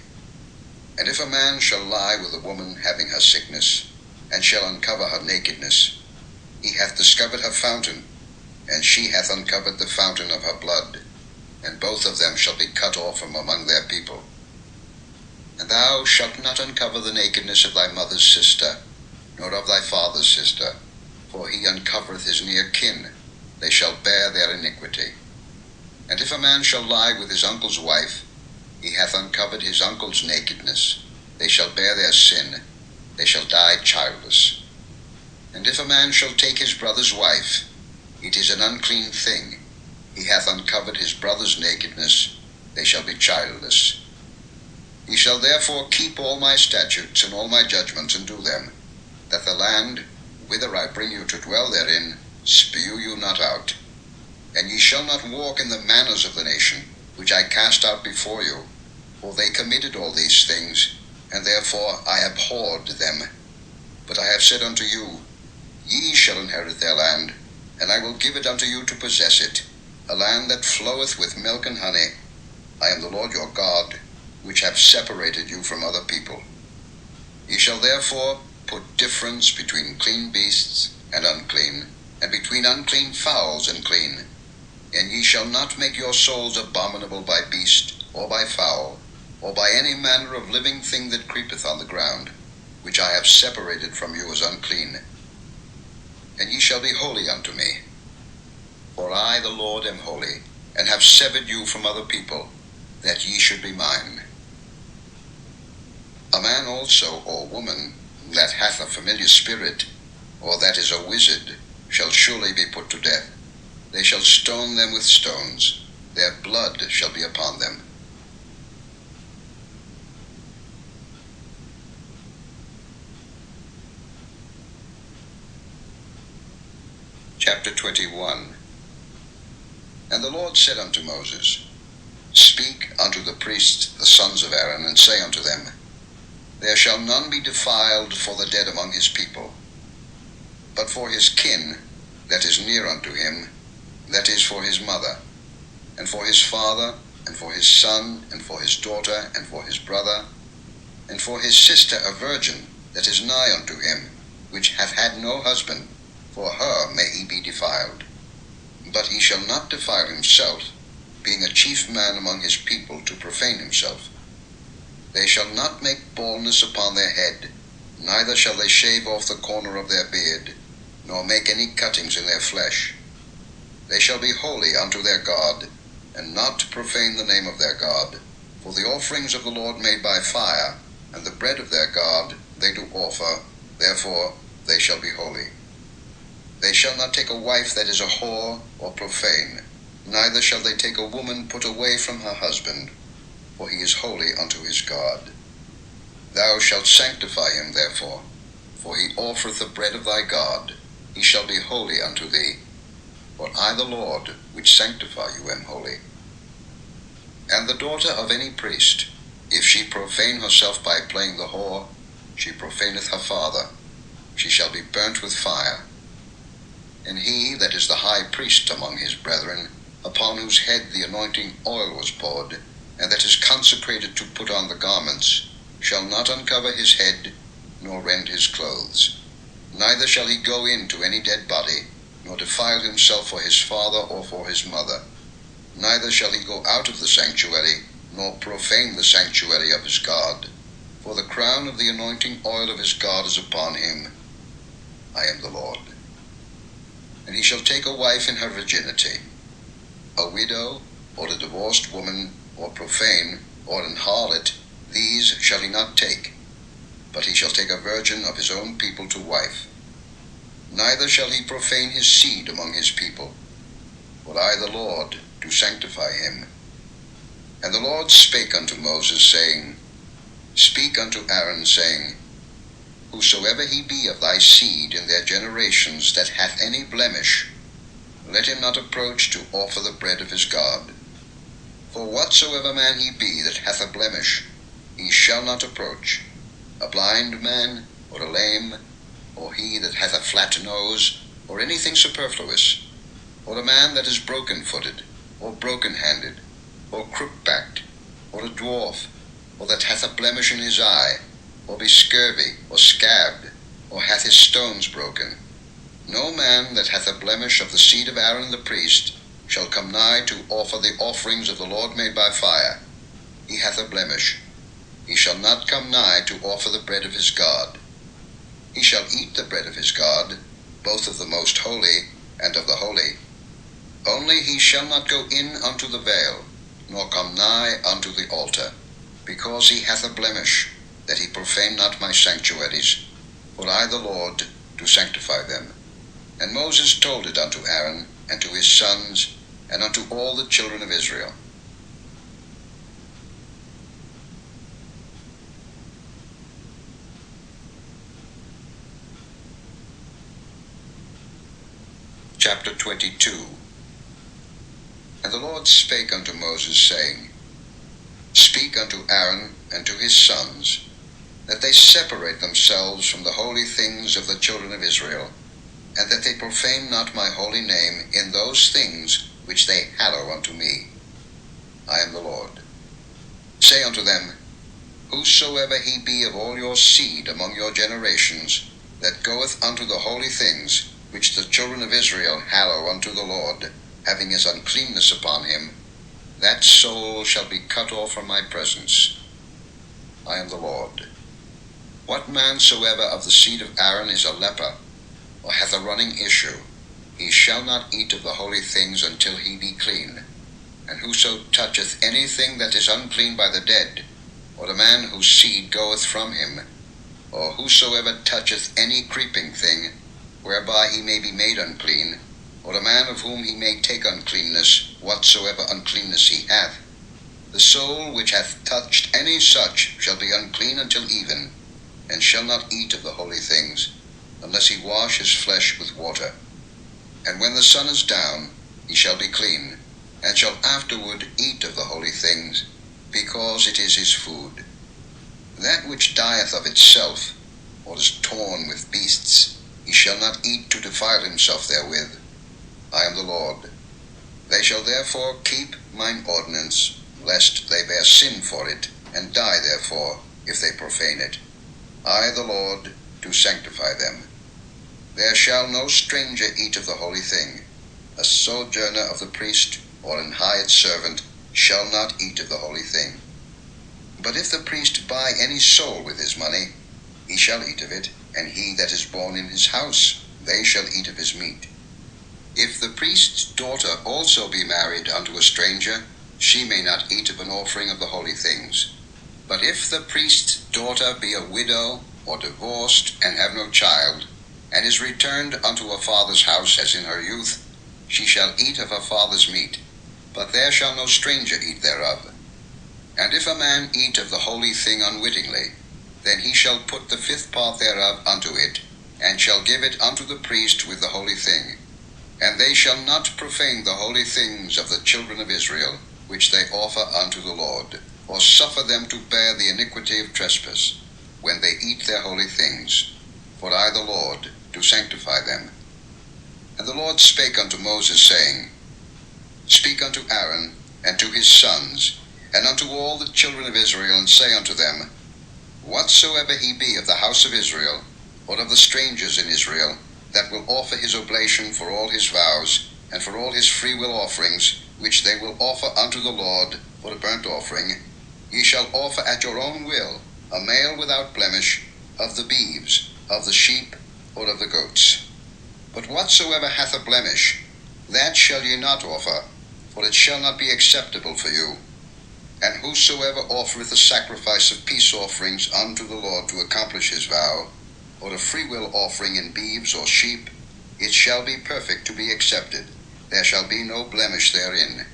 And if a man shall lie with a woman having her sickness, and shall uncover her nakedness, he hath discovered her fountain, and she hath uncovered the fountain of her blood, and both of them shall be cut off from among their people. And thou shalt not uncover the nakedness of thy mother's sister, nor of thy father's sister, for he uncovereth his near kin. They shall bear their iniquity. And if a man shall lie with his uncle's wife, he hath uncovered his uncle's nakedness. They shall bear their sin. They shall die childless. And if a man shall take his brother's wife, it is an unclean thing. He hath uncovered his brother's nakedness. They shall be childless. Ye shall therefore keep all my statutes and all my judgments, and do them, that the land, whither I bring you to dwell therein, spew you not out. And ye shall not walk in the manners of the nation, which I cast out before you, for they committed all these things, and therefore I abhorred them. But I have said unto you, Ye shall inherit their land, and I will give it unto you to possess it, a land that floweth with milk and honey. I am the Lord your God, which have separated you from other people. Ye shall therefore put difference between clean beasts and unclean, and between unclean fowls and clean. And ye shall not make your souls abominable by beast, or by fowl, or by any manner of living thing that creepeth on the ground, which I have separated from you as unclean. And ye shall be holy unto me. For I, the Lord, am holy, and have severed you from other people, that ye should be mine. A man also, or woman, that hath a familiar spirit, or that is a wizard, shall surely be put to death. They shall stone them with stones. Their blood shall be upon them. Chapter 21. And the Lord said unto Moses, Speak unto the priests, the sons of Aaron, and say unto them, There shall none be defiled for the dead among his people, but for his kin that is near unto him, that is for his mother, and for his father, and for his son, and for his daughter, and for his brother, and for his sister a virgin that is nigh unto him, which hath had no husband, for her may he be defiled. But he shall not defile himself, being a chief man among his people, to profane himself. They shall not make baldness upon their head, neither shall they shave off the corner of their beard, nor make any cuttings in their flesh. They shall be holy unto their God, and not profane the name of their God. For the offerings of the Lord made by fire, and the bread of their God, they do offer, therefore they shall be holy. They shall not take a wife that is a whore or profane, neither shall they take a woman put away from her husband, for he is holy unto his God. Thou shalt sanctify him therefore, for he offereth the bread of thy God. He shall be holy unto thee. For I, the Lord, which sanctify you, am holy. And the daughter of any priest, if she profane herself by playing the whore, she profaneth her father. She shall be burnt with fire. And he that is the high priest among his brethren, upon whose head the anointing oil was poured, and that is consecrated to put on the garments, shall not uncover his head, nor rend his clothes. Neither shall he go in to any dead body, nor defile himself for his father or for his mother. Neither shall he go out of the sanctuary, nor profane the sanctuary of his God. For the crown of the anointing oil of his God is upon him. I am the Lord. And he shall take a wife in her virginity. A widow, or a divorced woman, or profane, or an harlot, these shall he not take, but he shall take a virgin of his own people to wife. Neither shall he profane his seed among his people, for I, the Lord, do sanctify him. And the Lord spake unto Moses, saying, Speak unto Aaron, saying, Whosoever he be of thy seed in their generations that hath any blemish, let him not approach to offer the bread of his God. For whatsoever man he be that hath a blemish, he shall not approach, a blind man, or a lame, or he that hath a flat nose, or anything superfluous, or a man that is broken-footed, or broken-handed, or crook-backed, or a dwarf, or that hath a blemish in his eye, or be scurvy, or scabbed, or hath his stones broken. No man that hath a blemish of the seed of Aaron the priest shall come nigh to offer the offerings of the Lord made by fire. He hath a blemish. He shall not come nigh to offer the bread of his God. He shall eat the bread of his God, both of the most holy and of the holy. Only he shall not go in unto the veil, nor come nigh unto the altar, because he hath a blemish, that he profane not my sanctuaries. For I, the Lord, to sanctify them. And Moses told it unto Aaron, and to his sons, and unto all the children of Israel. Chapter 22. And the Lord spake unto Moses, saying, Speak unto Aaron and to his sons, that they separate themselves from the holy things of the children of Israel, and that they profane not my holy name in those things which they hallow unto me. I am the Lord. Say unto them, Whosoever he be of all your seed among your generations, that goeth unto the holy things which the children of Israel hallow unto the Lord, having his uncleanness upon him, that soul shall be cut off from my presence. I am the Lord. What man soever of the seed of Aaron is a leper, or hath a running issue, he shall not eat of the holy things until he be clean. And whoso toucheth anything that is unclean by the dead, or the man whose seed goeth from him, or whosoever toucheth any creeping thing, whereby he may be made unclean, or the man of whom he may take uncleanness, whatsoever uncleanness he hath, the soul which hath touched any such shall be unclean until even, and shall not eat of the holy things, unless he wash his flesh with water. And when the sun is down, he shall be clean, and shall afterward eat of the holy things, because it is his food. That which dieth of itself, or is torn with beasts, he shall not eat to defile himself therewith. I am the Lord. They shall therefore keep mine ordinance, lest they bear sin for it, and die therefore, if they profane it. I, the Lord, do sanctify them. There shall no stranger eat of the holy thing. A sojourner of the priest, or an hired servant, shall not eat of the holy thing. But if the priest buy any soul with his money, he shall eat of it, and he that is born in his house, they shall eat of his meat. If the priest's daughter also be married unto a stranger, she may not eat of an offering of the holy things. But if the priest's daughter be a widow, or divorced, and have no child, and is returned unto her father's house as in her youth, she shall eat of her father's meat, but there shall no stranger eat thereof. And if a man eat of the holy thing unwittingly, then he shall put the fifth part thereof unto it, and shall give it unto the priest with the holy thing. And they shall not profane the holy things of the children of Israel, which they offer unto the Lord, or suffer them to bear the iniquity of trespass, when they eat their holy things. For I, the Lord, do sanctify them. And the Lord spake unto Moses, saying, Speak unto Aaron, and to his sons, and unto all the children of Israel, and say unto them, Whatsoever he be of the house of Israel, or of the strangers in Israel, that will offer his oblation for all his vows, and for all his freewill offerings, which they will offer unto the Lord for a burnt offering, ye shall offer at your own will a male without blemish, of the beeves, of the sheep, or of the goats. But whatsoever hath a blemish, that shall ye not offer, for it shall not be acceptable for you. And whosoever offereth a sacrifice of peace offerings unto the Lord to accomplish his vow, or a freewill offering in beeves or sheep, it shall be perfect to be accepted. There shall be no blemish therein.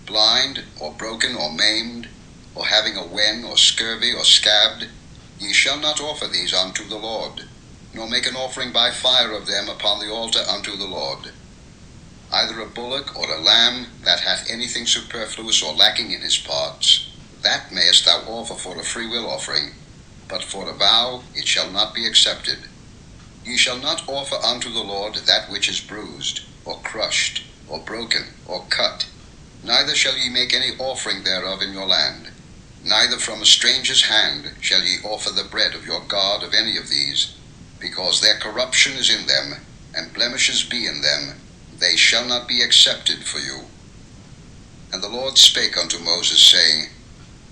Blind, or broken, or maimed, or having a wen, or scurvy, or scabbed, ye shall not offer these unto the Lord, nor make an offering by fire of them upon the altar unto the Lord. Either a bullock or a lamb that hath anything superfluous or lacking in his parts, that mayest thou offer for a freewill offering, but for a vow it shall not be accepted. Ye shall not offer unto the Lord that which is bruised, or crushed, or broken, or cut. Neither shall ye make any offering thereof in your land. Neither from a stranger's hand shall ye offer the bread of your God of any of these, because their corruption is in them, and blemishes be in them. They shall not be accepted for you. And the Lord spake unto Moses, saying,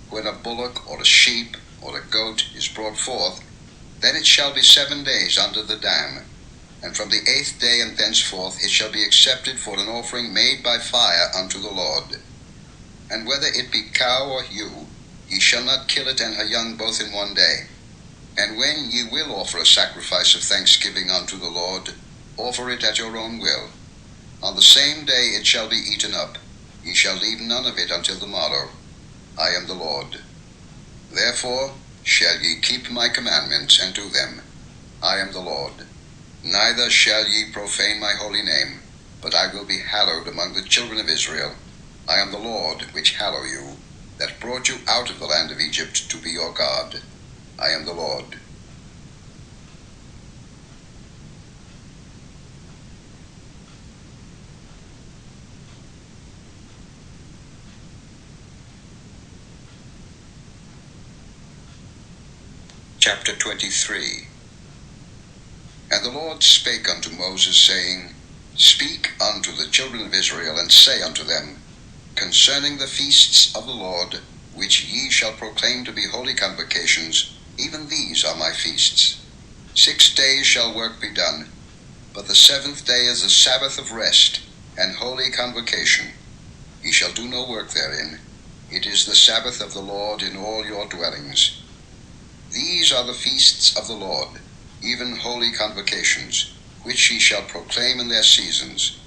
When a bullock, or a sheep, or a goat is brought forth, then it shall be 7 days under the dam, and from the 8th day and thenceforth it shall be accepted for an offering made by fire unto the Lord. And whether it be cow or ewe, ye shall not kill it and her young both in 1 day. And when ye will offer a sacrifice of thanksgiving unto the Lord, offer it at your own will. On the same day it shall be eaten up. Ye shall leave none of it until the morrow. I am the Lord. Therefore shall ye keep my commandments and do them. I am the Lord. Neither shall ye profane my holy name, but I will be hallowed among the children of Israel. I am the Lord which hallow you, that brought you out of the land of Egypt to be your God. I am the Lord. Chapter 23. And the Lord spake unto Moses, saying, Speak unto the children of Israel, and say unto them, Concerning the feasts of the Lord, which ye shall proclaim to be holy convocations, even these are my feasts. 6 days shall work be done, but the 7th day is a Sabbath of rest, and holy convocation. Ye shall do no work therein. It is the Sabbath of the Lord in all your dwellings. These are the feasts of the Lord, even holy convocations, which ye shall proclaim in their seasons.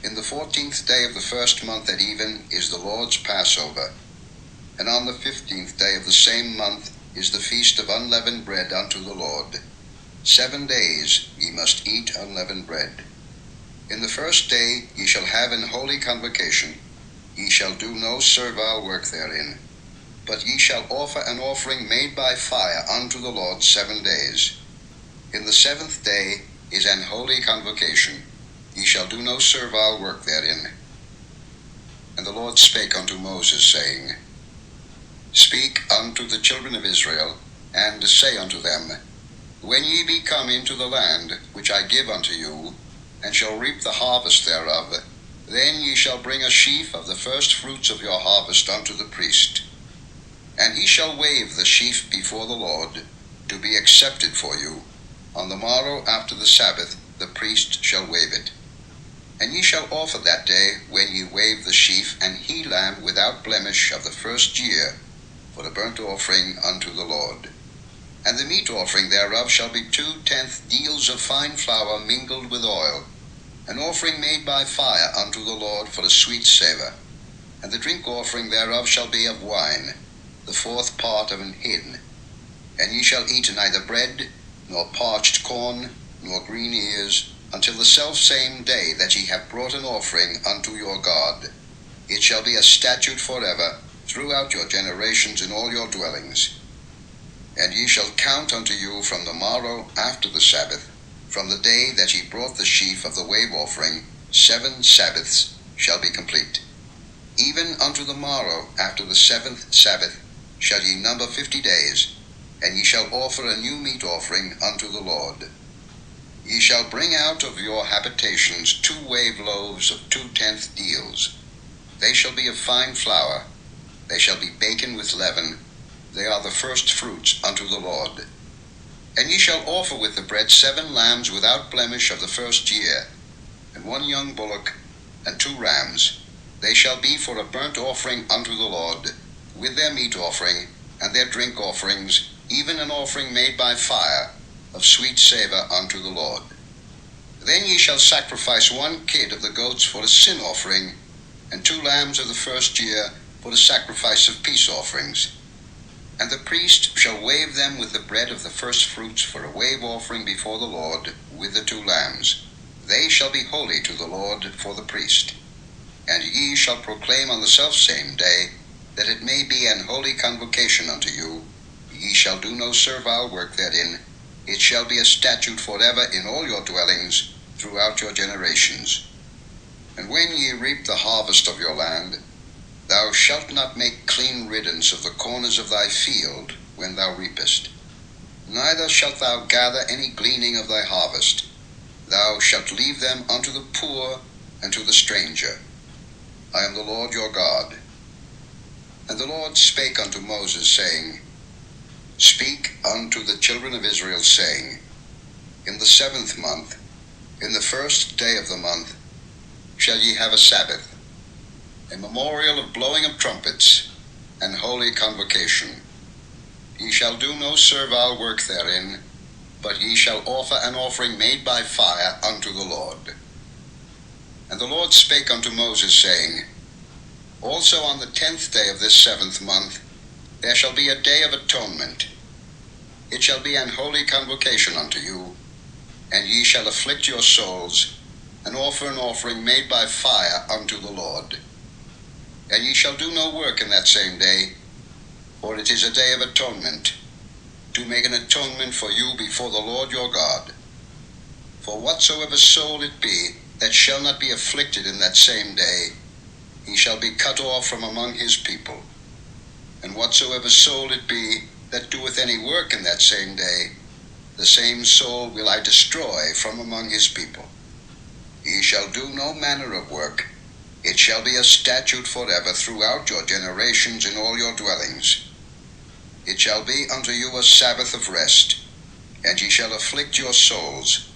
In the 14th day of the first month at even is the Lord's Passover, and on the 15th day of the same month is the feast of unleavened bread unto the Lord. 7 days ye must eat unleavened bread. In the first day ye shall have an holy convocation. Ye shall do no servile work therein, but ye shall offer an offering made by fire unto the Lord 7 days. In the 7th day is an holy convocation. Ye shall do no servile work therein. And the Lord spake unto Moses, saying, Speak unto the children of Israel, and say unto them, When ye be come into the land which I give unto you, and shall reap the harvest thereof, then ye shall bring a sheaf of the first fruits of your harvest unto the priest. And he shall wave the sheaf before the Lord, to be accepted for you. On the morrow after the Sabbath the priest shall wave it. And ye shall offer that day, when ye wave the sheaf, an he-lamb without blemish of the first year, for a burnt offering unto the Lord. And the meat offering thereof shall be 2/10 deals of fine flour mingled with oil, an offering made by fire unto the Lord for a sweet savour. And the drink offering thereof shall be of wine, the 4th part of an hin. And ye shall eat neither bread, nor parched corn, nor green ears, until the selfsame day that ye have brought an offering unto your God. It shall be a statute forever, throughout your generations in all your dwellings. And ye shall count unto you from the morrow after the Sabbath, from the day that ye brought the sheaf of the wave offering, 7 Sabbaths shall be complete. Even unto the morrow after the 7th Sabbath shall ye number 50 days, and ye shall offer a new meat offering unto the Lord. Ye shall bring out of your habitations 2 wave loaves of 2/10 deals. They shall be of fine flour. They shall be baken with leaven. They are the first fruits unto the Lord. And ye shall offer with the bread 7 lambs without blemish of the first year, and 1 young bullock, and 2 rams. They shall be for a burnt offering unto the Lord, with their meat offering, and their drink offerings, even an offering made by fire, of sweet savour unto the Lord. Then ye shall sacrifice 1 kid of the goats for a sin offering, and 2 lambs of the first year for the sacrifice of peace offerings. And the priest shall wave them with the bread of the first fruits for a wave offering before the Lord, with the 2 lambs. They shall be holy to the Lord for the priest. And ye shall proclaim on the selfsame day, that it may be an holy convocation unto you. Ye shall do no servile work therein. It shall be a statute forever in all your dwellings, throughout your generations. And when ye reap the harvest of your land, thou shalt not make clean riddance of the corners of thy field when thou reapest. Neither shalt thou gather any gleaning of thy harvest. Thou shalt leave them unto the poor and to the stranger. I am the Lord your God. And the Lord spake unto Moses, saying, Speak unto the children of Israel, saying, In the 7th month, in the 1st day of the month, shall ye have a Sabbath, a memorial of blowing of trumpets, and holy convocation. Ye shall do no servile work therein, but ye shall offer an offering made by fire unto the Lord. And the Lord spake unto Moses, saying, Also on the 10th day of this 7th month there shall be a day of atonement. It shall be an holy convocation unto you, and ye shall afflict your souls, and offer an offering made by fire unto the Lord. And ye shall do no work in that same day, for it is a day of atonement, to make an atonement for you before the Lord your God. For whatsoever soul it be that shall not be afflicted in that same day, he shall be cut off from among his people. And whatsoever soul it be that doeth any work in that same day, the same soul will I destroy from among his people. Ye shall do no manner of work. It shall be a statute forever throughout your generations in all your dwellings. It shall be unto you a Sabbath of rest, and ye shall afflict your souls.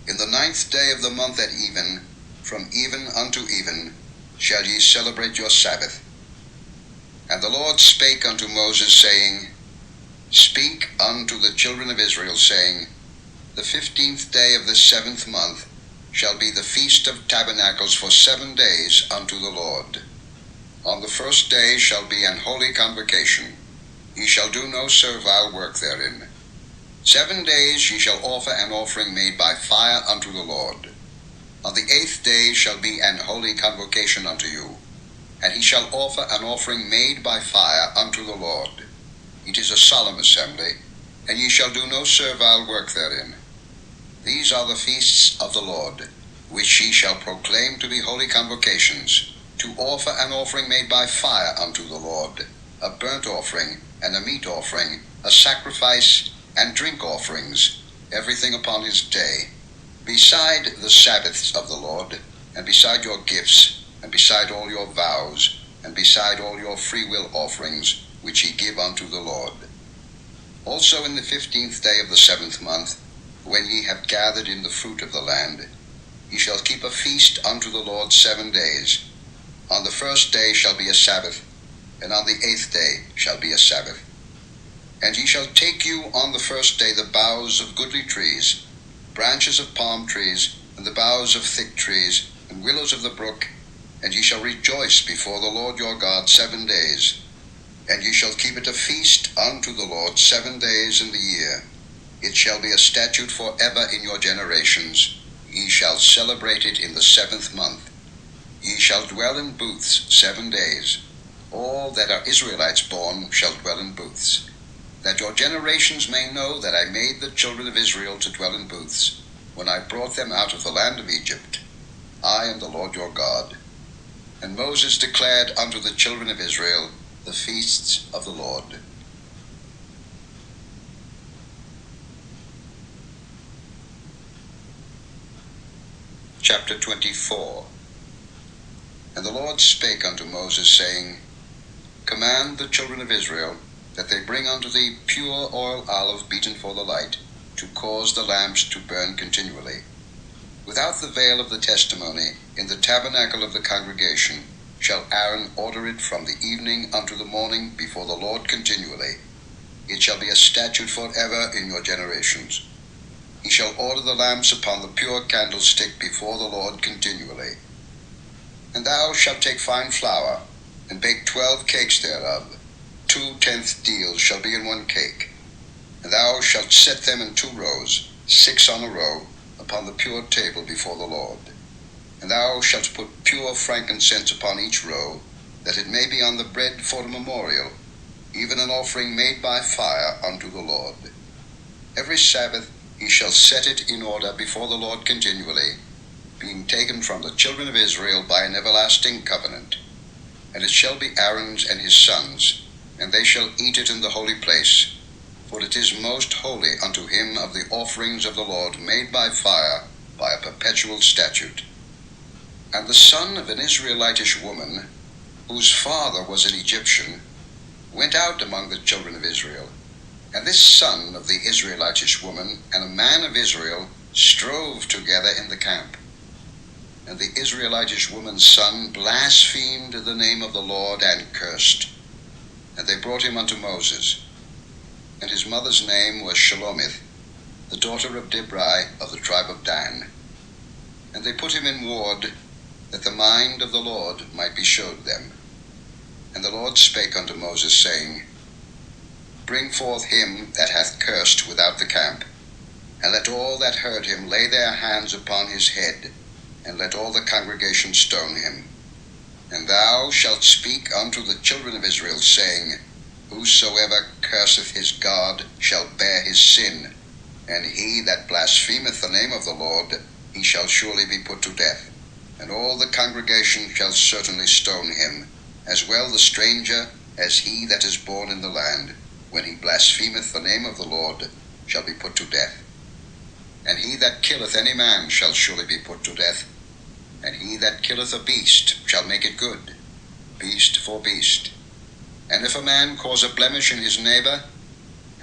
In the 9th day of the month at even, from even unto even, shall ye celebrate your Sabbath. And the Lord spake unto Moses, saying, Speak unto the children of Israel, saying, The 15th day of this 7th month shall be the feast of tabernacles for 7 days unto the Lord. On the first day shall be an holy convocation. Ye shall do no servile work therein. 7 days ye shall offer an offering made by fire unto the Lord. On the 8th day shall be an holy convocation unto you, and he shall offer an offering made by fire unto the Lord. It is a solemn assembly, and ye shall do no servile work therein. These are the feasts of the Lord, which ye shall proclaim to be holy convocations, to offer an offering made by fire unto the Lord, a burnt offering, and a meat offering, a sacrifice, and drink offerings, everything upon his day, beside the Sabbaths of the Lord, and beside your gifts, and beside all your vows, and beside all your freewill offerings, which ye give unto the Lord. Also in the 15th day of the 7th month, when ye have gathered in the fruit of the land, ye shall keep a feast unto the Lord 7 days. On the first day shall be a Sabbath, and on the 8th day shall be a Sabbath. And ye shall take you on the first day the boughs of goodly trees, branches of palm trees, and the boughs of thick trees, and willows of the brook, and ye shall rejoice before the Lord your God 7 days. And ye shall keep it a feast unto the Lord 7 days in the year. It shall be a statute forever in your generations. Ye shall celebrate it in the 7th month. Ye shall dwell in booths 7 days. All that are Israelites born shall dwell in booths, that your generations may know that I made the children of Israel to dwell in booths, when I brought them out of the land of Egypt. I am the Lord your God. And Moses declared unto the children of Israel the feasts of the Lord. Chapter 24. And the Lord spake unto Moses, saying, Command the children of Israel that they bring unto thee pure olive beaten for the light, to cause the lamps to burn continually. Without the veil of the testimony, in the tabernacle of the congregation, shall Aaron order it from the evening unto the morning before the Lord continually. It shall be a statute forever in your generations. He shall order the lamps upon the pure candlestick before the Lord continually. And thou shalt take fine flour, and bake 12 cakes thereof. 2/10 deals shall be in 1 cake. And thou shalt set them in 2 rows, 6 on a row, upon the pure table before the Lord. And thou shalt put pure frankincense upon each row, that it may be on the bread for a memorial, even an offering made by fire unto the Lord. Every Sabbath ye shall set it in order before the Lord continually, being taken from the children of Israel by an everlasting covenant. And it shall be Aaron's and his sons, and they shall eat it in the holy place, for it is most holy unto him of the offerings of the Lord made by fire, by a perpetual statute. And the son of an Israelitish woman, whose father was an Egyptian, went out among the children of Israel. And this son of the Israelitish woman and a man of Israel strove together in the camp. And the Israelitish woman's son blasphemed the name of the Lord and cursed. And they brought him unto Moses. and his mother's name was Shelomith, the daughter of Dibri of the tribe of Dan. And they put him in ward, that the mind of the Lord might be showed them. And the Lord spake unto Moses, saying, Bring forth him that hath cursed without the camp, and let all that heard him lay their hands upon his head, and let all the congregation stone him. And thou shalt speak unto the children of Israel, saying, Whosoever curseth his God shall bear his sin, and he that blasphemeth the name of the Lord, he shall surely be put to death. And all the congregation shall certainly stone him, as well the stranger as he that is born in the land, when he blasphemeth the name of the Lord, shall be put to death. And he that killeth any man shall surely be put to death. And he that killeth a beast shall make it good, beast for beast. And if a man cause a blemish in his neighbor,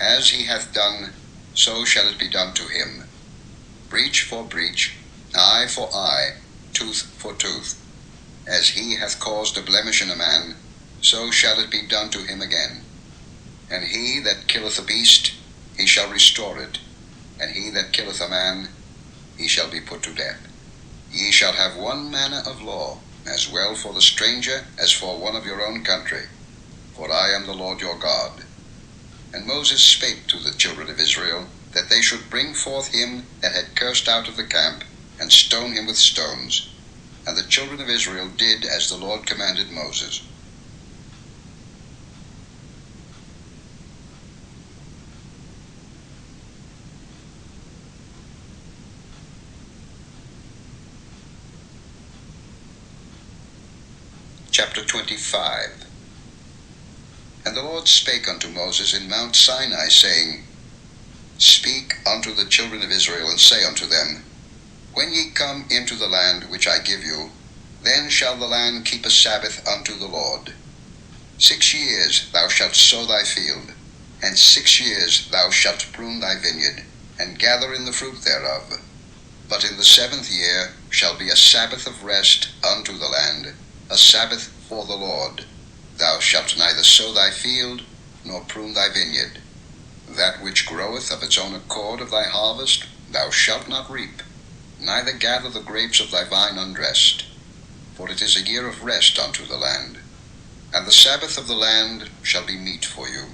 as he hath done, so shall it be done to him. Breach for breach, eye for eye, tooth for tooth. As he hath caused a blemish in a man, so shall it be done to him again. And he that killeth a beast, he shall restore it. And he that killeth a man, he shall be put to death. Ye shall have one manner of law, as well for the stranger as for one of your own country. For I am the Lord your God. And Moses spake to the children of Israel, that they should bring forth him that had cursed out of the camp, and stone him with stones. And the children of Israel did as the Lord commanded Moses. Chapter 25. And the Lord spake unto Moses in Mount Sinai, saying, Speak unto the children of Israel, and say unto them, When ye come into the land which I give you, then shall the land keep a Sabbath unto the Lord. 6 years thou shalt sow thy field, and 6 years thou shalt prune thy vineyard, and gather in the fruit thereof. But in the 7th year shall be a Sabbath of rest unto the land, a Sabbath for the Lord. Thou shalt neither sow thy field, nor prune thy vineyard. That which groweth of its own accord of thy harvest thou shalt not reap, neither gather the grapes of thy vine undressed. For it is a year of rest unto the land. And the Sabbath of the land shall be meat for you,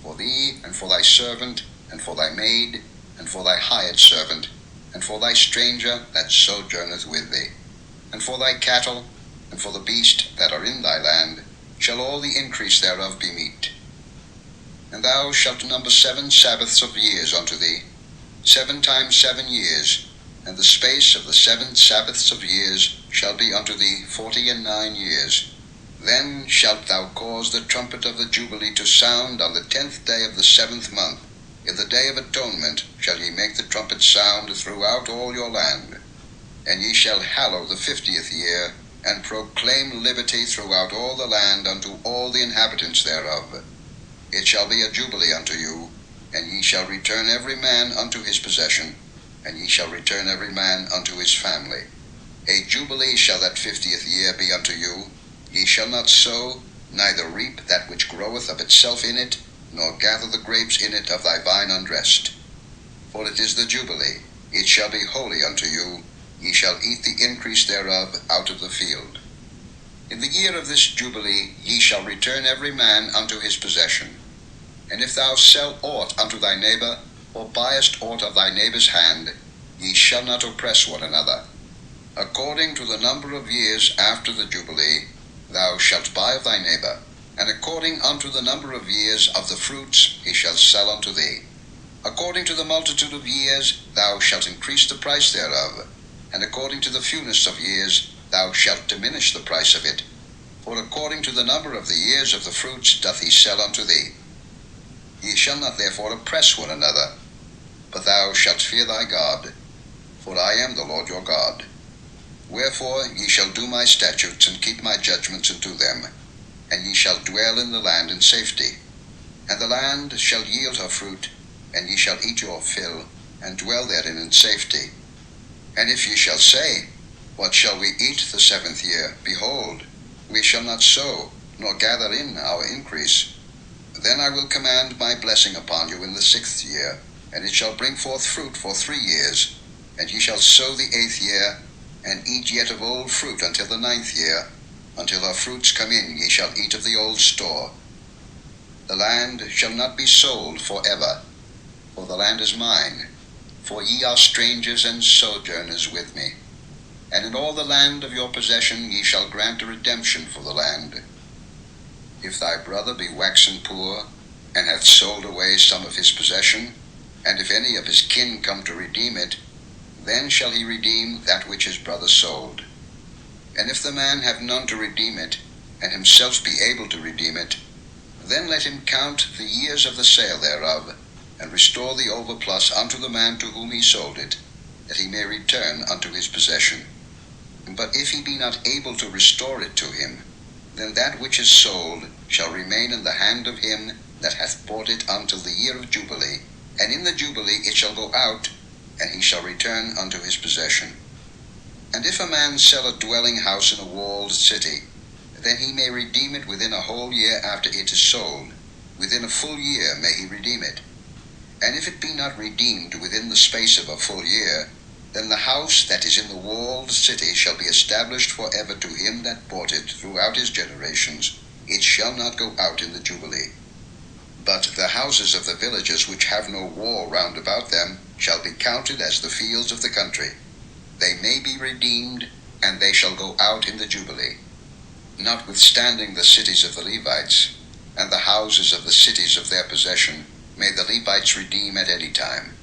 for thee, and for thy servant, and for thy maid, and for thy hired servant, and for thy stranger that sojourneth with thee, and for thy cattle, and for the beast that are in thy land, shall all the increase thereof be meat. And thou shalt number 7 Sabbaths of years unto thee, 7 times 7 years, and the space of the 7 Sabbaths of years shall be unto thee 49 years. Then shalt thou cause the trumpet of the Jubilee to sound on the 10th day of the 7th month. In the day of atonement shall ye make the trumpet sound throughout all your land. And ye shall hallow the 50th year, and proclaim liberty throughout all the land unto all the inhabitants thereof. It shall be a jubilee unto you, and ye shall return every man unto his possession, and ye shall return every man unto his family. A jubilee shall that 50th year be unto you. Ye shall not sow, neither reap that which groweth of itself in it, nor gather the grapes in it of thy vine undressed. For it is the jubilee, it shall be holy unto you. Ye shall eat the increase thereof out of the field. In the year of this jubilee ye shall return every man unto his possession. And if thou sell aught unto thy neighbor, or buyest aught of thy neighbor's hand, ye shall not oppress one another. According to the number of years after the jubilee, thou shalt buy of thy neighbor, and according unto the number of years of the fruits he shall sell unto thee. According to the multitude of years thou shalt increase the price thereof, and according to the fewness of years thou shalt diminish the price of it. For according to the number of the years of the fruits doth he sell unto thee. Ye shall not therefore oppress one another, but thou shalt fear thy God, for I am the Lord your God. Wherefore ye shall do my statutes, and keep my judgments, and do them, and ye shall dwell in the land in safety. And the land shall yield her fruit, and ye shall eat your fill, and dwell therein in safety. And if ye shall say, What shall we eat the 7th year? Behold, we shall not sow, nor gather in our increase. Then I will command my blessing upon you in the 6th year, and it shall bring forth fruit for 3 years, and ye shall sow the 8th year, and eat yet of old fruit until the 9th year. Until her fruits come in, ye shall eat of the old store. The land shall not be sold for ever, for the land is mine, for ye are strangers and sojourners with me. And in all the land of your possession ye shall grant a redemption for the land. If thy brother be waxen poor, and hath sold away some of his possession, and if any of his kin come to redeem it, then shall he redeem that which his brother sold. And if the man have none to redeem it, and himself be able to redeem it, then let him count the years of the sale thereof, and restore the overplus unto the man to whom he sold it, that he may return unto his possession. But if he be not able to restore it to him, then that which is sold shall remain in the hand of him that hath bought it until the year of Jubilee, and in the Jubilee it shall go out, and he shall return unto his possession. And if a man sell a dwelling house in a walled city, then he may redeem it within a whole year after it is sold. Within a full year may he redeem it. And if it be not redeemed within the space of a full year, then the house that is in the walled city shall be established for ever to him that bought it throughout his generations. It shall not go out in the Jubilee. But the houses of the villages which have no wall round about them shall be counted as the fields of the country. They may be redeemed, and they shall go out in the Jubilee. Notwithstanding the cities of the Levites, and the houses of the cities of their possession, may the Levites redeem at any time.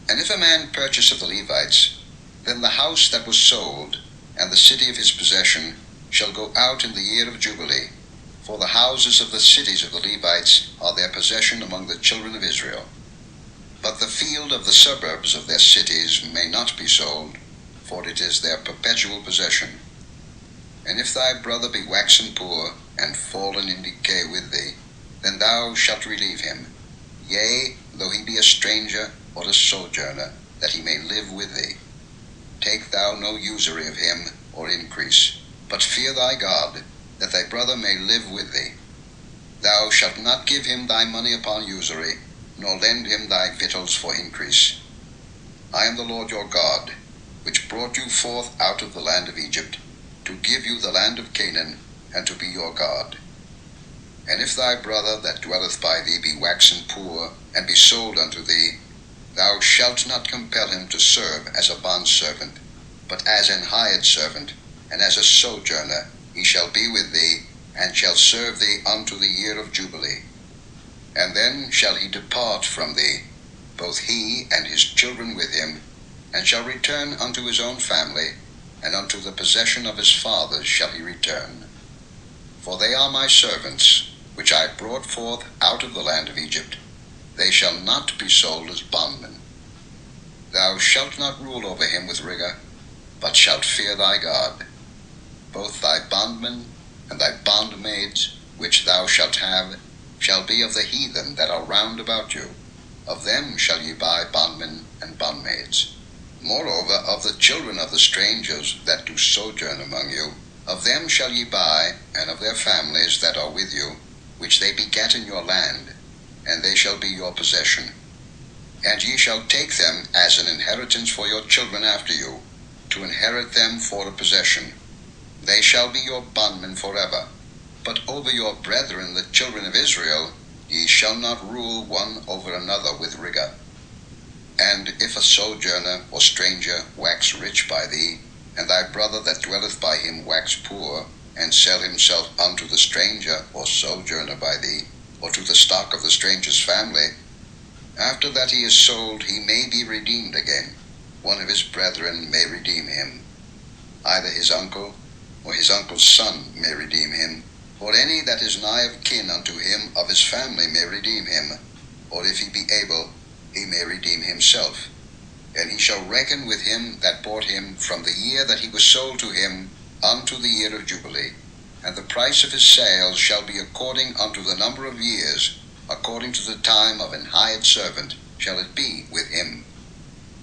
And if a man purchase of the Levites, then the house that was sold, and the city of his possession, shall go out in the year of Jubilee, for the houses of the cities of the Levites are their possession among the children of Israel. But the field of the suburbs of their cities may not be sold, for it is their perpetual possession. And if thy brother be waxen poor, and fallen in decay with thee, then thou shalt relieve him, yea, though he be a stranger or a sojourner, that he may live with thee. Take thou no usury of him, or increase, but fear thy God, that thy brother may live with thee. Thou shalt not give him thy money upon usury, nor lend him thy victuals for increase. I am the Lord your God, which brought you forth out of the land of Egypt, to give you the land of Canaan, and to be your God. And if thy brother that dwelleth by thee be waxen poor, and be sold unto thee, thou shalt not compel him to serve as a bondservant, but as an hired servant, and as a sojourner he shall be with thee, and shall serve thee unto the year of Jubilee. And then shall he depart from thee, both he and his children with him, and shall return unto his own family, and unto the possession of his fathers shall he return. For they are my servants, which I brought forth out of the land of Egypt. They shall not be sold as bondmen. Thou shalt not rule over him with rigor, but shalt fear thy God. Both thy bondmen and thy bondmaids, which thou shalt have, shall be of the heathen that are round about you. Of them shall ye buy bondmen and bondmaids. Moreover, of the children of the strangers that do sojourn among you, of them shall ye buy, and of their families that are with you, which they begat in your land, and they shall be your possession. And ye shall take them as an inheritance for your children after you, to inherit them for a possession. They shall be your bondmen forever. But over your brethren the children of Israel ye shall not rule one over another with rigor. And if a sojourner or stranger wax rich by thee, and thy brother that dwelleth by him wax poor, and sell himself unto the stranger or sojourner by thee, or to the stock of the stranger's family, after that he is sold he may be redeemed again. One of his brethren may redeem him. Either his uncle or his uncle's son may redeem him, or any that is nigh of kin unto him of his family may redeem him, or if he be able, he may redeem himself. And he shall reckon with him that bought him from the year that he was sold to him unto the year of Jubilee. And the price of his sale shall be according unto the number of years, according to the time of an hired servant shall it be with him.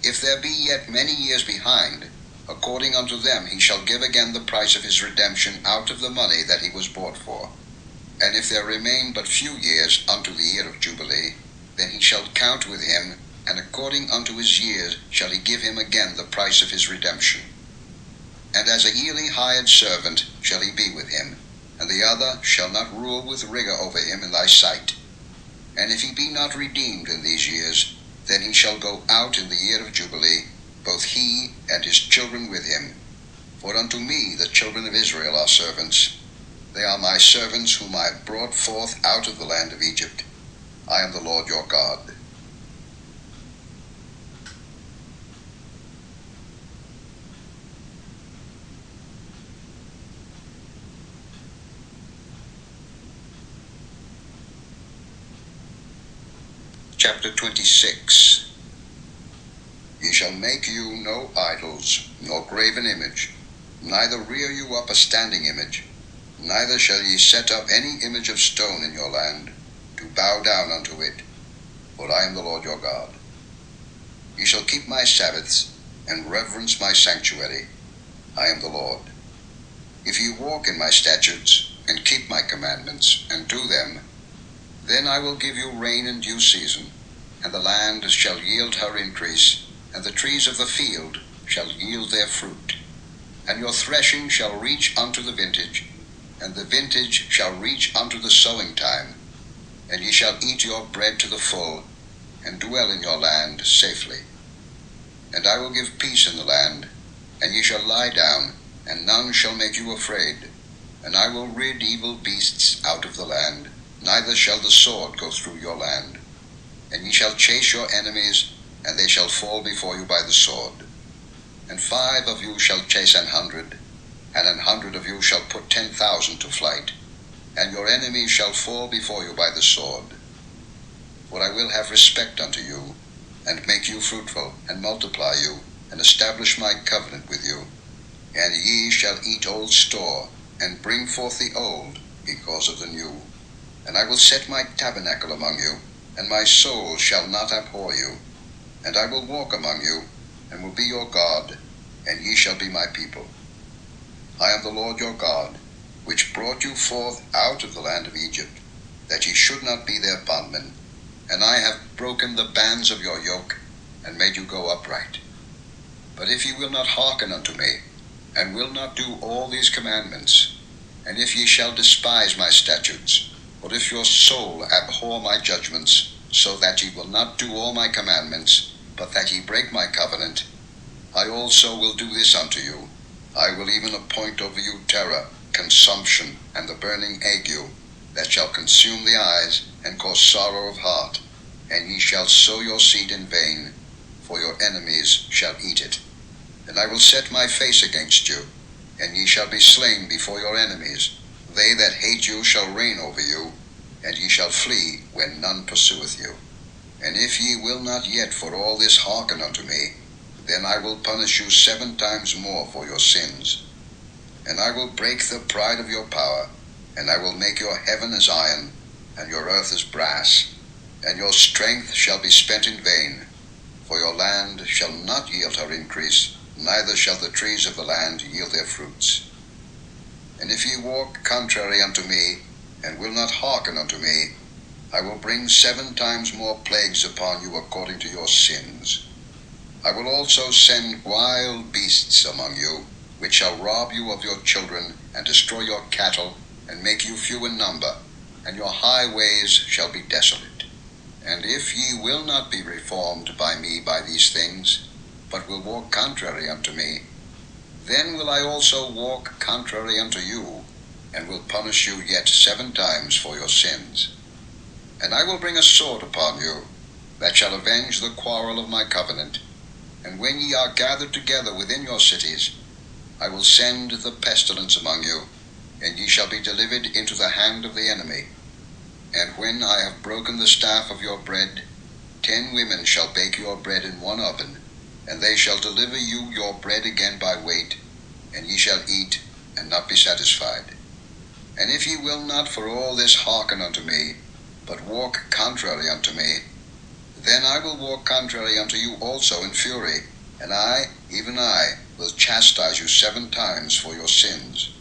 If there be yet many years behind, according unto them he shall give again the price of his redemption out of the money that he was bought for. And if there remain but few years unto the year of Jubilee, then he shall count with him, and according unto his years shall he give him again the price of his redemption. And as a yearly hired servant shall he be with him, and the other shall not rule with rigor over him in thy sight. And if he be not redeemed in these years, then he shall go out in the year of Jubilee, both he and his children with him. For unto me the children of Israel are servants. They are my servants whom I have brought forth out of the land of Egypt. I am the Lord your God. Chapter 26. Ye shall make you no idols, nor graven image, neither rear you up a standing image, neither shall ye set up any image of stone in your land, to bow down unto it, for I am the Lord your God. Ye shall keep my Sabbaths, and reverence my sanctuary. I am the Lord. If ye walk in my statutes, and keep my commandments, and do them, then I will give you rain in due season, and the land shall yield her increase, and the trees of the field shall yield their fruit. And your threshing shall reach unto the vintage, and the vintage shall reach unto the sowing time. And ye shall eat your bread to the full, and dwell in your land safely. And I will give peace in the land, and ye shall lie down, and none shall make you afraid. And I will rid evil beasts out of the land, neither shall the sword go through your land. And ye shall chase your enemies, and they shall fall before you by the sword. And 5 of you shall chase 100, and 100 of you shall put 10,000 to flight. And your enemies shall fall before you by the sword. For I will have respect unto you, and make you fruitful, and multiply you, and establish my covenant with you. And ye shall eat old store, and bring forth the old, because of the new. And I will set my tabernacle among you, and my soul shall not abhor you. And I will walk among you, and will be your God, and ye shall be my people. I am the Lord your God, which brought you forth out of the land of Egypt, that ye should not be their bondmen. And I have broken the bands of your yoke, and made you go upright. But if ye will not hearken unto me, and will not do all these commandments, and if ye shall despise my statutes, or if your soul abhor my judgments, so that ye will not do all my commandments, but that ye break my covenant, I also will do this unto you. I will even appoint over you terror, consumption, and the burning ague, that shall consume the eyes, and cause sorrow of heart. And ye shall sow your seed in vain, for your enemies shall eat it. And I will set my face against you, and ye shall be slain before your enemies. They that hate you shall reign over you, and ye shall flee when none pursueth you. And if ye will not yet for all this hearken unto me, then I will punish you 7 times more for your sins. And I will break the pride of your power, and I will make your heaven as iron, and your earth as brass. And your strength shall be spent in vain, for your land shall not yield her increase, neither shall the trees of the land yield their fruits. And if ye walk contrary unto me, and will not hearken unto me, I will bring 7 times more plagues upon you according to your sins. I will also send wild beasts among you, which shall rob you of your children, and destroy your cattle, and make you few in number, and your highways shall be desolate. And if ye will not be reformed by me by these things, but will walk contrary unto me, then will I also walk contrary unto you, and will punish you yet 7 times for your sins. And I will bring a sword upon you, that shall avenge the quarrel of my covenant. And when ye are gathered together within your cities, I will send the pestilence among you, and ye shall be delivered into the hand of the enemy. And when I have broken the staff of your bread, 10 women shall bake your bread in one oven, and they shall deliver you your bread again by weight, and ye shall eat, and not be satisfied. And if ye will not for all this hearken unto me, but walk contrary unto me, then I will walk contrary unto you also in fury, and I, even I, will chastise you 7 times for your sins.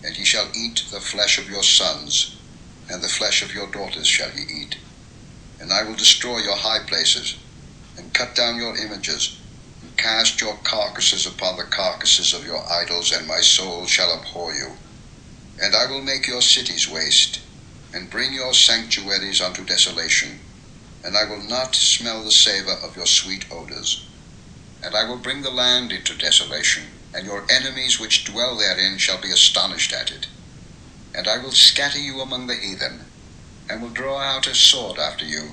And ye shall eat the flesh of your sons, and the flesh of your daughters shall ye eat. And I will destroy your high places, and cut down your images, and cast your carcasses upon the carcasses of your idols, and my soul shall abhor you. And I will make your cities waste, and bring your sanctuaries unto desolation, and I will not smell the savour of your sweet odours. And I will bring the land into desolation, and your enemies which dwell therein shall be astonished at it. And I will scatter you among the heathen, and will draw out a sword after you,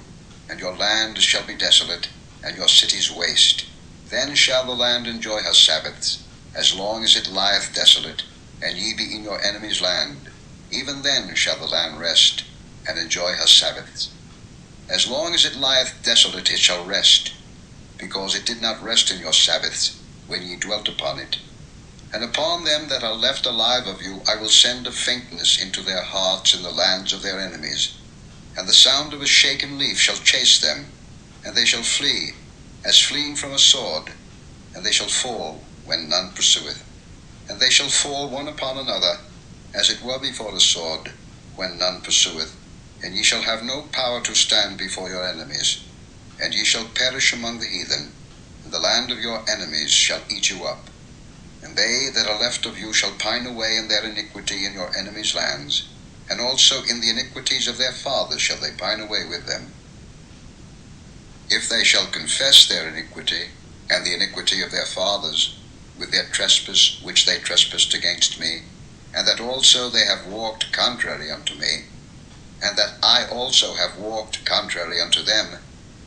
and your land shall be desolate, and your cities waste. Then shall the land enjoy her Sabbaths, as long as it lieth desolate, and ye be in your enemy's land. Even then shall the land rest, and enjoy her Sabbaths. As long as it lieth desolate it shall rest, because it did not rest in your Sabbaths, when ye dwelt upon it. And upon them that are left alive of you I will send a faintness into their hearts in the lands of their enemies, and the sound of a shaken leaf shall chase them, and they shall flee, as fleeing from a sword, and they shall fall when none pursueth. And they shall fall one upon another, as it were before a sword, when none pursueth, and ye shall have no power to stand before your enemies. And ye shall perish among the heathen, and the land of your enemies shall eat you up. And they that are left of you shall pine away in their iniquity in your enemies' lands, and also in the iniquities of their fathers shall they pine away with them. If they shall confess their iniquity, and the iniquity of their fathers, with their trespass which they trespassed against me, and that also they have walked contrary unto me, and that I also have walked contrary unto them,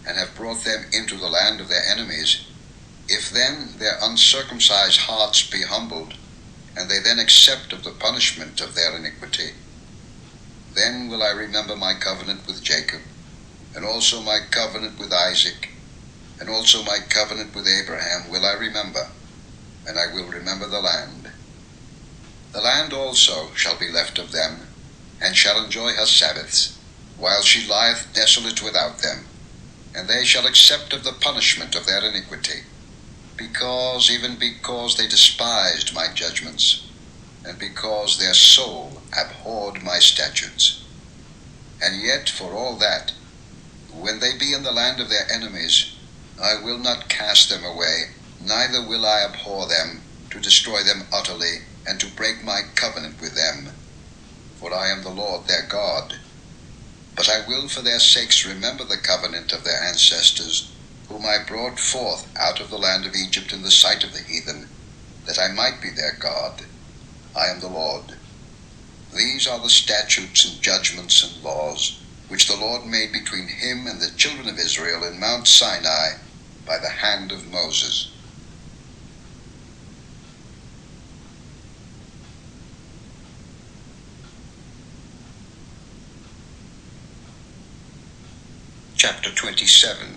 and have brought them into the land of their enemies, if then their uncircumcised hearts be humbled, and they then accept of the punishment of their iniquity, then will I remember my covenant with Jacob, and also my covenant with Isaac, and also my covenant with Abraham will I remember, and I will remember the land. The land also shall be left of them, and shall enjoy her Sabbaths, while she lieth desolate without them, and they shall accept of the punishment of their iniquity, even because they despised my judgments, and because their soul abhorred my statutes. And yet for all that, when they be in the land of their enemies, I will not cast them away, neither will I abhor them, to destroy them utterly, and to break my covenant with them. For I am the Lord their God. But I will for their sakes remember the covenant of their ancestors, whom I brought forth out of the land of Egypt in the sight of the heathen, that I might be their God. I am the Lord. These are the statutes and judgments and laws, which the Lord made between him and the children of Israel in Mount Sinai by the hand of Moses. Chapter 27.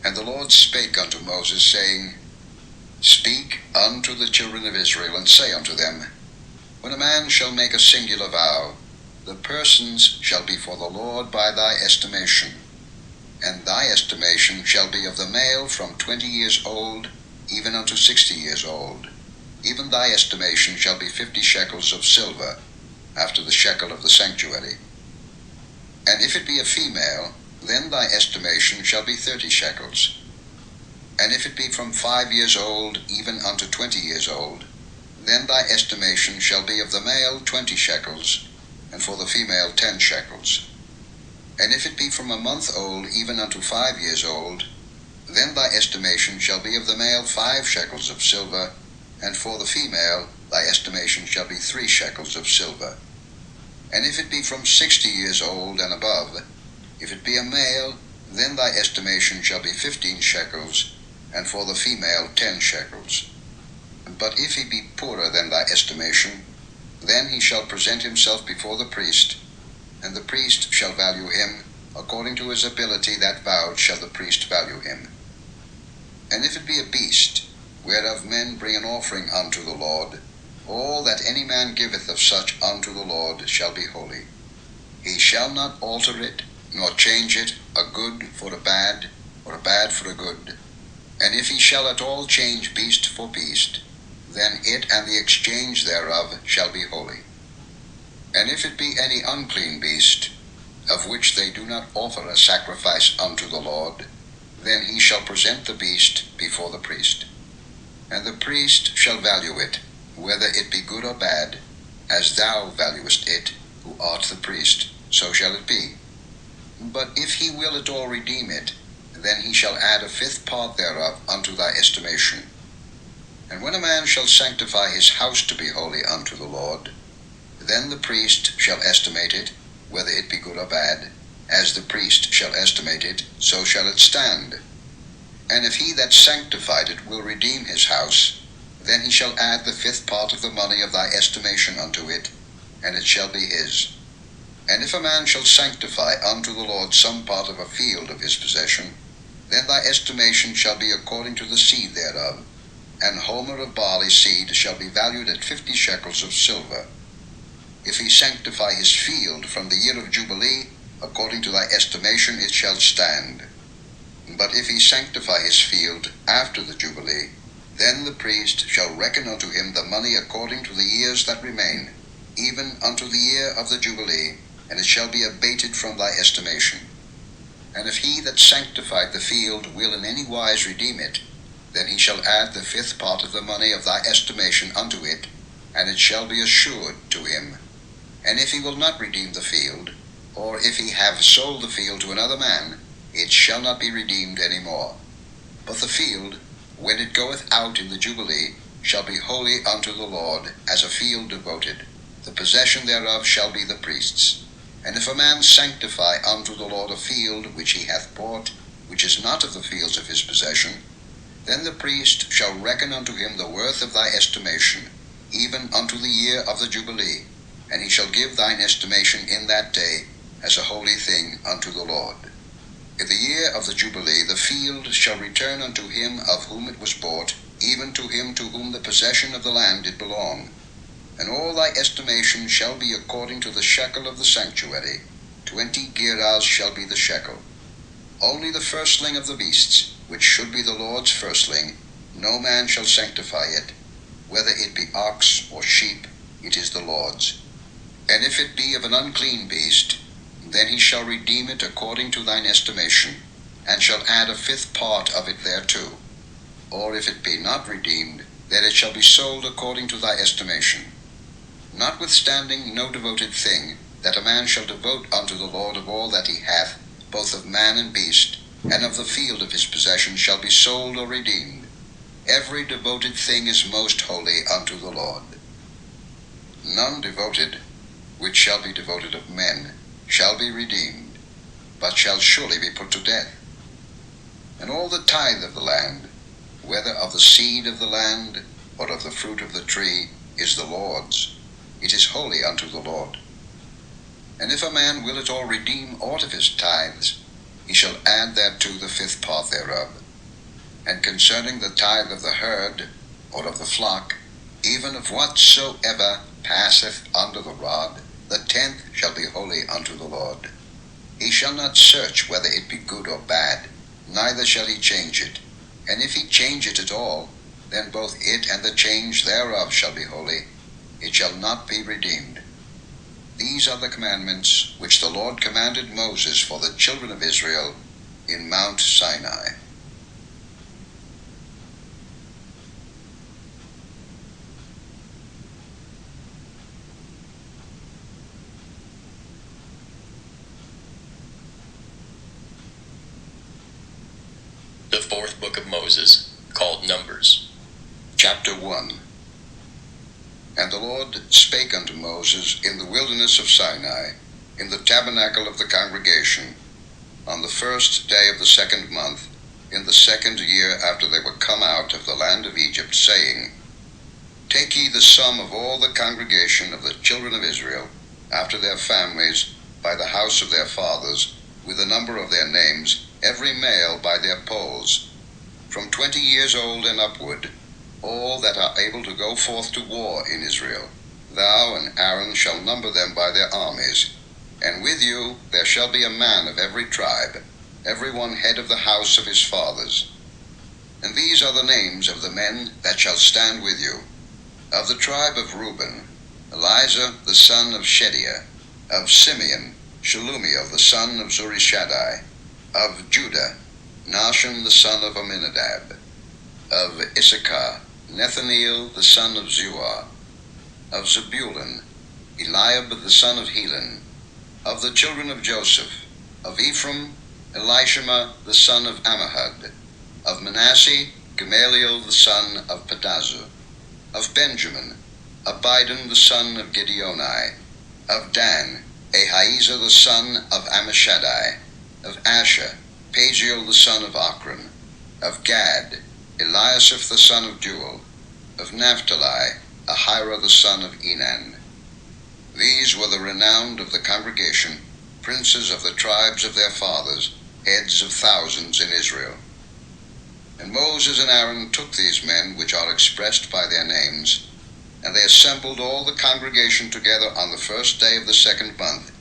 And the Lord spake unto Moses, saying, Speak unto the children of Israel, and say unto them, When a man shall make a singular vow, the persons shall be for the Lord by thy estimation, and thy estimation shall be of the male from 20 years old even unto 60 years old. Even thy estimation shall be 50 shekels of silver, after the shekel of the sanctuary. And if it be a female, then thy estimation shall be 30 shekels. And if it be from 5 years old even unto 20 years old, then thy estimation shall be of the male 20 shekels, and for the female 10 shekels. And if it be from a month old even unto 5 years old, then thy estimation shall be of the male 5 shekels of silver, and for the female thy estimation shall be 3 shekels of silver. And if it be from 60 years old and above, if it be a male, then thy estimation shall be 15 shekels, and for the female 10 shekels. But if he be poorer than thy estimation, then he shall present himself before the priest, and the priest shall value him, according to his ability that vowed shall the priest value him. And if it be a beast, whereof men bring an offering unto the Lord, all that any man giveth of such unto the Lord shall be holy. He shall not alter it, nor change it, a good for a bad, or a bad for a good. And if he shall at all change beast for beast, then it and the exchange thereof shall be holy. And if it be any unclean beast, of which they do not offer a sacrifice unto the Lord, then he shall present the beast before the priest. And the priest shall value it, whether it be good or bad, as thou valuest it, who art the priest, so shall it be. But if he will at all redeem it, then he shall add a fifth part thereof unto thy estimation. And when a man shall sanctify his house to be holy unto the Lord, then the priest shall estimate it, whether it be good or bad, as the priest shall estimate it, so shall it stand. And if he that sanctified it will redeem his house, then he shall add the fifth part of the money of thy estimation unto it, and it shall be his. And if a man shall sanctify unto the Lord some part of a field of his possession, then thy estimation shall be according to the seed thereof. An homer of barley seed shall be valued at 50 shekels of silver. If he sanctify his field from the year of Jubilee, according to thy estimation it shall stand. But if he sanctify his field after the Jubilee, then the priest shall reckon unto him the money according to the years that remain, even unto the year of the Jubilee, and it shall be abated from thy estimation. And if he that sanctified the field will in any wise redeem it, then he shall add the fifth part of the money of thy estimation unto it, and it shall be assured to him. And if he will not redeem the field, or if he have sold the field to another man, it shall not be redeemed any more. But the field, when it goeth out in the Jubilee, shall be holy unto the Lord, as a field devoted. The possession thereof shall be the priest's. And if a man sanctify unto the Lord a field which he hath bought, which is not of the fields of his possession, then the priest shall reckon unto him the worth of thy estimation, even unto the year of the Jubilee, and he shall give thine estimation in that day as a holy thing unto the Lord. In the year of the Jubilee the field shall return unto him of whom it was bought, even to him to whom the possession of the land did belong. And all thy estimation shall be according to the shekel of the sanctuary. 20 gerahs shall be the shekel. Only the firstling of the beasts, which should be the Lord's firstling, no man shall sanctify it. Whether it be ox or sheep, it is the Lord's. And if it be of an unclean beast, then he shall redeem it according to thine estimation, and shall add a fifth part of it thereto. Or if it be not redeemed, then it shall be sold according to thy estimation. Notwithstanding no devoted thing, that a man shall devote unto the Lord of all that he hath, both of man and beast, and of the field of his possession, shall be sold or redeemed. Every devoted thing is most holy unto the Lord. None devoted, which shall be devoted of men, shall be redeemed, but shall surely be put to death. And all the tithe of the land, whether of the seed of the land, or of the fruit of the tree, is the Lord's. It is holy unto the Lord. And if a man will at all redeem aught of his tithes, he shall add thereto the fifth part thereof. And concerning the tithe of the herd, or of the flock, even of whatsoever passeth under the rod, the 10th shall be holy unto the Lord. He shall not search whether it be good or bad, neither shall he change it. And if he change it at all, then both it and the change thereof shall be holy. It shall not be redeemed. These are the commandments which the Lord commanded Moses for the children of Israel in Mount Sinai. The fourth book of Moses, called Numbers. Chapter 1. And the Lord spake unto Moses in the wilderness of Sinai, in the tabernacle of the congregation, on the first day of the 2nd month, in the 2nd year after they were come out of the land of Egypt, saying, Take ye the sum of all the congregation of the children of Israel, after their families, by the house of their fathers, with the number of their names, every male by their polls, from 20 years old and upward, all that are able to go forth to war in Israel. Thou and Aaron shall number them by their armies. And with you there shall be a man of every tribe, every one head of the house of his fathers. And these are the names of the men that shall stand with you. Of the tribe of Reuben, Elizur the son of Shediah, of Simeon, Shelumiel the son of Zurishaddai, of Judah, Nahshon the son of Amminadab, of Issachar, Nethaneel the son of Zuar, of Zebulun, Eliab the son of Helon, of the children of Joseph, of Ephraim, Elishama the son of Ammihud, of Manasseh, Gamaliel the son of Pedazur, of Benjamin, Abidan the son of Gideoni, of Dan, Ahiezer the son of Ammishaddai, of Asher, Pagiel the son of Ochran, of Gad, Eliasaph the son of Duel, of Naphtali, Ahira the son of Enan. These were the renowned of the congregation, princes of the tribes of their fathers, heads of thousands in Israel. And Moses and Aaron took these men which are expressed by their names, and they assembled all the congregation together on the first day of the second month,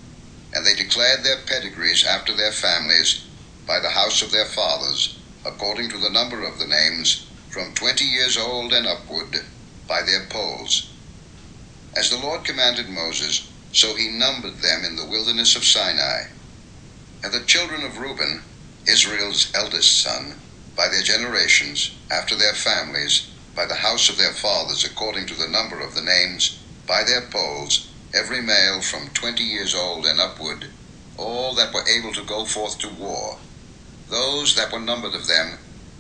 and they declared their pedigrees after their families by the house of their fathers, according to the number of the names, from 20 years old and upward, by their polls. As the Lord commanded Moses, so he numbered them in the wilderness of Sinai. And the children of Reuben, Israel's eldest son, by their generations, after their families, by the house of their fathers, according to the number of the names, by their polls, every male from 20 years old and upward, all that were able to go forth to war. Those that were numbered of them,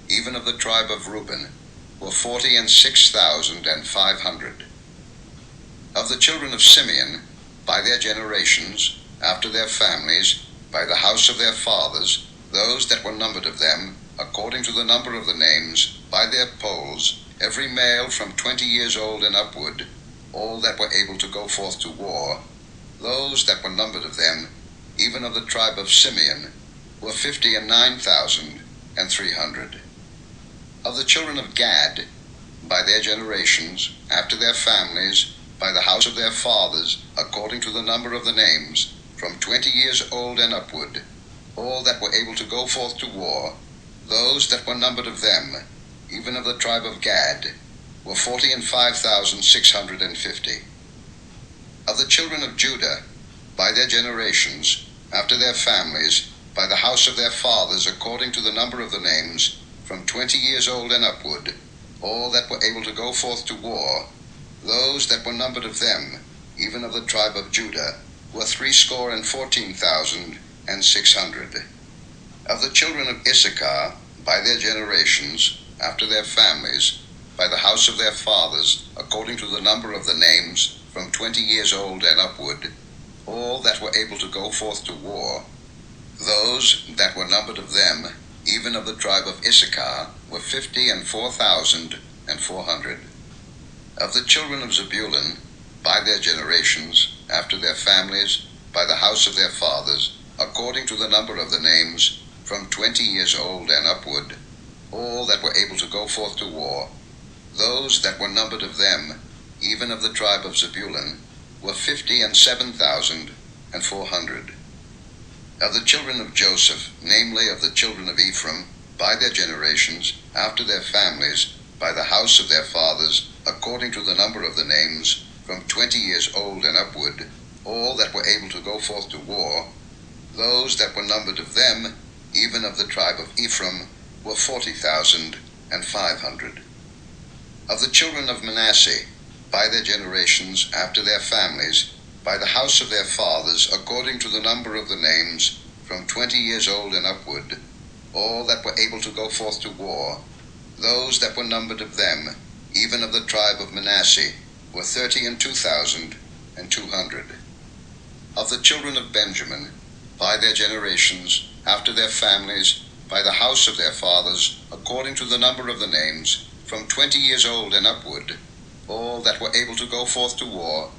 even of the tribe of Reuben, were 46,500. Of the children of Simeon, by their generations, after their families, by the house of their fathers, those that were numbered of them, according to the number of the names, by their polls, every male from 20 years old and upward, all that were able to go forth to war, those that were numbered of them, even of the tribe of Simeon, were 59,300. Of the children of Gad, by their generations, after their families, by the house of their fathers, according to the number of the names, from 20 years old and upward, all that were able to go forth to war, those that were numbered of them, even of the tribe of Gad, were 45,650. Of the children of Judah, by their generations, after their families, by the house of their fathers, according to the number of the names, from 20 years old and upward, all that were able to go forth to war, those that were numbered of them, even of the tribe of Judah, were 314,600. Of the children of Issachar, by their generations, after their families, by the house of their fathers, according to the number of the names, from 20 years old and upward, all that were able to go forth to war, those that were numbered of them, even of the tribe of Issachar, were 54,400. Of the children of Zebulun, by their generations, after their families, by the house of their fathers, according to the number of the names, from 20 years old and upward, all that were able to go forth to war, those that were numbered of them, even of the tribe of Zebulun, were 57,400. Of the children of Joseph, namely of the children of Ephraim, by their generations, after their families, by the house of their fathers, according to the number of the names, from 20 years old and upward, all that were able to go forth to war, those that were numbered of them, even of the tribe of Ephraim, were 40,500. Of the children of Manasseh, by their generations, after their families, by the house of their fathers, according to the number of the names, from 20 years old and upward, all that were able to go forth to war, those that were numbered of them, even of the tribe of Manasseh, were 32,200. Of the children of Benjamin, by their generations, after their families, by the house of their fathers, according to the number of the names, from 20 years old and upward, all that were able to go forth to war,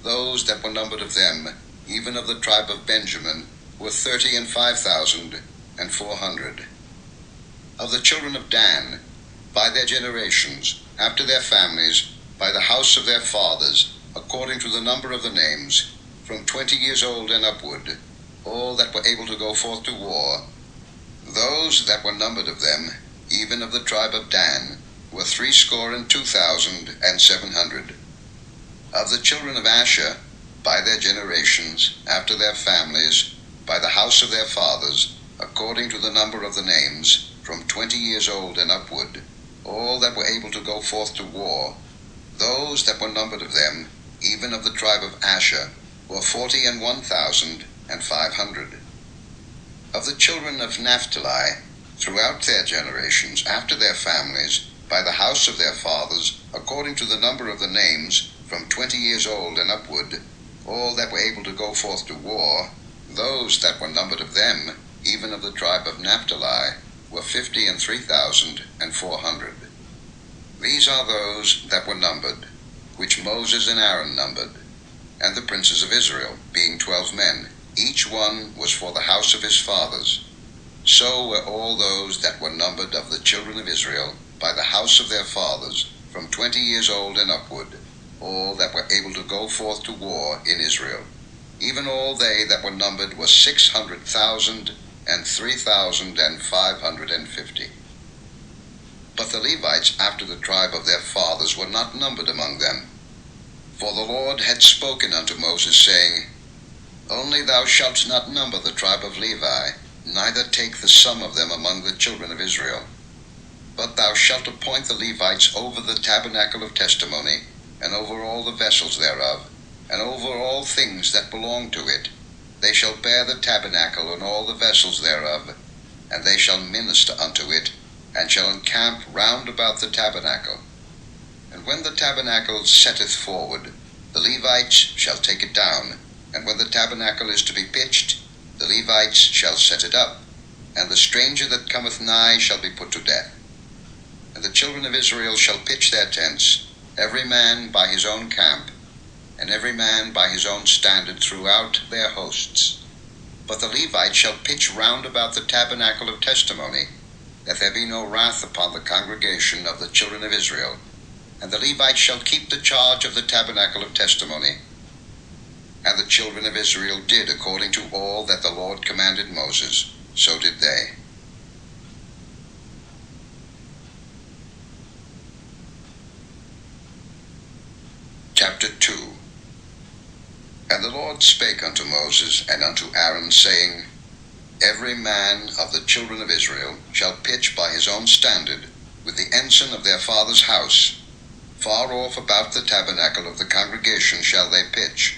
those that were numbered of them, even of the tribe of Benjamin, were 35,400. Of the children of Dan, by their generations, after their families, by the house of their fathers, according to the number of the names, from 20 years old and upward, all that were able to go forth to war, those that were numbered of them, even of the tribe of Dan, were 32,700. Of the children of Asher, by their generations, after their families, by the house of their fathers, according to the number of the names, from 20 years old and upward, all that were able to go forth to war, those that were numbered of them, even of the tribe of Asher, were 41,500. Of the children of Naphtali, throughout their generations, after their families, by the house of their fathers, according to the number of the names, from 20 years old and upward, all that were able to go forth to war, those that were numbered of them, even of the tribe of Naphtali, were 53,400. These are those that were numbered, which Moses and Aaron numbered, and the princes of Israel, being 12 men, each one was for the house of his fathers. So were all those that were numbered of the children of Israel, by the house of their fathers, from 20 years old and upward, all that were able to go forth to war in Israel. Even all they that were numbered were 600,003,550. But the Levites after the tribe of their fathers were not numbered among them. For the Lord had spoken unto Moses, saying, Only thou shalt not number the tribe of Levi, neither take the sum of them among the children of Israel. But thou shalt appoint the Levites over the tabernacle of testimony, and over all the vessels thereof, and over all things that belong to it. They shall bear the tabernacle and all the vessels thereof, and they shall minister unto it, and shall encamp round about the tabernacle. And when the tabernacle setteth forward, the Levites shall take it down, and when the tabernacle is to be pitched, the Levites shall set it up, and the stranger that cometh nigh shall be put to death. And the children of Israel shall pitch their tents, every man by his own camp, and every man by his own standard throughout their hosts. But the Levites shall pitch round about the tabernacle of testimony, that there be no wrath upon the congregation of the children of Israel. And the Levites shall keep the charge of the tabernacle of testimony. And the children of Israel did according to all that the Lord commanded Moses, so did they. Chapter 2. And the Lord spake unto Moses and unto Aaron, saying, Every man of the children of Israel shall pitch by his own standard, with the ensign of their father's house. Far off about the tabernacle of the congregation shall they pitch.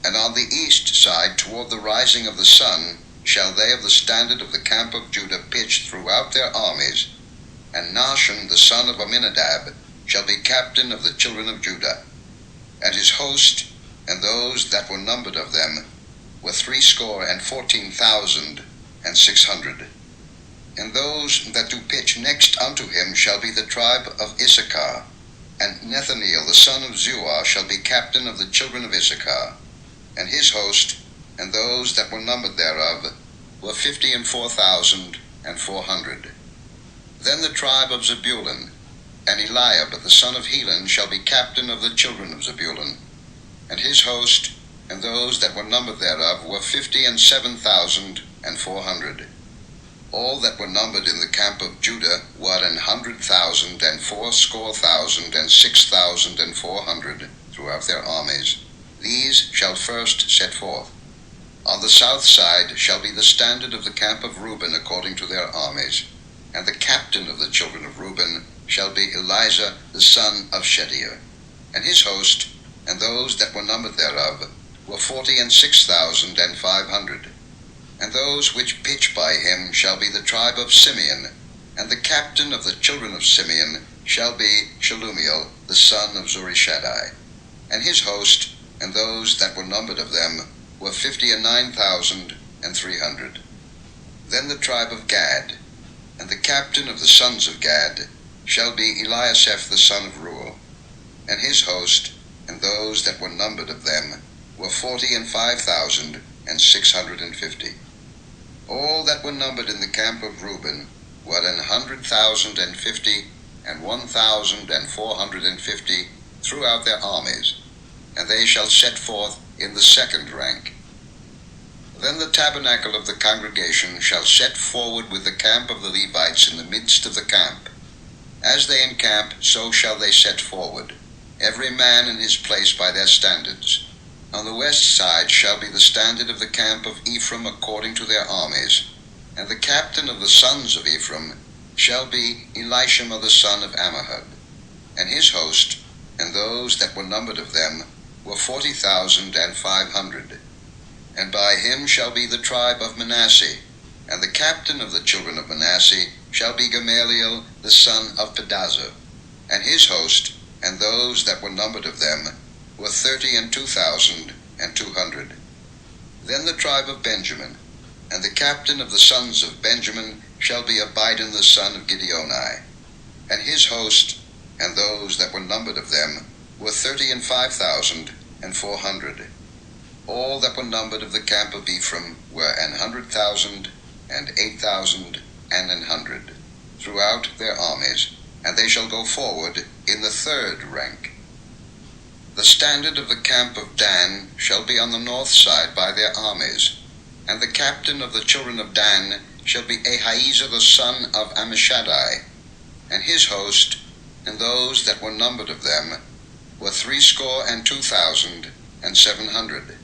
And on the east side toward the rising of the sun shall they of the standard of the camp of Judah pitch throughout their armies. And Nahshon the son of Amminadab shall be captain of the children of Judah. And his host, and those that were numbered of them, were 614,600. And those that do pitch next unto him shall be the tribe of Issachar. And Nethaneel the son of Zuar shall be captain of the children of Issachar. And his host, and those that were numbered thereof, were 54,400. Then the tribe of Zebulun, and Eliab the son of Helon shall be captain of the children of Zebulun. And his host, and those that were numbered thereof, were 57,400. All that were numbered in the camp of Judah were 100,000 and 80,000 and 6,400 throughout their armies. These shall first set forth. On the south side shall be the standard of the camp of Reuben according to their armies. And the captain of the children of Reuben shall be Elizur the son of Shedeur. And his host, and those that were numbered thereof, were 46,500. And those which pitch by him shall be the tribe of Simeon. And the captain of the children of Simeon shall be Shelumiel the son of Zurishaddai. And his host, and those that were numbered of them, were 59,300. Then the tribe of Gad, and the captain of the sons of Gad, shall be Eliasaph the son of Reuel. And his host, and those that were numbered of them, were 45,650. All that were numbered in the camp of Reuben were 100,050 and 1,450 throughout their armies, and they shall set forth in the second rank. Then the tabernacle of the congregation shall set forward with the camp of the Levites in the midst of the camp. As they encamp, so shall they set forward, every man in his place by their standards. On the west side shall be the standard of the camp of Ephraim according to their armies, and the captain of the sons of Ephraim shall be Elishama the son of Ammihud, and his host, and those that were numbered of them were 40,500. And by him shall be the tribe of Manasseh, and the captain of the children of Manasseh shall be Gamaliel the son of Pedazur, and his host, and those that were numbered of them were 32,200. Then the tribe of Benjamin, and the captain of the sons of Benjamin shall be Abidan the son of Gideoni, and his host, and those that were numbered of them were 35,400. All that were numbered of the camp of Ephraim were 100,000, and 8,100, throughout their armies, and they shall go forward in the third rank. The standard of the camp of Dan shall be on the north side by their armies, and the captain of the children of Dan shall be Ahiezer the son of Ammishaddai, and his host, and those that were numbered of them were 62,700.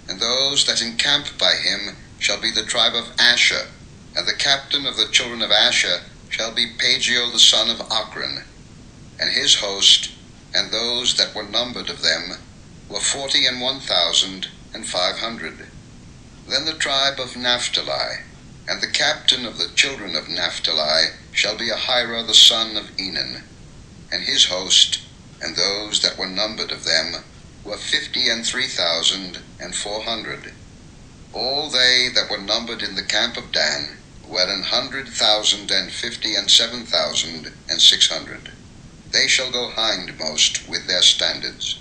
And those that encamp by him shall be the tribe of Asher, and the captain of the children of Asher shall be Pagiel the son of Ochran, and his host, and those that were numbered of them were 41,500. Then the tribe of Naphtali, and the captain of the children of Naphtali shall be Ahira the son of Enan, and his host, and those that were numbered of them were 53,400. All they that were numbered in the camp of Dan were 100,050 and 7,600. They shall go hindmost with their standards.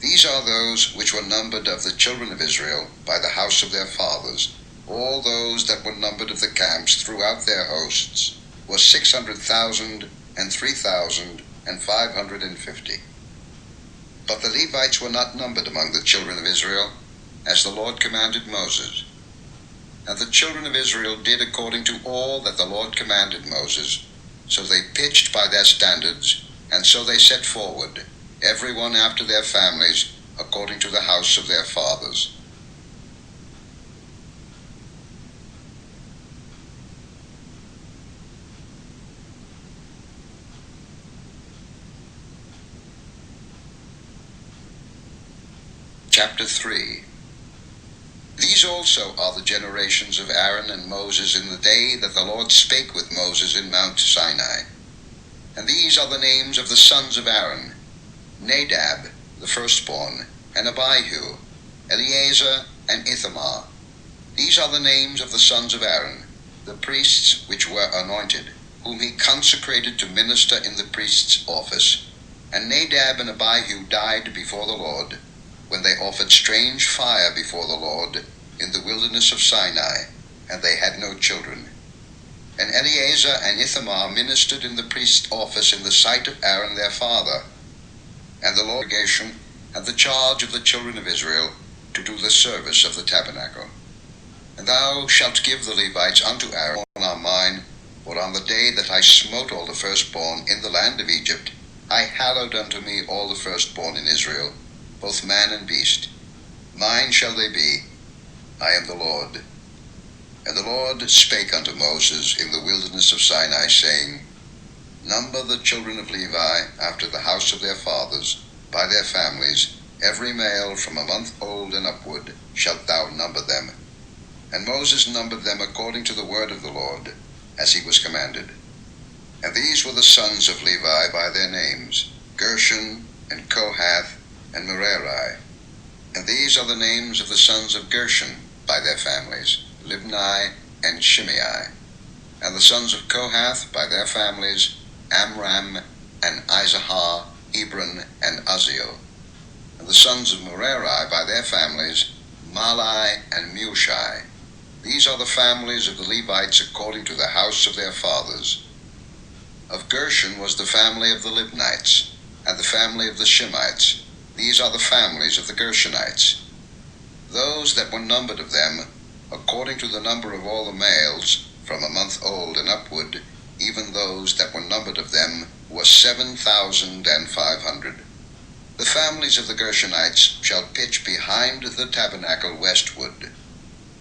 These are those which were numbered of the children of Israel by the house of their fathers. All those that were numbered of the camps throughout their hosts were 600,000 and 3,550. But the Levites were not numbered among the children of Israel, as the Lord commanded Moses. And the children of Israel did according to all that the Lord commanded Moses. So they pitched by their standards, and so they set forward, every one after their families, according to the house of their fathers. Chapter 3. These also are the generations of Aaron and Moses in the day that the Lord spake with Moses in Mount Sinai. And these are the names of the sons of Aaron: Nadab, the firstborn, and Abihu, Eleazar, and Ithamar. These are the names of the sons of Aaron, the priests which were anointed, whom he consecrated to minister in the priest's office. And Nadab and Abihu died before the Lord, when they offered strange fire before the Lord in the wilderness of Sinai, and they had no children. And Eleazar and Ithamar ministered in the priest's office in the sight of Aaron their father. And the Lord had the charge of the children of Israel to do the service of the tabernacle. And thou shalt give the Levites unto Aaron on mine, for on the day that I smote all the firstborn in the land of Egypt, I hallowed unto me all the firstborn in Israel, both man and beast. Mine shall they be. I am the Lord. And the Lord spake unto Moses in the wilderness of Sinai, saying, Number the children of Levi after the house of their fathers, by their families, every male from a month old and upward shalt thou number them. And Moses numbered them according to the word of the Lord, as he was commanded. And these were the sons of Levi by their names, Gershon, and Kohath, and Merari. And these are the names of the sons of Gershon by their families, Libni and Shimei. And the sons of Kohath by their families, Amram and Izahar, Hebron and Uzziel. And the sons of Merari by their families, Malai and Mushai. These are the families of the Levites according to the house of their fathers. Of Gershon was the family of the Libnites, and the family of the Shimites. These are the families of the Gershonites. Those that were numbered of them, according to the number of all the males, from a month old and upward, even those that were numbered of them, were was 7,500. The families of the Gershonites shall pitch behind the tabernacle westward.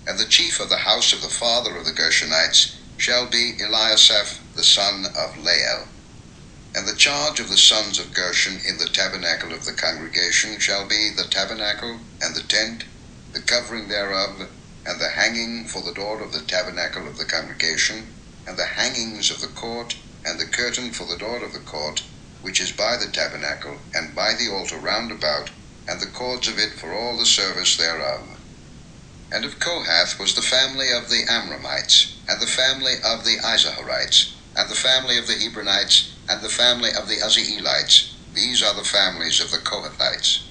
And the chief of the house of the father of the Gershonites shall be Eliasaph the son of Lael. And the charge of the sons of Gershon in the tabernacle of the congregation shall be the tabernacle and the tent, the covering thereof, and the hanging for the door of the tabernacle of the congregation, and the hangings of the court, and the curtain for the door of the court, which is by the tabernacle, and by the altar round about, and the cords of it for all the service thereof. And of Kohath was the family of the Amramites, and the family of the Izaharites, and the family of the Hebronites, and the family of the Uzzielites. These are the families of the Kohathites.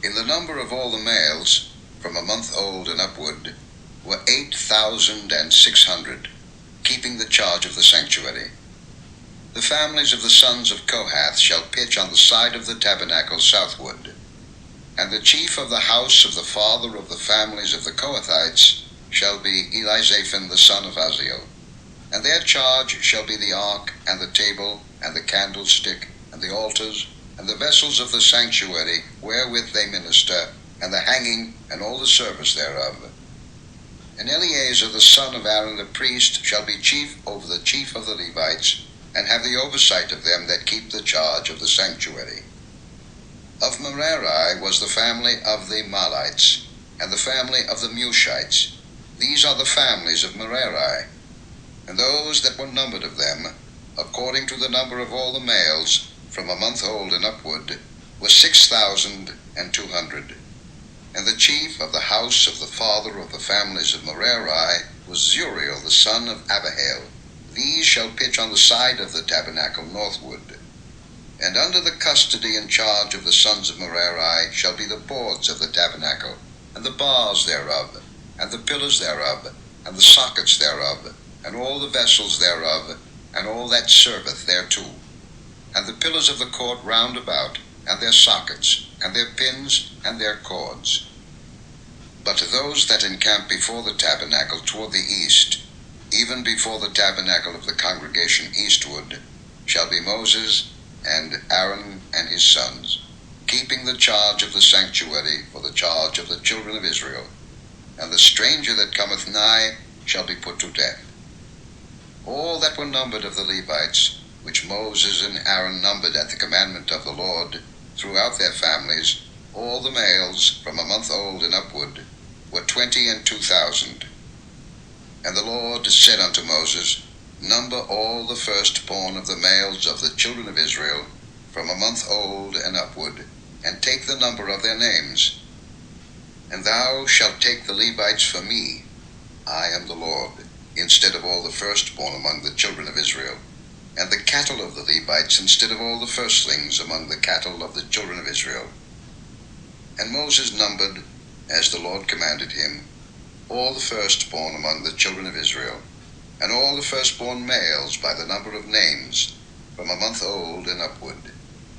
In the number of all the males, from a month old and upward, were 8,600, keeping the charge of the sanctuary. The families of the sons of Kohath shall pitch on the side of the tabernacle southward. And the chief of the house of the father of the families of the Kohathites shall be Elizaphan the son of Azziel. And their charge shall be the ark, and the table, and the candlestick, and the altars, and the vessels of the sanctuary wherewith they minister, and the hanging, and all the service thereof. And Eleazar the son of Aaron the priest shall be chief over the chief of the Levites, and have the oversight of them that keep the charge of the sanctuary. Of Merari was the family of the Mahlites, and the family of the Mushites. These are the families of Merari. And those that were numbered of them, according to the number of all the males, from a month old and upward, were 6,200. And the chief of the house of the father of the families of Merari was Zuriel the son of Abihail. These shall pitch on the side of the tabernacle northward. And under the custody and charge of the sons of Merari shall be the boards of the tabernacle, and the bars thereof, and the pillars thereof, and the sockets thereof, and all the vessels thereof, and all that serveth thereto, and the pillars of the court round about, and their sockets, and their pins, and their cords. But to those that encamp before the tabernacle toward the east, even before the tabernacle of the congregation eastward, shall be Moses and Aaron and his sons, keeping the charge of the sanctuary for the charge of the children of Israel. And the stranger that cometh nigh shall be put to death. All that were numbered of the Levites, which Moses and Aaron numbered at the commandment of the Lord, throughout their families, all the males from a month old and upward, were 22,000. And the Lord said unto Moses, Number all the firstborn of the males of the children of Israel, from a month old and upward, and take the number of their names. And thou shalt take the Levites for me, I am the Lord, instead of all the firstborn among the children of Israel, and the cattle of the Levites instead of all the firstlings among the cattle of the children of Israel. And Moses numbered, as the Lord commanded him, all the firstborn among the children of Israel, and all the firstborn males by the number of names, from a month old and upward.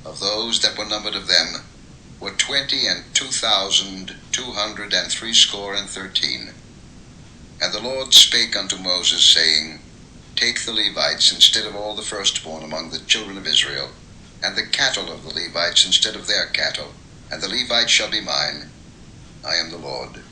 Of those that were numbered of them were 22,213. And the Lord spake unto Moses, saying, Take the Levites instead of all the firstborn among the children of Israel, and the cattle of the Levites instead of their cattle, and the Levites shall be mine. I am the Lord.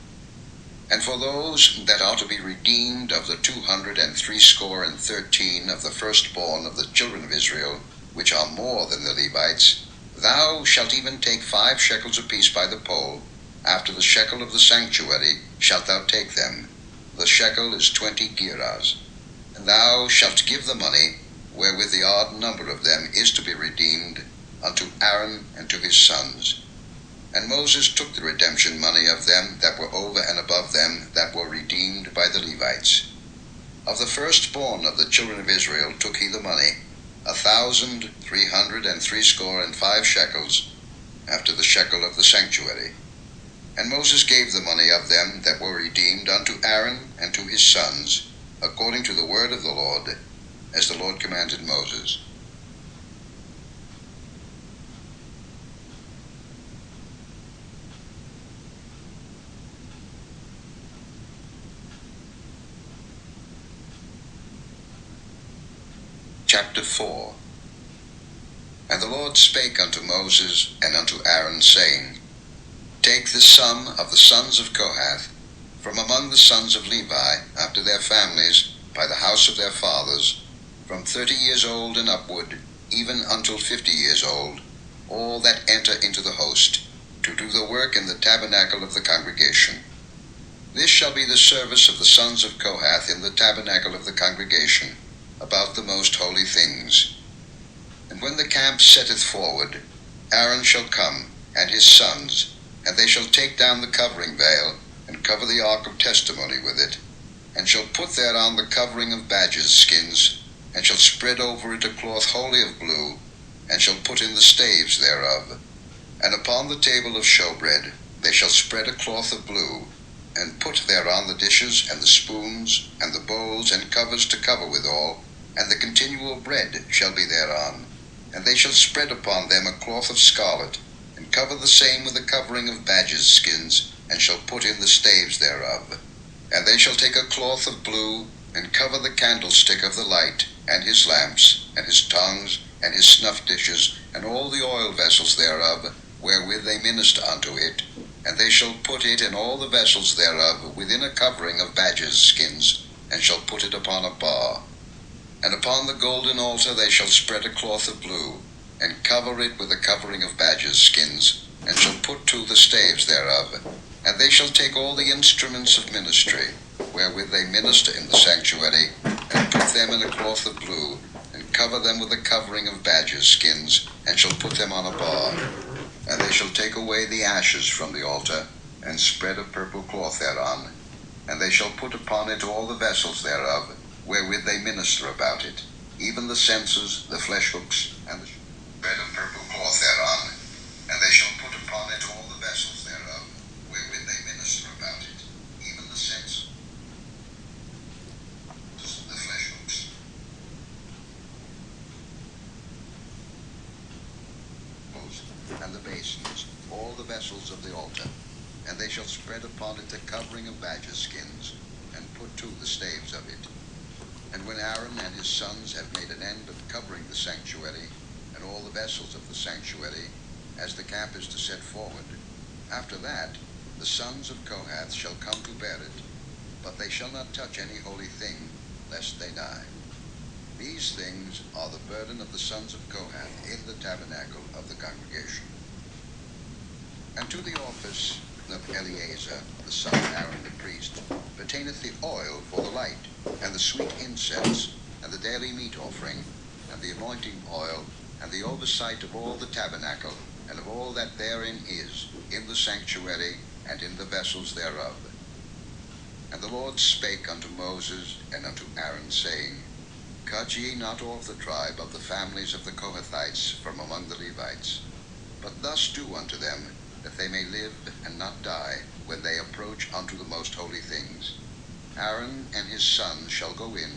And for those that are to be redeemed of the 213 of the firstborn of the children of Israel, which are more than the Levites, thou shalt even take 5 shekels apiece by the poll. After the shekel of the sanctuary shalt thou take them. The shekel is 20 gerahs. And thou shalt give the money, wherewith the odd number of them is to be redeemed, unto Aaron and to his sons. And Moses took the redemption money of them that were over and above them that were redeemed by the Levites. Of the firstborn of the children of Israel took he the money, 1,365 shekels, after the shekel of the sanctuary. And Moses gave the money of them that were redeemed unto Aaron and to his sons, according to the word of the Lord, as the Lord commanded Moses. Chapter 4. And the Lord spake unto Moses and unto Aaron, saying, Take the sum of the sons of Kohath from among the sons of Levi after their families by the house of their fathers, from 30 years old and upward, even until 50 years old, all that enter into the host, to do the work in the tabernacle of the congregation. This shall be the service of the sons of Kohath in the tabernacle of the congregation, about the most holy things. And when the camp setteth forward, Aaron shall come, and his sons, and they shall take down the covering veil, and cover the ark of testimony with it, and shall put thereon the covering of badgers' skins, and shall spread over it a cloth wholly of blue, and shall put in the staves thereof. And upon the table of showbread they shall spread a cloth of blue, and put thereon the dishes, and the spoons, and the bowls, and covers to cover withal, and the continual bread shall be thereon. And they shall spread upon them a cloth of scarlet, and cover the same with a covering of badgers' skins, and shall put in the staves thereof. And they shall take a cloth of blue, and cover the candlestick of the light, and his lamps, and his tongues, and his snuff dishes, and all the oil vessels thereof, wherewith they minister unto it. And they shall put it and all the vessels thereof within a covering of badgers' skins, and shall put it upon a bar. And upon the golden altar they shall spread a cloth of blue, and cover it with a covering of badgers' skins, and shall put to the staves thereof. And they shall take all the instruments of ministry, wherewith they minister in the sanctuary, and put them in a cloth of blue, and cover them with a covering of badgers' skins, and shall put them on a bar. And they shall take away the ashes from the altar, and spread a purple cloth thereon. And they shall put upon it all the vessels thereof, wherewith they minister about it, even the censers, the flesh hooks, and the spread a purple cloth thereon. And they shall put upon it all the vessels thereof, wherewith they minister about it, even the censers, the flesh hooks, and the basins, all the vessels of the altar. And they shall spread upon it a covering of badger skins, and put to the staves of it. And when Aaron and his sons have made an end of covering the sanctuary, and all the vessels of the sanctuary, as the camp is to set forward, after that the sons of Kohath shall come to bear it, but they shall not touch any holy thing, lest they die. These things are the burden of the sons of Kohath in the tabernacle of the congregation. And to the office of Eleazar, the son of Aaron the priest, pertaineth the oil for the light, and the sweet incense, and the daily meat offering, and the anointing oil, and the oversight of all the tabernacle, and of all that therein is, in the sanctuary, and in the vessels thereof. And the Lord spake unto Moses and unto Aaron, saying, Cut ye not off the tribe of the families of the Kohathites from among the Levites, but thus do unto them, that they may live and not die when they approach unto the most holy things. Aaron and his sons shall go in,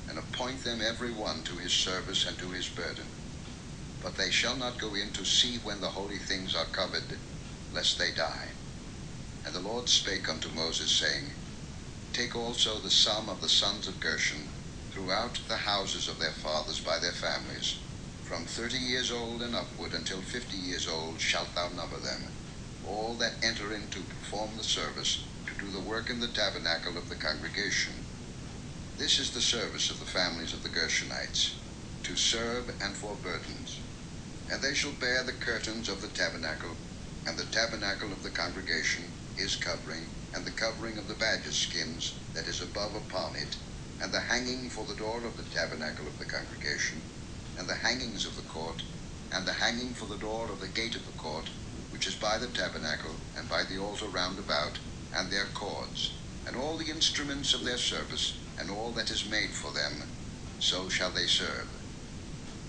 and appoint them every one to his service and to his burden. But they shall not go in to see when the holy things are covered, lest they die. And the Lord spake unto Moses, saying, Take also the sum of the sons of Gershon throughout the houses of their fathers by their families. From 30 years old and upward until 50 years old shalt thou number them, all that enter in to perform the service, to do the work in the tabernacle of the congregation. This is the service of the families of the Gershonites, to serve and for burdens. And they shall bear the curtains of the tabernacle, and the tabernacle of the congregation, his covering, and the covering of the badger skins that is above upon it, and the hanging for the door of the tabernacle of the congregation, and the hangings of the court, and the hanging for the door of the gate of the court, which is by the tabernacle, and by the altar round about, and their cords, and all the instruments of their service, and all that is made for them, so shall they serve.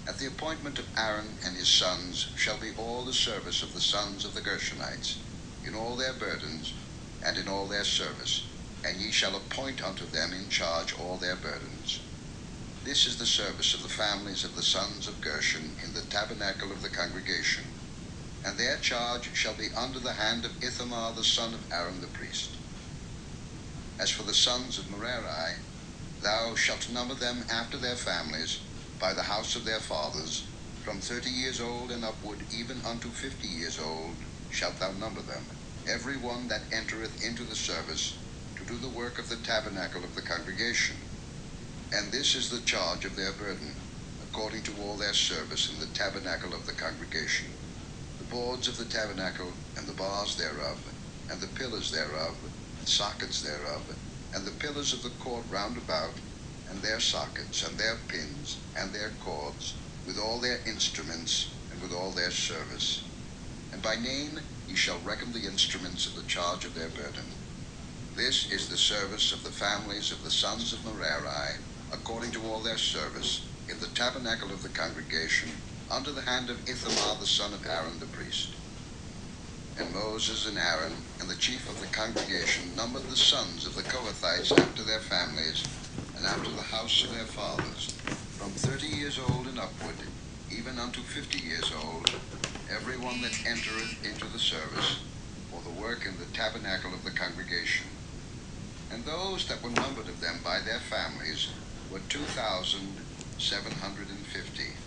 At the appointment of Aaron and his sons shall be all the service of the sons of the Gershonites, in all their burdens, and in all their service, and ye shall appoint unto them in charge all their burdens. This is the service of the families of the sons of Gershon in the tabernacle of the congregation, and their charge shall be under the hand of Ithamar the son of Aaron the priest. As for the sons of Merari, thou shalt number them after their families, by the house of their fathers, From 30 years old and upward, even unto 50 years old, shalt thou number them, every one that entereth into the service, to do the work of the tabernacle of the congregation. And this is the charge of their burden, according to all their service in the tabernacle of the congregation: the boards of the tabernacle, and the bars thereof, and the pillars thereof, and sockets thereof, and the pillars of the court round about, and their sockets, and their pins, and their cords, with all their instruments, and with all their service. And by name ye shall reckon the instruments of the charge of their burden. This is the service of the families of the sons of Merari, according to all their service, in the tabernacle of the congregation, under the hand of Ithamar the son of Aaron the priest. And Moses and Aaron and the chief of the congregation numbered the sons of the Kohathites after their families, and after the house of their fathers, from 30 years old and upward, even unto 50 years old, every one that entereth into the service, for the work in the tabernacle of the congregation. And those that were numbered of them by their families were 2,750.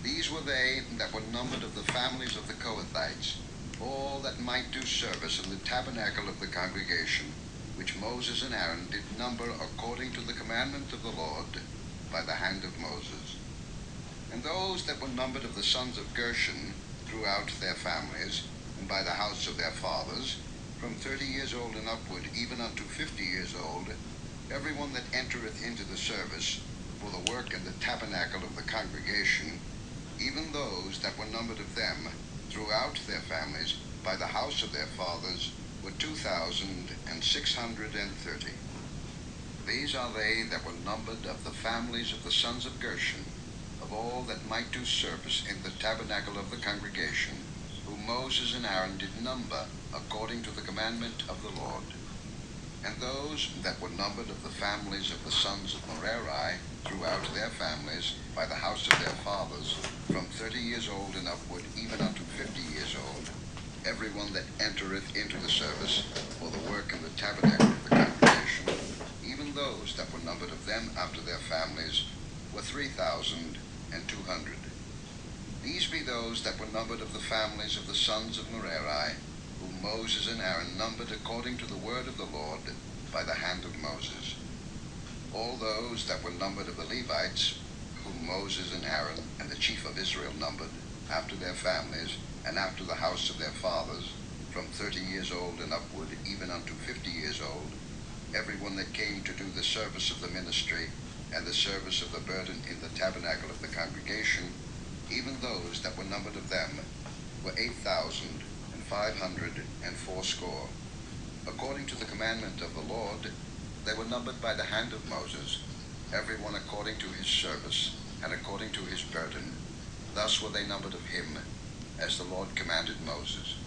These were they that were numbered of the families of the Kohathites, all that might do service in the tabernacle of the congregation, which Moses and Aaron did number according to the commandment of the Lord by the hand of Moses. And those that were numbered of the sons of Gershon throughout their families, and by the house of their fathers, from 30 years old and upward, even unto 50 years old, every one that entereth into the service, for the work in the tabernacle of the congregation, even those that were numbered of them throughout their families, by the house of their fathers, were 2,630. These are they that were numbered of the families of the sons of Gershon, of all that might do service in the tabernacle of the congregation, whom Moses and Aaron did number according to the commandment of the Lord. And those that were numbered of the families of the sons of Merari throughout their families, by the house of their fathers, from 30 years old and upward, even unto 50 years old, every one that entereth into the service, for the work in the tabernacle of the congregation, even those that were numbered of them after their families, were 3,200. These be those that were numbered of the families of the sons of Merari, whom Moses and Aaron numbered according to the word of the Lord by the hand of Moses. All those that were numbered of the Levites, whom Moses and Aaron and the chief of Israel numbered, after their families, and after the house of their fathers, from 30 years old and upward, even unto 50 years old, every one that came to do the service of the ministry, and the service of the burden in the tabernacle of the congregation, even those that were numbered of them, were 8,580. According to the commandment of the Lord, they were numbered by the hand of Moses, every one according to his service, and according to his burden. Thus were they numbered of him, as the Lord commanded Moses.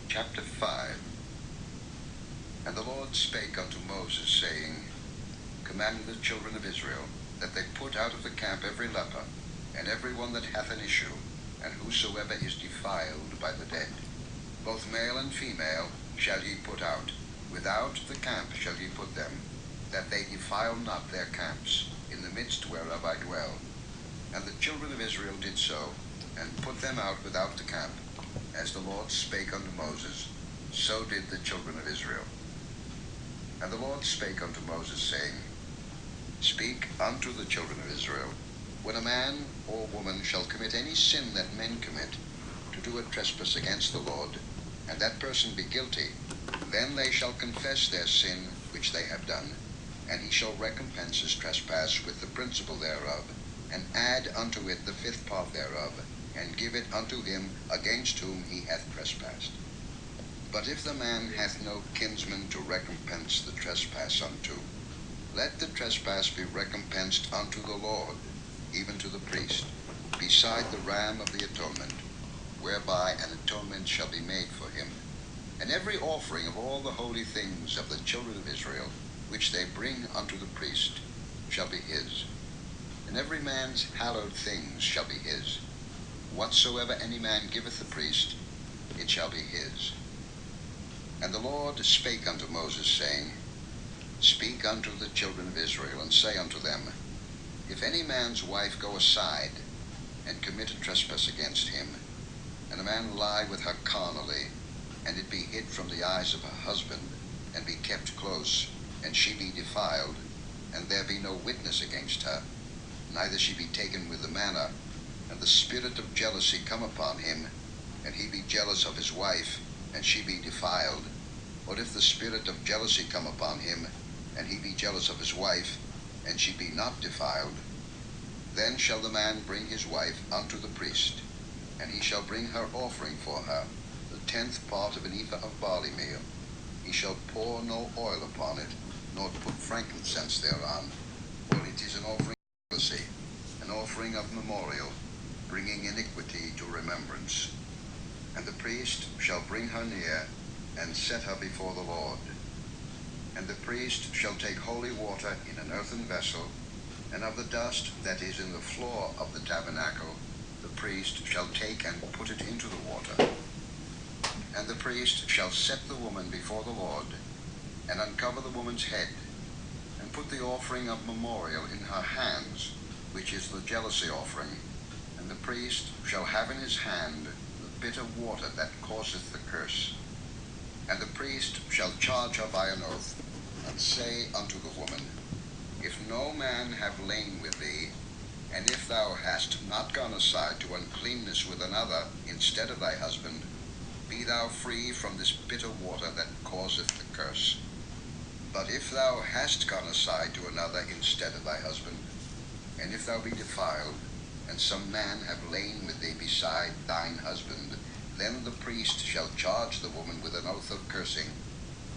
Chapter 5. And the Lord spake unto Moses, saying, commanding the children of Israel, that they put out of the camp every leper, and every one that hath an issue, and whosoever is defiled by the dead. Both male and female shall ye put out, without the camp shall ye put them, that they defile not their camps, in the midst whereof I dwell. And the children of Israel did so, and put them out without the camp, as the Lord spake unto Moses, so did the children of Israel. And the Lord spake unto Moses, saying, speak unto the children of Israel, when a man or woman shall commit any sin that men commit, to do a trespass against the Lord, and that person be guilty, then they shall confess their sin which they have done, and he shall recompense his trespass with the principal thereof, and add unto it the fifth part thereof, and give it unto him against whom he hath trespassed. But if the man hath no kinsman to recompense the trespass unto, let the trespass be recompensed unto the Lord, even to the priest, beside the ram of the atonement, whereby an atonement shall be made for him. And every offering of all the holy things of the children of Israel, which they bring unto the priest, shall be his. And every man's hallowed things shall be his. Whatsoever any man giveth the priest, it shall be his. And the Lord spake unto Moses, saying, Speak unto the children of Israel, and say unto them, If any man's wife go aside, and commit a trespass against him, and a man lie with her carnally, and it be hid from the eyes of her husband, and be kept close, and she be defiled, and there be no witness against her, neither she be taken with the manner, and the spirit of jealousy come upon him, and he be jealous of his wife, and she be defiled, or if the spirit of jealousy come upon him, and he be jealous of his wife, and she be not defiled, then shall the man bring his wife unto the priest, and he shall bring her offering for her, the 10th part of an ephah of barley meal. He shall pour no oil upon it, nor put frankincense thereon, for it is an offering of mercy, an offering of memorial, bringing iniquity to remembrance. And the priest shall bring her near, and set her before the Lord. And the priest shall take holy water in an earthen vessel, and of the dust that is in the floor of the tabernacle, the priest shall take and put it into the water. And the priest shall set the woman before the Lord, and uncover the woman's head, and put the offering of memorial in her hands, which is the jealousy offering. And the priest shall have in his hand the bitter water that causeth the curse. And the priest shall charge her by an oath, and say unto the woman, If no man have lain with thee, and if thou hast not gone aside to uncleanness with another instead of thy husband, be thou free from this bitter water that causeth the curse. But if thou hast gone aside to another instead of thy husband, and if thou be defiled, and some man have lain with thee beside thine husband, then the priest shall charge the woman with an oath of cursing,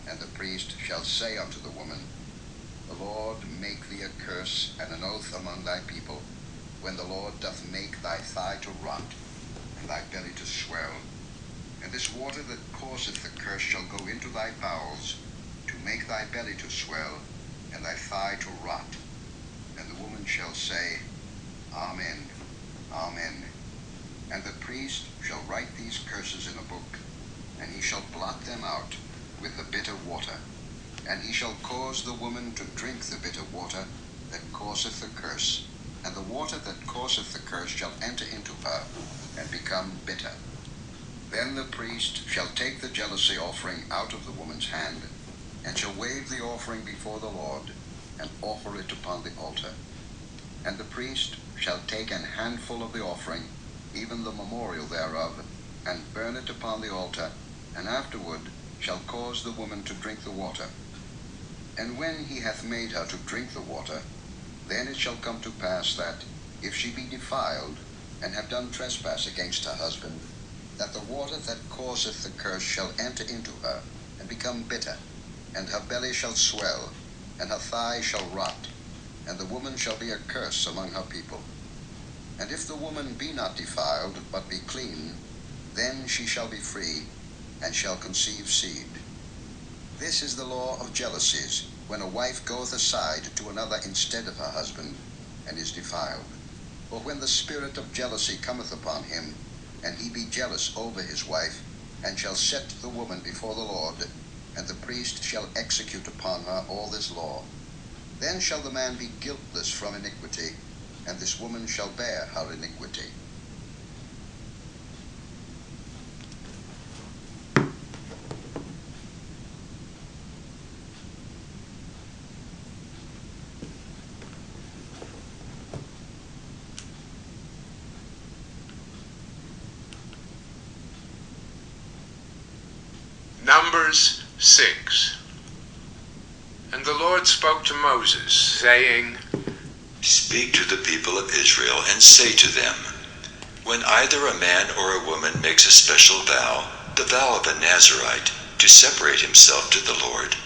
and the priest shall say unto the woman, The Lord make thee a curse and an oath among thy people, when the Lord doth make thy thigh to rot, and thy belly to swell. And this water that causeth the curse shall go into thy bowels, to make thy belly to swell, and thy thigh to rot. And the woman shall say, Amen, Amen. And the priest shall write these curses in a book, and he shall blot them out with the bitter water. And he shall cause the woman to drink the bitter water that causeth the curse, and the water that causeth the curse shall enter into her, and become bitter. Then the priest shall take the jealousy offering out of the woman's hand, and shall wave the offering before the Lord, and offer it upon the altar. And the priest shall take an handful of the offering, even the memorial thereof, and burn it upon the altar, and afterward shall cause the woman to drink the water. And when he hath made her to drink the water, then it shall come to pass that, if she be defiled, and have done trespass against her husband, that the water that causeth the curse shall enter into her, and become bitter, and her belly shall swell, and her thigh shall rot, and the woman shall be a curse among her people. And if the woman be not defiled, but be clean, then she shall be free, and shall conceive seed. This is the law of jealousies, when a wife goeth aside to another instead of her husband, and is defiled. For when the spirit of jealousy cometh upon him, and he be jealous over his wife, and shall set the woman before the Lord, and the priest shall execute upon her all this law, then shall the man be guiltless from iniquity, and this woman shall bear her iniquity. Numbers 6. And the Lord spoke to Moses, saying, Speak to the people of Israel, and say to them, When either a man or a woman makes a special vow, the vow of a Nazirite, to separate himself to the Lord,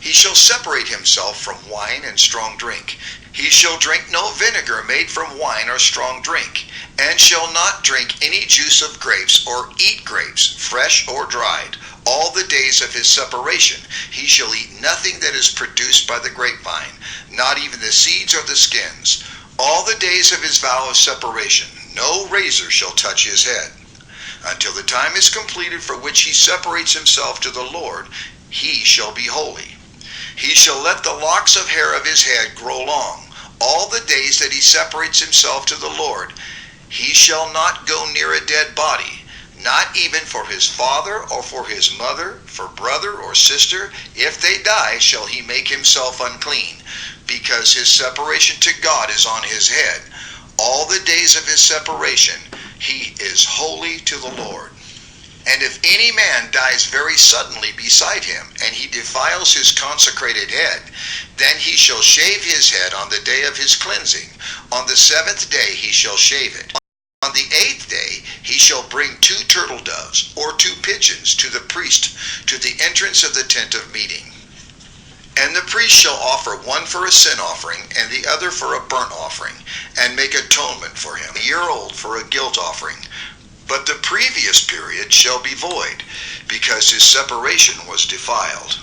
he shall separate himself from wine and strong drink. He shall drink no vinegar made from wine or strong drink, and shall not drink any juice of grapes or eat grapes, fresh or dried. All the days of his separation he shall eat nothing that is produced by the grapevine, not even the seeds or the skins. All the days of his vow of separation no razor shall touch his head. Until the time is completed for which he separates himself to the Lord, he shall be holy. He shall let the locks of hair of his head grow long, all the days that he separates himself to the Lord. He shall not go near a dead body, not even for his father or for his mother, for brother or sister. If they die, shall he make himself unclean, because his separation to God is on his head. All the days of his separation, he is holy to the Lord. And if any man dies very suddenly beside him, and he defiles his consecrated head, then he shall shave his head on the day of his cleansing. On the 7th day he shall shave it. On the 8th day he shall bring 2 turtle doves, or 2 pigeons, to the priest, to the entrance of the tent of meeting. And the priest shall offer one for a sin offering, and the other for a burnt offering, and make atonement for him, a year old for a guilt offering. But the previous period shall be void, because his separation was defiled.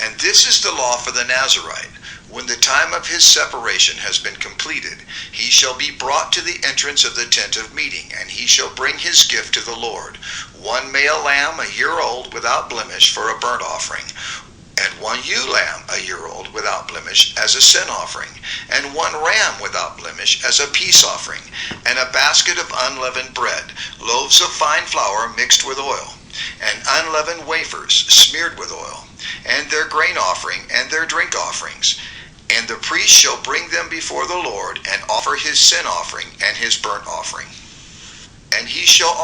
And this is the law for the Nazirite. When the time of his separation has been completed, he shall be brought to the entrance of the tent of meeting, and he shall bring his gift to the Lord, 1 male lamb a year old without blemish for a burnt offering, and 1 ewe lamb a year old without blemish as a sin offering, and 1 ram without blemish as a peace offering, and a basket of unleavened bread, loaves of fine flour mixed with oil, and unleavened wafers smeared with oil, and their grain offering and their drink offerings. And the priest shall bring them before the Lord, and offer his sin offering and his burnt offering. And he shall